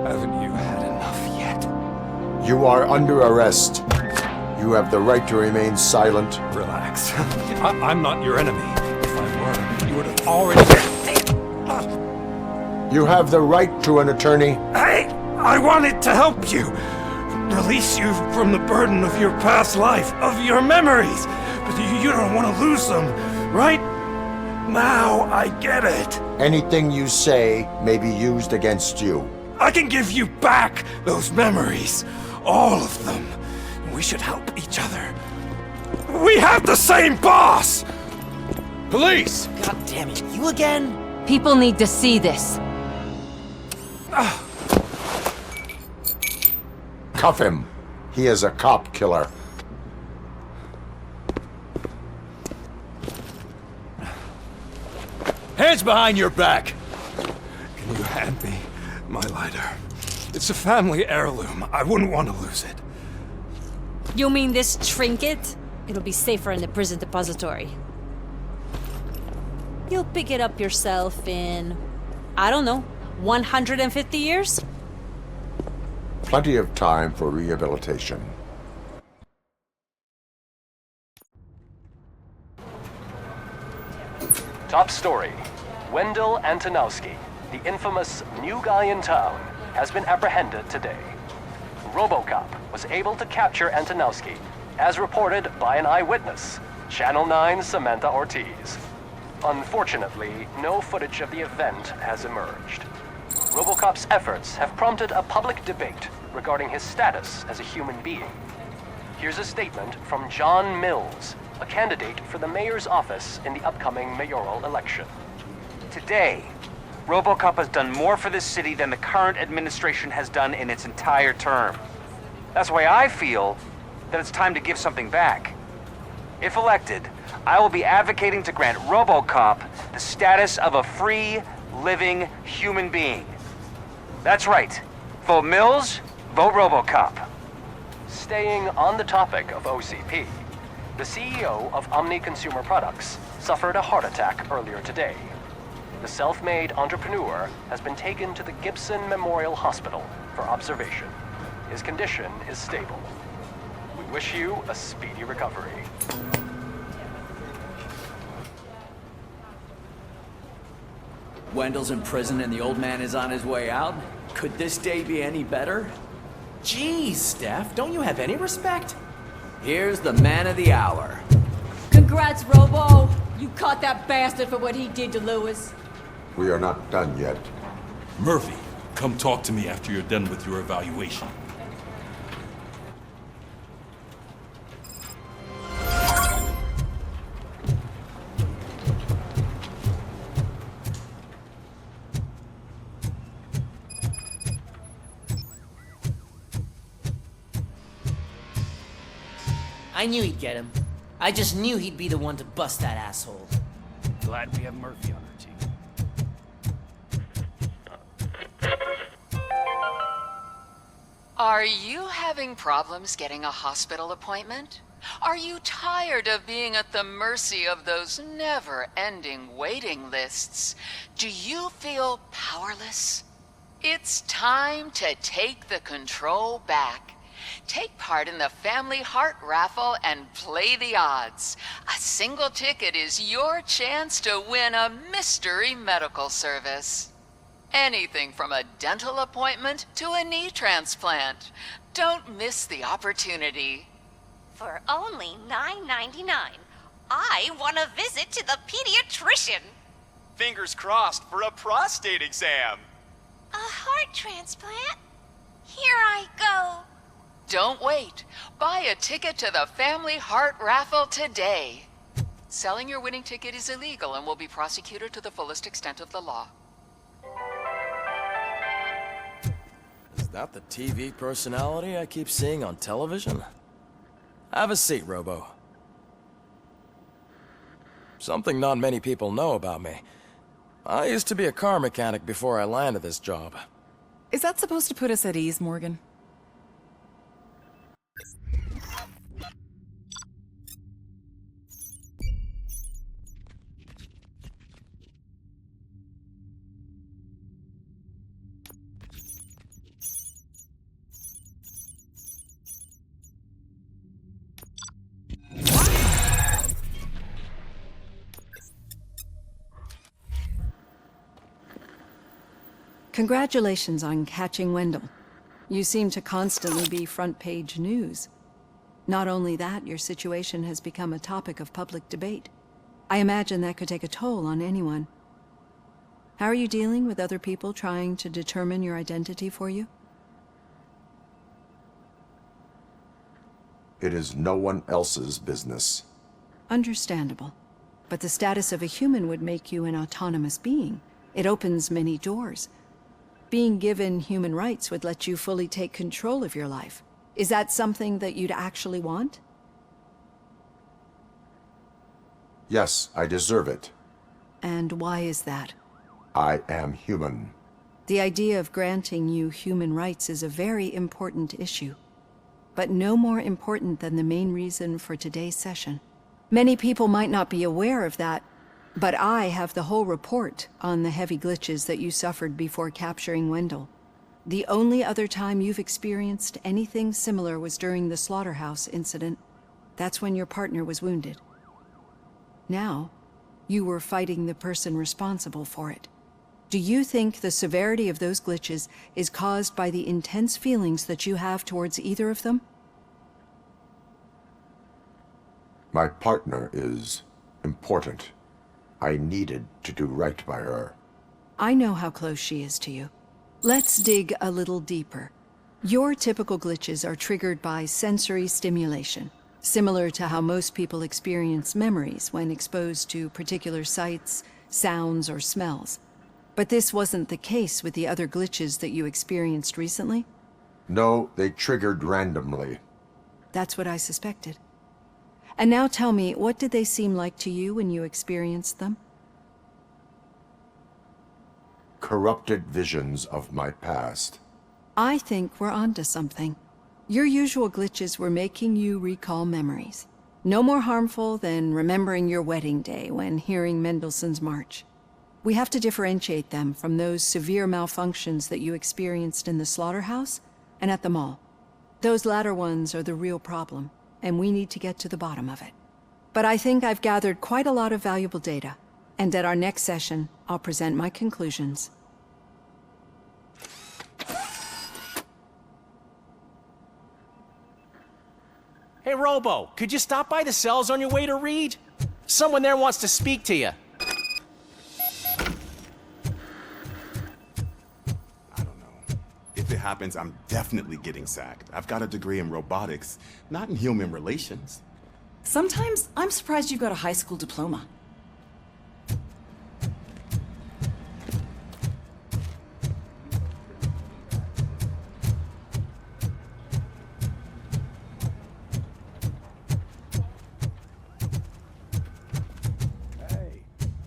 Haven't you had enough yet? You are under arrest. You have the right to remain silent. Relax. I'm not your enemy. If I were, you would have already... You have the right to an attorney. I wanted to help you. Release you from the burden of your past life, of your memories. But you don't want to lose them, right? Now I get it. Anything you say may be used against you. I can give you back those memories. All of them. We should help each other. We have the same boss! Police! God damn it, you again? People need to see this. Cuff him. He is a cop killer. Hands behind your back! Can you hand me my lighter? It's a family heirloom. I wouldn't want to lose it. You mean this trinket? It'll be safer in the prison depository. You'll pick it up yourself in, I don't know, 150 years? Plenty of time for rehabilitation. Top story. Wendell Antonowski, the infamous new guy in town, has been apprehended today. RoboCop was able to capture Antonowski, as reported by an eyewitness, Channel 9's Samantha Ortiz. Unfortunately, no footage of the event has emerged. RoboCop's efforts have prompted a public debate regarding his status as a human being. Here's a statement from John Mills, a candidate for the mayor's office in the upcoming mayoral election. Today, RoboCop has done more for this city than the current administration has done in its entire term. That's why I feel that it's time to give something back. If elected, I will be advocating to grant RoboCop the status of a free, living human being. That's right. Vote Mills, vote RoboCop. Staying on the topic of OCP, the CEO of Omni Consumer Products suffered a heart attack earlier today. The self-made entrepreneur has been taken to the Gibson Memorial Hospital for observation. His condition is stable. We wish you a speedy recovery. Wendell's in prison and the old man is on his way out? Could this day be any better? Jeez, Steph, don't you have any respect? Here's the man of the hour. Congrats, Robo! You caught that bastard for what he did to Lewis. We are not done yet. Murphy, come talk to me after you're done with your evaluation. I knew he'd get him. I just knew he'd be the one to bust that asshole. Glad we have Murphy on our team. Are you having problems getting a hospital appointment? Are you tired of being at the mercy of those never-ending waiting lists? Do you feel powerless? It's time to take the control back. Take part in the Family Heart Raffle and play the odds. A single ticket is your chance to win a mystery medical service. Anything from a dental appointment to a knee transplant. Don't miss the opportunity. For only $9.99, I want to visit to the pediatrician. Fingers crossed for a prostate exam. A heart transplant? Here I go. Don't wait. Buy a ticket to the Family Heart Raffle today. Selling your winning ticket is illegal and will be prosecuted to the fullest extent of the law. Is that the TV personality I keep seeing on television? Have a seat, Robo. Something not many people know about me. I used to be a car mechanic before I landed this job. Is that supposed to put us at ease, Morgan? Congratulations on catching Wendell. You seem to constantly be front-page news. Not only that, your situation has become a topic of public debate. I imagine that could take a toll on anyone. How are you dealing with other people trying to determine your identity for you? It is no one else's business. Understandable. But the status of a human would make you an autonomous being. It opens many doors. Being given human rights would let you fully take control of your life. Is that something that you'd actually want? Yes, I deserve it. And why is that? I am human. The idea of granting you human rights is a very important issue, but no more important than the main reason for today's session. Many people might not be aware of that, but I have the whole report on the heavy glitches that you suffered before capturing Wendell. The only other time you've experienced anything similar was during the slaughterhouse incident. That's when your partner was wounded. Now, you were fighting the person responsible for it. Do you think the severity of those glitches is caused by the intense feelings that you have towards either of them? My partner is important. I needed to do right by her. I know how close she is to you. Let's dig a little deeper. Your typical glitches are triggered by sensory stimulation, similar to how most people experience memories when exposed to particular sights, sounds, or smells. But this wasn't the case with the other glitches that you experienced recently? No, they triggered randomly. That's what I suspected. And now tell me, what did they seem like to you when you experienced them? Corrupted visions of my past. I think we're onto something. Your usual glitches were making you recall memories. No more harmful than remembering your wedding day when hearing Mendelssohn's March. We have to differentiate them from those severe malfunctions that you experienced in the slaughterhouse and at the mall. Those latter ones are the real problem, and we need to get to the bottom of it. But I think I've gathered quite a lot of valuable data, and at our next session, I'll present my conclusions. Hey, Robo, could you stop by the cells on your way to read? Someone there wants to speak to you. If it happens, I'm definitely getting sacked. I've got a degree in robotics, not in human relations. Sometimes I'm surprised you've got a high school diploma.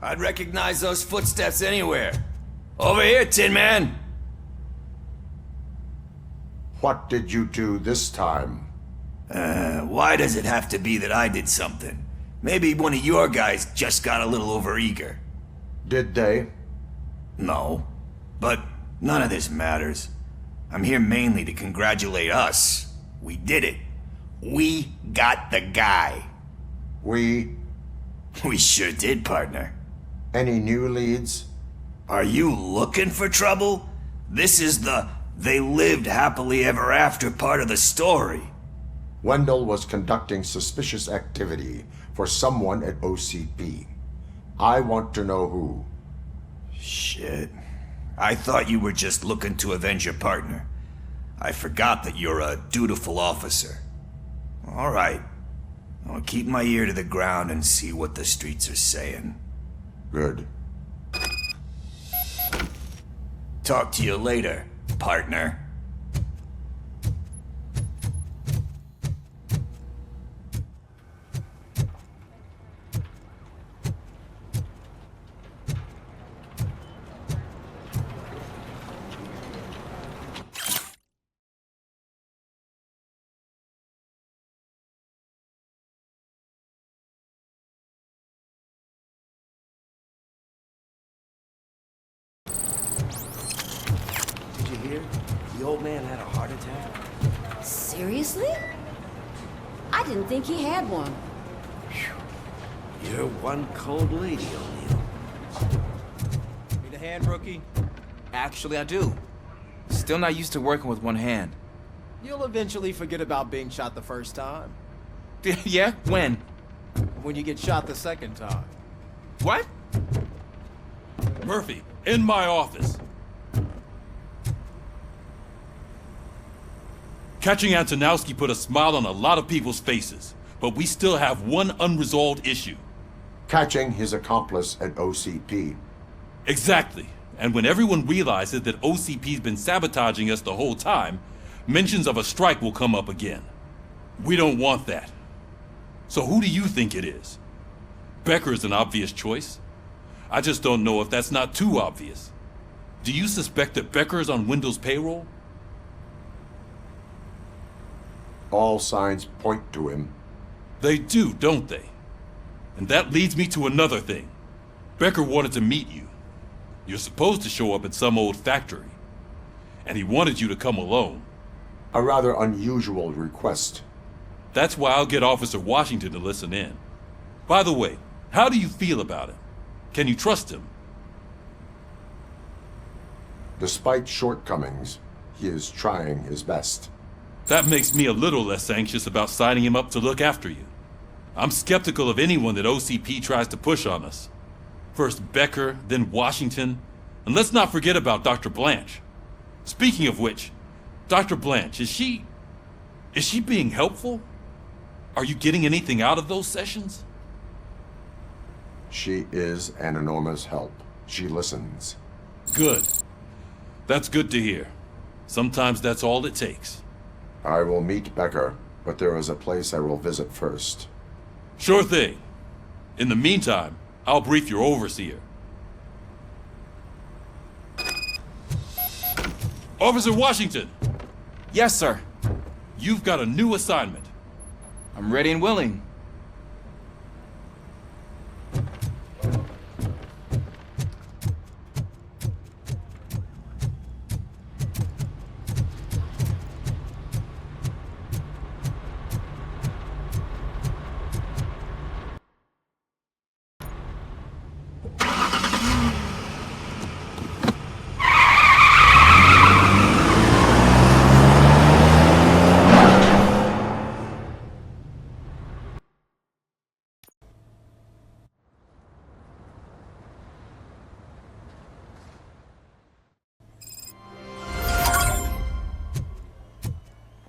I'd recognize those footsteps anywhere. Over here, Tin Man! What did you do this time? Why does it have to be that I did something? Maybe one of your guys just got a little overeager. Did they? No. But none of this matters. I'm here mainly to congratulate us. We did it. We got the guy. We sure did, partner. Any new leads? Are you looking for trouble? This is the they lived happily ever after part of the story. Wendell was conducting suspicious activity for someone at OCP. I want to know who. Shit. I thought you were just looking to avenge your partner. I forgot that you're a dutiful officer. All right. I'll keep my ear to the ground and see what the streets are saying. Good. Talk to you later, partner. The old man had a heart attack. Seriously? I didn't think he had one. You're one cold lady, O'Neill. Need a hand, rookie? Actually, I do. Still not used to working with one hand. You'll eventually forget about being shot the first time. Yeah? When? When you get shot the second time. What? Murphy, in my office. Catching Antonowski put a smile on a lot of people's faces, but we still have one unresolved issue. Catching his accomplice at OCP. Exactly. And when everyone realizes that OCP's been sabotaging us the whole time, mentions of a strike will come up again. We don't want that. So who do you think it is? Becker is an obvious choice. I just don't know if that's not too obvious. Do you suspect that Becker is on Wendell's payroll? All signs point to him. They do, don't they? And that leads me to another thing. Becker wanted to meet you. You're supposed to show up at some old factory. And he wanted you to come alone. A rather unusual request. That's why I'll get Officer Washington to listen in. By the way, how do you feel about him? Can you trust him? Despite shortcomings, he is trying his best. That makes me a little less anxious about signing him up to look after you. I'm skeptical of anyone that OCP tries to push on us. First Becker, then Washington, and let's not forget about Dr. Blanche. Speaking of which, Dr. Blanche, is she being helpful? Are you getting anything out of those sessions? She is an enormous help. She listens. Good. That's good to hear. Sometimes that's all it takes. I will meet Becker, but there is a place I will visit first. Sure thing. In the meantime, I'll brief your overseer. Officer Washington! Yes, sir. You've got a new assignment. I'm ready and willing.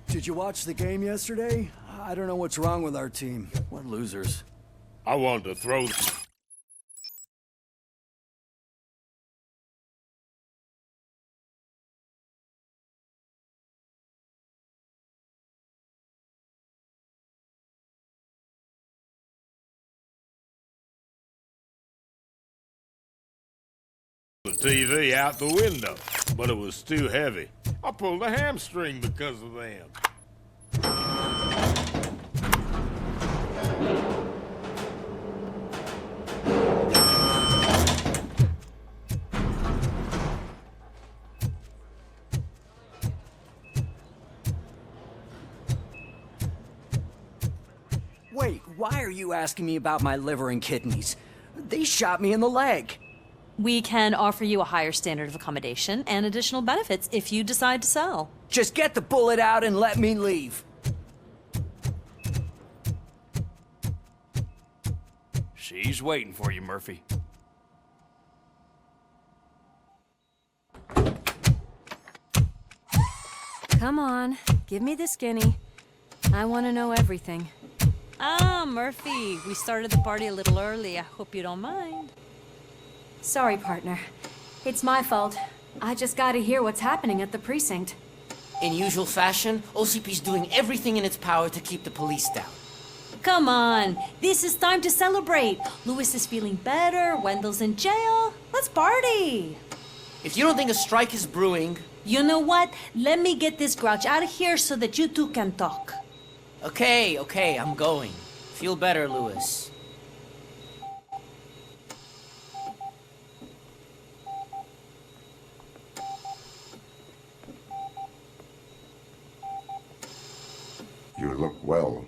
Did you watch the game yesterday? I don't know what's wrong with our team. We're losers. I wanted to throw... TV out the window, but it was too heavy. I pulled a hamstring because of them. Wait, why are you asking me about my liver and kidneys? They shot me in the leg. We can offer you a higher standard of accommodation and additional benefits if you decide to sell. Just get the bullet out and let me leave. She's waiting for you, Murphy. Come on, give me the skinny. I want to know everything. Ah, Murphy, we started the party a little early. I hope you don't mind. Sorry, partner. It's my fault. I just gotta hear what's happening at the precinct. In usual fashion, OCP's doing everything in its power to keep the police down. Come on, this is time to celebrate. Louis is feeling better, Wendell's in jail. Let's party. If you don't think a strike is brewing... You know what? Let me get this grouch out of here so that you two can talk. Okay, I'm going. Feel better, Louis. You look well.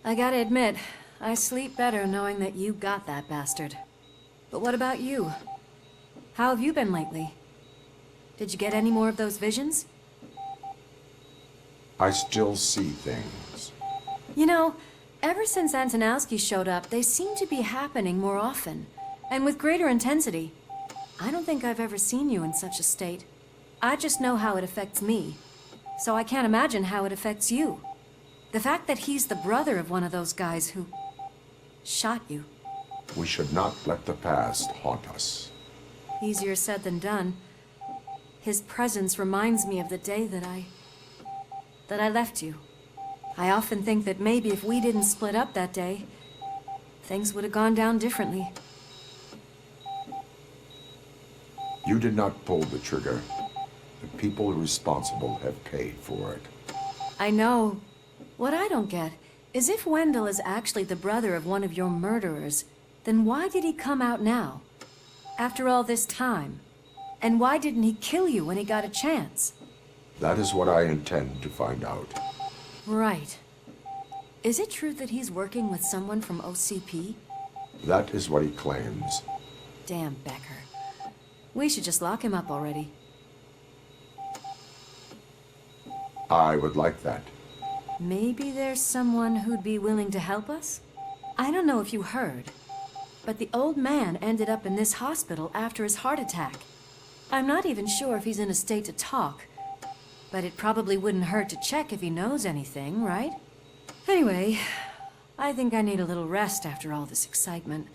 I gotta admit, I sleep better knowing that you got that bastard. But what about you? How have you been lately? Did you get any more of those visions? I still see things. You know, ever since Antonowski showed up, they seem to be happening more often, and with greater intensity. I don't think I've ever seen you in such a state. I just know how it affects me, so I can't imagine how it affects you. The fact that he's the brother of one of those guys who shot you. We should not let the past haunt us. Easier said than done. His presence reminds me of the day that I left you. I often think that maybe if we didn't split up that day, things would have gone down differently. You did not pull the trigger. The people responsible have paid for it. I know. What I don't get is if Wendell is actually the brother of one of your murderers, then why did he come out now? After all this time? And why didn't he kill you when he got a chance? That is what I intend to find out. Right. Is it true that he's working with someone from OCP? That is what he claims. Damn Becker. We should just lock him up already. I would like that. Maybe there's someone who'd be willing to help us? I don't know if you heard, but the old man ended up in this hospital after his heart attack. I'm not even sure if he's in a state to talk, but it probably wouldn't hurt to check if he knows anything, right? Anyway, I think I need a little rest after all this excitement.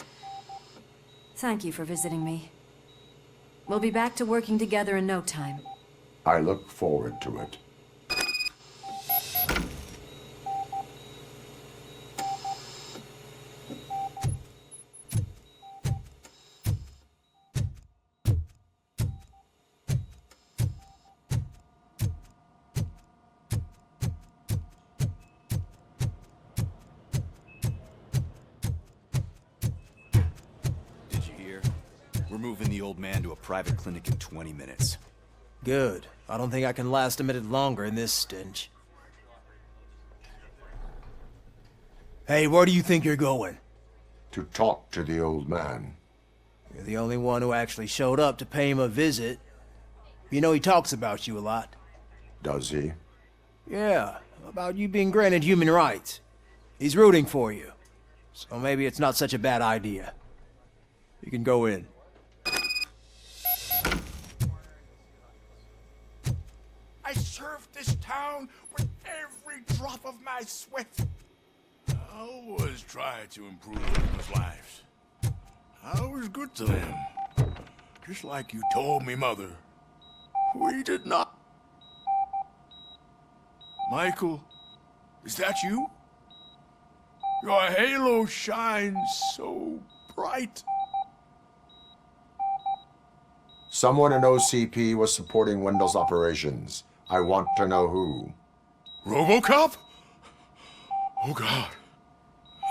Thank you for visiting me. We'll be back to working together in no time. I look forward to it. We're moving the old man to a private clinic in 20 minutes. Good. I don't think I can last a minute longer in this stench. Hey, where do you think you're going? To talk to the old man. You're the only one who actually showed up to pay him a visit. You know he talks about you a lot. Does he? Yeah, about you being granted human rights. He's rooting for you. So maybe it's not such a bad idea. You can go in. I served this town with every drop of my sweat. I was trying to improve people's lives. I was good to them. Just like you told me, Mother. We did not. Michael, is that you? Your halo shines so bright. Someone in OCP was supporting Wendell's operations. I want to know who. RoboCop? Oh God.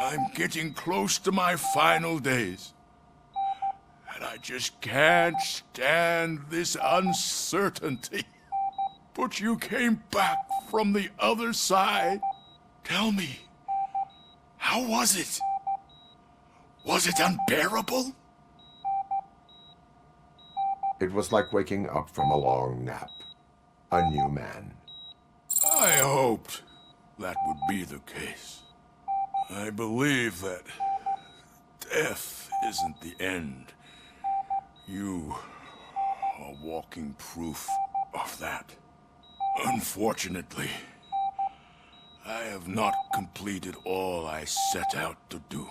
I'm getting close to my final days. And I just can't stand this uncertainty. But you came back from the other side. Tell me, how was it? Was it unbearable? It was like waking up from a long nap. A new man. I hoped that would be the case. I believe that death isn't the end. You are walking proof of that. Unfortunately, I have not completed all I set out to do.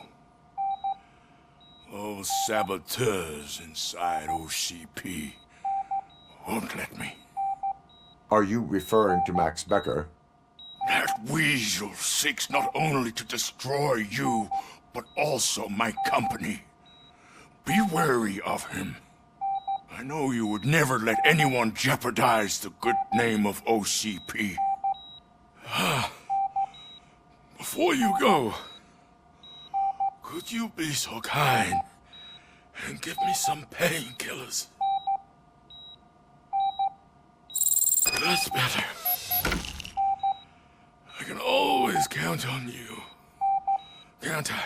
Those saboteurs inside OCP won't let me. Are you referring to Max Becker? That weasel seeks not only to destroy you, but also my company. Be wary of him. I know you would never let anyone jeopardize the good name of OCP. Before you go, could you be so kind and give me some painkillers? That's better. I can always count on you, can't I?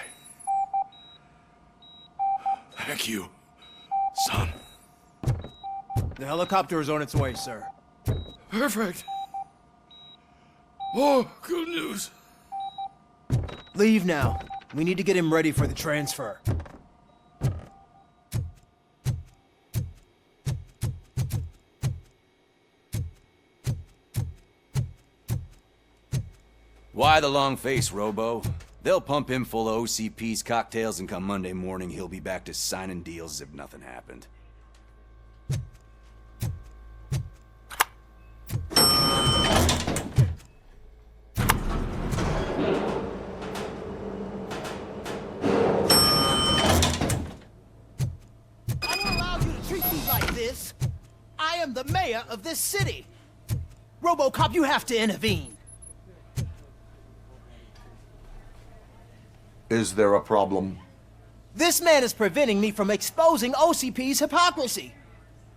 Thank you, son. The helicopter is on its way, sir. Perfect. More good news. Leave now. We need to get him ready for the transfer. Why the long face, Robo? They'll pump him full of OCP's cocktails, and come Monday morning, he'll be back to signing deals as if nothing happened. I don't allow you to treat me like this. I am the mayor of this city. RoboCop, you have to intervene. Is there a problem? This man is preventing me from exposing OCP's hypocrisy.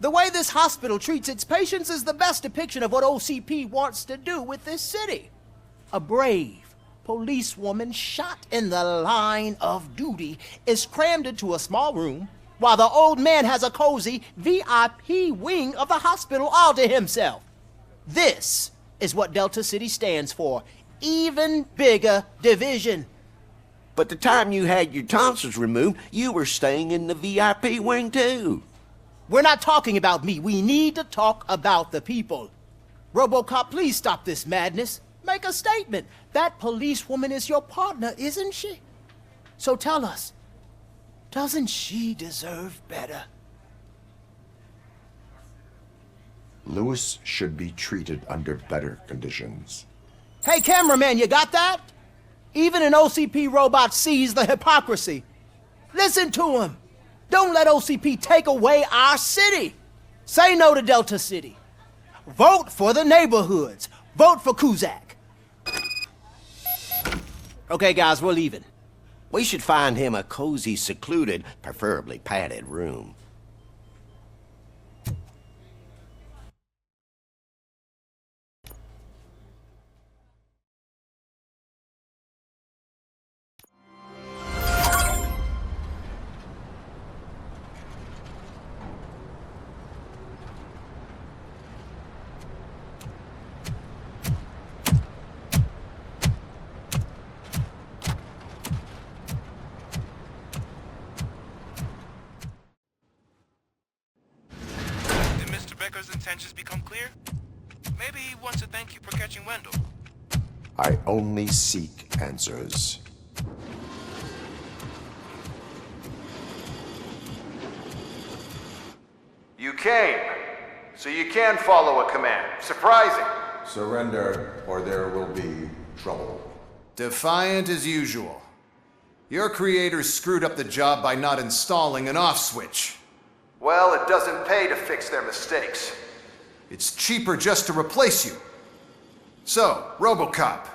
The way this hospital treats its patients is the best depiction of what OCP wants to do with this city. A brave policewoman shot in the line of duty is crammed into a small room, while the old man has a cozy VIP wing of the hospital all to himself. This is what Delta City stands for. Even bigger division. But the time you had your tonsils removed, you were staying in the VIP wing too. We're not talking about me. We need to talk about the people. RoboCop, please stop this madness. Make a statement. That policewoman is your partner, isn't she? So tell us, doesn't she deserve better? Lewis should be treated under better conditions. Hey, cameraman, you got that? Even an OCP robot sees the hypocrisy. Listen to him. Don't let OCP take away our city. Say no to Delta City. Vote for the neighborhoods. Vote for Kuzak. Okay, guys, we're leaving. We should find him a cozy, secluded, preferably padded room. Becker's intentions become clear? Maybe he wants to thank you for catching Wendell. I only seek answers. You came, so you can follow a command. Surprising. Surrender, or there will be trouble. Defiant as usual. Your creators screwed up the job by not installing an off switch. Well, it doesn't pay to fix their mistakes. It's cheaper just to replace you. So, RoboCop.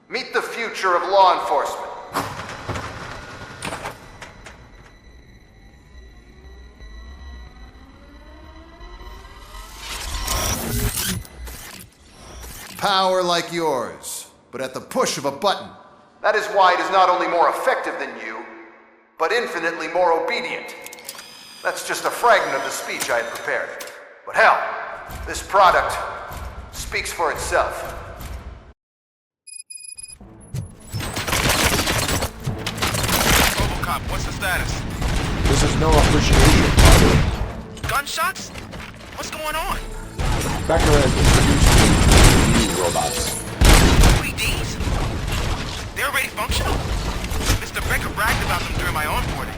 Meet the future of law enforcement. Power like yours, but at the push of a button. That is why it is not only more effective than you, but infinitely more obedient. That's just a fragment of the speech I had prepared. But hell, this product speaks for itself. RoboCop, what's the status? This is no appreciation party. Gunshots? What's going on? Becker has introduced new robots. UEDs? They're already functional? Mr. Becker bragged about them during my onboarding.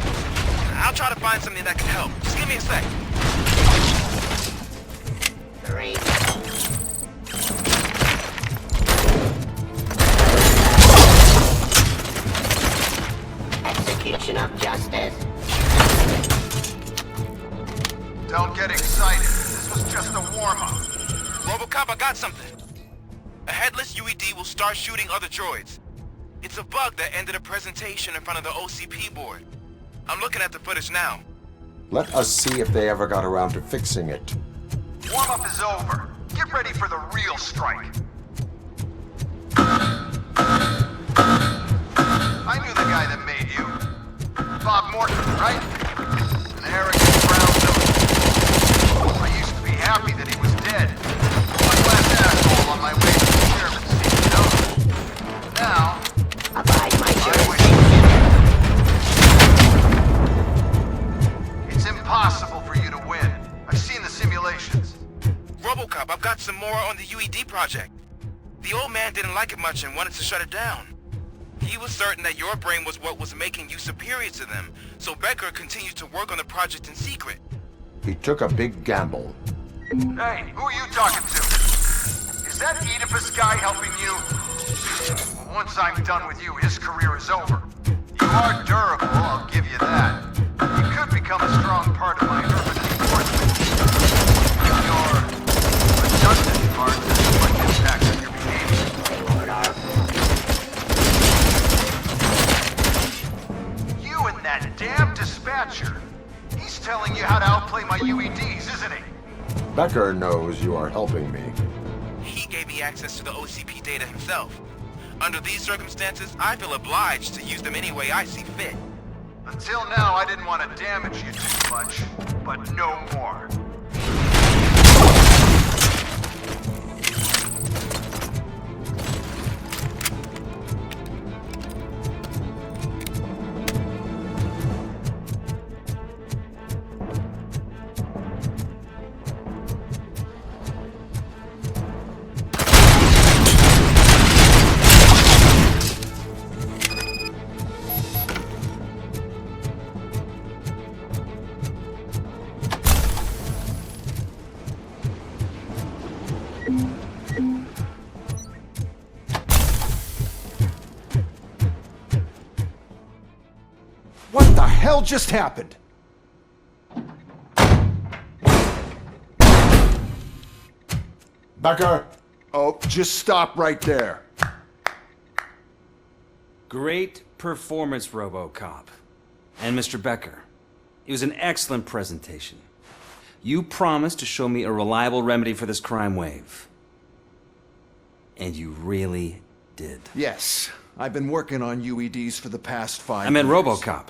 I'll try to find something that can help. Just give me a sec. 3. Execution of justice. Don't get excited. This was just a warm-up. RoboCop, I got something. A headless UED will start shooting other droids. It's a bug that ended a presentation in front of the OCP board. I'm looking at the footage now. Let us see if they ever got around to fixing it. Warm-up is over. Get ready for the real strike. I knew the guy that made you. Bob Morton, right? An arrogant brown nose. I used to be happy that he was dead. One last asshole on my way to the chairman's seat, you know? Now, Abide my it's impossible for you to win. I've seen the simulations. RoboCop, I've got some more on the UED project. The old man didn't like it much and wanted to shut it down. He was certain that your brain was what was making you superior to them, so Becker continued to work on the project in secret. He took a big gamble. Hey, who are you talking to? Is that Oedipus guy helping you? Well, once I'm done with you, his career is over. You are durable, I'll give you that. You could become a strong part of my urban enforcement. Your redundant part has quite an impact on your behavior. You and that damn dispatcher. He's telling you how to outplay my UEDs, isn't he? Becker knows you are helping me. He gave me access to the OCP data himself. Under these circumstances, I feel obliged to use them any way I see fit. Until now, I didn't want to damage you too much, but no more. What the hell just happened? Becker! Oh, just stop right there. Great performance, RoboCop. And Mr. Becker. It was an excellent presentation. You promised to show me a reliable remedy for this crime wave. And you really did. Yes, I've been working on UEDs for the past 5 years. I meant RoboCop.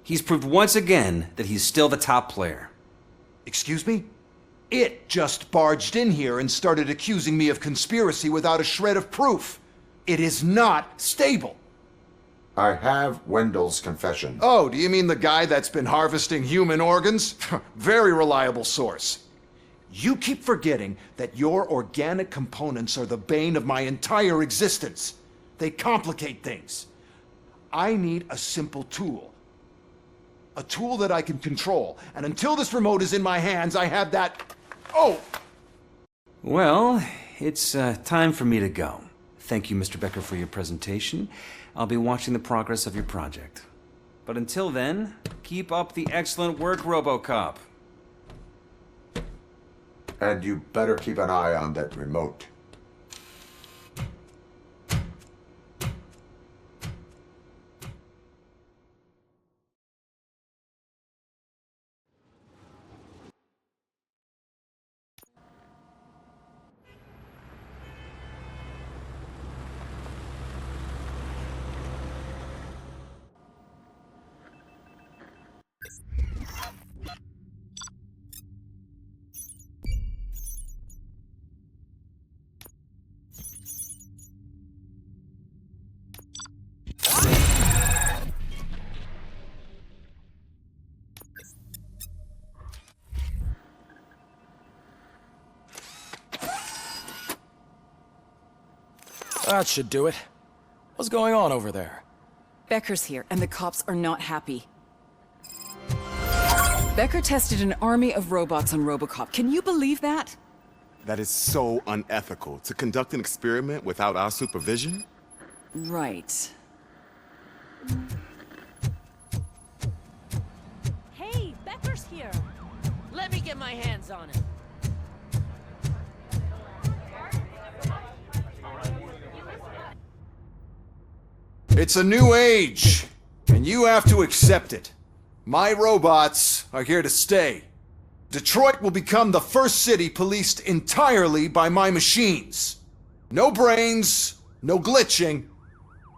He's proved once again that he's still the top player. Excuse me? It just barged in here and started accusing me of conspiracy without a shred of proof. It is not stable. I have Wendell's confession. Oh, do you mean the guy that's been harvesting human organs? Very reliable source. You keep forgetting that your organic components are the bane of my entire existence. They complicate things. I need a simple tool. A tool that I can control. And until this remote is in my hands, I have that... Oh! Well, it's time for me to go. Thank you, Mr. Becker, for your presentation. I'll be watching the progress of your project. But until then, keep up the excellent work, RoboCop. And you better keep an eye on that remote. That should do it. What's going on over there? Becker's here, and the cops are not happy. Becker tested an army of robots on RoboCop. Can you believe that? That is so unethical. To conduct an experiment without our supervision? Right. Hey, Becker's here. Let me get my hands on him. It's a new age, and you have to accept it. My robots are here to stay. Detroit will become the first city policed entirely by my machines. No brains, no glitching,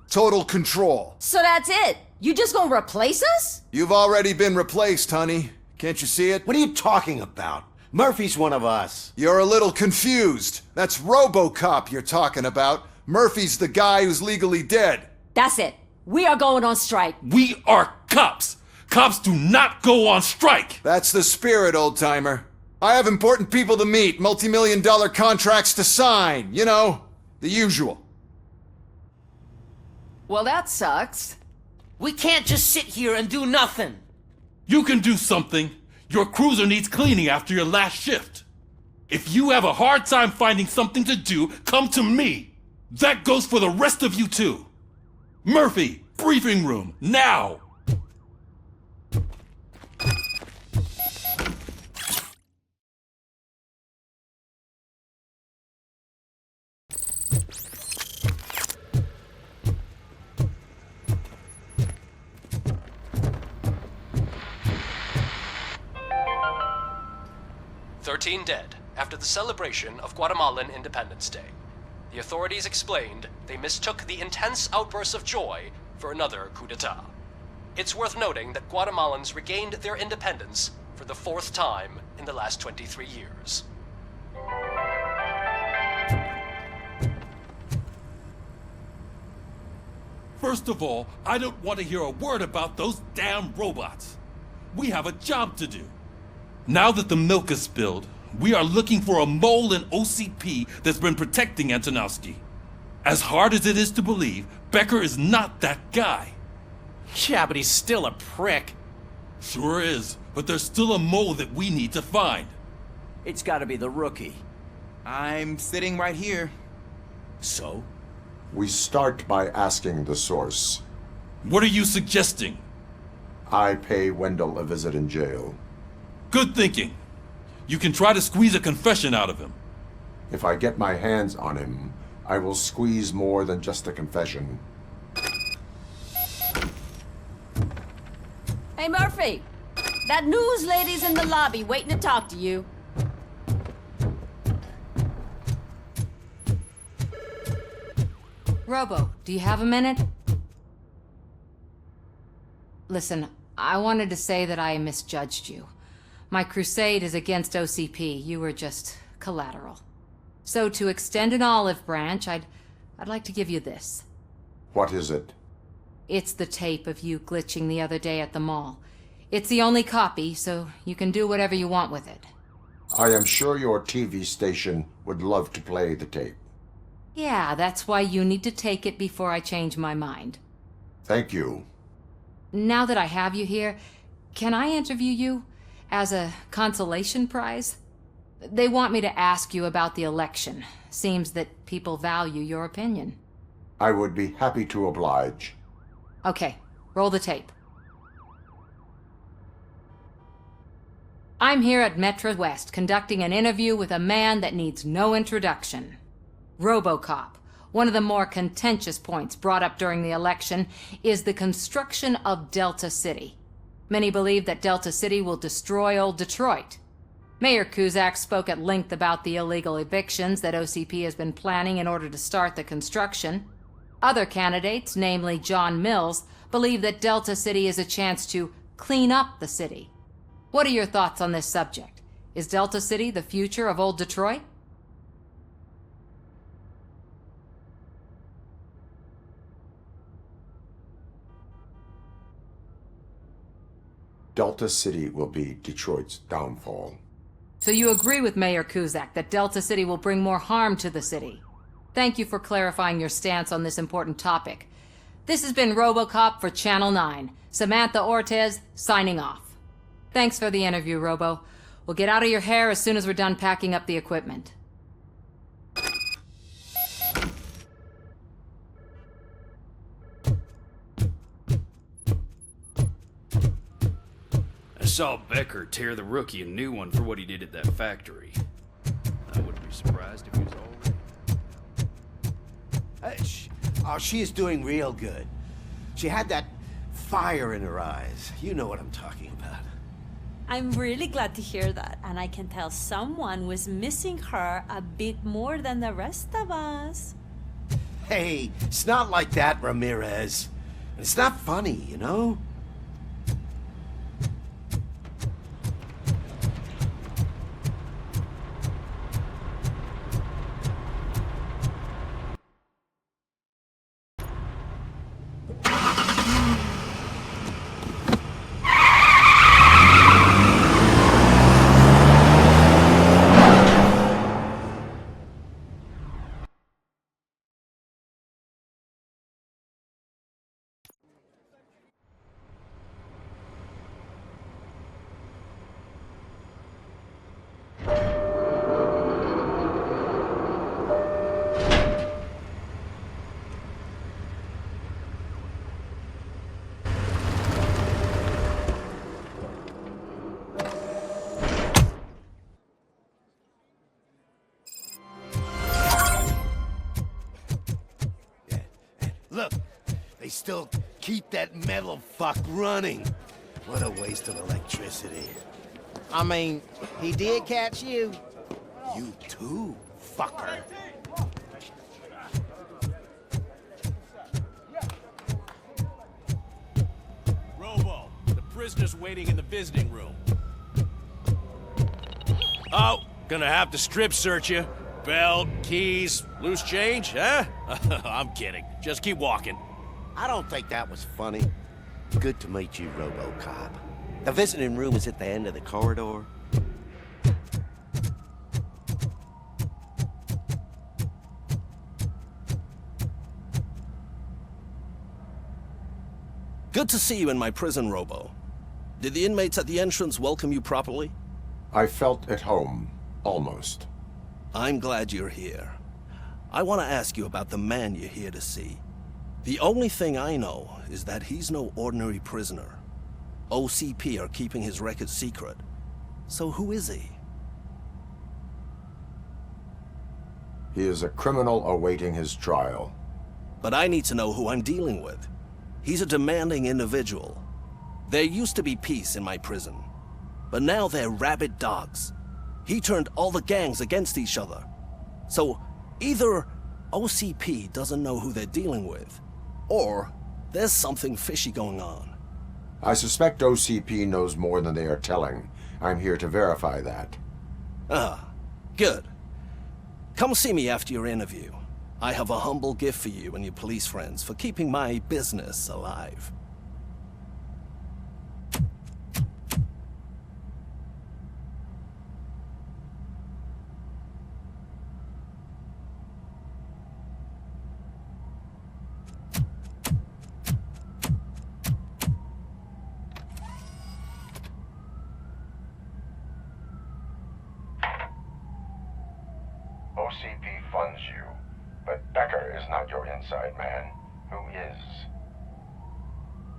total control. So that's it? You just gonna replace us? You've already been replaced, honey. Can't you see it? What are you talking about? Murphy's one of us. You're a little confused. That's RoboCop you're talking about. Murphy's the guy who's legally dead. That's it. We are going on strike. We are cops. Cops do not go on strike. That's the spirit, old-timer. I have important people to meet, multi-million-dollar contracts to sign. You know, the usual. Well, that sucks. We can't just sit here and do nothing. You can do something. Your cruiser needs cleaning after your last shift. If you have a hard time finding something to do, come to me. That goes for the rest of you too. Murphy, briefing room, now! Dead after the celebration of Guatemalan Independence Day. The authorities explained they mistook the intense outbursts of joy for another coup d'etat. It's worth noting that Guatemalans regained their independence for the 4th time in the last 23 years. First of all, I don't want to hear a word about those damn robots. We have a job to do. Now that the milk is spilled, we are looking for a mole in OCP that's been protecting Antonowski. As hard as it is to believe, Becker is not that guy. Yeah, but he's still a prick. Sure is, but there's still a mole that we need to find. It's gotta be the rookie. I'm sitting right here. So? We start by asking the source. What are you suggesting? I pay Wendell a visit in jail. Good thinking. You can try to squeeze a confession out of him. If I get my hands on him, I will squeeze more than just a confession. Hey, Murphy. That news lady's in the lobby waiting to talk to you. Robo, do you have a minute? Listen, I wanted to say that I misjudged you. My crusade is against OCP. You were just collateral. So to extend an olive branch, I'd like to give you this. What is it? It's the tape of you glitching the other day at the mall. It's the only copy, so you can do whatever you want with it. I am sure your TV station would love to play the tape. Yeah, that's why you need to take it before I change my mind. Thank you. Now that I have you here, can I interview you as a consolation prize? They want me to ask you about the election. Seems that people value your opinion. I would be happy to oblige. Okay, roll the tape. I'm here at Metro West conducting an interview with a man that needs no introduction. RoboCop. One of the more contentious points brought up during the election is the construction of Delta City. Many believe that Delta City will destroy old Detroit. Mayor Cusack spoke at length about the illegal evictions that OCP has been planning in order to start the construction. Other candidates, namely John Mills, believe that Delta City is a chance to clean up the city. What are your thoughts on this subject? Is Delta City the future of old Detroit? Delta City will be Detroit's downfall. So you agree with Mayor Cusack that Delta City will bring more harm to the city? Thank you for clarifying your stance on this important topic. This has been RoboCop for Channel 9. Samantha Ortez, signing off. Thanks for the interview, Robo. We'll get out of your hair as soon as we're done packing up the equipment. I saw Becker tear the rookie a new one for what he did at that factory. I wouldn't be surprised if he was already... She is doing real good. She had that fire in her eyes. You know what I'm talking about. I'm really glad to hear that, and I can tell someone was missing her a bit more than the rest of us. Hey, it's not like that, Ramirez. It's not funny, you know? Look, they still keep that metal fuck running. What a waste of electricity. I mean, he did catch you. You too, fucker. Robo, the prisoner's waiting in the visiting room. Oh, gonna have to strip search you. Belt, keys, loose change, huh? I'm kidding. Just keep walking. I don't think that was funny. Good to meet you, RoboCop. The visiting room is at the end of the corridor. Good to see you in my prison, Robo. Did the inmates at the entrance welcome you properly? I felt at home, almost. I'm glad you're here. I want to ask you about the man you're here to see. The only thing I know is that he's no ordinary prisoner. OCP are keeping his record secret. So who is he? He is a criminal awaiting his trial. But I need to know who I'm dealing with. He's a demanding individual. There used to be peace in my prison, but now they're rabid dogs. He turned all the gangs against each other. So either OCP doesn't know who they're dealing with, or there's something fishy going on. I suspect OCP knows more than they are telling. I'm here to verify that. Ah, good. Come see me after your interview. I have a humble gift for you and your police friends for keeping my business alive. OCP funds you, but Becker is not your inside man. Who is?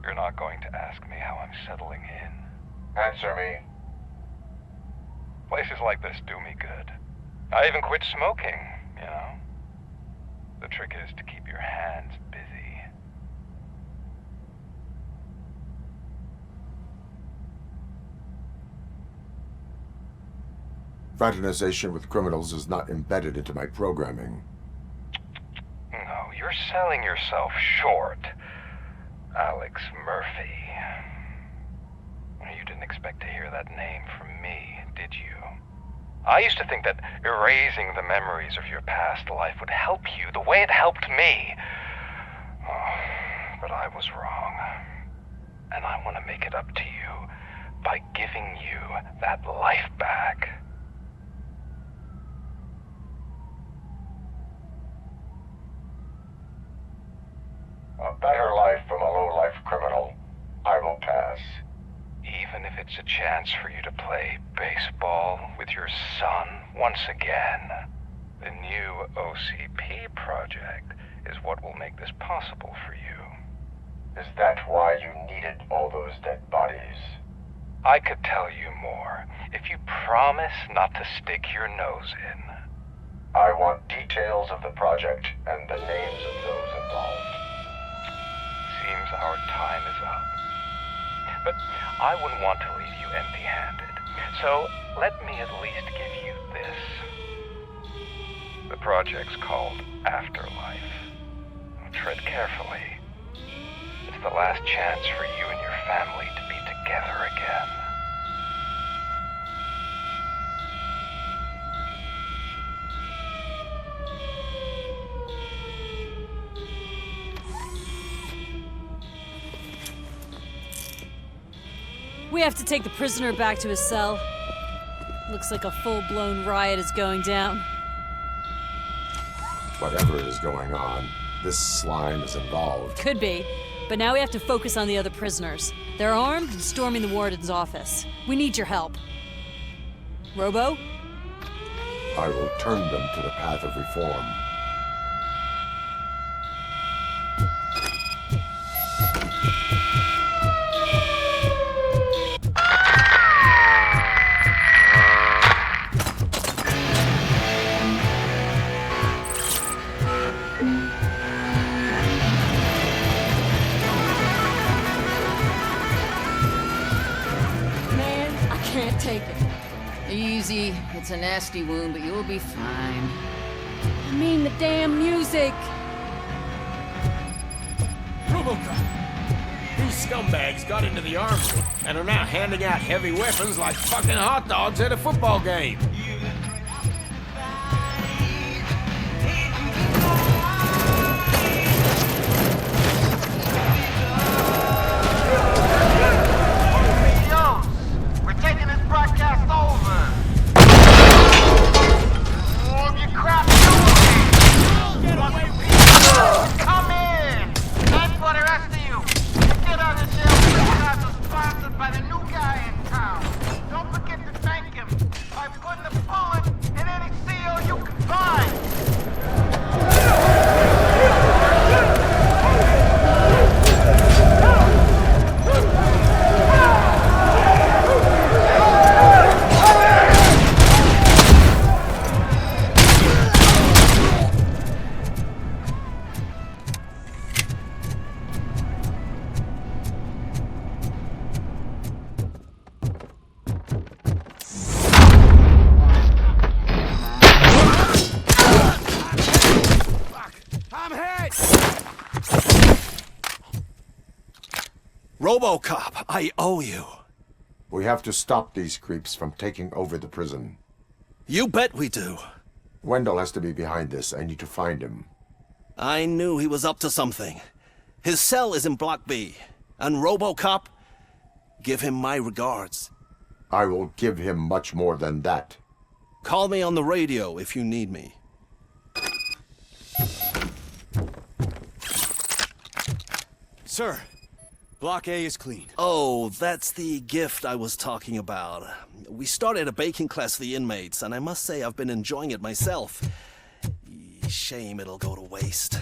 You're not going to ask me how I'm settling in. Answer me. Places like this do me good. I even quit smoking, you know? The trick is to keep your hands busy. Fraternization with criminals is not embedded into my programming. No, you're selling yourself short, Alex Murphy. You didn't expect to hear that name from me, did you? I used to think that erasing the memories of your past life would help you the way it helped me. Oh, but I was wrong. And I want to make it up to you by giving you that life back. A better life from a low-life criminal. I will pass. Even if it's a chance for you to play baseball with your son once again. The new OCP project is what will make this possible for you. Is that why you needed all those dead bodies? I could tell you more if you promise not to stick your nose in. I want details of the project and the names of those involved. Seems our time is up. But I wouldn't want to leave you empty-handed. So let me at least give you this. The project's called Afterlife. Tread carefully. It's the last chance for you and your family to be together again. We have to take the prisoner back to his cell. Looks like a full-blown riot is going down. Whatever is going on, this slime is involved. Could be, but now we have to focus on the other prisoners. They're armed and storming the warden's office. We need your help. Robo? I will turn them to the path of reform. Easy. It's a nasty wound, but you'll be fine. I mean the damn music! RoboCop! These scumbags got into the armory and are now handing out heavy weapons like fucking hot dogs at a football game. RoboCop, I owe you. We have to stop these creeps from taking over the prison. You bet we do. Wendell has to be behind this. I need to find him. I knew he was up to something. His cell is in Block B. And RoboCop, give him my regards. I will give him much more than that. Call me on the radio if you need me. Sir, Block A is clean. Oh, that's the gift I was talking about. We started a baking class for the inmates, and I must say I've been enjoying it myself. Shame it'll go to waste.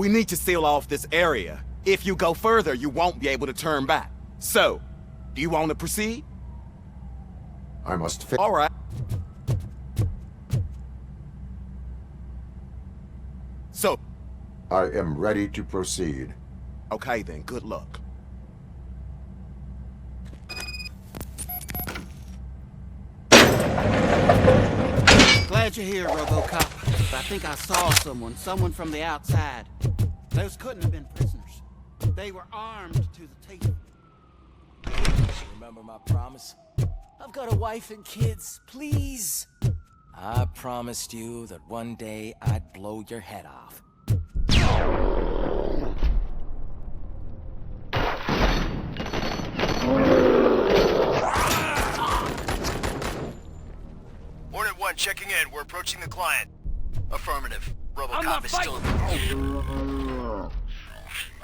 We need to seal off this area. If you go further, you won't be able to turn back. So, do you want to proceed? I must All right. So, I am ready to proceed. Okay then, good luck. Glad you're here, RoboCop. But I think I saw someone from the outside. Those couldn't have been prisoners. They were armed to the teeth. Remember my promise? I've got a wife and kids, please. I promised you that one day I'd blow your head off. Hornet 1 checking in. We're approaching the client. Affirmative. RoboCop is still...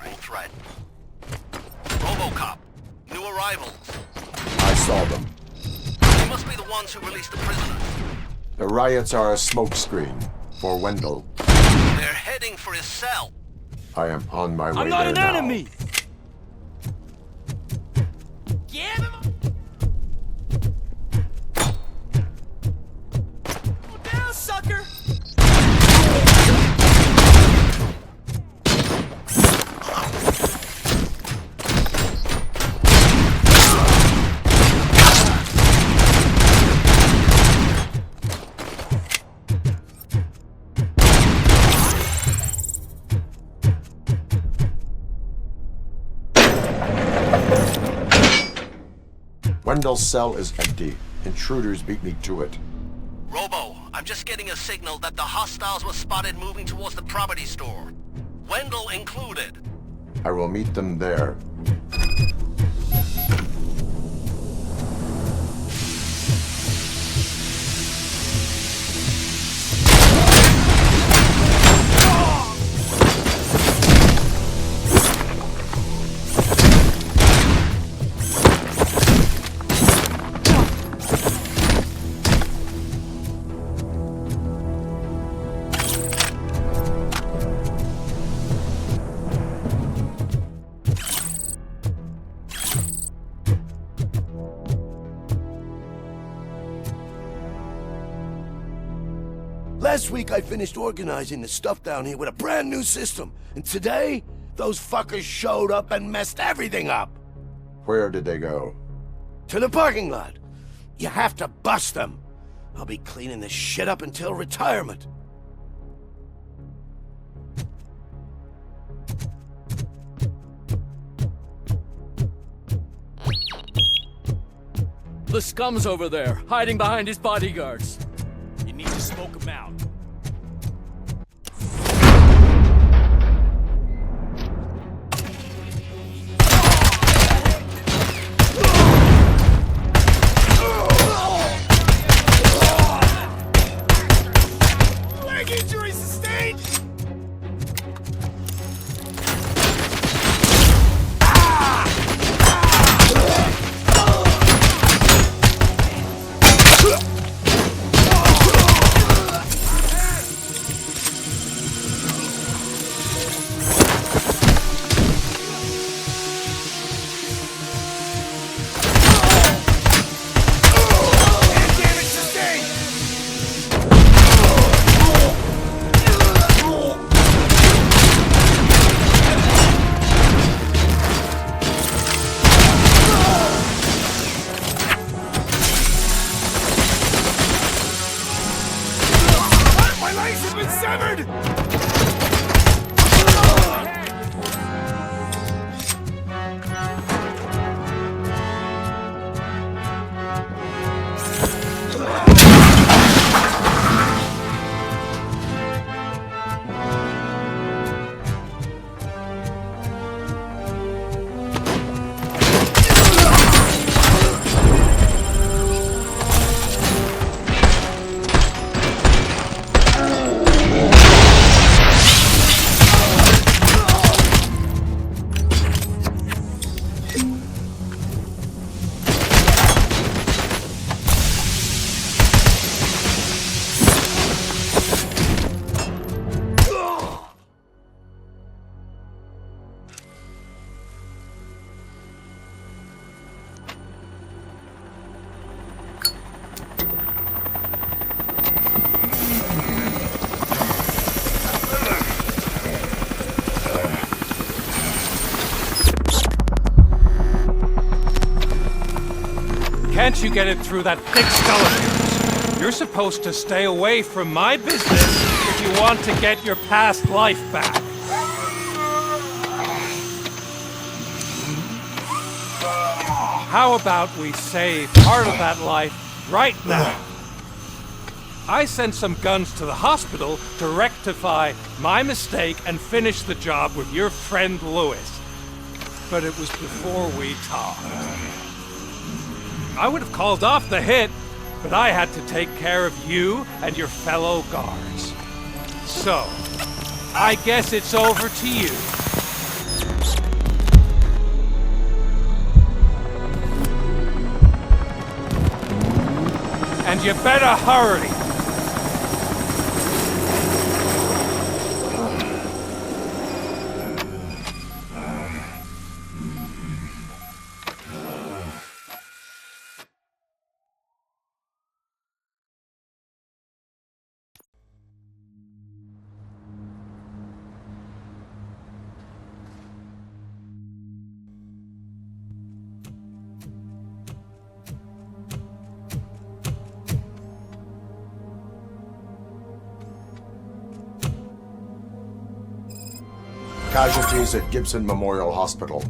Roll threat. RoboCop. New arrivals. I saw them. They must be the ones who released the prisoners. The riots are a smokescreen for Wendell. They're heading for his cell. I am on my way I'm not there an now. enemy. Give him down, sucker! Wendell's cell is empty. Intruders beat me to it. Robo, I'm just getting a signal that the hostiles were spotted moving towards the property store. Wendell included. I will meet them there. Last week I finished organizing the stuff down here with a brand new system. And today, those fuckers showed up and messed everything up. Where did they go? To the parking lot. You have to bust them. I'll be cleaning this shit up until retirement. The scum's over there, hiding behind his bodyguards. You need to smoke him out. Leg injury sustained! Can't you get it through that thick skull of yours? You're supposed to stay away from my business if you want to get your past life back. How about we save part of that life right now? I sent some guns to the hospital to rectify my mistake and finish the job with your friend Lewis. But it was before we talked. I would have called off the hit, but I had to take care of you and your fellow guards. So, I guess it's over to you. And you better hurry. Casualties at Gibson Memorial Hospital.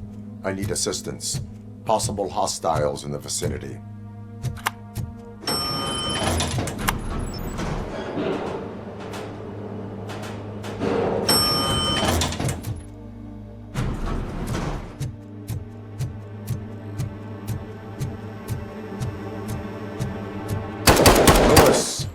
I need assistance. Possible hostiles in the vicinity. Lewis.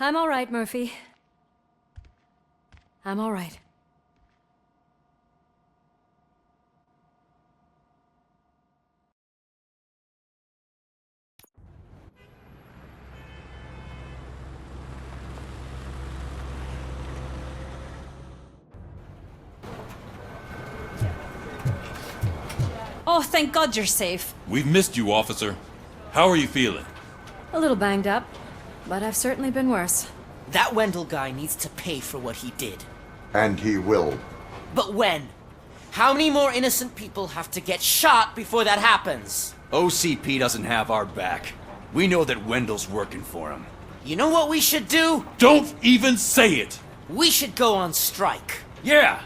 I'm all right, Murphy. I'm all right. Oh, thank God you're safe. We've missed you, officer. How are you feeling? A little banged up, but I've certainly been worse. That Wendell guy needs to pay for what he did. And he will. But when? How many more innocent people have to get shot before that happens? OCP doesn't have our back. We know that Wendell's working for him. You know what we should do? Don't even say it! We should go on strike. Yeah!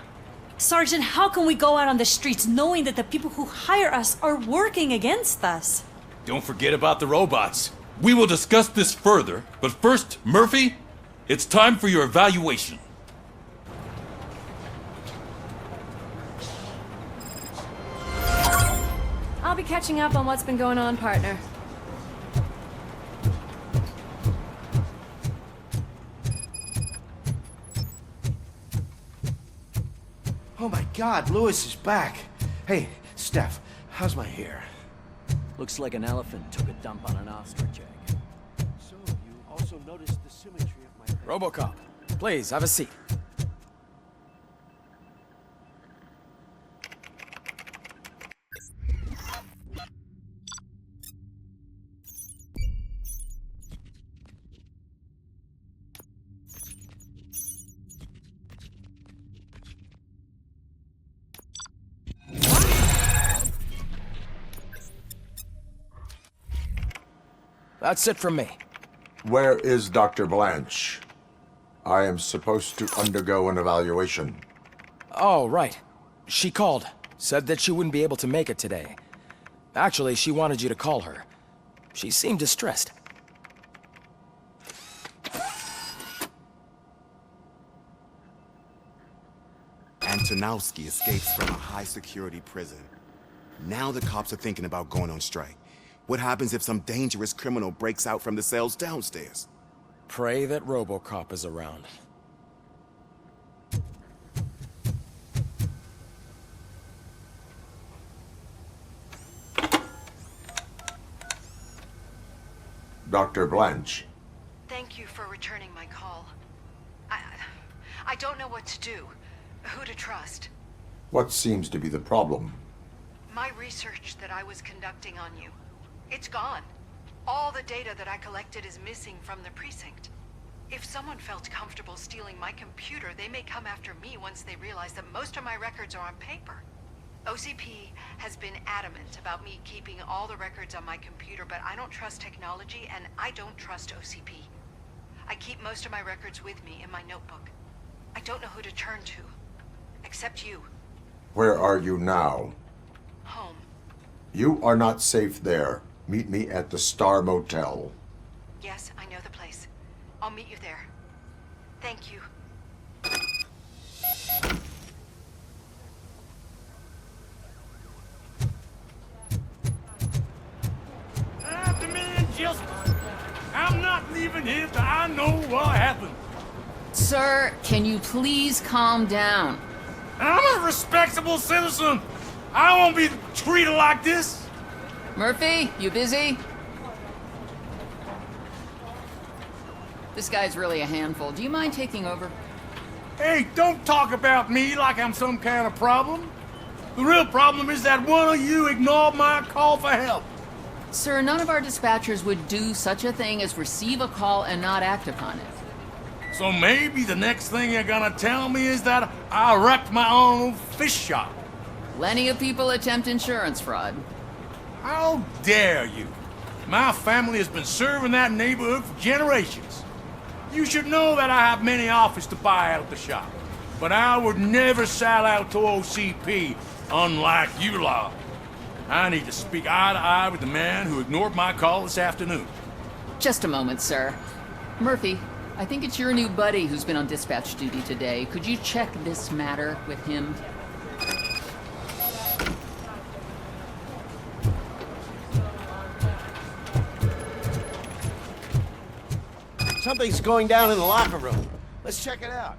Sergeant, how can we go out on the streets knowing that the people who hire us are working against us? Don't forget about the robots. We will discuss this further, but first, Murphy, it's time for your evaluation. I'll be catching up on what's been going on, partner. Oh my God, Lewis is back. Hey, Steph, how's my hair? Looks like an elephant took a dump on an ostrich egg. So, you also noticed the symmetry of my... RoboCop, please, have a seat. That's it from me. Where is Dr. Blanche? I am supposed to undergo an evaluation. Oh, right. She called. Said that she wouldn't be able to make it today. Actually, she wanted you to call her. She seemed distressed. Antonowski escapes from a high-security prison. Now the cops are thinking about going on strike. What happens if some dangerous criminal breaks out from the cells downstairs? Pray that RoboCop is around. Dr. Blanche. Thank you for returning my call. I don't know what to do. Who to trust. What seems to be the problem? My research that I was conducting on you. It's gone. All the data that I collected is missing from the precinct. If someone felt comfortable stealing my computer, they may come after me once they realize that most of my records are on paper. OCP has been adamant about me keeping all the records on my computer, but I don't trust technology and I don't trust OCP. I keep most of my records with me in my notebook. I don't know who to turn to, except you. Where are you now? Home. You are not safe there. Meet me at the Star Motel. Yes, I know the place. I'll meet you there. Thank you. I demand justice. I'm not leaving here till I know what happened. Sir, can you please calm down? I'm a respectable citizen. I won't be treated like this. Murphy, you busy? This guy's really a handful. Do you mind taking over? Hey, don't talk about me like I'm some kind of problem. The real problem is that one of you ignored my call for help. Sir, none of our dispatchers would do such a thing as receive a call and not act upon it. So maybe the next thing you're gonna tell me is that I wrecked my own fish shop. Plenty of people attempt insurance fraud. How dare you? My family has been serving that neighborhood for generations. You should know that I have many offers to buy out the shop. But I would never sell out to OCP, unlike you lot. I need to speak eye to eye with the man who ignored my call this afternoon. Just a moment, sir. Murphy, I think it's your new buddy who's been on dispatch duty today. Could you check this matter with him? Something's going down in the locker room. Let's check it out.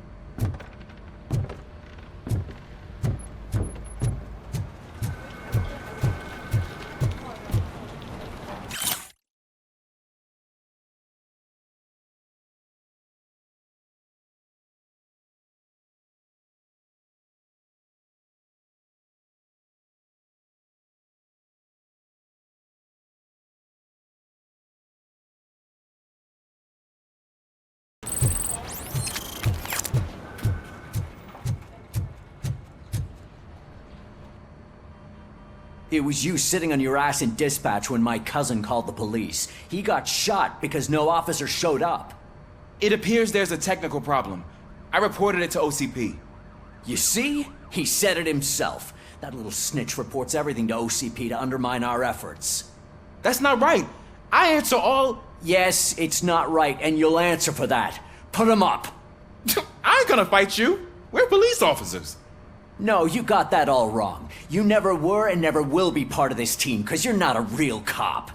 It was you sitting on your ass in dispatch when my cousin called the police. He got shot because no officer showed up. It appears there's a technical problem. I reported it to OCP. You see? He said it himself. That little snitch reports everything to OCP to undermine our efforts. That's not right. I answer all... Yes, it's not right, and you'll answer for that. Put him up. I ain't gonna fight you. We're police officers. No, you got that all wrong. You never were and never will be part of this team, because you're not a real cop.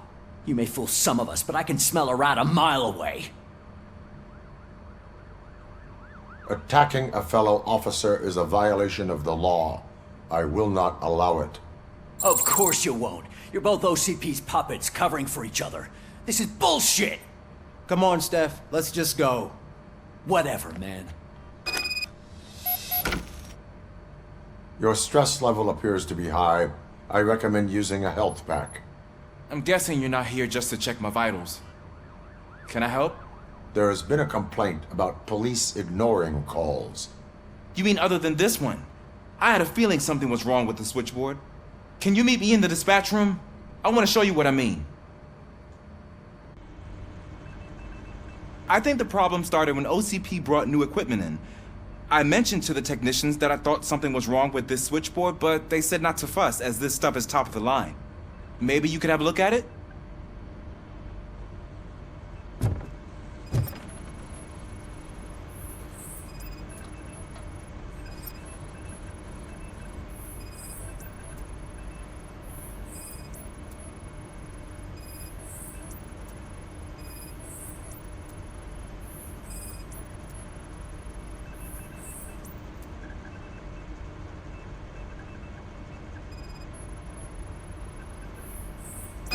You may fool some of us, but I can smell a rat a mile away. Attacking a fellow officer is a violation of the law. I will not allow it. Of course you won't. You're both OCP's puppets covering for each other. This is bullshit! Come on, Steph. Let's just go. Whatever, man. Your stress level appears to be high. I recommend using a health pack. I'm guessing you're not here just to check my vitals. Can I help? There has been a complaint about police ignoring calls. You mean other than this one? I had a feeling something was wrong with the switchboard. Can you meet me in the dispatch room? I want to show you what I mean. I think the problem started when OCP brought new equipment in. I mentioned to the technicians that I thought something was wrong with this switchboard, but they said not to fuss, as this stuff is top of the line. Maybe you could have a look at it?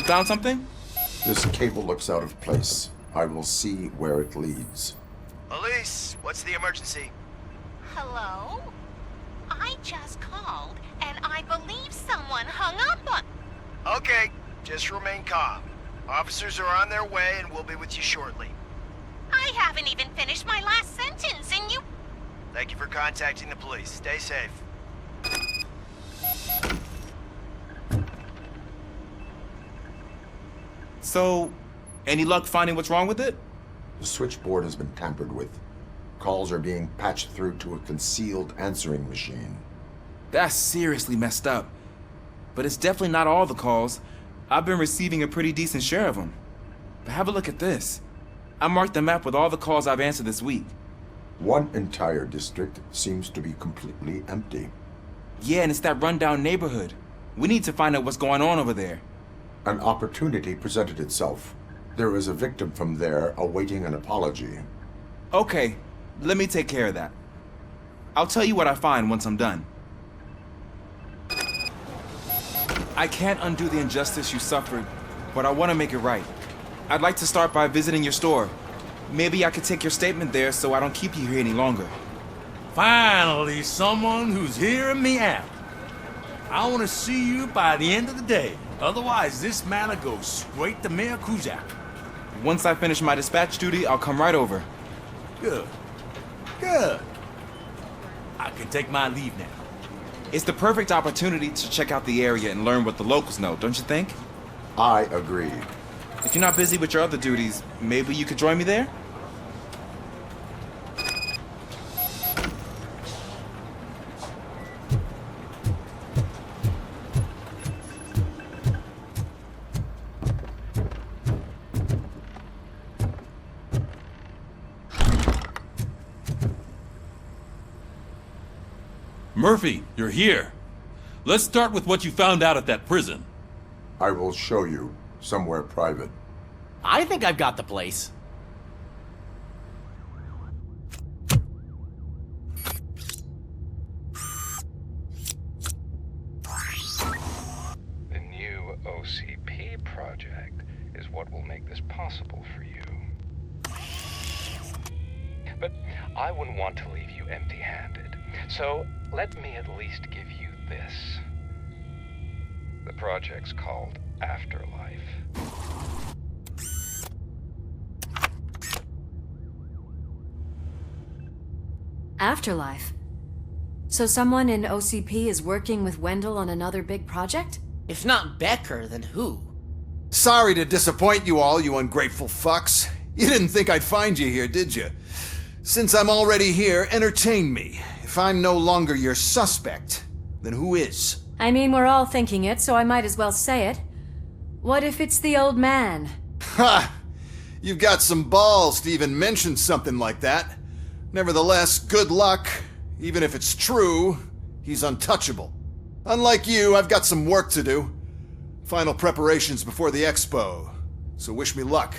Found something? This cable looks out of place. I will see where it leads. Police, what's the emergency? Hello? I just called, and I believe someone hung up on... Okay, just remain calm. Officers are on their way and we'll be with you shortly. I haven't even finished my last sentence, and you... Thank you for contacting the police. Stay safe. So, any luck finding what's wrong with it? The switchboard has been tampered with. Calls are being patched through to a concealed answering machine. That's seriously messed up. But it's definitely not all the calls. I've been receiving a pretty decent share of them. But have a look at this. I marked the map with all the calls I've answered this week. One entire district seems to be completely empty. Yeah, and it's that rundown neighborhood. We need to find out what's going on over there. An opportunity presented itself. There is a victim from there awaiting an apology. Okay, let me take care of that. I'll tell you what I find once I'm done. I can't undo the injustice you suffered, but I want to make it right. I'd like to start by visiting your store. Maybe I could take your statement there so I don't keep you here any longer. Finally, someone who's hearing me out. I want to see you by the end of the day. Otherwise, this matter goes straight to Mayor Kuzak. Once I finish my dispatch duty, I'll come right over. Good. Good. I can take my leave now. It's the perfect opportunity to check out the area and learn what the locals know, don't you think? I agree. If you're not busy with your other duties, maybe you could join me there? Murphy, you're here. Let's start with what you found out at that prison. I will show you, somewhere private. I think I've got the place. The new OCP project is what will make this possible for you. But I wouldn't want to leave you empty-handed, so let me at least give you this. The project's called Afterlife. Afterlife? So someone in OCP is working with Wendell on another big project? If not Becker, then who? Sorry to disappoint you all, you ungrateful fucks. You didn't think I'd find you here, did you? Since I'm already here, entertain me. If I'm no longer your suspect, then who is? I mean, we're all thinking it, so I might as well say it. What if it's the old man? Ha! You've got some balls to even mention something like that. Nevertheless, good luck. Even if it's true, he's untouchable. Unlike you, I've got some work to do. Final preparations before the expo. So wish me luck.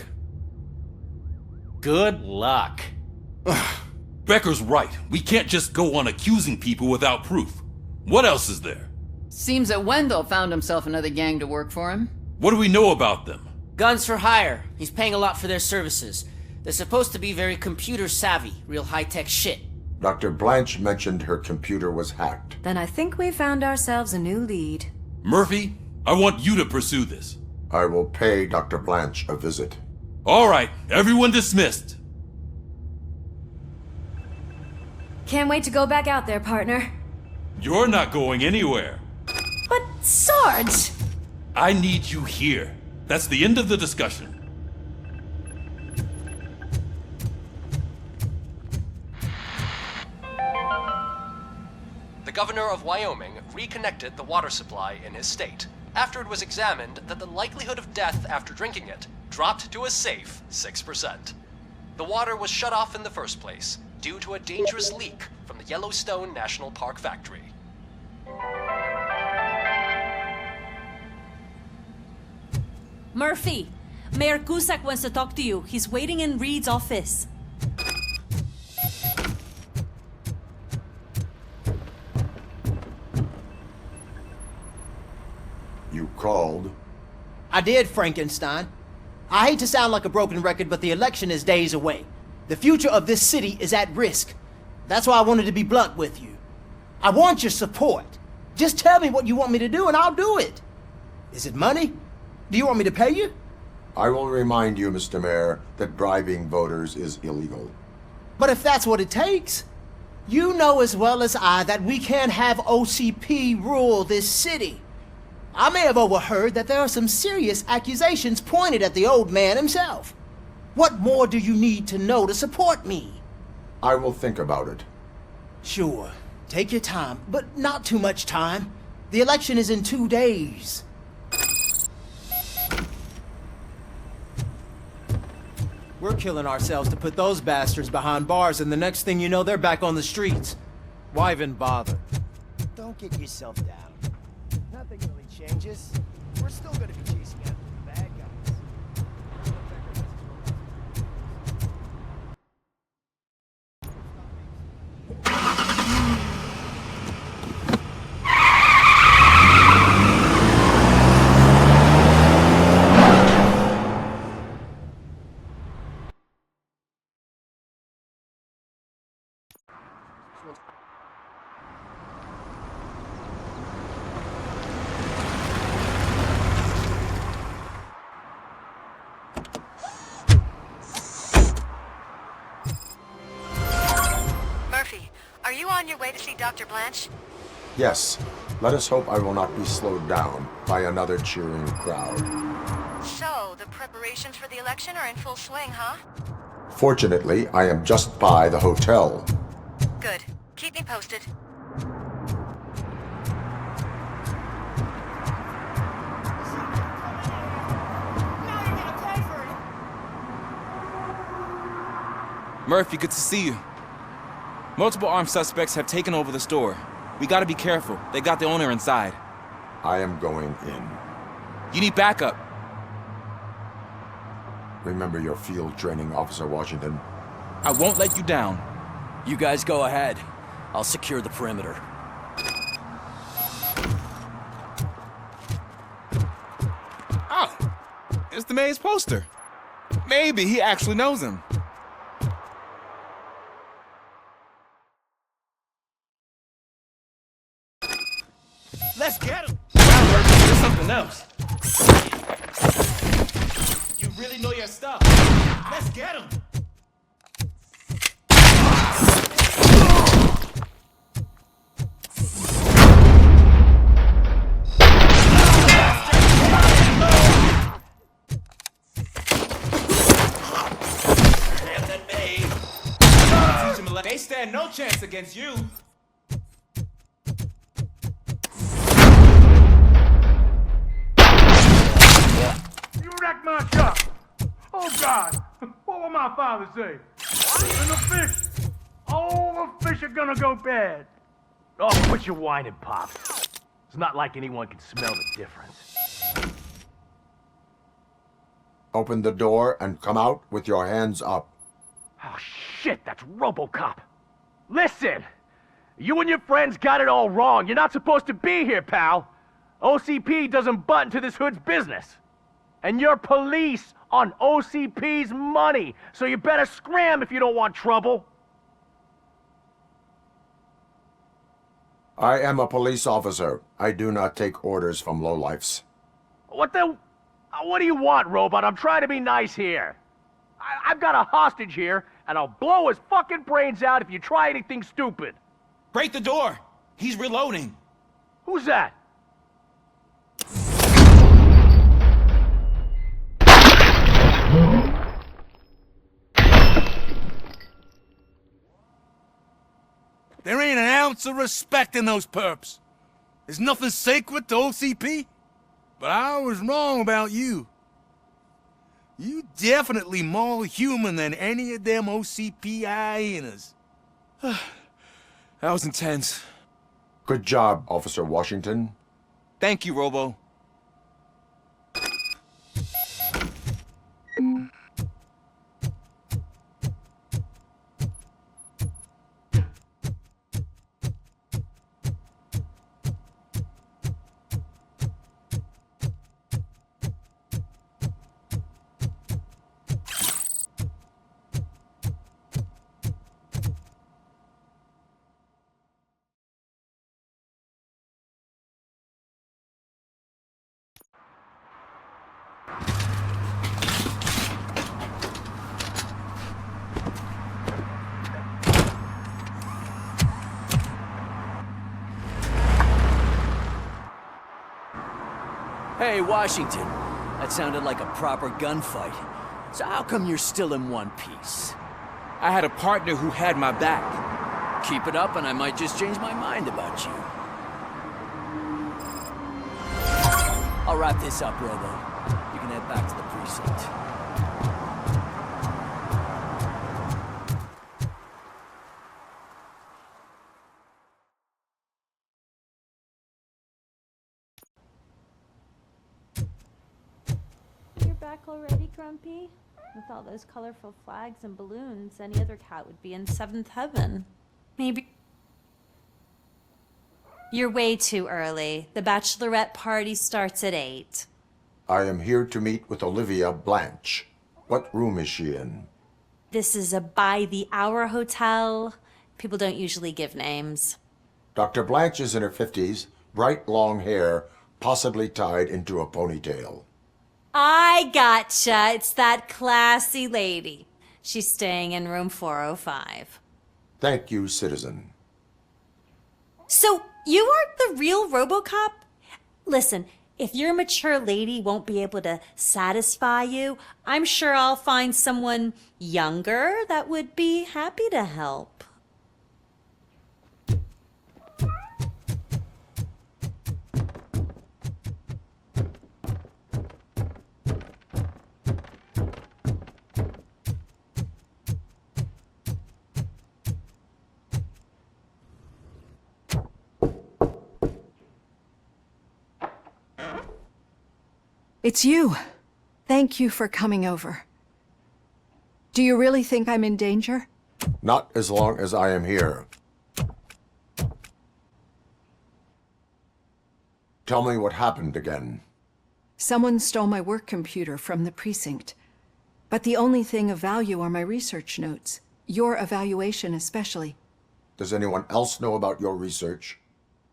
Good luck. Becker's right. We can't just go on accusing people without proof. What else is there? Seems that Wendell found himself another gang to work for him. What do we know about them? Guns for hire. He's paying a lot for their services. They're supposed to be very computer savvy, real high-tech shit. Dr. Blanche mentioned her computer was hacked. Then I think we found ourselves a new lead. Murphy, I want you to pursue this. I will pay Dr. Blanche a visit. All right, everyone dismissed. Can't wait to go back out there, partner. You're not going anywhere. But, Sarge! I need you here. That's the end of the discussion. The governor of Wyoming reconnected the water supply in his state after it was examined that the likelihood of death after drinking it dropped to a safe 6%. The water was shut off in the first place due to a dangerous leak from the Yellowstone National Park factory. Murphy, Mayor Cusack wants to talk to you. He's waiting in Reed's office. You called? I did, Frankenstein. I hate to sound like a broken record, but the election is days away. The future of this city is at risk. That's why I wanted to be blunt with you. I want your support. Just tell me what you want me to do and I'll do it. Is it money? Do you want me to pay you? I will remind you, Mr. Mayor, that bribing voters is illegal. But if that's what it takes, you know as well as I that we can't have OCP rule this city. I may have overheard that there are some serious accusations pointed at the old man himself. What more do you need to know to support me? I will think about it. Sure. Take your time, but not too much time. The election is in 2 days. We're killing ourselves to put those bastards behind bars, and the next thing you know, they're back on the streets. Why even bother? Don't get yourself down. Nothing really changes. We're still gonna be chasing after the bad guys. Are you on your way to see Dr. Blanche? Yes. Let us hope I will not be slowed down by another cheering crowd. So, the preparations for the election are in full swing, huh? Fortunately, I am just by the hotel. Good. Keep me posted. Murphy, good to see you. Multiple armed suspects have taken over the store. We gotta be careful. They got the owner inside. I am going in. You need backup. Remember your field training, Officer Washington. I won't let you down. You guys go ahead. I'll secure the perimeter. Oh, it's the mayor's poster. Maybe he actually knows him. Let's get him! There's something else. You really know your stuff. Let's get him! They stand no chance against you. You wrecked my shop! Oh God! What will my father say? And the fish! Oh, the fish are gonna go bad! Oh, quit your whining, Pop. It's not like anyone can smell the difference. Open the door and come out with your hands up. Oh shit, that's RoboCop! Listen! You and your friends got it all wrong. You're not supposed to be here, pal. OCP doesn't butt into this hood's business. And you're police on OCP's money, so you better scram if you don't want trouble. I am a police officer. I do not take orders from lowlifes. What do you want, Robot? I'm trying to be nice here. I've got a hostage here, and I'll blow his fucking brains out if you try anything stupid. Break the door! He's reloading. Who's that? There ain't an ounce of respect in those perps. There's nothing sacred to OCP. But I was wrong about you. You definitely more human than any of them OCP hyenas. That was intense. Good job, Officer Washington. Thank you, Robo. Hey, Washington. That sounded like a proper gunfight. So how come you're still in one piece? I had a partner who had my back. Keep it up and I might just change my mind about you. I'll wrap this up, Robo. You can head back to the precinct. You're back already, Grumpy? With all those colorful flags and balloons, any other cat would be in seventh heaven. Maybe... You're way too early. The bachelorette party starts at 8. I am here to meet with Olivia Blanche. What room is she in? This is a by-the-hour hotel. People don't usually give names. Dr. Blanche is in her 50s, bright long hair, possibly tied into a ponytail. I gotcha. It's that classy lady. She's staying in room 405. Thank you, citizen. So, you aren't the real RoboCop? Listen, if your mature lady won't be able to satisfy you, I'm sure I'll find someone younger that would be happy to help. It's you. Thank you for coming over. Do you really think I'm in danger? Not as long as I am here. Tell me what happened again. Someone stole my work computer from the precinct. But the only thing of value are my research notes. Your evaluation especially. Does anyone else know about your research?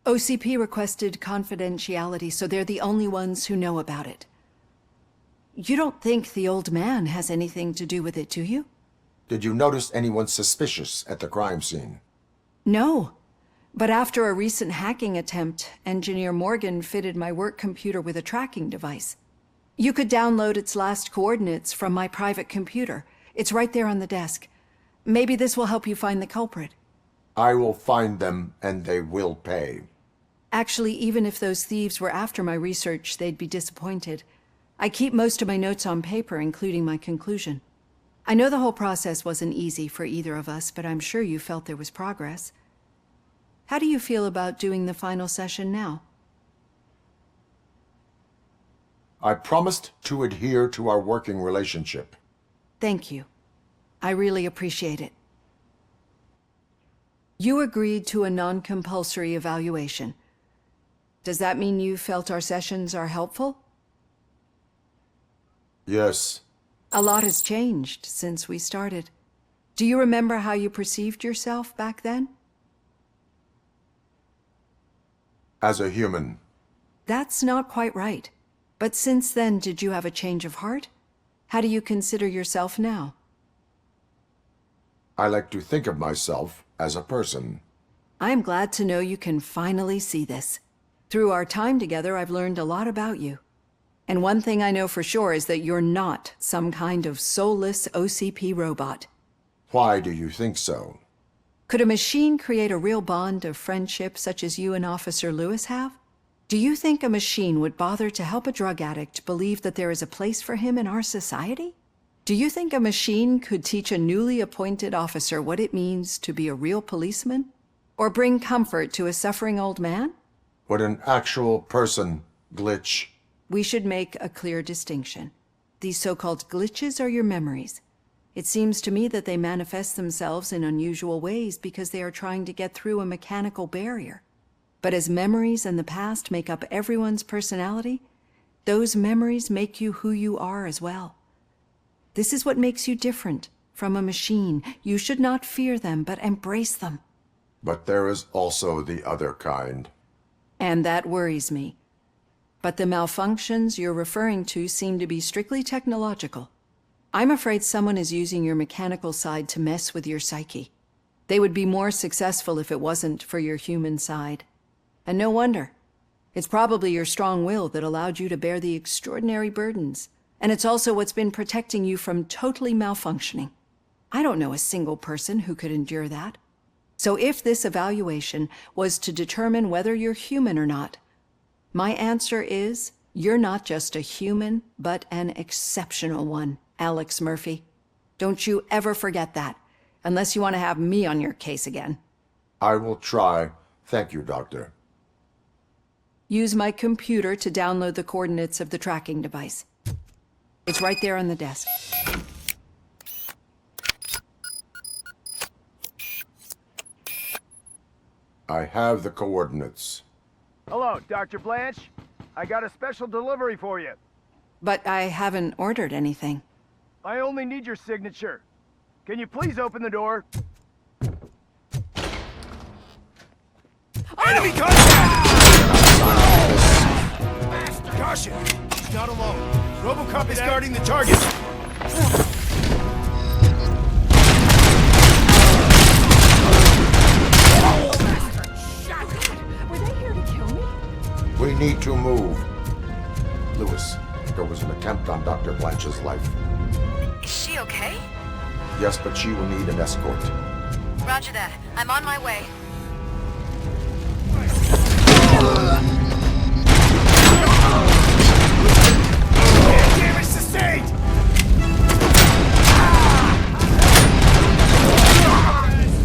OCP requested confidentiality, so they're the only ones who know about it. You don't think the old man has anything to do with it, do you? Did you notice anyone suspicious at the crime scene? No. But after a recent hacking attempt, Engineer Morgan fitted my work computer with a tracking device. You could download its last coordinates from my private computer. It's right there on the desk. Maybe this will help you find the culprit. I will find them, and they will pay. Actually, even if those thieves were after my research, they'd be disappointed. I keep most of my notes on paper, including my conclusion. I know the whole process wasn't easy for either of us, but I'm sure you felt there was progress. How do you feel about doing the final session now? I promised to adhere to our working relationship. Thank you. I really appreciate it. You agreed to a non-compulsory evaluation. Does that mean you felt our sessions are helpful? Yes. A lot has changed since we started. Do you remember how you perceived yourself back then? As a human. That's not quite right. But since then, did you have a change of heart? How do you consider yourself now? I like to think of myself as a person. I am glad to know you can finally see this. Through our time together, I've learned a lot about you. And one thing I know for sure is that you're not some kind of soulless OCP robot. Why do you think so? Could a machine create a real bond of friendship such as you and Officer Lewis have? Do you think a machine would bother to help a drug addict believe that there is a place for him in our society? Do you think a machine could teach a newly appointed officer what it means to be a real policeman? Or bring comfort to a suffering old man? Would an actual person glitch? We should make a clear distinction. These so-called glitches are your memories. It seems to me that they manifest themselves in unusual ways because they are trying to get through a mechanical barrier. But as memories in the past make up everyone's personality, those memories make you who you are as well. This is what makes you different from a machine. You should not fear them, but embrace them. But there is also the other kind. And that worries me. But the malfunctions you're referring to seem to be strictly technological. I'm afraid someone is using your mechanical side to mess with your psyche. They would be more successful if it wasn't for your human side. And no wonder. It's probably your strong will that allowed you to bear the extraordinary burdens. And it's also what's been protecting you from totally malfunctioning. I don't know a single person who could endure that. So if this evaluation was to determine whether you're human or not, my answer is you're not just a human, but an exceptional one, Alex Murphy. Don't you ever forget that, unless you want to have me on your case again. I will try. Thank you, Doctor. Use my computer to download the coordinates of the tracking device. It's right there on the desk. I have the coordinates. Hello, Dr. Blanche. I got a special delivery for you. But I haven't ordered anything. I only need your signature. Can you please open the door? Enemy contact! Caution! He's not alone. RoboCop is guarding the target. Were they here to kill me? We need to move. Lewis, there was an attempt on Dr. Blanche's life. Is she okay? Yes, but she will need an escort. Roger that. I'm on my way. Damage sustained!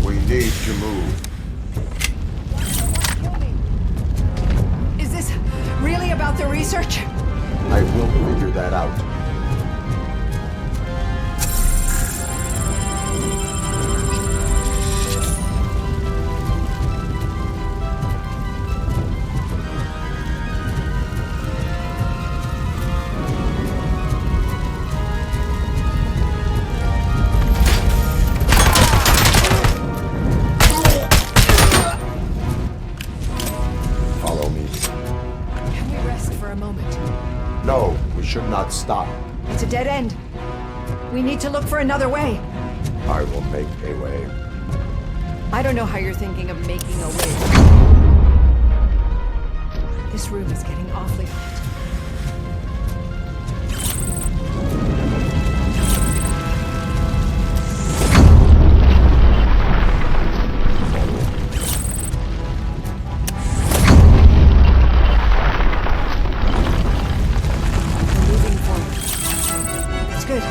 We need to move. Is this really about the research? I will figure that out. Follow me. Can we rest for a moment? No, we should not stop. It's a dead end. We need to look for another way. I will make a way. I don't know how you're thinking of making a way. This room is getting awfully hot. We're moving forward. That's good.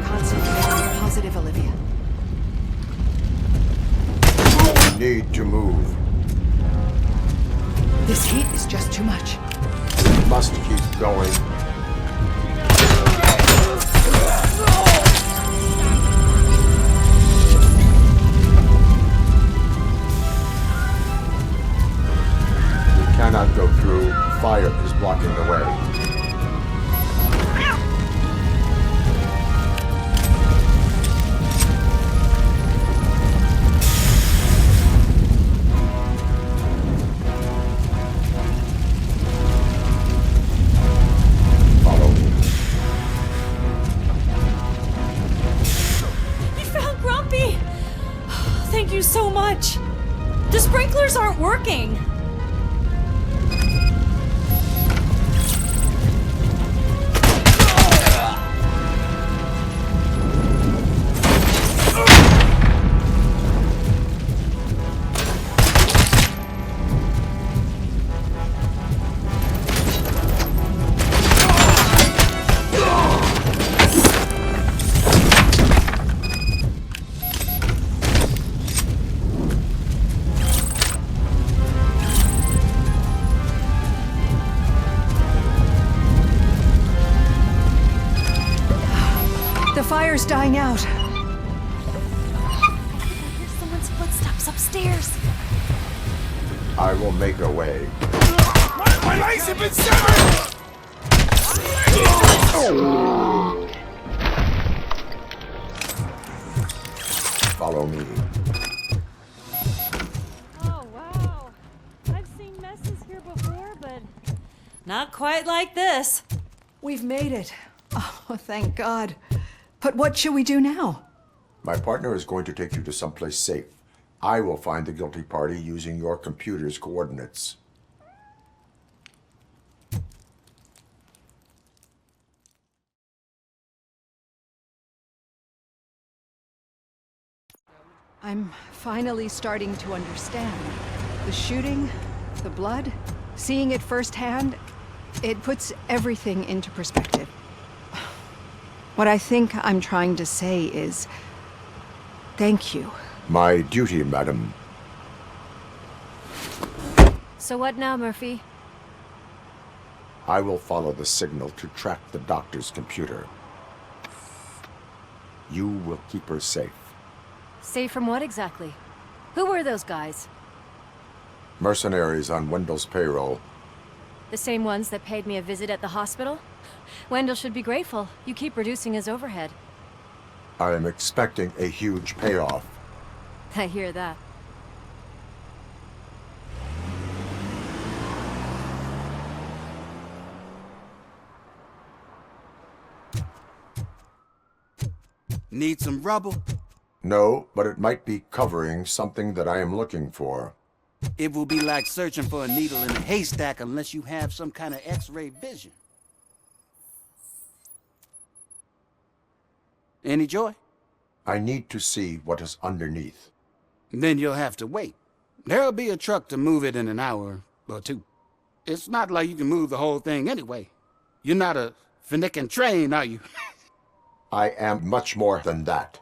Concentrate on the positive, Olivia. We need to move. This heat is just too much. We must keep going. We cannot go through. Fire is blocking the way. Follow me. You found Grumpy! Thank you so much. The sprinklers aren't working. The fire's dying out. Here's someone's footsteps upstairs. I will make a way. My legs have been severed! Follow me. Oh, wow. I've seen messes here before, but not quite like this. We've made it. Oh, thank God. But what should we do now? My partner is going to take you to someplace safe. I will find the guilty party using your computer's coordinates. I'm finally starting to understand. The shooting, the blood, seeing it firsthand, it puts everything into perspective. What I think I'm trying to say is, thank you. My duty, madam. So what now, Murphy? I will follow the signal to track the doctor's computer. You will keep her safe. Safe from what exactly? Who were those guys? Mercenaries on Wendell's payroll. The same ones that paid me a visit at the hospital? Wendell should be grateful. You keep reducing his overhead. I am expecting a huge payoff. I hear that. Need some rubble? No, but it might be covering something that I am looking for. It will be like searching for a needle in a haystack unless you have some kind of X-ray vision. Any joy? I need to see what is underneath. Then you'll have to wait. There'll be a truck to move it in an hour or two. It's not like you can move the whole thing anyway. You're not a finicking train, are you? I am much more than that.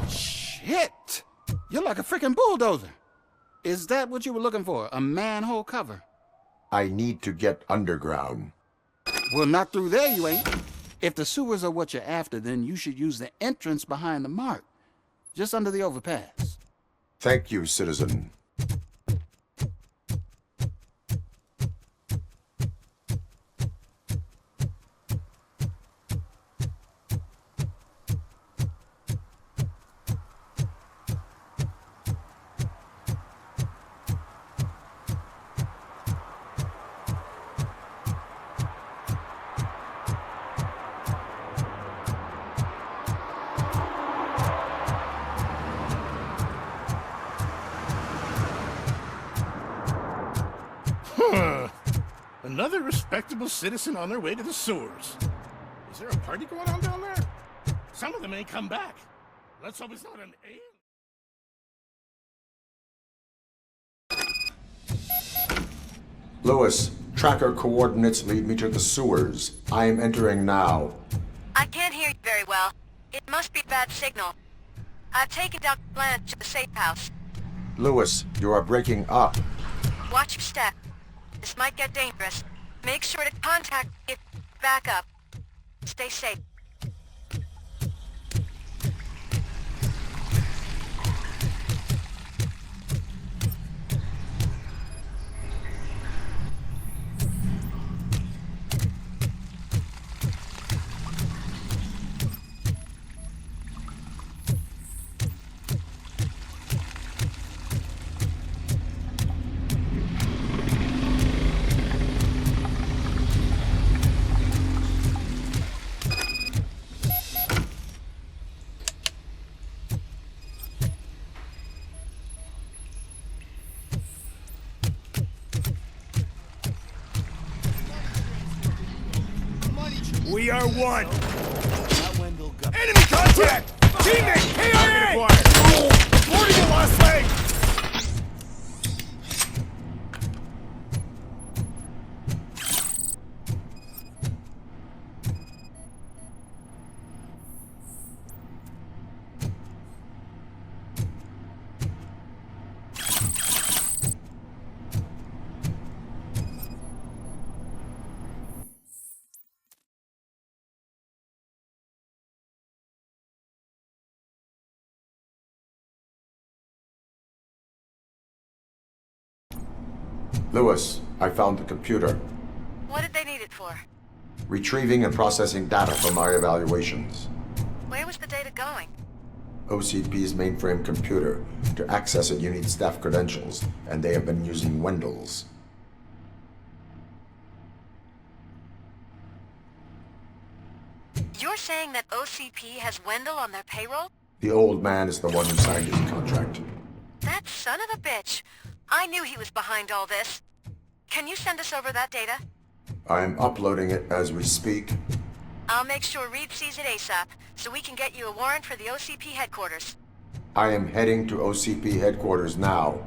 Shit! You're like a freaking bulldozer. Is that what you were looking for? A manhole cover? I need to get underground. Well, not through there, you ain't. If the sewers are what you're after, then you should use the entrance behind the mark, just under the overpass. Thank you, citizen. Another respectable citizen on their way to the sewers. Is there a party going on down there? Some of them ain't come back. Let's hope it's not an alien. Lewis, tracker coordinates lead me to the sewers. I am entering now. I can't hear you very well. It must be bad signal. I've taken Dr. Blanche to the safe house. Lewis, you are breaking up. Watch your step. This might get dangerous. Make sure to contact me if back up. Stay safe. We are one. Enemy contact! Teammate, KIA! Reporting the last leg! Lewis, I found the computer. What did they need it for? Retrieving and processing data from my evaluations. Where was the data going? OCP's mainframe computer. To access it, you need staff credentials, and they have been using Wendell's. You're saying that OCP has Wendell on their payroll? The old man is the one who signed his contract. That son of a bitch. I knew he was behind all this. Can you send us over that data? I'm uploading it as we speak. I'll make sure Reed sees it ASAP, so we can get you a warrant for the OCP headquarters. I am heading to OCP headquarters now.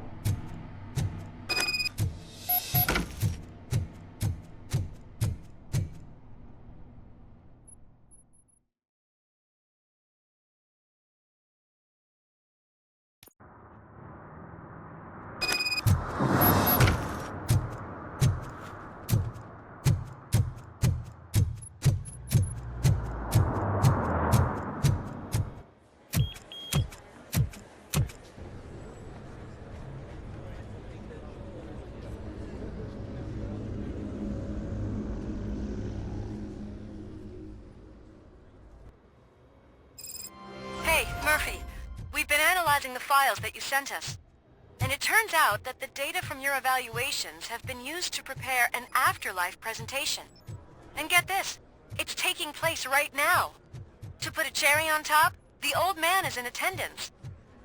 Murphy, we've been analyzing the files that you sent us. And it turns out that the data from your evaluations have been used to prepare an afterlife presentation. And get this, it's taking place right now. To put a cherry on top, the old man is in attendance.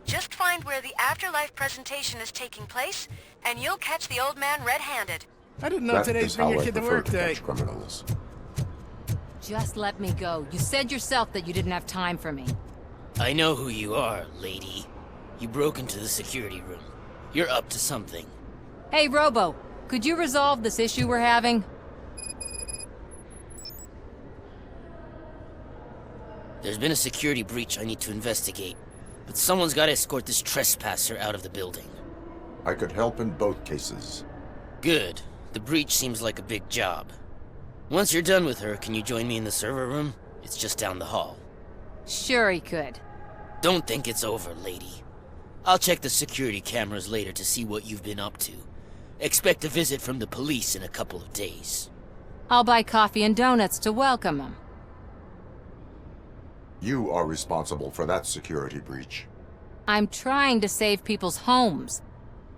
Just find where the afterlife presentation is taking place, and you'll catch the old man red-handed. I didn't know today's been your kid to work day. Criminals. Just let me go. You said yourself that you didn't have time for me. I know who you are, lady. You broke into the security room. You're up to something. Hey, Robo, could you resolve this issue we're having? There's been a security breach I need to investigate, but someone's got to escort this trespasser out of the building. I could help in both cases. Good. The breach seems like a big job. Once you're done with her, can you join me in the server room? It's just down the hall. Sure he could. Don't think it's over, lady. I'll check the security cameras later to see what you've been up to. Expect a visit from the police in a couple of days. I'll buy coffee and donuts to welcome him. You are responsible for that security breach. I'm trying to save people's homes.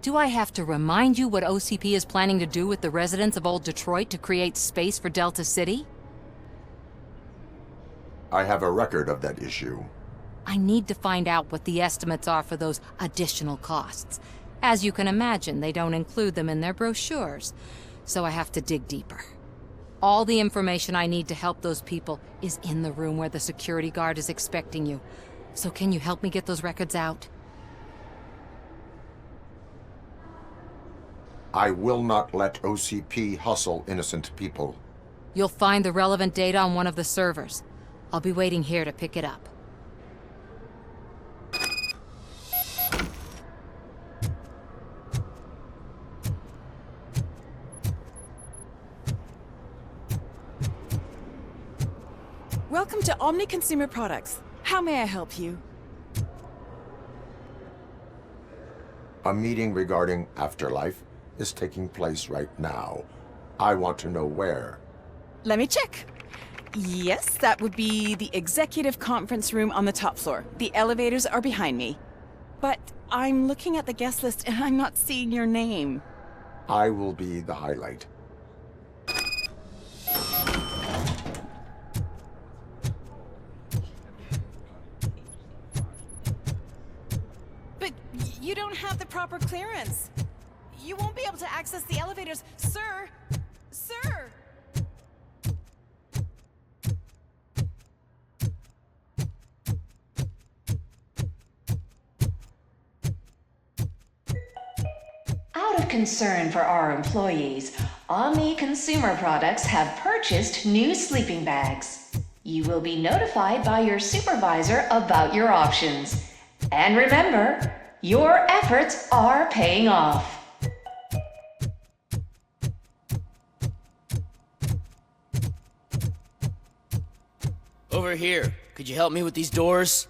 Do I have to remind you what OCP is planning to do with the residents of Old Detroit to create space for Delta City? I have a record of that issue. I need to find out what the estimates are for those additional costs. As you can imagine, they don't include them in their brochures, so I have to dig deeper. All the information I need to help those people is in the room where the security guard is expecting you. So can you help me get those records out? I will not let OCP hustle innocent people. You'll find the relevant data on one of the servers. I'll be waiting here to pick it up. Welcome to Omni Consumer Products. How may I help you? A meeting regarding Afterlife is taking place right now. I want to know where. Let me check. Yes, that would be the executive conference room on the top floor. The elevators are behind me. But I'm looking at the guest list and I'm not seeing your name. I will be the highlight. But you don't have the proper clearance. You won't be able to access the elevators, sir. Sir! Out of concern for our employees, Omni Consumer Products have purchased new sleeping bags. You will be notified by your supervisor about your options. And remember, your efforts are paying off. Over here. Could you help me with these doors?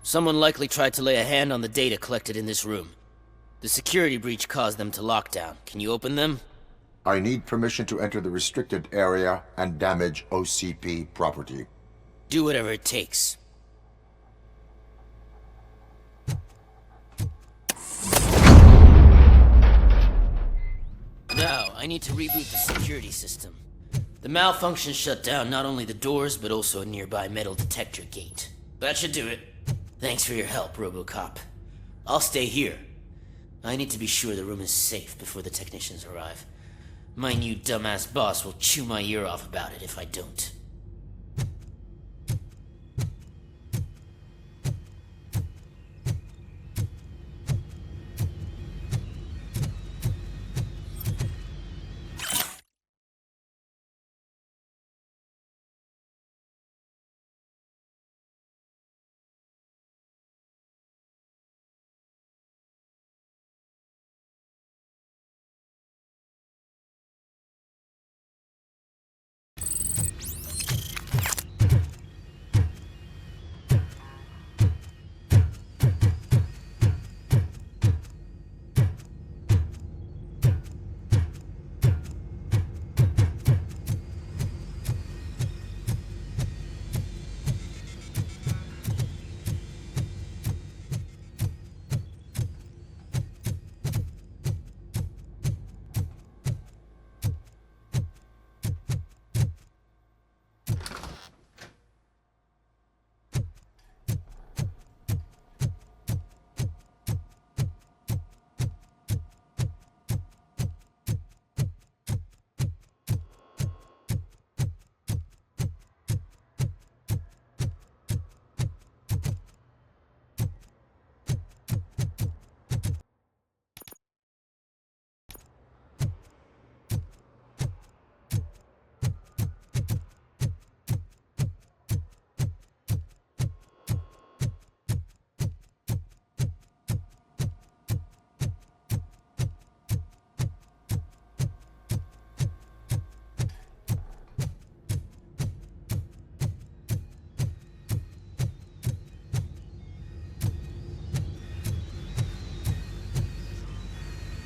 Someone likely tried to lay a hand on the data collected in this room. The security breach caused them to lock down. Can you open them? I need permission to enter the restricted area and damage OCP property. Do whatever it takes. Now, I need to reboot the security system. The malfunction shut down not only the doors, but also a nearby metal detector gate. That should do it. Thanks for your help, RoboCop. I'll stay here. I need to be sure the room is safe before the technicians arrive. My new dumbass boss will chew my ear off about it if I don't.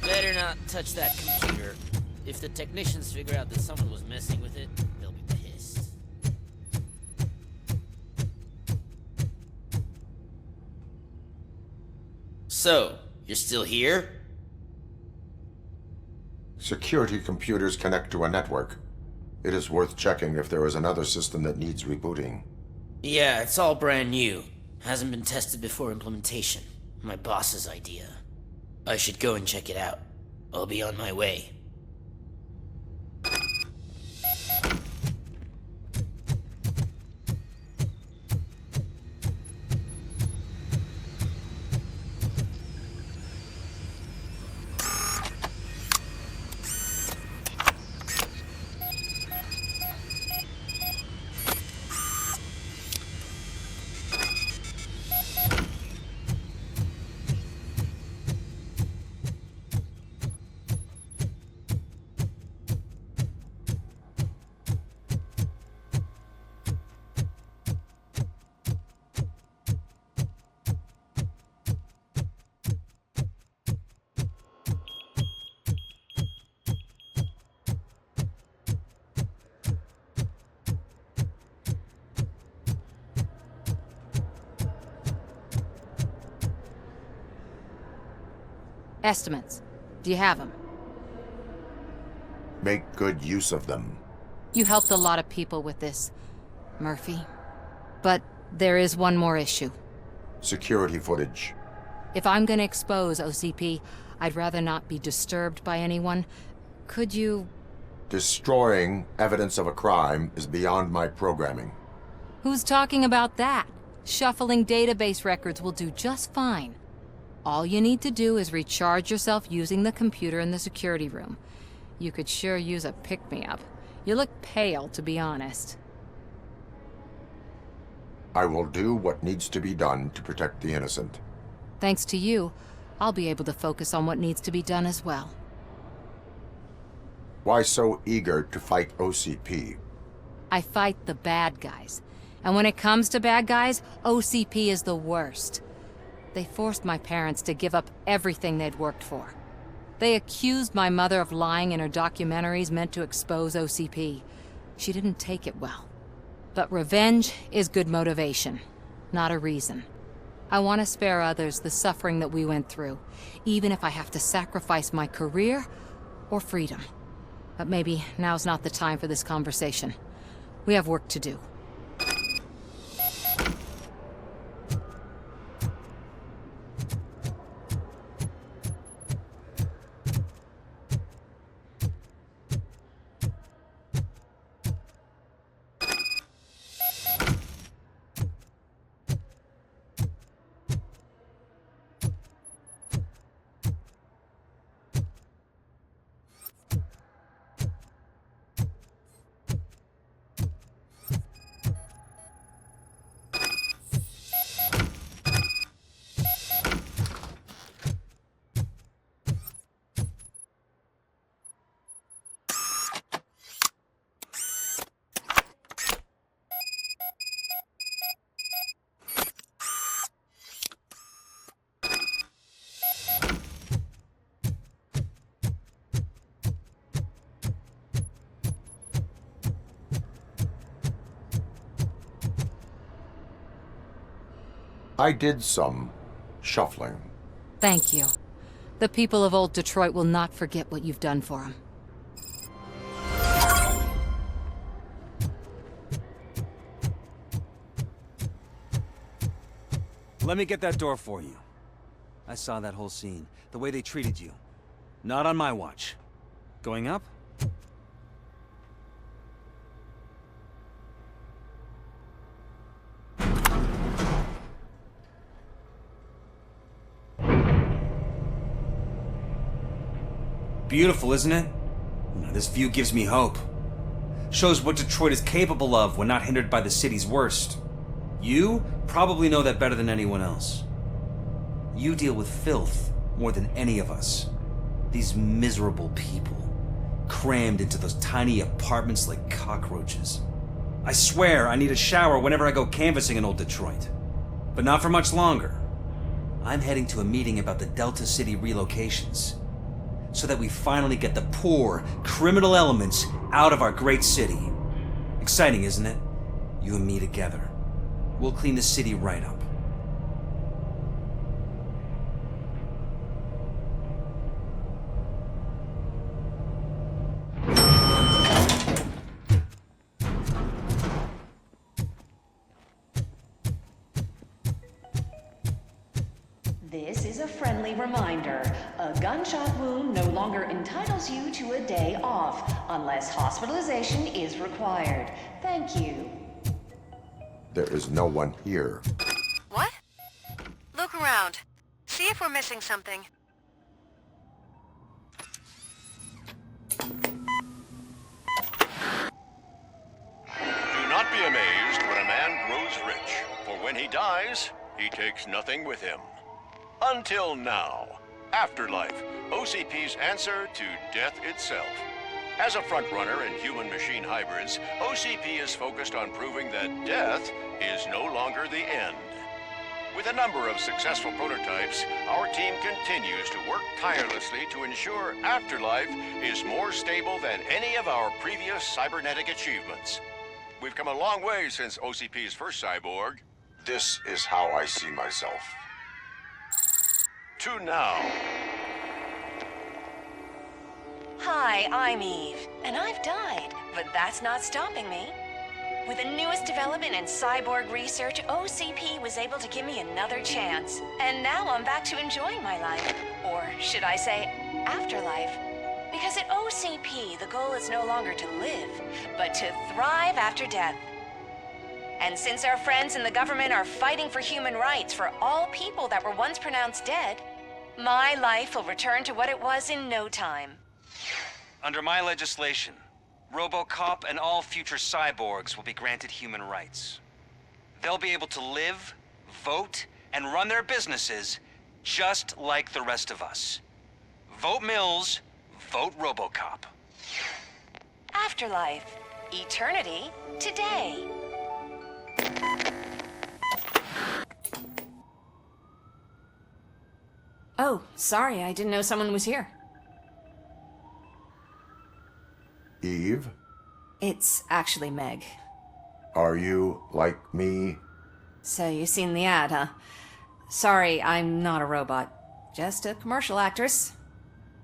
Better not touch that computer. If the technicians figure out that someone was messing with it, they'll be pissed. So, you're still here? Security computers connect to a network. It is worth checking if there is another system that needs rebooting. Yeah, it's all brand new. Hasn't been tested before implementation. My boss's idea. I should go and check it out. I'll be on my way. Estimates. Do you have them? Make good use of them. You helped a lot of people with this, Murphy. But there is one more issue. Security footage. If I'm gonna expose OCP, I'd rather not be disturbed by anyone. Could you... Destroying evidence of a crime is beyond my programming. Who's talking about that? Shuffling database records will do just fine. All you need to do is recharge yourself using the computer in the security room. You could sure use a pick-me-up. You look pale, to be honest. I will do what needs to be done to protect the innocent. Thanks to you, I'll be able to focus on what needs to be done as well. Why so eager to fight OCP? I fight the bad guys. And when it comes to bad guys, OCP is the worst. They forced my parents to give up everything they'd worked for. They accused my mother of lying in her documentaries meant to expose OCP. She didn't take it well. But revenge is good motivation, not a reason. I want to spare others the suffering that we went through, even if I have to sacrifice my career or freedom. But maybe now's not the time for this conversation. We have work to do. I did some shuffling. Thank you. The people of old Detroit will not forget what you've done for them. Let me get that door for you. I saw that whole scene. The way they treated you. Not on my watch. Going up? Beautiful, isn't it? This view gives me hope. Shows what Detroit is capable of when not hindered by the city's worst. You probably know that better than anyone else. You deal with filth more than any of us. These miserable people, crammed into those tiny apartments like cockroaches. I swear I need a shower whenever I go canvassing in old Detroit. But not for much longer. I'm heading to a meeting about the Delta City relocations, so that we finally get the poor, criminal elements out of our great city. Exciting, isn't it? You and me together. We'll clean the city right up. This is a friendly reminder. A gunshot wound no longer entitles you to a day off, unless hospitalization is required. Thank you. There is no one here. What? Look around. See if we're missing something. Do not be amazed when a man grows rich, for when he dies, he takes nothing with him. Until now. Afterlife, OCP's answer to death itself. As a frontrunner in human-machine hybrids, OCP is focused on proving that death is no longer the end. With a number of successful prototypes, our team continues to work tirelessly to ensure Afterlife is more stable than any of our previous cybernetic achievements. We've come a long way since OCP's first cyborg. This is how I see myself. To now. Hi, I'm Eve, and I've died, but that's not stopping me. With the newest development in cyborg research, OCP was able to give me another chance. And now I'm back to enjoying my life. Or should I say, afterlife. Because at OCP, the goal is no longer to live, but to thrive after death. And since our friends in the government are fighting for human rights for all people that were once pronounced dead, my life will return to what it was in no time. Under my legislation, RoboCop and all future cyborgs will be granted human rights. They'll be able to live, vote, and run their businesses just like the rest of us. Vote Mills, vote RoboCop. Afterlife. Eternity. Today. Oh, sorry, I didn't know someone was here. Eve? It's actually Meg. Are you like me? So you've seen the ad, huh? Sorry, I'm not a robot. Just a commercial actress.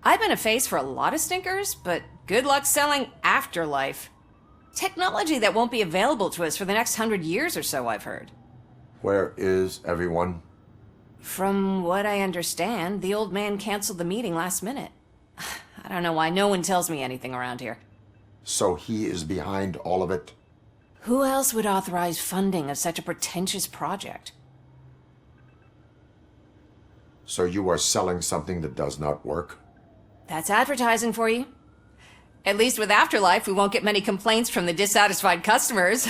I've been a face for a lot of stinkers, but Good luck selling Afterlife. Technology that won't be available to us for the next 100 years or so, I've heard. Where is everyone? From what I understand, the old man canceled the meeting last minute. I don't know why no one tells me anything around here. So he is behind all of it? Who else would authorize funding of such a pretentious project? So you are selling something that does not work? That's advertising for you. At least with Afterlife, we won't get many complaints from the dissatisfied customers.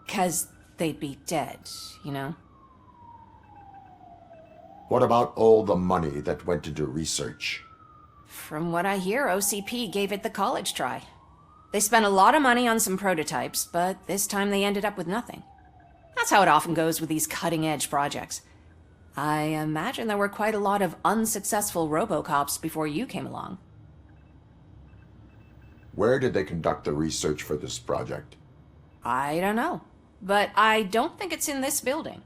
'Cause they'd be dead, you know? What about all the money that went into research? From what I hear, OCP gave it the college try. They spent a lot of money on some prototypes, but this time they ended up with nothing. That's how it often goes with these cutting-edge projects. I imagine there were quite a lot of unsuccessful RoboCops before you came along. Where did they conduct the research for this project? I don't know, but I don't think it's in this building.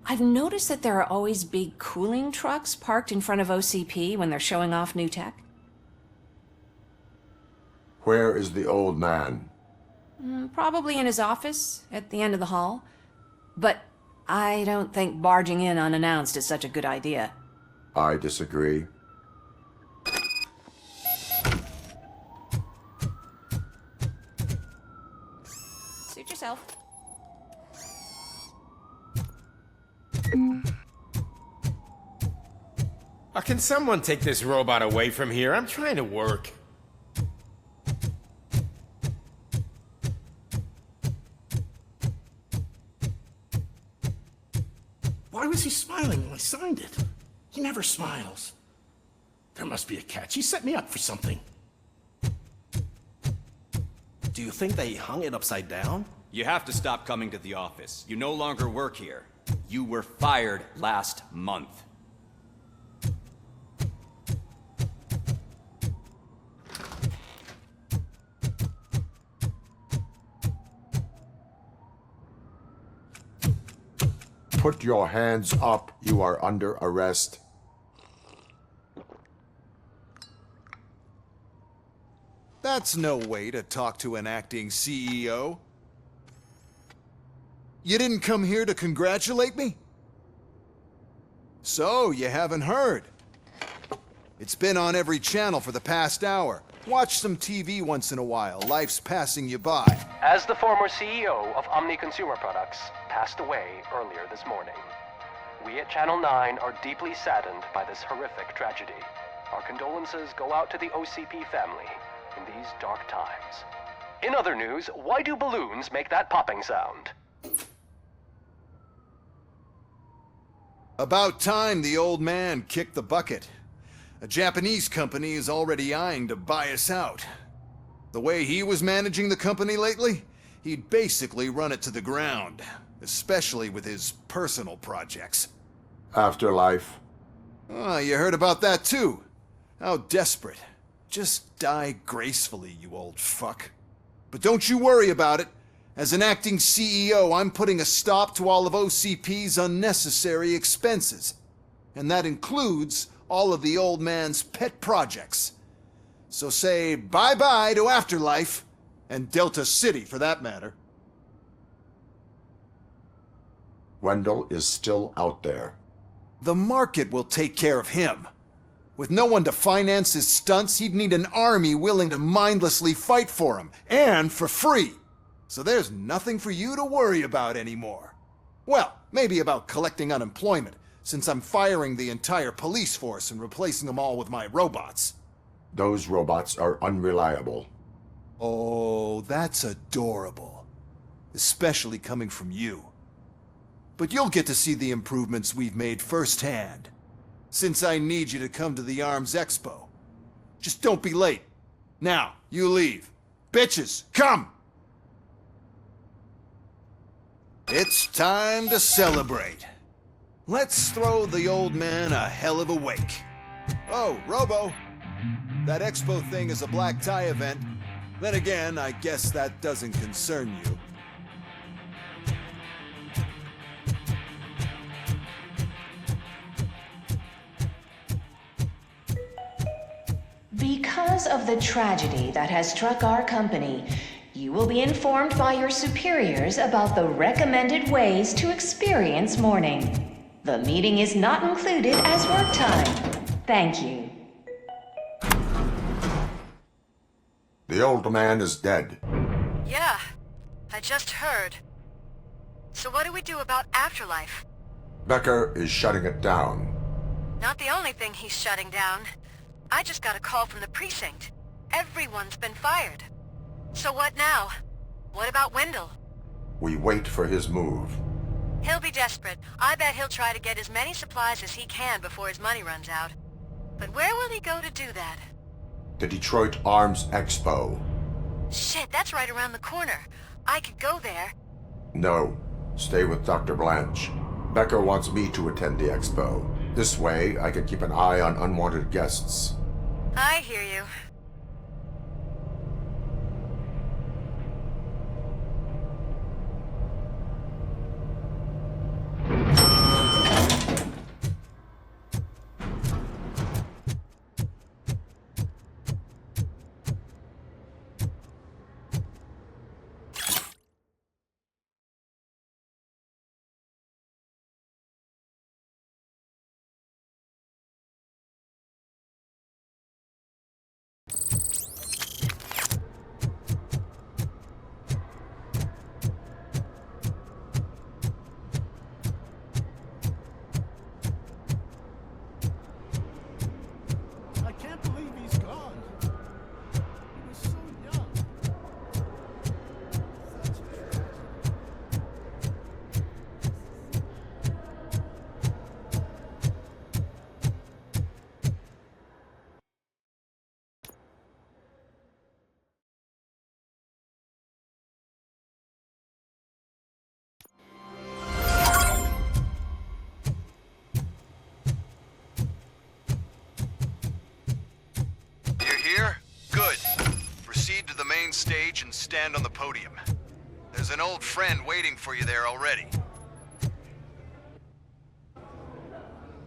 I've noticed that there are always big cooling trucks parked in front of OCP when they're showing off new tech. Where is the old man? Probably in his office, at the end of the hall. But I don't think barging in unannounced is such a good idea. I disagree. Suit yourself. Can someone take this robot away from here? I'm trying to work. Why was he smiling when I signed it? He never smiles. There must be a catch. He set me up for something. Do you think they hung it upside down? You have to stop coming to the office. You no longer work here. You were fired last month. Put your hands up. You are under arrest. That's no way to talk to an acting CEO. You didn't come here to congratulate me? So, you haven't heard. It's been on every channel for the past hour. Watch some TV once in a while. Life's passing you by. As the former CEO of Omni Consumer Products passed away earlier this morning, we at Channel 9 are deeply saddened by this horrific tragedy. Our condolences go out to the OCP family in these dark times. In other news, why do balloons make that popping sound? About time the old man kicked the bucket. A Japanese company is already eyeing to buy us out. The way he was managing the company lately, he'd basically run it to the ground, especially with his personal projects. Afterlife. Oh, you heard about that too. How desperate. Just die gracefully, you old fuck. But don't you worry about it. As an acting CEO, I'm putting a stop to all of OCP's unnecessary expenses. And that includes all of the old man's pet projects. So say bye-bye to Afterlife, and Delta City for that matter. Wendell is still out there. The market will take care of him. With no one to finance his stunts, he'd need an army willing to mindlessly fight for him, and for free. So there's nothing for you to worry about anymore. Well, maybe about collecting unemployment, since I'm firing the entire police force and replacing them all with my robots. Those robots are unreliable. Oh, that's adorable. Especially coming from you. But you'll get to see the improvements we've made firsthand. Since I need you to come to the Arms Expo. Just don't be late. Now, you leave. Bitches, come! It's time to celebrate. Let's throw the old man a hell of a wake. Oh, Robo. That expo thing is a black tie event. Then again, I guess that doesn't concern you. Because because of the tragedy that has struck our company, you will be informed by your superiors about the recommended ways to experience mourning. The meeting is not included as work time. Thank you. The old man is dead. Yeah, I just heard. So what do we do about afterlife? Becker is shutting it down. Not the only thing he's shutting down. I just got a call from the precinct. Everyone's been fired. So what now? What about Wendell? We wait for his move. He'll be desperate. I bet he'll try to get as many supplies as he can before his money runs out. But where will he go to do that? The Detroit Arms Expo. Shit, that's right around the corner. I could go there. No, stay with Dr. Blanche. Becker wants me to attend the expo. This way, I can keep an eye on unwanted guests. I hear you. Stage and stand on the podium. There's an old friend waiting for you there already.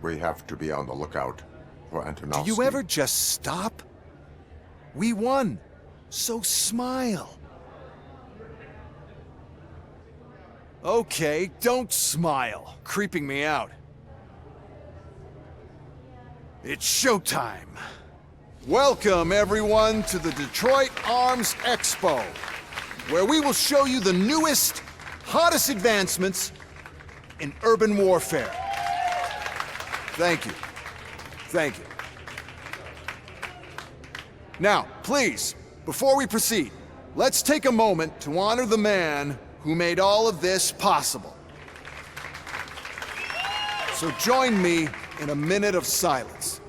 We have to be on the lookout for Antonovsky. Do you ever just stop? We won, so smile. Okay, don't smile. Creeping me out. It's showtime. Welcome, everyone, to the Detroit Arms Expo, where we will show you the newest, hottest advancements in urban warfare. Thank you. Thank you. Now, please, before we proceed, let's take a moment to honor the man who made all of this possible. So join me in a minute of silence.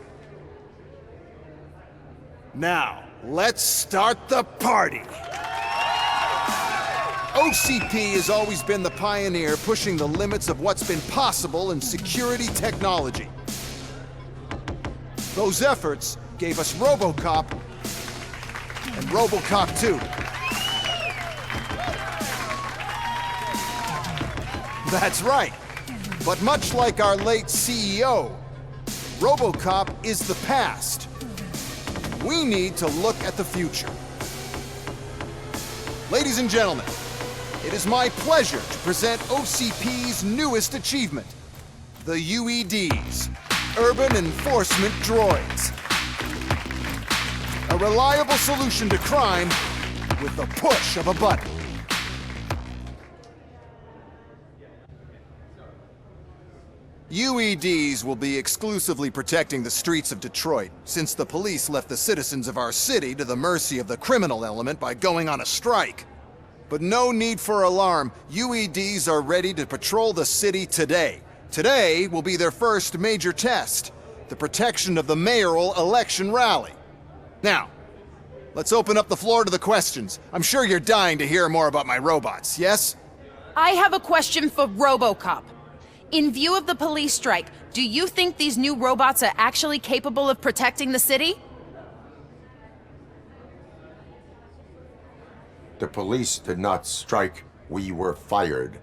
Now, let's start the party! OCP has always been the pioneer pushing the limits of what's been possible in security technology. Those efforts gave us RoboCop and RoboCop 2. That's right. But much like our late CEO, RoboCop is the past. We need to look at the future. Ladies and gentlemen, it is my pleasure to present OCP's newest achievement, the UEDs, Urban Enforcement Droids. A reliable solution to crime with the push of a button. UEDs will be exclusively protecting the streets of Detroit, since the police left the citizens of our city to the mercy of the criminal element by going on a strike. But no need for alarm. UEDs are ready to patrol the city today. Today will be their first major test, the protection of the mayoral election rally. Now, let's open up the floor to the questions. I'm sure you're dying to hear more about my robots, yes? I have a question for RoboCop. In view of the police strike, do you think these new robots are actually capable of protecting the city? The police did not strike. We were fired.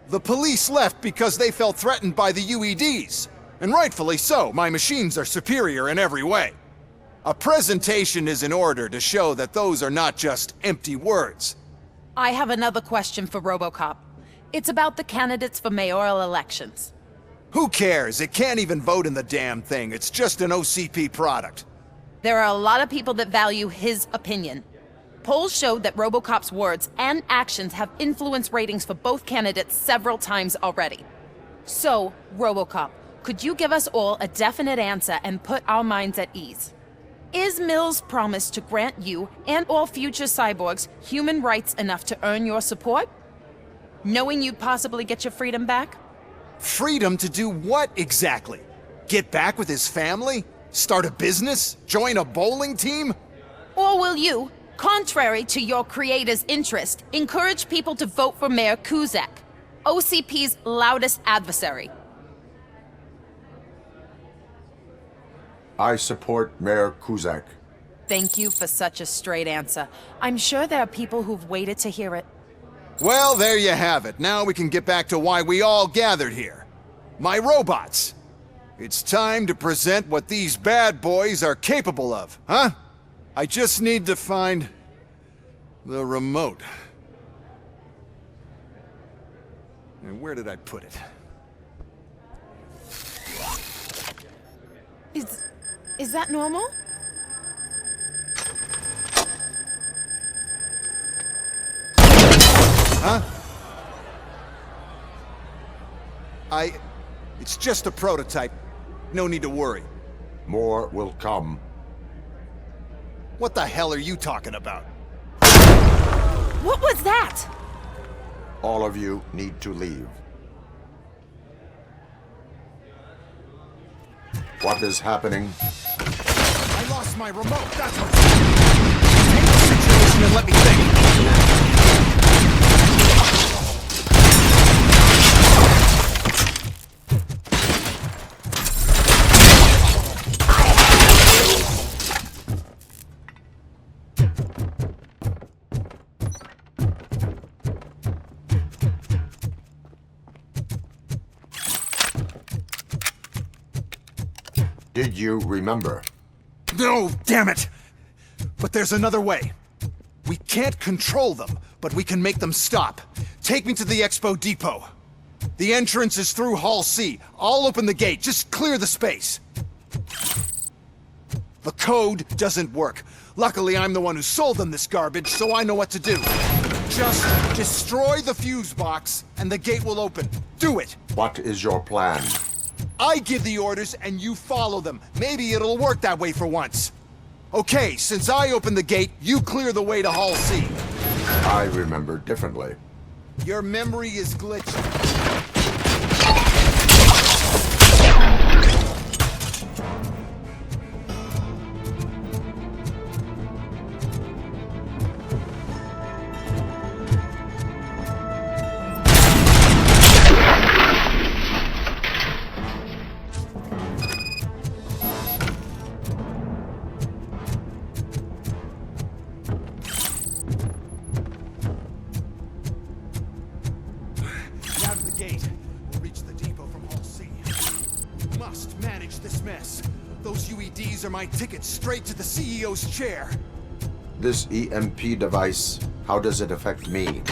The police left because they felt threatened by the UEDs. And rightfully so. My machines are superior in every way. A presentation is in order to show that those are not just empty words. I have another question for RoboCop. It's about the candidates for mayoral elections. Who cares? It can't even vote in the damn thing. It's just an OCP product. There are a lot of people that value his opinion. Polls showed that RoboCop's words and actions have influenced ratings for both candidates several times already. So, RoboCop, could you give us all a definite answer and put our minds at ease? Is Mills' promise to grant you and all future cyborgs human rights enough to earn your support? Knowing you'd possibly get your freedom back? Freedom to do what exactly? Get back with his family? Start a business? Join a bowling team? Or will you, contrary to your creator's interest, encourage people to vote for Mayor Kuzak, OCP's loudest adversary? I support Mayor Kuzak. Thank you for such a straight answer. I'm sure there are people who've waited to hear it. Well, there you have it. Now we can get back to why we all gathered here. My robots. It's time to present what these bad boys are capable of, huh? I just need to find the remote. And where did I put it? Is that normal? Huh? It's just a prototype. No need to worry. More will come. What the hell are you talking about? What was that? All of you need to leave. What is happening? I lost my remote, that's what's happening. Take the situation and let me think. Did you remember? No, damn it! But there's another way. We can't control them, but we can make them stop. Take me to the Expo Depot. The entrance is through Hall C. I'll open the gate. Just clear the space. The code doesn't work. Luckily, I'm the one who sold them this garbage, so I know what to do. Just destroy the fuse box, and the gate will open. Do it! What is your plan? I give the orders, and you follow them. Maybe it'll work that way for once. Okay, since I opened the gate, you clear the way to Hall C. I remember differently. Your memory is glitchy. Are my tickets straight to the CEO's chair. This EMP device, how does it affect me?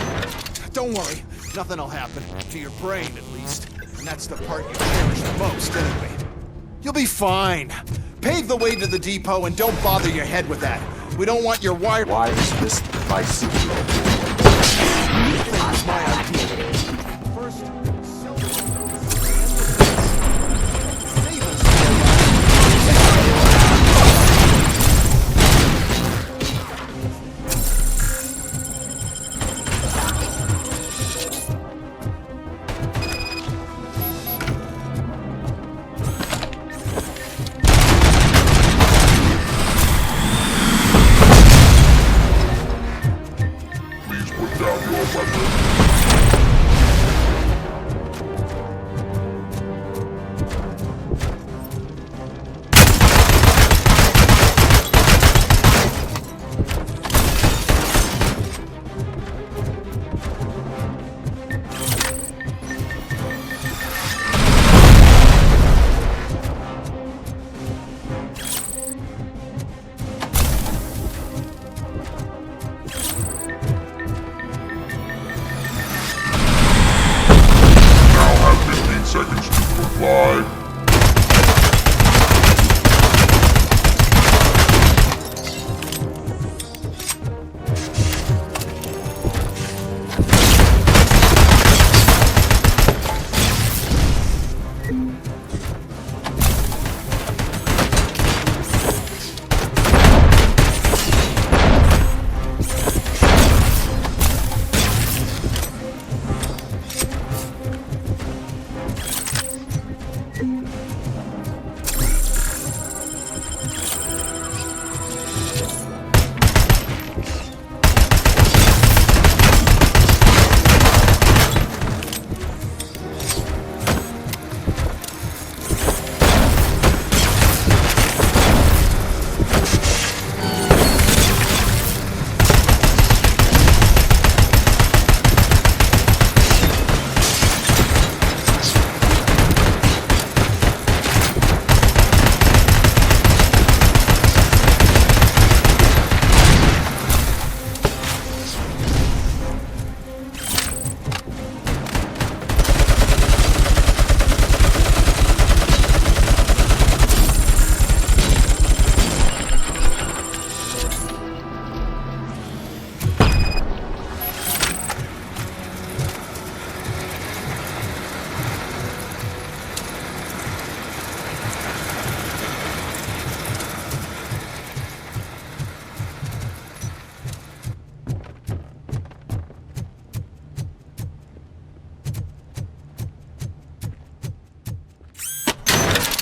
Don't worry, nothing'll happen. To your brain, at least. And that's the part you cherish the most, anyway. You'll be fine. Pave the way to the depot and don't bother your head with that. We don't want your wire— Why is this device secret? It's my idea. First, Please put down your weapon.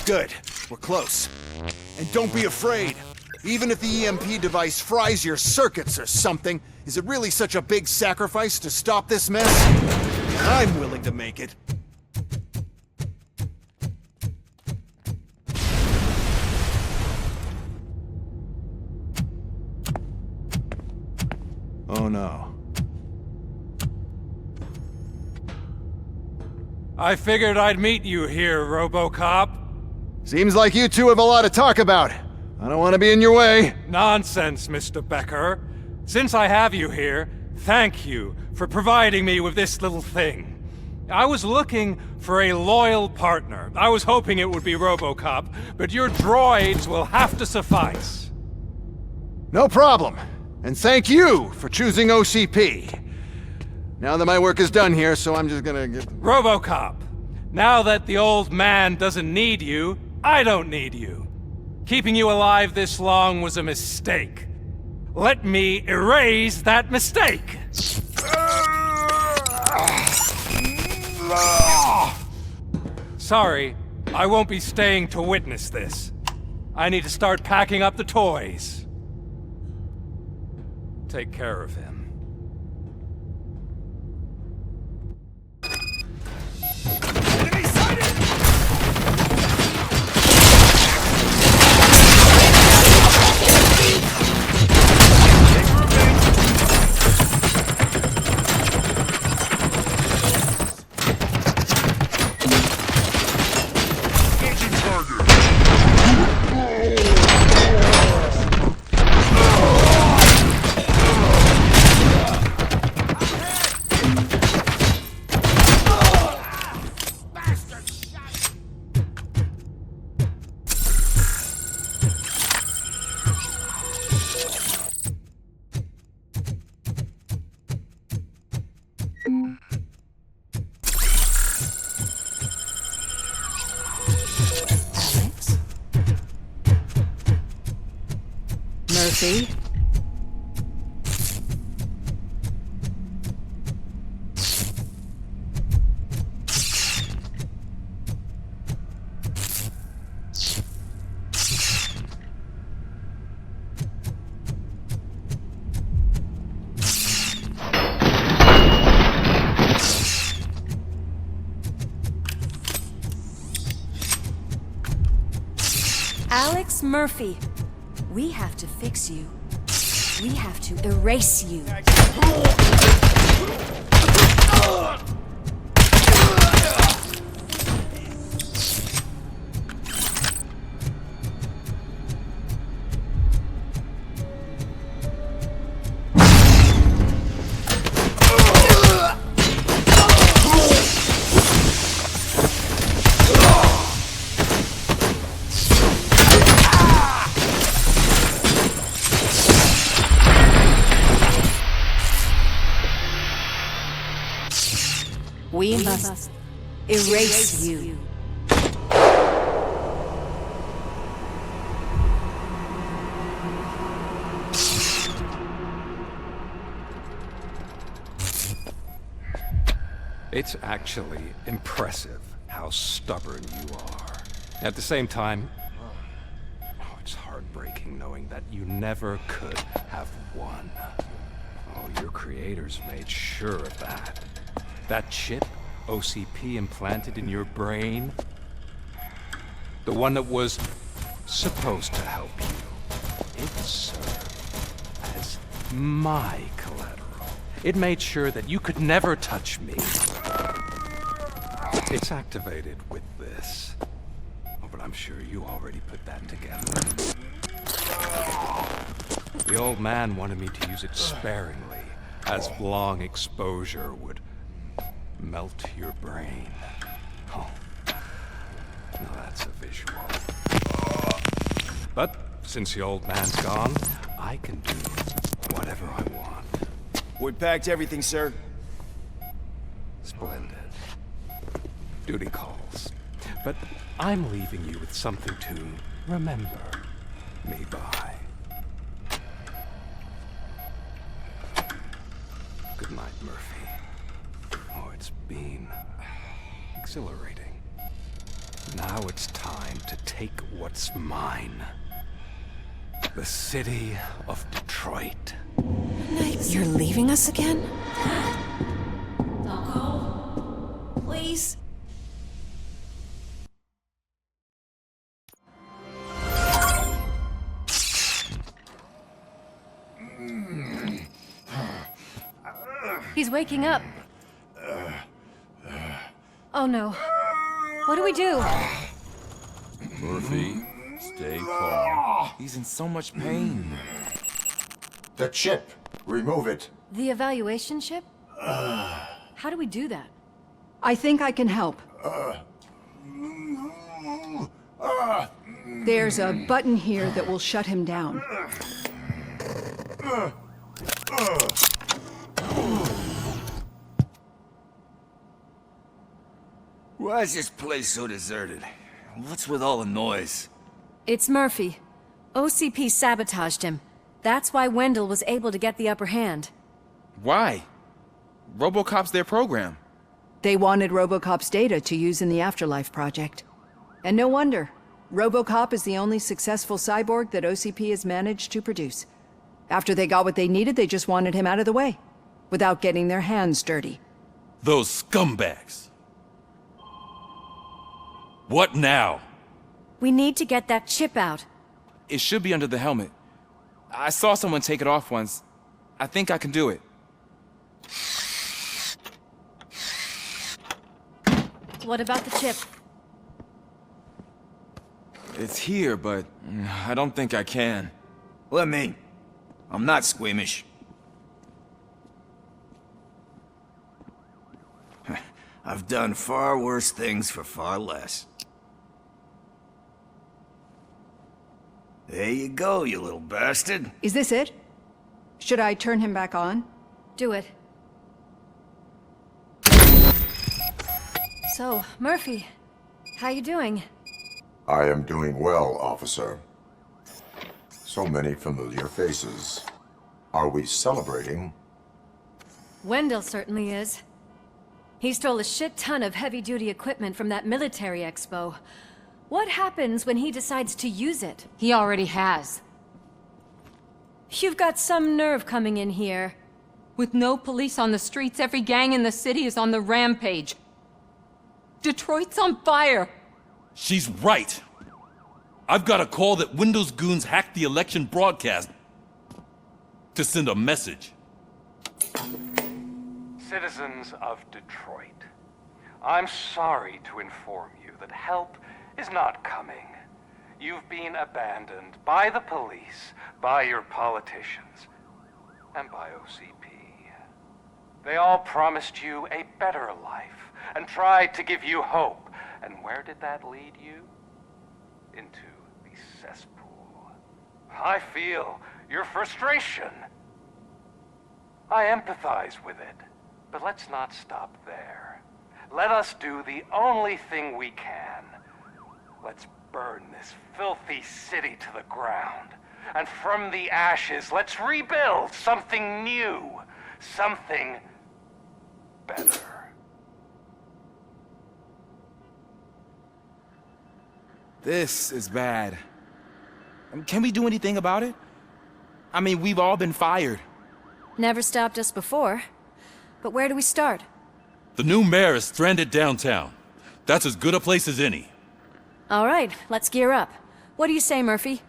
Good. We're close. And don't be afraid. Even if the EMP device fries your circuits or something, is it really such a big sacrifice to stop this mess? I'm willing to make it. Oh no. I figured I'd meet you here, RoboCop. Seems like you two have a lot to talk about. I don't want to be in your way. Nonsense, Mr. Becker. Since I have you here, thank you for providing me with this little thing. I was looking for a loyal partner. I was hoping it would be RoboCop, but your droids will have to suffice. No problem. And thank you for choosing OCP. Now that my work is done here, so I'm just gonna get... RoboCop, now that the old man doesn't need you, I don't need you. Keeping you alive this long was a mistake. Let me erase that mistake! Sorry, I won't be staying to witness this. I need to start packing up the toys. Take care of him. Murphy? Alex Murphy, we have to fix you. We have to erase you. We must erase you. It's actually impressive how stubborn you are. At the same time, it's heartbreaking knowing that you never could have won. Oh, your creators made sure of that. That chip OCP implanted in your brain, the one that was supposed to help you, it served as my collateral. It made sure that you could never touch me. It's activated with this. Oh, but I'm sure you already put that together. The old man wanted me to use it sparingly, as long exposure would melt your brain. Oh, now that's a visual. But since the old man's gone, I can do whatever I want. We packed everything, sir. Splendid. Duty calls. But I'm leaving you with something to remember me by. Good night, Murphy. Oh, it's been exhilarating. Now it's time to take what's mine. The city of Detroit. You're leaving us again? Don't go. Please. He's waking up. Oh no. What do we do? Murphy, stay calm. He's in so much pain. The chip. Remove it. The evaluation chip? How do we do that? I think I can help. There's a button here that will shut him down. Why is this place so deserted? What's with all the noise? It's Murphy. OCP sabotaged him. That's why Wendell was able to get the upper hand. Why? RoboCop's their program. They wanted RoboCop's data to use in the Afterlife project. And no wonder. RoboCop is the only successful cyborg that OCP has managed to produce. After they got what they needed, they just wanted him out of the way, without getting their hands dirty. Those scumbags. What now? We need to get that chip out. It should be under the helmet. I saw someone take it off once. I think I can do it. What about the chip? It's here, but I don't think I can. Let me. I'm not squeamish. I've done far worse things for far less. There you go, you little bastard. Is this it? Should I turn him back on? Do it. So, Murphy, how you doing? I am doing well, officer. So many familiar faces. Are we celebrating? Wendell certainly is. He stole a shit ton of heavy-duty equipment from that military expo. What happens when he decides to use it? He already has. You've got some nerve coming in here. With no police on the streets, every gang in the city is on the rampage. Detroit's on fire! She's right! I've got a call that Windows goons hacked the election broadcast to send a message. Citizens of Detroit, I'm sorry to inform you that help is not coming. You've been abandoned by the police, by your politicians, and by OCP. They all promised you a better life and tried to give you hope. And where did that lead you? Into the cesspool. I feel your frustration. I empathize with it, but let's not stop there. Let us do the only thing we can. Let's burn this filthy city to the ground. And from the ashes, let's rebuild something new. Something better. This is bad. Can we do anything about it? I mean, we've all been fired. Never stopped us before. But where do we start? The new mayor is stranded downtown. That's as good a place as any. All right, let's gear up. What do you say, Murphy?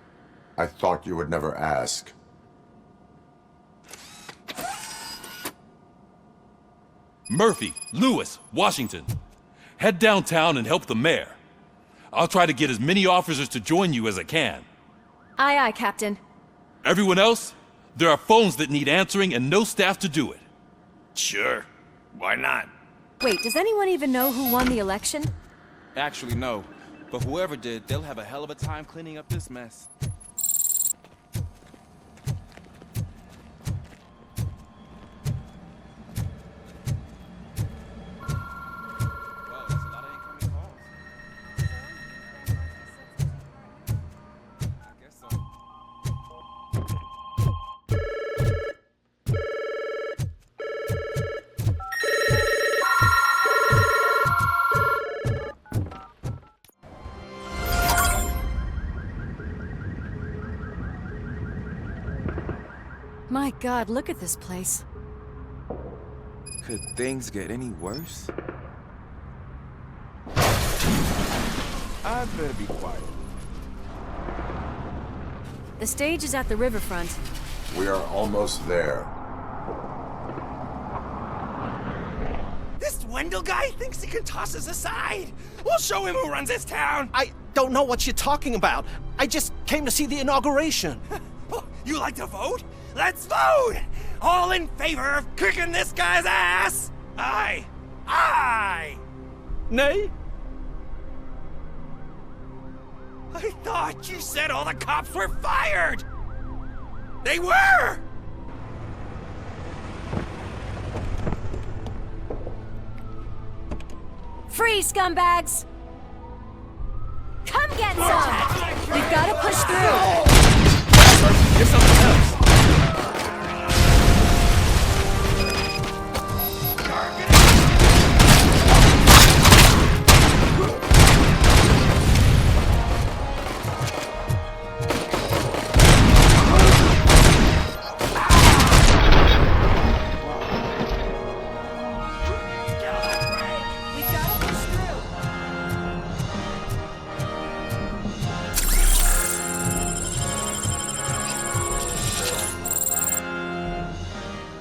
I thought you would never ask. Murphy, Lewis, Washington. Head downtown and help the mayor. I'll try to get as many officers to join you as I can. Aye, aye, Captain. Everyone else? There are phones that need answering and no staff to do it. Sure. Why not? Wait, does anyone even know who won the election? Actually, no. But whoever did, they'll have a hell of a time cleaning up this mess. God, look at this place. Could things get any worse? I'd better be quiet. The stage is at the riverfront. We are almost there. This Wendell guy thinks he can toss us aside. We'll show him who runs this town. I don't know what you're talking about. I just came to see the inauguration. You like to vote? Let's vote! All in favor of kicking this guy's ass? Aye. Aye! Nay? I thought you said all the cops were fired! They were! Free, scumbags! Come get some! We've got to push through! Get something else!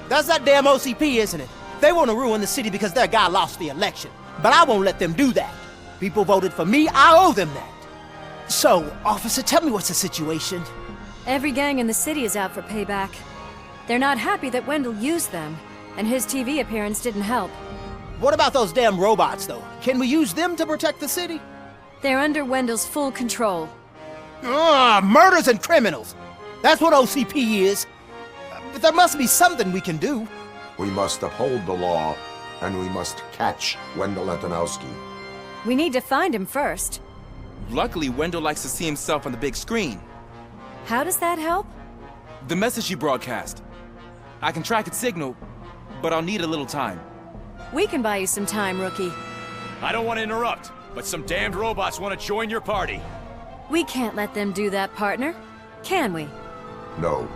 That's that damn OCP, isn't it? They want to ruin the city because their guy lost the election. But I won't let them do that. People voted for me, I owe them that. So, officer, tell me what's the situation. Every gang in the city is out for payback. They're not happy that Wendell used them, and his TV appearance didn't help. What about those damn robots, though? Can we use them to protect the city? They're under Wendell's full control. Murders and criminals! That's what OCP is. But there must be something we can do. We must uphold the law, and we must catch Wendell Antonowski. We need to find him first. Luckily, Wendell likes to see himself on the big screen. How does that help? The message he broadcast. I can track its signal, but I'll need a little time. We can buy you some time, rookie. I don't want to interrupt, but some damned robots want to join your party. We can't let them do that, partner. Can we? No.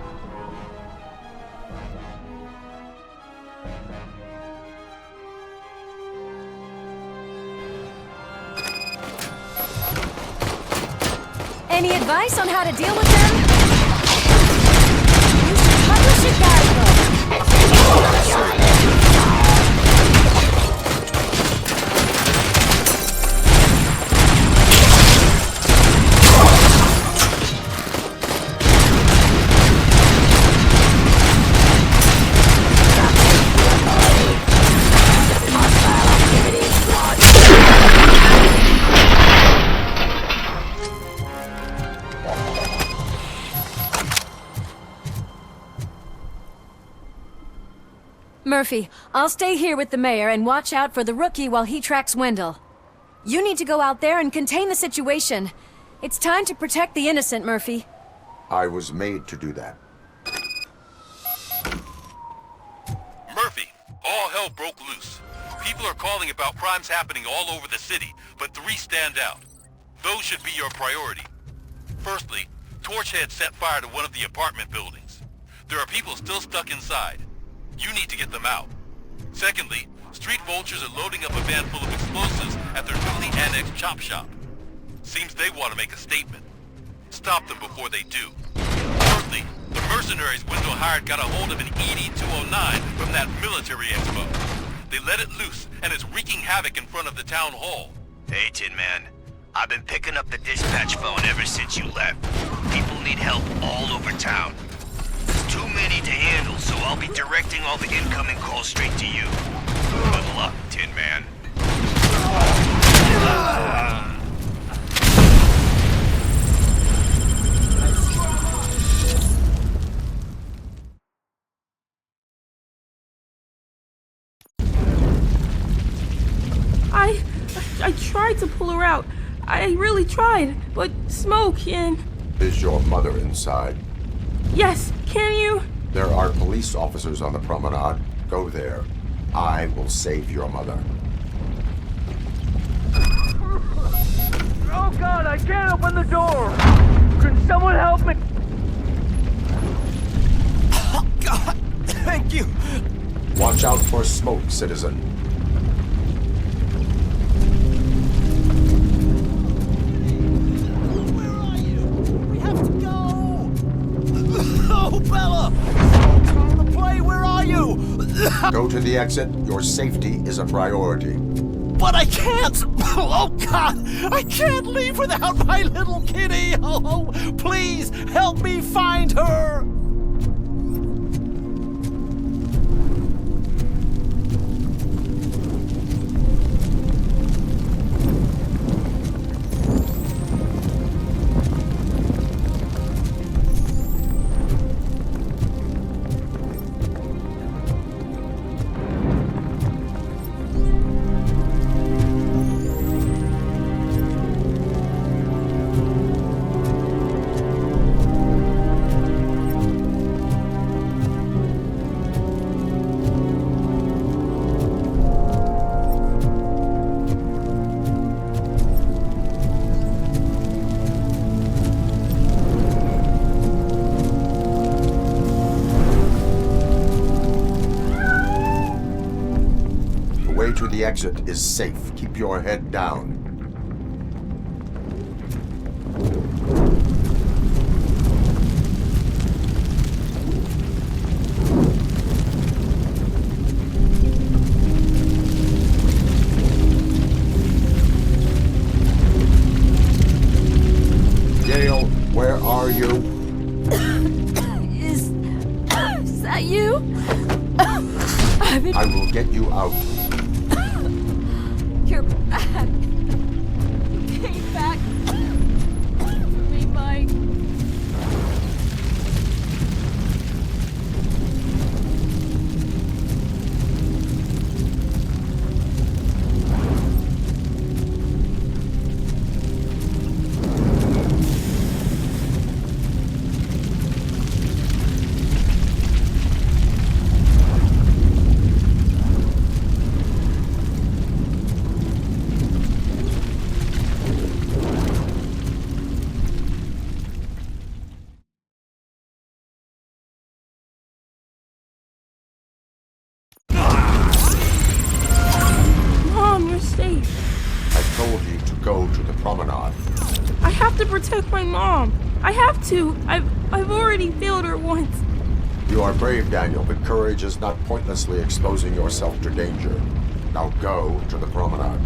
Any advice on how to deal with them? You should publish a guidebook. Murphy, I'll stay here with the mayor and watch out for the rookie while he tracks Wendell. You need to go out there and contain the situation. It's time to protect the innocent, Murphy. I was made to do that. Murphy, all hell broke loose. People are calling about crimes happening all over the city, but 3 stand out. Those should be your priority. Firstly, Torchhead set fire to one of the apartment buildings. There are people still stuck inside. You need to get them out. Secondly, street vultures are loading up a van full of explosives at their newly annexed chop shop. Seems they want to make a statement. Stop them before they do. Thirdly, the mercenaries Wendell hired got a hold of an ED-209 from that military expo. They let it loose, and it's wreaking havoc in front of the town hall. Hey, Tin Man. I've been picking up the dispatch phone ever since you left. People need help all over town. There's too many to handle, so I'll be directing all the incoming calls straight to you. Good luck, Tin Man. I tried to pull her out. I really tried, but smoke and... Is your mother inside? Yes, can you? There are police officers on the promenade. Go there. I will save your mother. Oh God, I can't open the door! Can someone help me? God, thank you. Watch out for smoke, citizen. Where are you? We have to go. Oh, Bella. Time to play. Where are you? Go to the exit. Your safety is a priority. But I can't! Oh, God! I can't leave without my little kitty! Oh, please, help me find her! The exit is safe. Keep your head down. Gail, where are you? Is that you? I will get you out. You're back. You came back for me, Mike. I have to protect my mom. I have to. I've already failed her once. You are brave, Daniel, but courage is not pointlessly exposing yourself to danger. Now go to the promenade.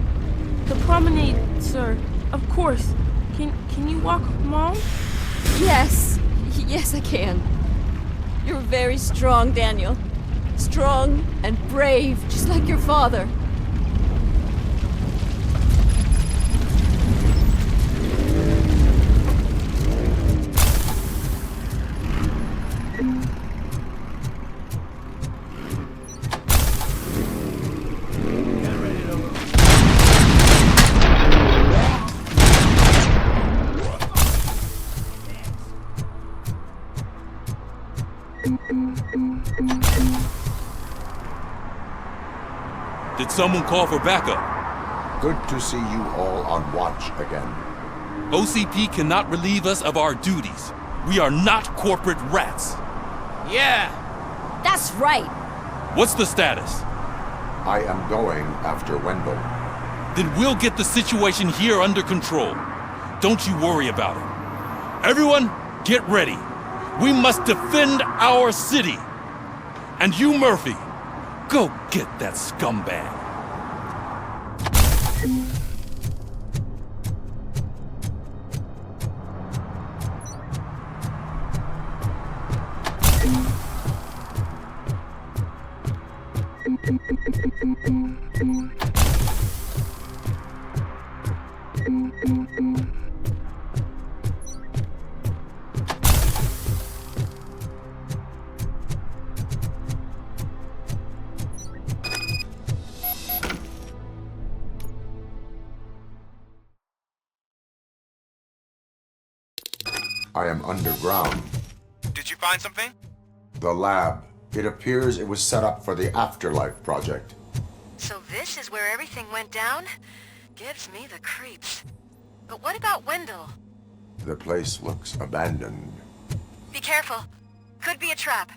The promenade, sir. Of course. Can you walk, Mom? Yes. Yes, I can. You're very strong, Daniel. Strong and brave, just like your father. Did someone call for backup? Good to see you all on watch again. OCP cannot relieve us of our duties. We are not corporate rats. Yeah. That's right. What's the status? I am going after Wendell. Then we'll get the situation here under control. Don't you worry about it. Everyone, get ready. We must defend our city. And you, Murphy, go get that scumbag. I am underground. Did you find something? The lab. It appears it was set up for the Afterlife project. So this is where everything went down? Gives me the creeps. But what about Wendell? The place looks abandoned. Be careful. Could be a trap.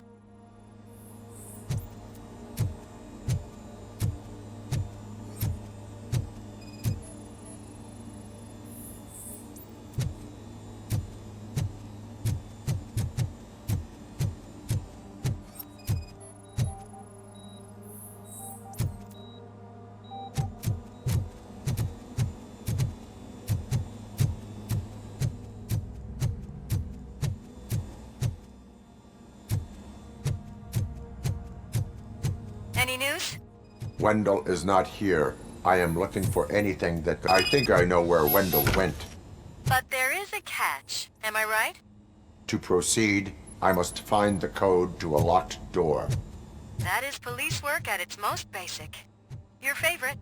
Any news? Wendell is not here. I am looking for anything that... I think I know where Wendell went. But there is a catch, am I right? To proceed, I must find the code to a locked door. That is police work at its most basic. Your favorite.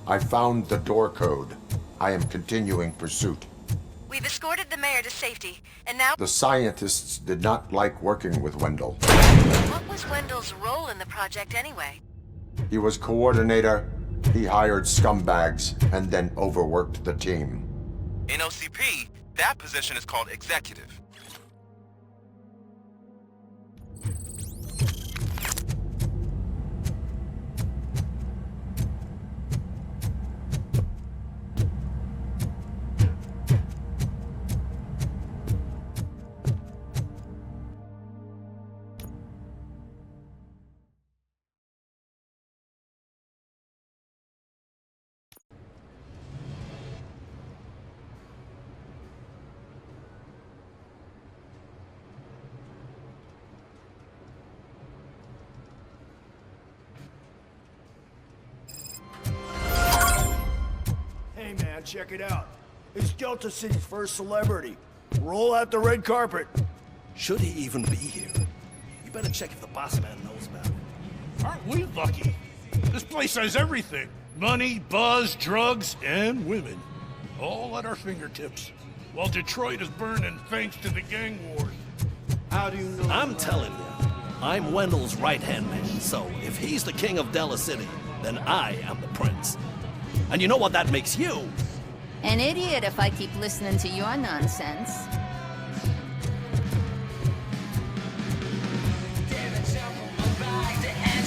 I found the door code. I am continuing pursuit. We've escorted the mayor to safety, and now... The scientists did not like working with Wendell. What was Wendell's role in the project anyway? He was coordinator, he hired scumbags, and then overworked the team. In OCP, that position is called executive. Hey man, check it out. It's Delta City's first celebrity. Roll out the red carpet. Should he even be here? You better check if the boss man knows about it. Aren't we lucky? This place has everything. Money, buzz, drugs, and women. All at our fingertips. While Detroit is burning thanks to the gang wars. How do you know? I'm telling you, I'm Wendell's right-hand man, so if he's the king of Della City, then I am the prince. And you know what that makes you? An idiot if I keep listening to your nonsense.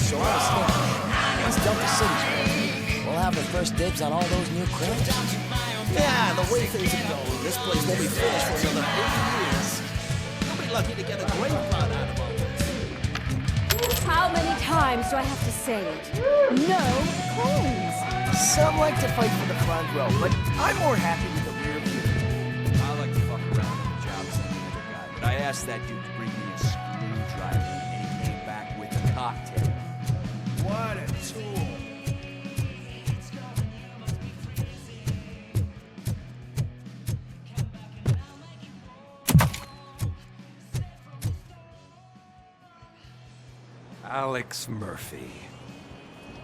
So I understand. It's Delta City's fault. We'll have the first dibs on all those new crates. Yeah, the way things are going, this place won't be finished for another 8 years. You'll be lucky to get a great plot out of all this. How many times do I have to say it? No cones. Some like to fight for the front row, but I'm more happy with the rear view. I like to fuck around on the job site with another guy, but I asked that dude to bring me a screwdriver, and he came back with a cocktail. What a tool. Alex Murphy.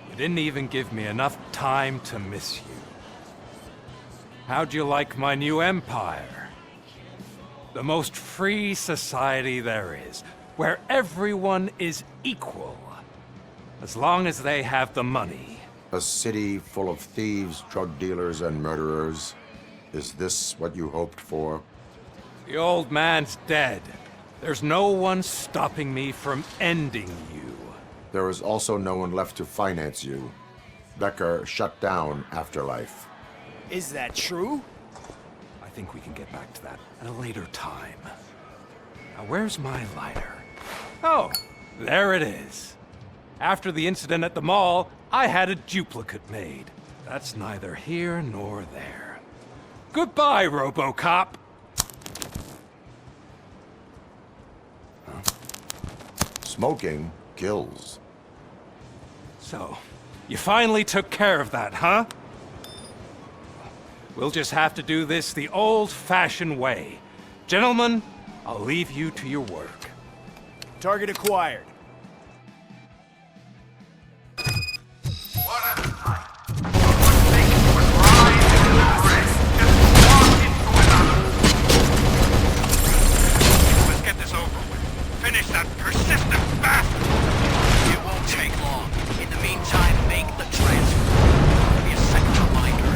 You didn't even give me enough time to miss you. How'd you like my new empire? The most free society there is, where everyone is equal, as long as they have the money. A city full of thieves, drug dealers, and murderers. Is this what you hoped for? The old man's dead. There's no one stopping me from ending you. There is also no one left to finance you. Becker shut down Afterlife. Is that true? I think we can get back to that at a later time. Now, where's my lighter? Oh, there it is. After the incident at the mall, I had a duplicate made. That's neither here nor there. Goodbye, RoboCop! Smoking kills. So, you finally took care of that, huh? We'll just have to do this the old-fashioned way. Gentlemen, I'll leave you to your work. Target acquired. Let's get this over with. Finish that persistent Persistent bastard! It won't take long. In the meantime, make the transfer. It'll be a second reminder.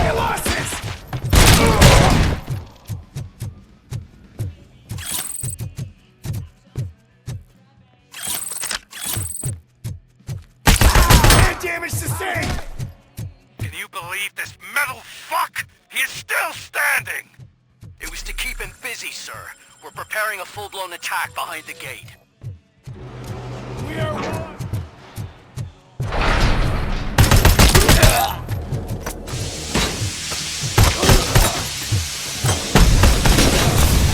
Your losses! Damage sustained! Can you believe this metal fuck? He is still standing! It was to keep him busy, sir. We're preparing a full-blown attack behind the gate. We are one!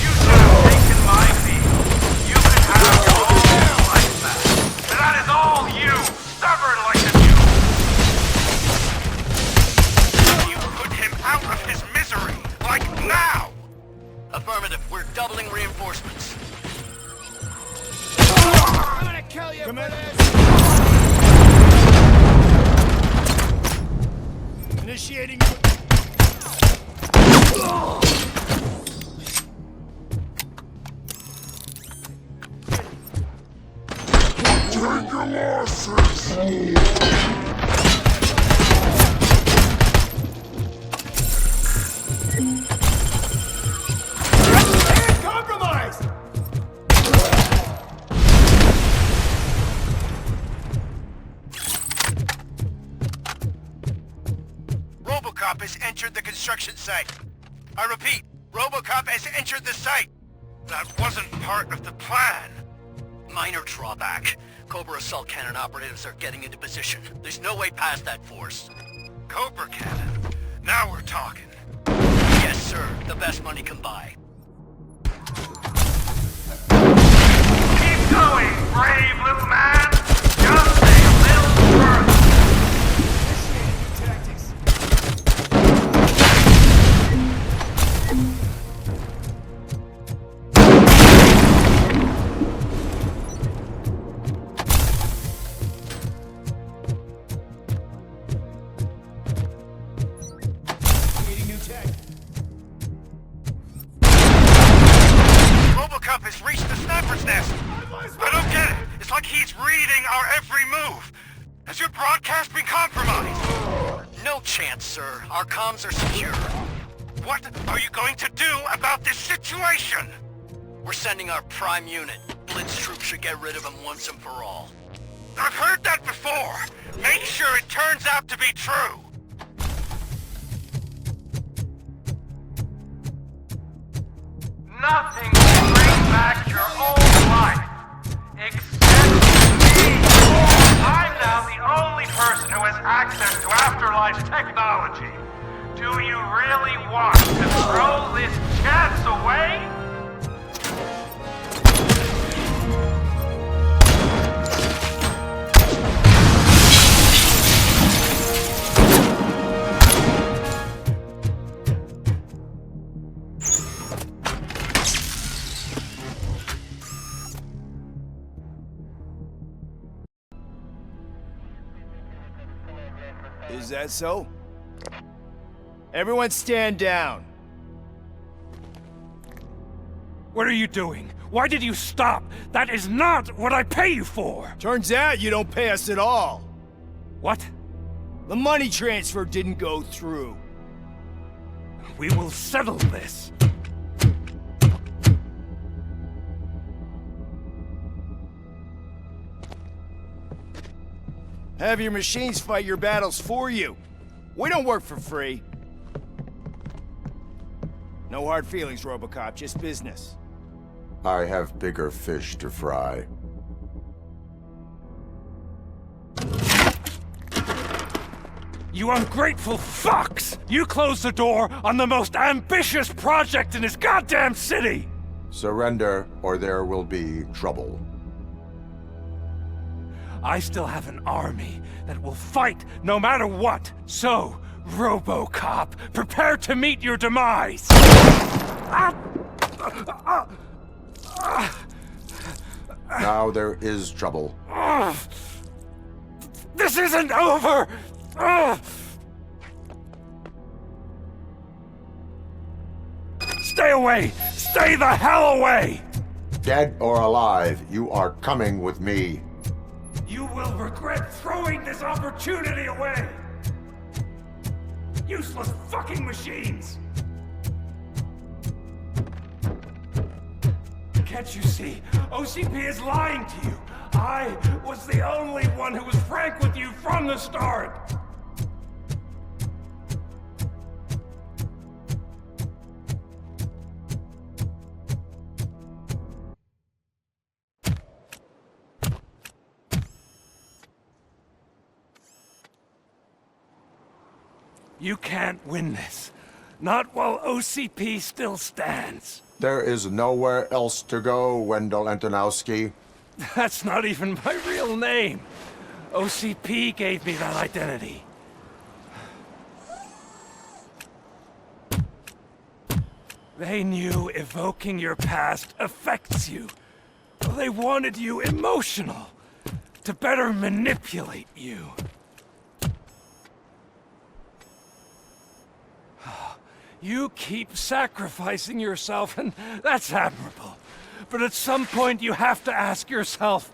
You should have taken my fee. You can have your own life back. And that is all you, stubborn like the you put him out of his misery, like now! Affirmative, we're doubling reinforcements. I'm gonna kill you for this! Initiating... Take your losses! Compromised! RoboCop has entered the construction site. I repeat, RoboCop has entered the site. That wasn't part of the plan. Minor drawback. Cobra assault cannon operatives are getting into position. There's no way past that force. Cobra cannon? Now we're talking. Yes, sir. The best money can buy. Keep going, brave little man! Just a little further! Initiating new tactics. Creating new tech. RoboCop has reached the sniper's nest! I don't get it! It's like he's reading our every move! Has your broadcast been compromised? No chance, sir. Our comms are secure. What are you going to do about this situation? We're sending our prime unit. Blitz troops should get rid of him once and for all. I've heard that before! Make sure it turns out to be true! Nothing will bring back your old life, except me. I'm now the only person who has access to afterlife technology. Do you really want to throw this chance away? Is that so? Everyone stand down. What are you doing? Why did you stop? That is not what I pay you for! Turns out you don't pay us at all. What? The money transfer didn't go through. We will settle this. Have your machines fight your battles for you. We don't work for free. No hard feelings, RoboCop, just business. I have bigger fish to fry. You ungrateful fucks! You closed the door on the most ambitious project in this goddamn city! Surrender, or there will be trouble. I still have an army that will fight no matter what. So, RoboCop, prepare to meet your demise! Now there is trouble. This isn't over! Stay away! Stay the hell away! Dead or alive, you are coming with me. You will regret throwing this opportunity away! Useless fucking machines! Can't you see? OCP is lying to you! I was the only one who was frank with you from the start! You can't win this. Not while OCP still stands. There is nowhere else to go, Wendell Antonowski. That's not even my real name. OCP gave me that identity. They knew evoking your past affects you. They wanted you emotional, to better manipulate you. You keep sacrificing yourself, and that's admirable. But at some point you have to ask yourself,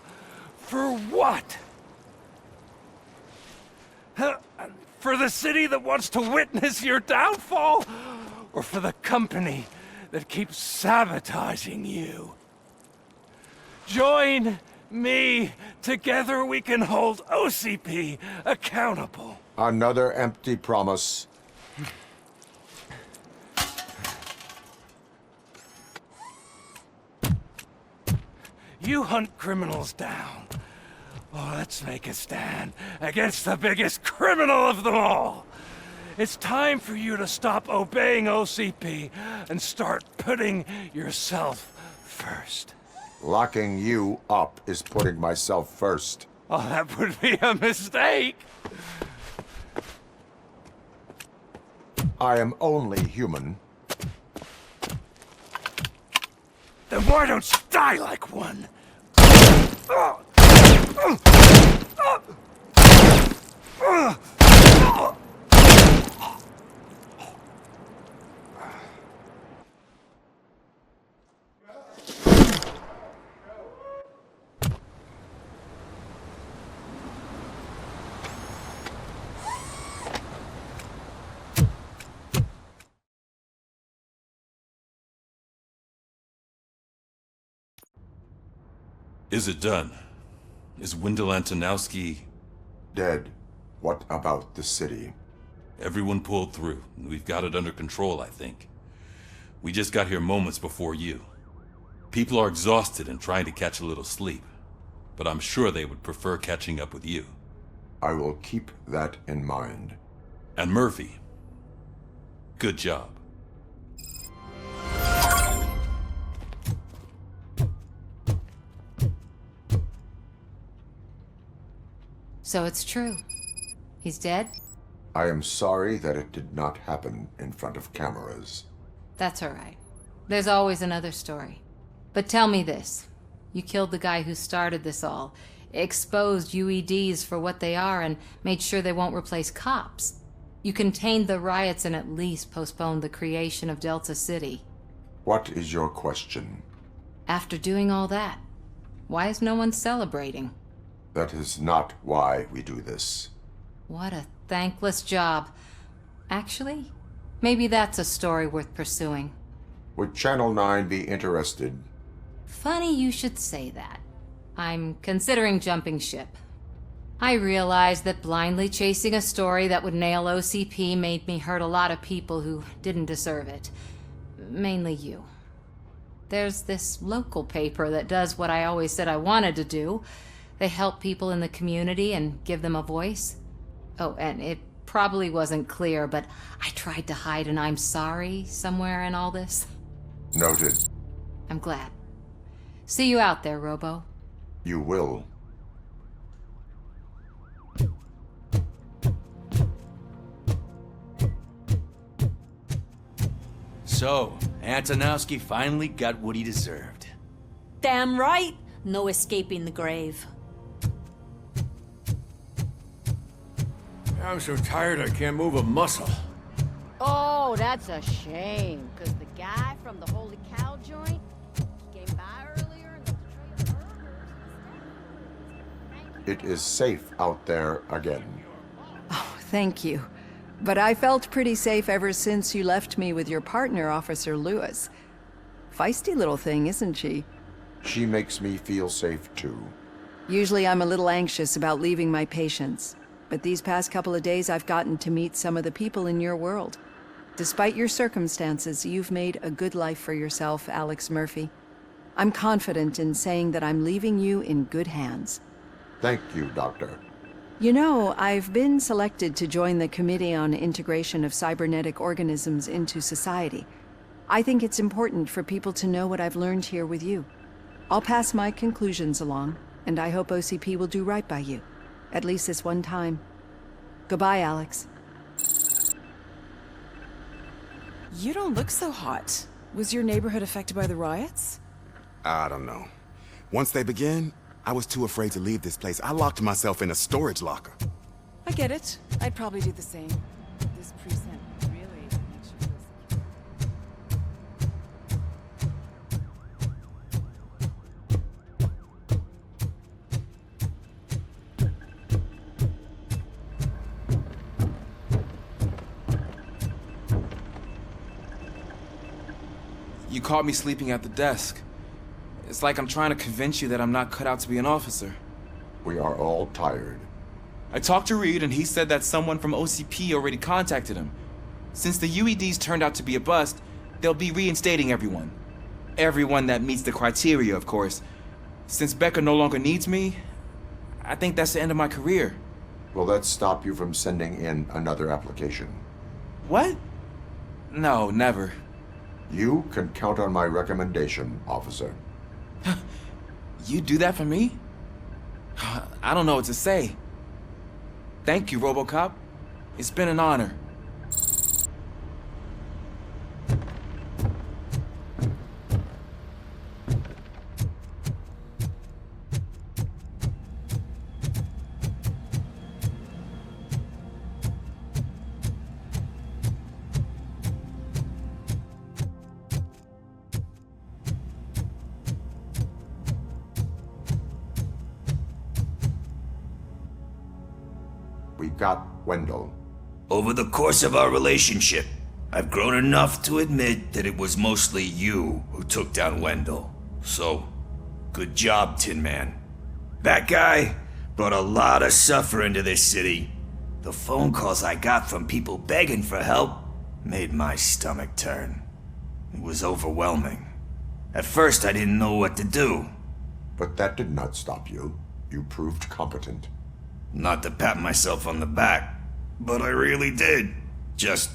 for what? For the city that wants to witness your downfall? Or for the company that keeps sabotaging you? Join me. Together we can hold OCP accountable. Another empty promise. You hunt criminals down. Oh, let's make a stand against the biggest criminal of them all. It's time for you to stop obeying OCP and start putting yourself first. Locking you up is putting myself first. Oh, that would be a mistake. I am only human. Then why don't you die like one? Is it done? Is Wendell Antonowski... dead? What about the city? Everyone pulled through. We've got it under control, I think. We just got here moments before you. People are exhausted and trying to catch a little sleep. But I'm sure they would prefer catching up with you. I will keep that in mind. And Murphy, good job. So it's true. He's dead? I am sorry that it did not happen in front of cameras. That's all right. There's always another story. But tell me this. You killed the guy who started this all, exposed UEDs for what they are, and made sure they won't replace cops. You contained the riots and at least postponed the creation of Delta City. What is your question? After doing all that, why is no one celebrating? That is not why we do this. What a thankless job. Actually, maybe that's a story worth pursuing. Would Channel 9 be interested? Funny you should say that. I'm considering jumping ship. I realized that blindly chasing a story that would nail OCP made me hurt a lot of people who didn't deserve it. Mainly you. There's this local paper that does what I always said I wanted to do. They help people in the community and give them a voice. Oh, and it probably wasn't clear, but I tried to hide an I'm sorry somewhere in all this. Noted. I'm glad. See you out there, Robo. You will. So, Antonowski finally got what he deserved. Damn right. No escaping the grave. I'm so tired I can't move a muscle. Oh, that's a shame, because the guy from the Holy Cow joint came by earlier and left a tray of burgers. It is safe out there again. Oh, thank you. But I felt pretty safe ever since you left me with your partner, Officer Lewis. Feisty little thing, isn't she? She makes me feel safe too. Usually I'm a little anxious about leaving my patients, but these past couple of days I've gotten to meet some of the people in your world. Despite your circumstances, you've made a good life for yourself, Alex Murphy. I'm confident in saying that I'm leaving you in good hands. Thank you, Doctor. You know, I've been selected to join the Committee on Integration of Cybernetic Organisms into Society. I think it's important for people to know what I've learned here with you. I'll pass my conclusions along, and I hope OCP will do right by you. At least this one time. Goodbye, Alex. You don't look so hot. Was your neighborhood affected by the riots? I don't know. Once they began, I was too afraid to leave this place. I locked myself in a storage locker. I get it. I'd probably do the same. This precinct really makes you feel You caught me sleeping at the desk. It's like I'm trying to convince you that I'm not cut out to be an officer. We are all tired. I talked to Reed and he said that someone from OCP already contacted him. Since the UEDs turned out to be a bust, they'll be reinstating everyone. Everyone that meets the criteria, of course. Since Becca no longer needs me, I think that's the end of my career. Will that stop you from sending in another application? What? No, never. You can count on my recommendation, officer. You do that for me? I don't know what to say. Thank you, RoboCop. It's been an honor. We got Wendell. Over the course of our relationship, I've grown enough to admit that it was mostly you who took down Wendell. So, good job, Tin Man. That guy brought a lot of suffering to this city. The phone calls I got from people begging for help made my stomach turn. It was overwhelming. At first, I didn't know what to do. But that did not stop you. You proved competent. Not to pat myself on the back, but I really did. Just,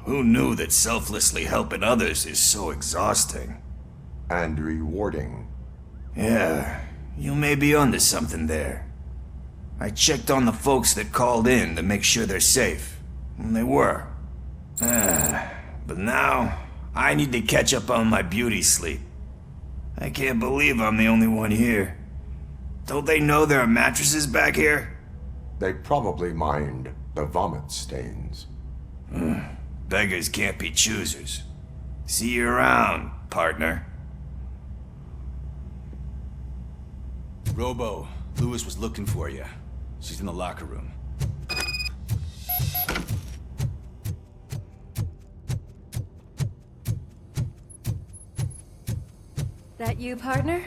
who knew that selflessly helping others is so exhausting? And rewarding. Yeah, you may be onto something there. I checked on the folks that called in to make sure they're safe, and they were. But now, I need to catch up on my beauty sleep. I can't believe I'm the only one here. Don't they know there are mattresses back here? They probably mind the vomit stains. Beggars can't be choosers. See you around, partner. Robo, Lewis was looking for you. She's in the locker room. That you, partner?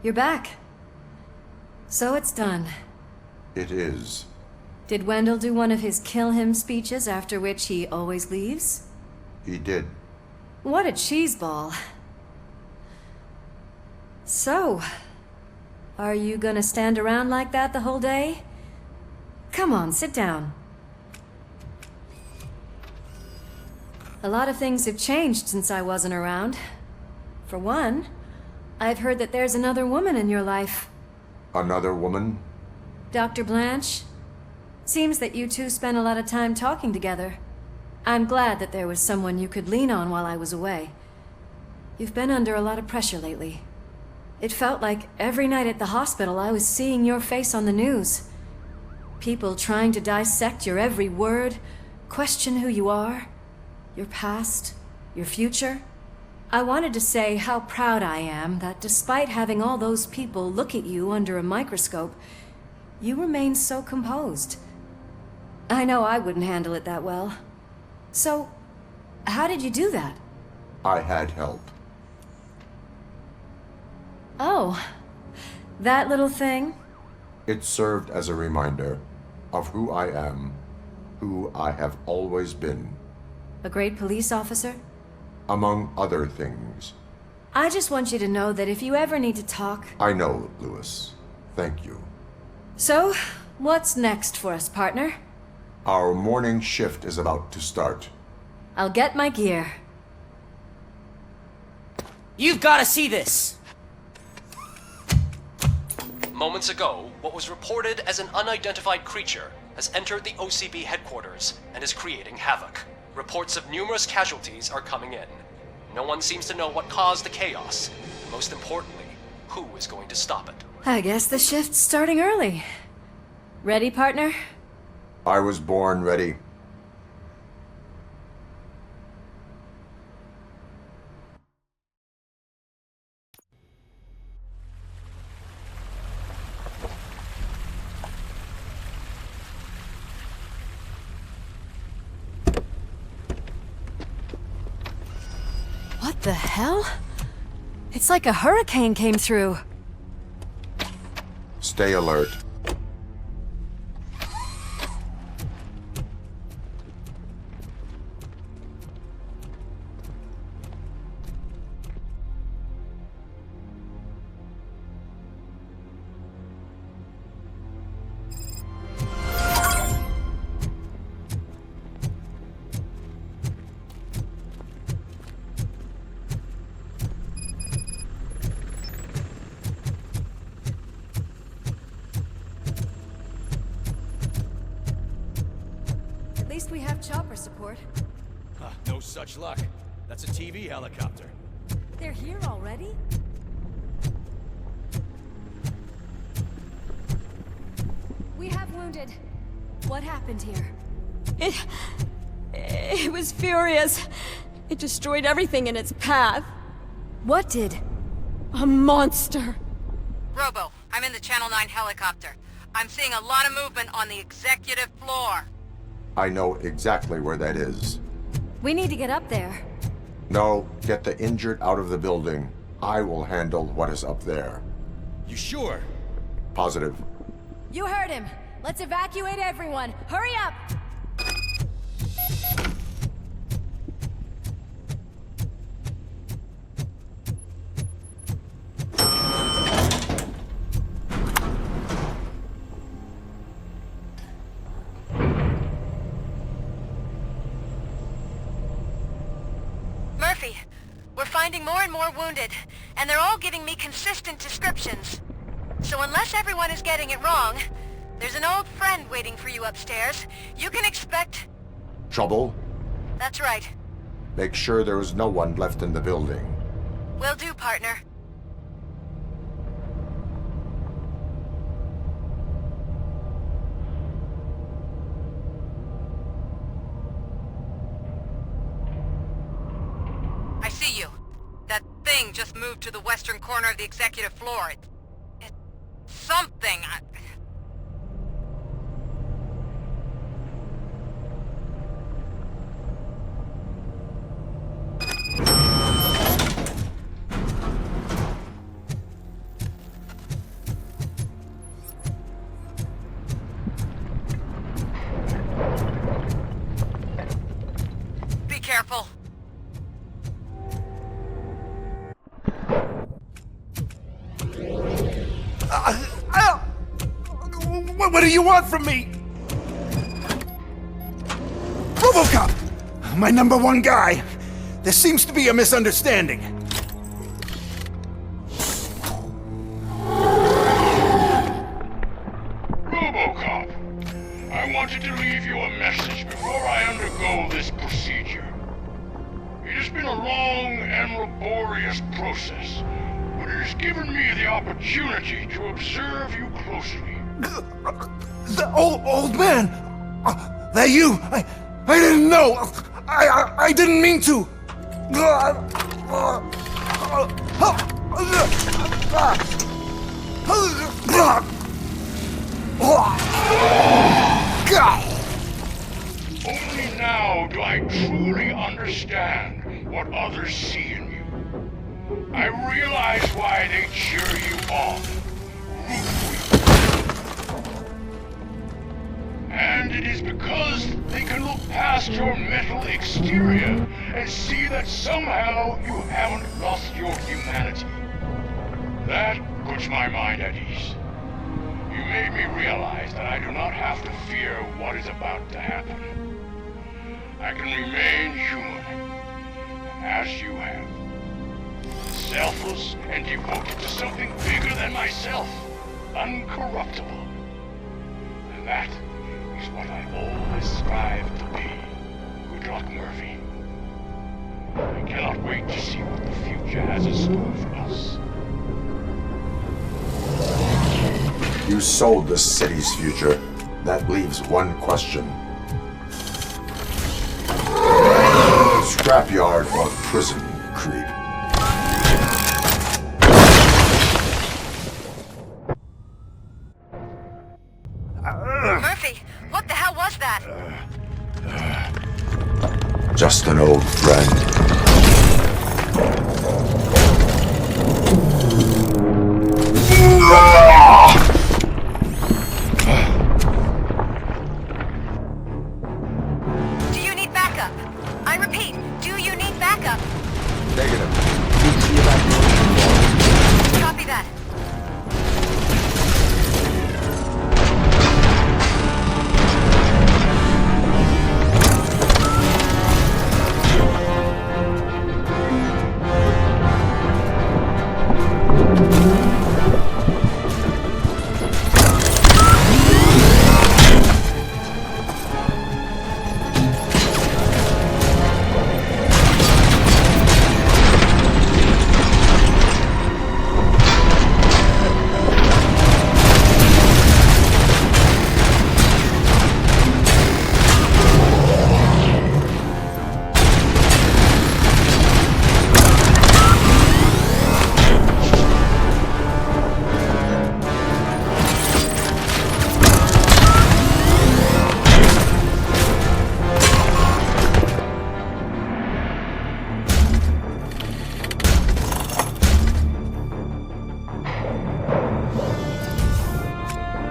You're back. So it's done. It is. Did Wendell do one of his kill him speeches after which he always leaves? He did. What a cheeseball. So, are you gonna stand around like that the whole day? Come on, sit down. A lot of things have changed since I wasn't around. For one, I've heard that there's another woman in your life. Another woman? Dr. Blanche? Seems that you two spent a lot of time talking together. I'm glad that there was someone you could lean on while I was away. You've been under a lot of pressure lately. It felt like every night at the hospital I was seeing your face on the news. People trying to dissect your every word, question who you are, your past, your future. I wanted to say how proud I am that despite having all those people look at you under a microscope, you remain so composed. I know I wouldn't handle it that well. So, how did you do that? I had help. Oh, that little thing? It served as a reminder of who I am, who I have always been. A great police officer? Among other things. I just want you to know that if you ever need to talk... I know, Lewis. Thank you. So, what's next for us, partner? Our morning shift is about to start. I'll get my gear. You've got to see this! Moments ago, what was reported as an unidentified creature has entered the OCP headquarters and is creating havoc. Reports of numerous casualties are coming in. No one seems to know what caused the chaos, and most importantly, who is going to stop it. I guess the shift's starting early. Ready, partner? I was born ready. What the hell? It's like a hurricane came through. Stay alert. At least we have chopper support. No such luck. That's a TV helicopter. They're here already? We have wounded. What happened here? It was furious. It destroyed everything in its path. What did? A monster. Robo, I'm in the Channel 9 helicopter. I'm seeing a lot of movement on the executive floor. I know exactly where that is. We need to get up there. No, get the injured out of the building. I will handle what is up there. You sure? Positive. You heard him. Let's evacuate everyone. Hurry up! Murphy, we're finding more and more wounded, and they're all giving me consistent descriptions. So unless everyone is getting it wrong, there's an old friend waiting for you upstairs. You can expect... Trouble? That's right. Make sure there is no one left in the building. Will do, partner. I see you. That thing just moved to the western corner of the executive floor. It's something. Be careful. What do you want from me? RoboCop! My #1 guy. There seems to be a misunderstanding. RoboCop, I wanted to leave you a message before I undergo this procedure. It has been a long and laborious process, but it has given me the opportunity to observe you closely. The old man! That you! I didn't know! I didn't mean to! Only now do I truly understand what others see in you. I realize why they cheer you on, root for you. And it is because they can look past your metal exterior and see that somehow you haven't lost your humanity. That puts my mind at ease. You made me realize that I do not have to fear what is about to happen. I can remain human, as you have. Selfless and devoted to something bigger than myself, uncorruptible. And that is what I always strive to be. Good luck, Murphy. I cannot wait to see what the future has in store for us. You sold the city's future. That leaves one question. Scrapyard or prison, creep? Murphy, what the hell was that? Just an old friend. Do you need backup? I repeat, do you need backup? Negative. Copy that.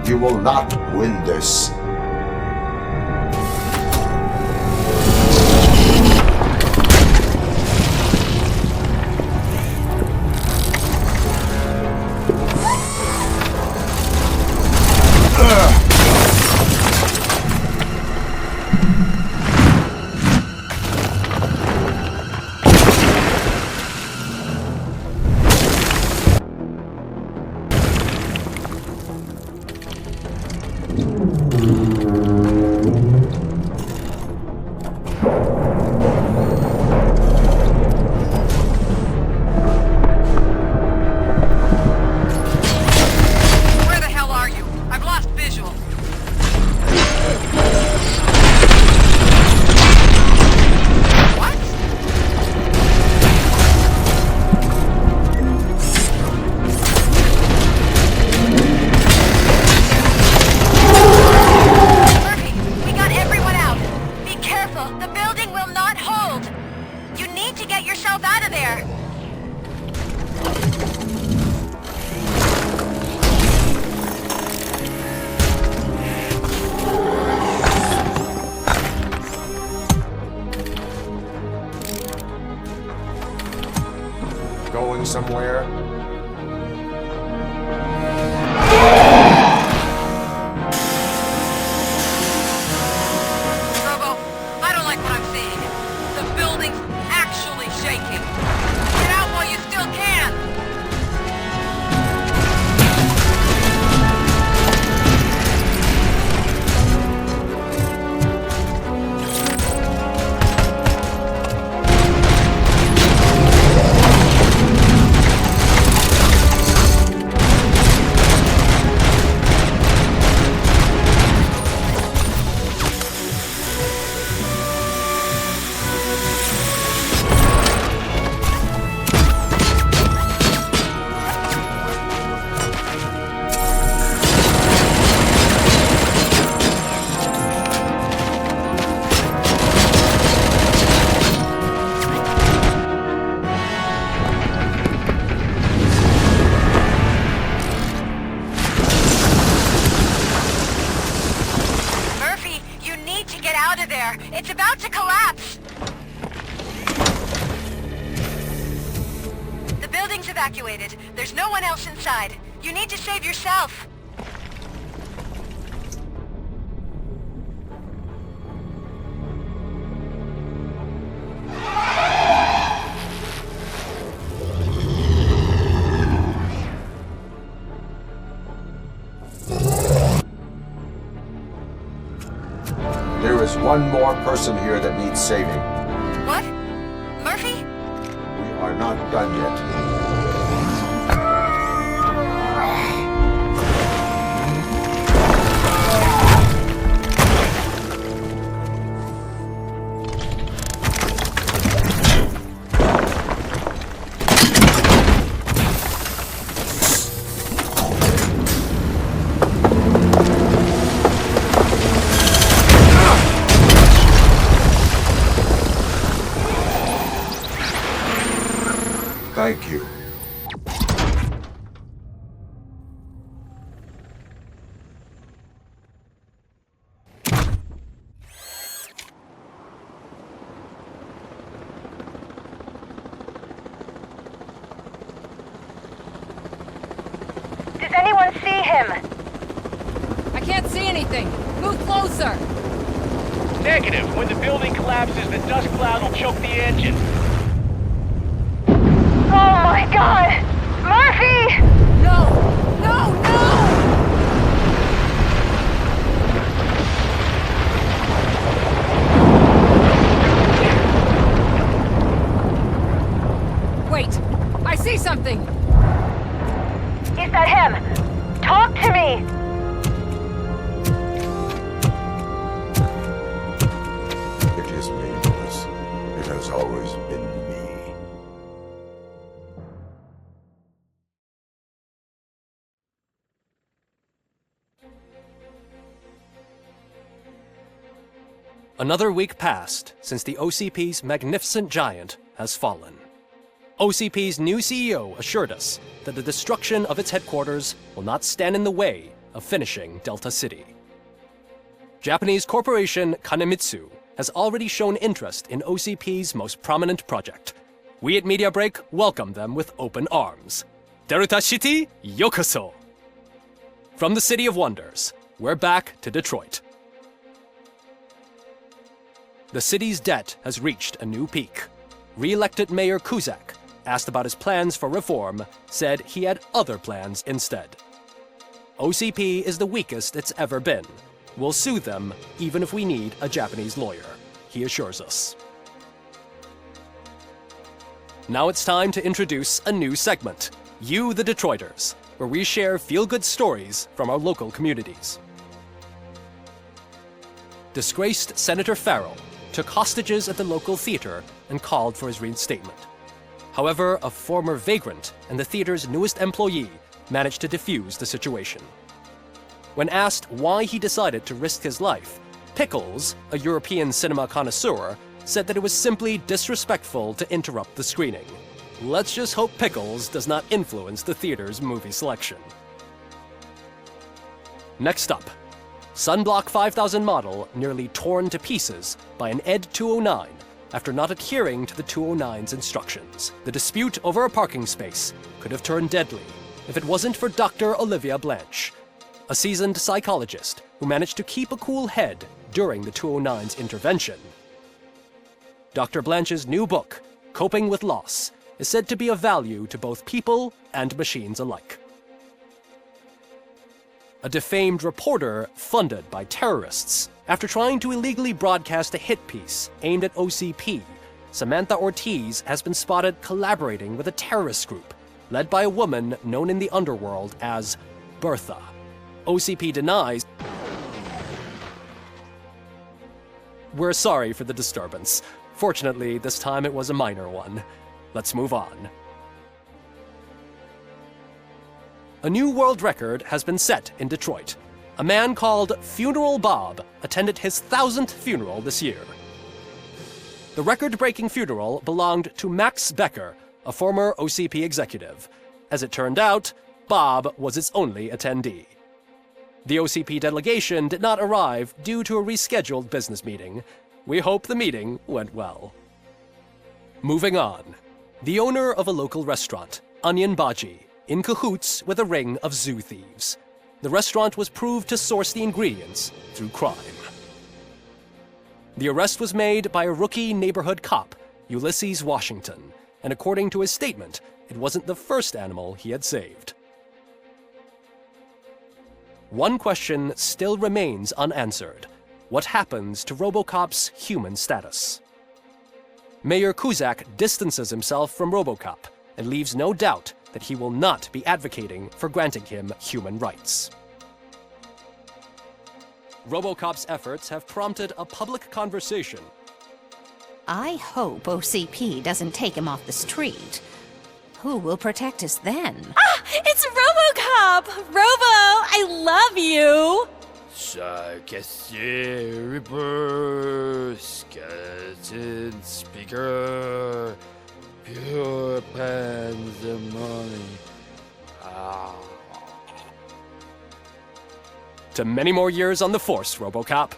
You will not win this. Going somewhere? Robo, I don't like what I'm seeing. The building's actually shaking. Get out while you still can! Get out of there! It's about to collapse! The building's evacuated. There's no one else inside. You need to save yourself. There is one more person here that needs saving. What? Murphy? We are not done yet. Thank you. Does anyone see him? I can't see anything. Move closer. Negative. When the building collapses, the dust cloud will choke the engine. Oh my god! Murphy! No! No! No! Wait! I see something! Is that him? Talk to me! It is me, Louis. It has always been me. Another week passed since the OCP's magnificent giant has fallen. OCP's new CEO assured us that the destruction of its headquarters will not stand in the way of finishing Delta City. Japanese corporation Kanemitsu has already shown interest in OCP's most prominent project. We at Media Break welcome them with open arms. Delta City, yokoso! From the City of Wonders, we're back to Detroit. The city's debt has reached a new peak. Re-elected Mayor Kuzak, asked about his plans for reform, said he had other plans instead. OCP is the weakest it's ever been. We'll sue them even if we need a Japanese lawyer, he assures us. Now it's time to introduce a new segment, You the Detroiters, where we share feel-good stories from our local communities. Disgraced Senator Farrell took hostages at the local theater and called for his reinstatement. However, a former vagrant and the theater's newest employee managed to defuse the situation. When asked why he decided to risk his life, Pickles, a European cinema connoisseur, said that it was simply disrespectful to interrupt the screening. Let's just hope Pickles does not influence the theater's movie selection. Next up, Sunblock 5000 model nearly torn to pieces by an ED 209 after not adhering to the 209's instructions. The dispute over a parking space could have turned deadly if it wasn't for Dr. Olivia Blanche, a seasoned psychologist who managed to keep a cool head during the 209's intervention. Dr. Blanche's new book, Coping with Loss, is said to be of value to both people and machines alike. A defamed reporter funded by terrorists. After trying to illegally broadcast a hit piece aimed at OCP, Samantha Ortiz has been spotted collaborating with a terrorist group led by a woman known in the underworld as Bertha. OCP denies. We're sorry for the disturbance. Fortunately, this time it was a minor one. Let's move on. A new world record has been set in Detroit. A man called Funeral Bob attended his 1000th funeral this year. The record-breaking funeral belonged to Max Becker, a former OCP executive. As it turned out, Bob was its only attendee. The OCP delegation did not arrive due to a rescheduled business meeting. We hope the meeting went well. Moving on. The owner of a local restaurant, Onion Baji, in cahoots with a ring of zoo thieves. The restaurant was proved to source the ingredients through crime. The arrest was made by a rookie neighborhood cop, Ulysses Washington, and according to his statement, it wasn't the first animal he had saved. One question still remains unanswered. What happens to RoboCop's human status? Mayor Kuzak distances himself from RoboCop and leaves no doubt that he will not be advocating for granting him human rights. RoboCop's efforts have prompted a public conversation. I hope OCP doesn't take him off the street. Who will protect us then? Ah! It's RoboCop! Robo, I love you! Reaper, skeleton speaker, pure pandemonium. To many more years on the force, RoboCop.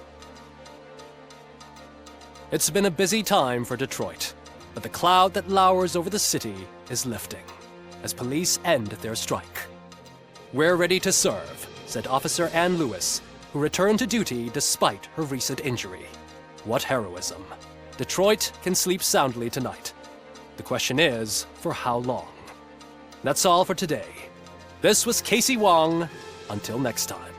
It's been a busy time for Detroit, but the cloud that lowers over the city is lifting as police end their strike. "We're ready to serve," said Officer Ann Lewis, who returned to duty despite her recent injury. What heroism. Detroit can sleep soundly tonight. The question is, for how long? That's all for today. This was Casey Wong. Until next time.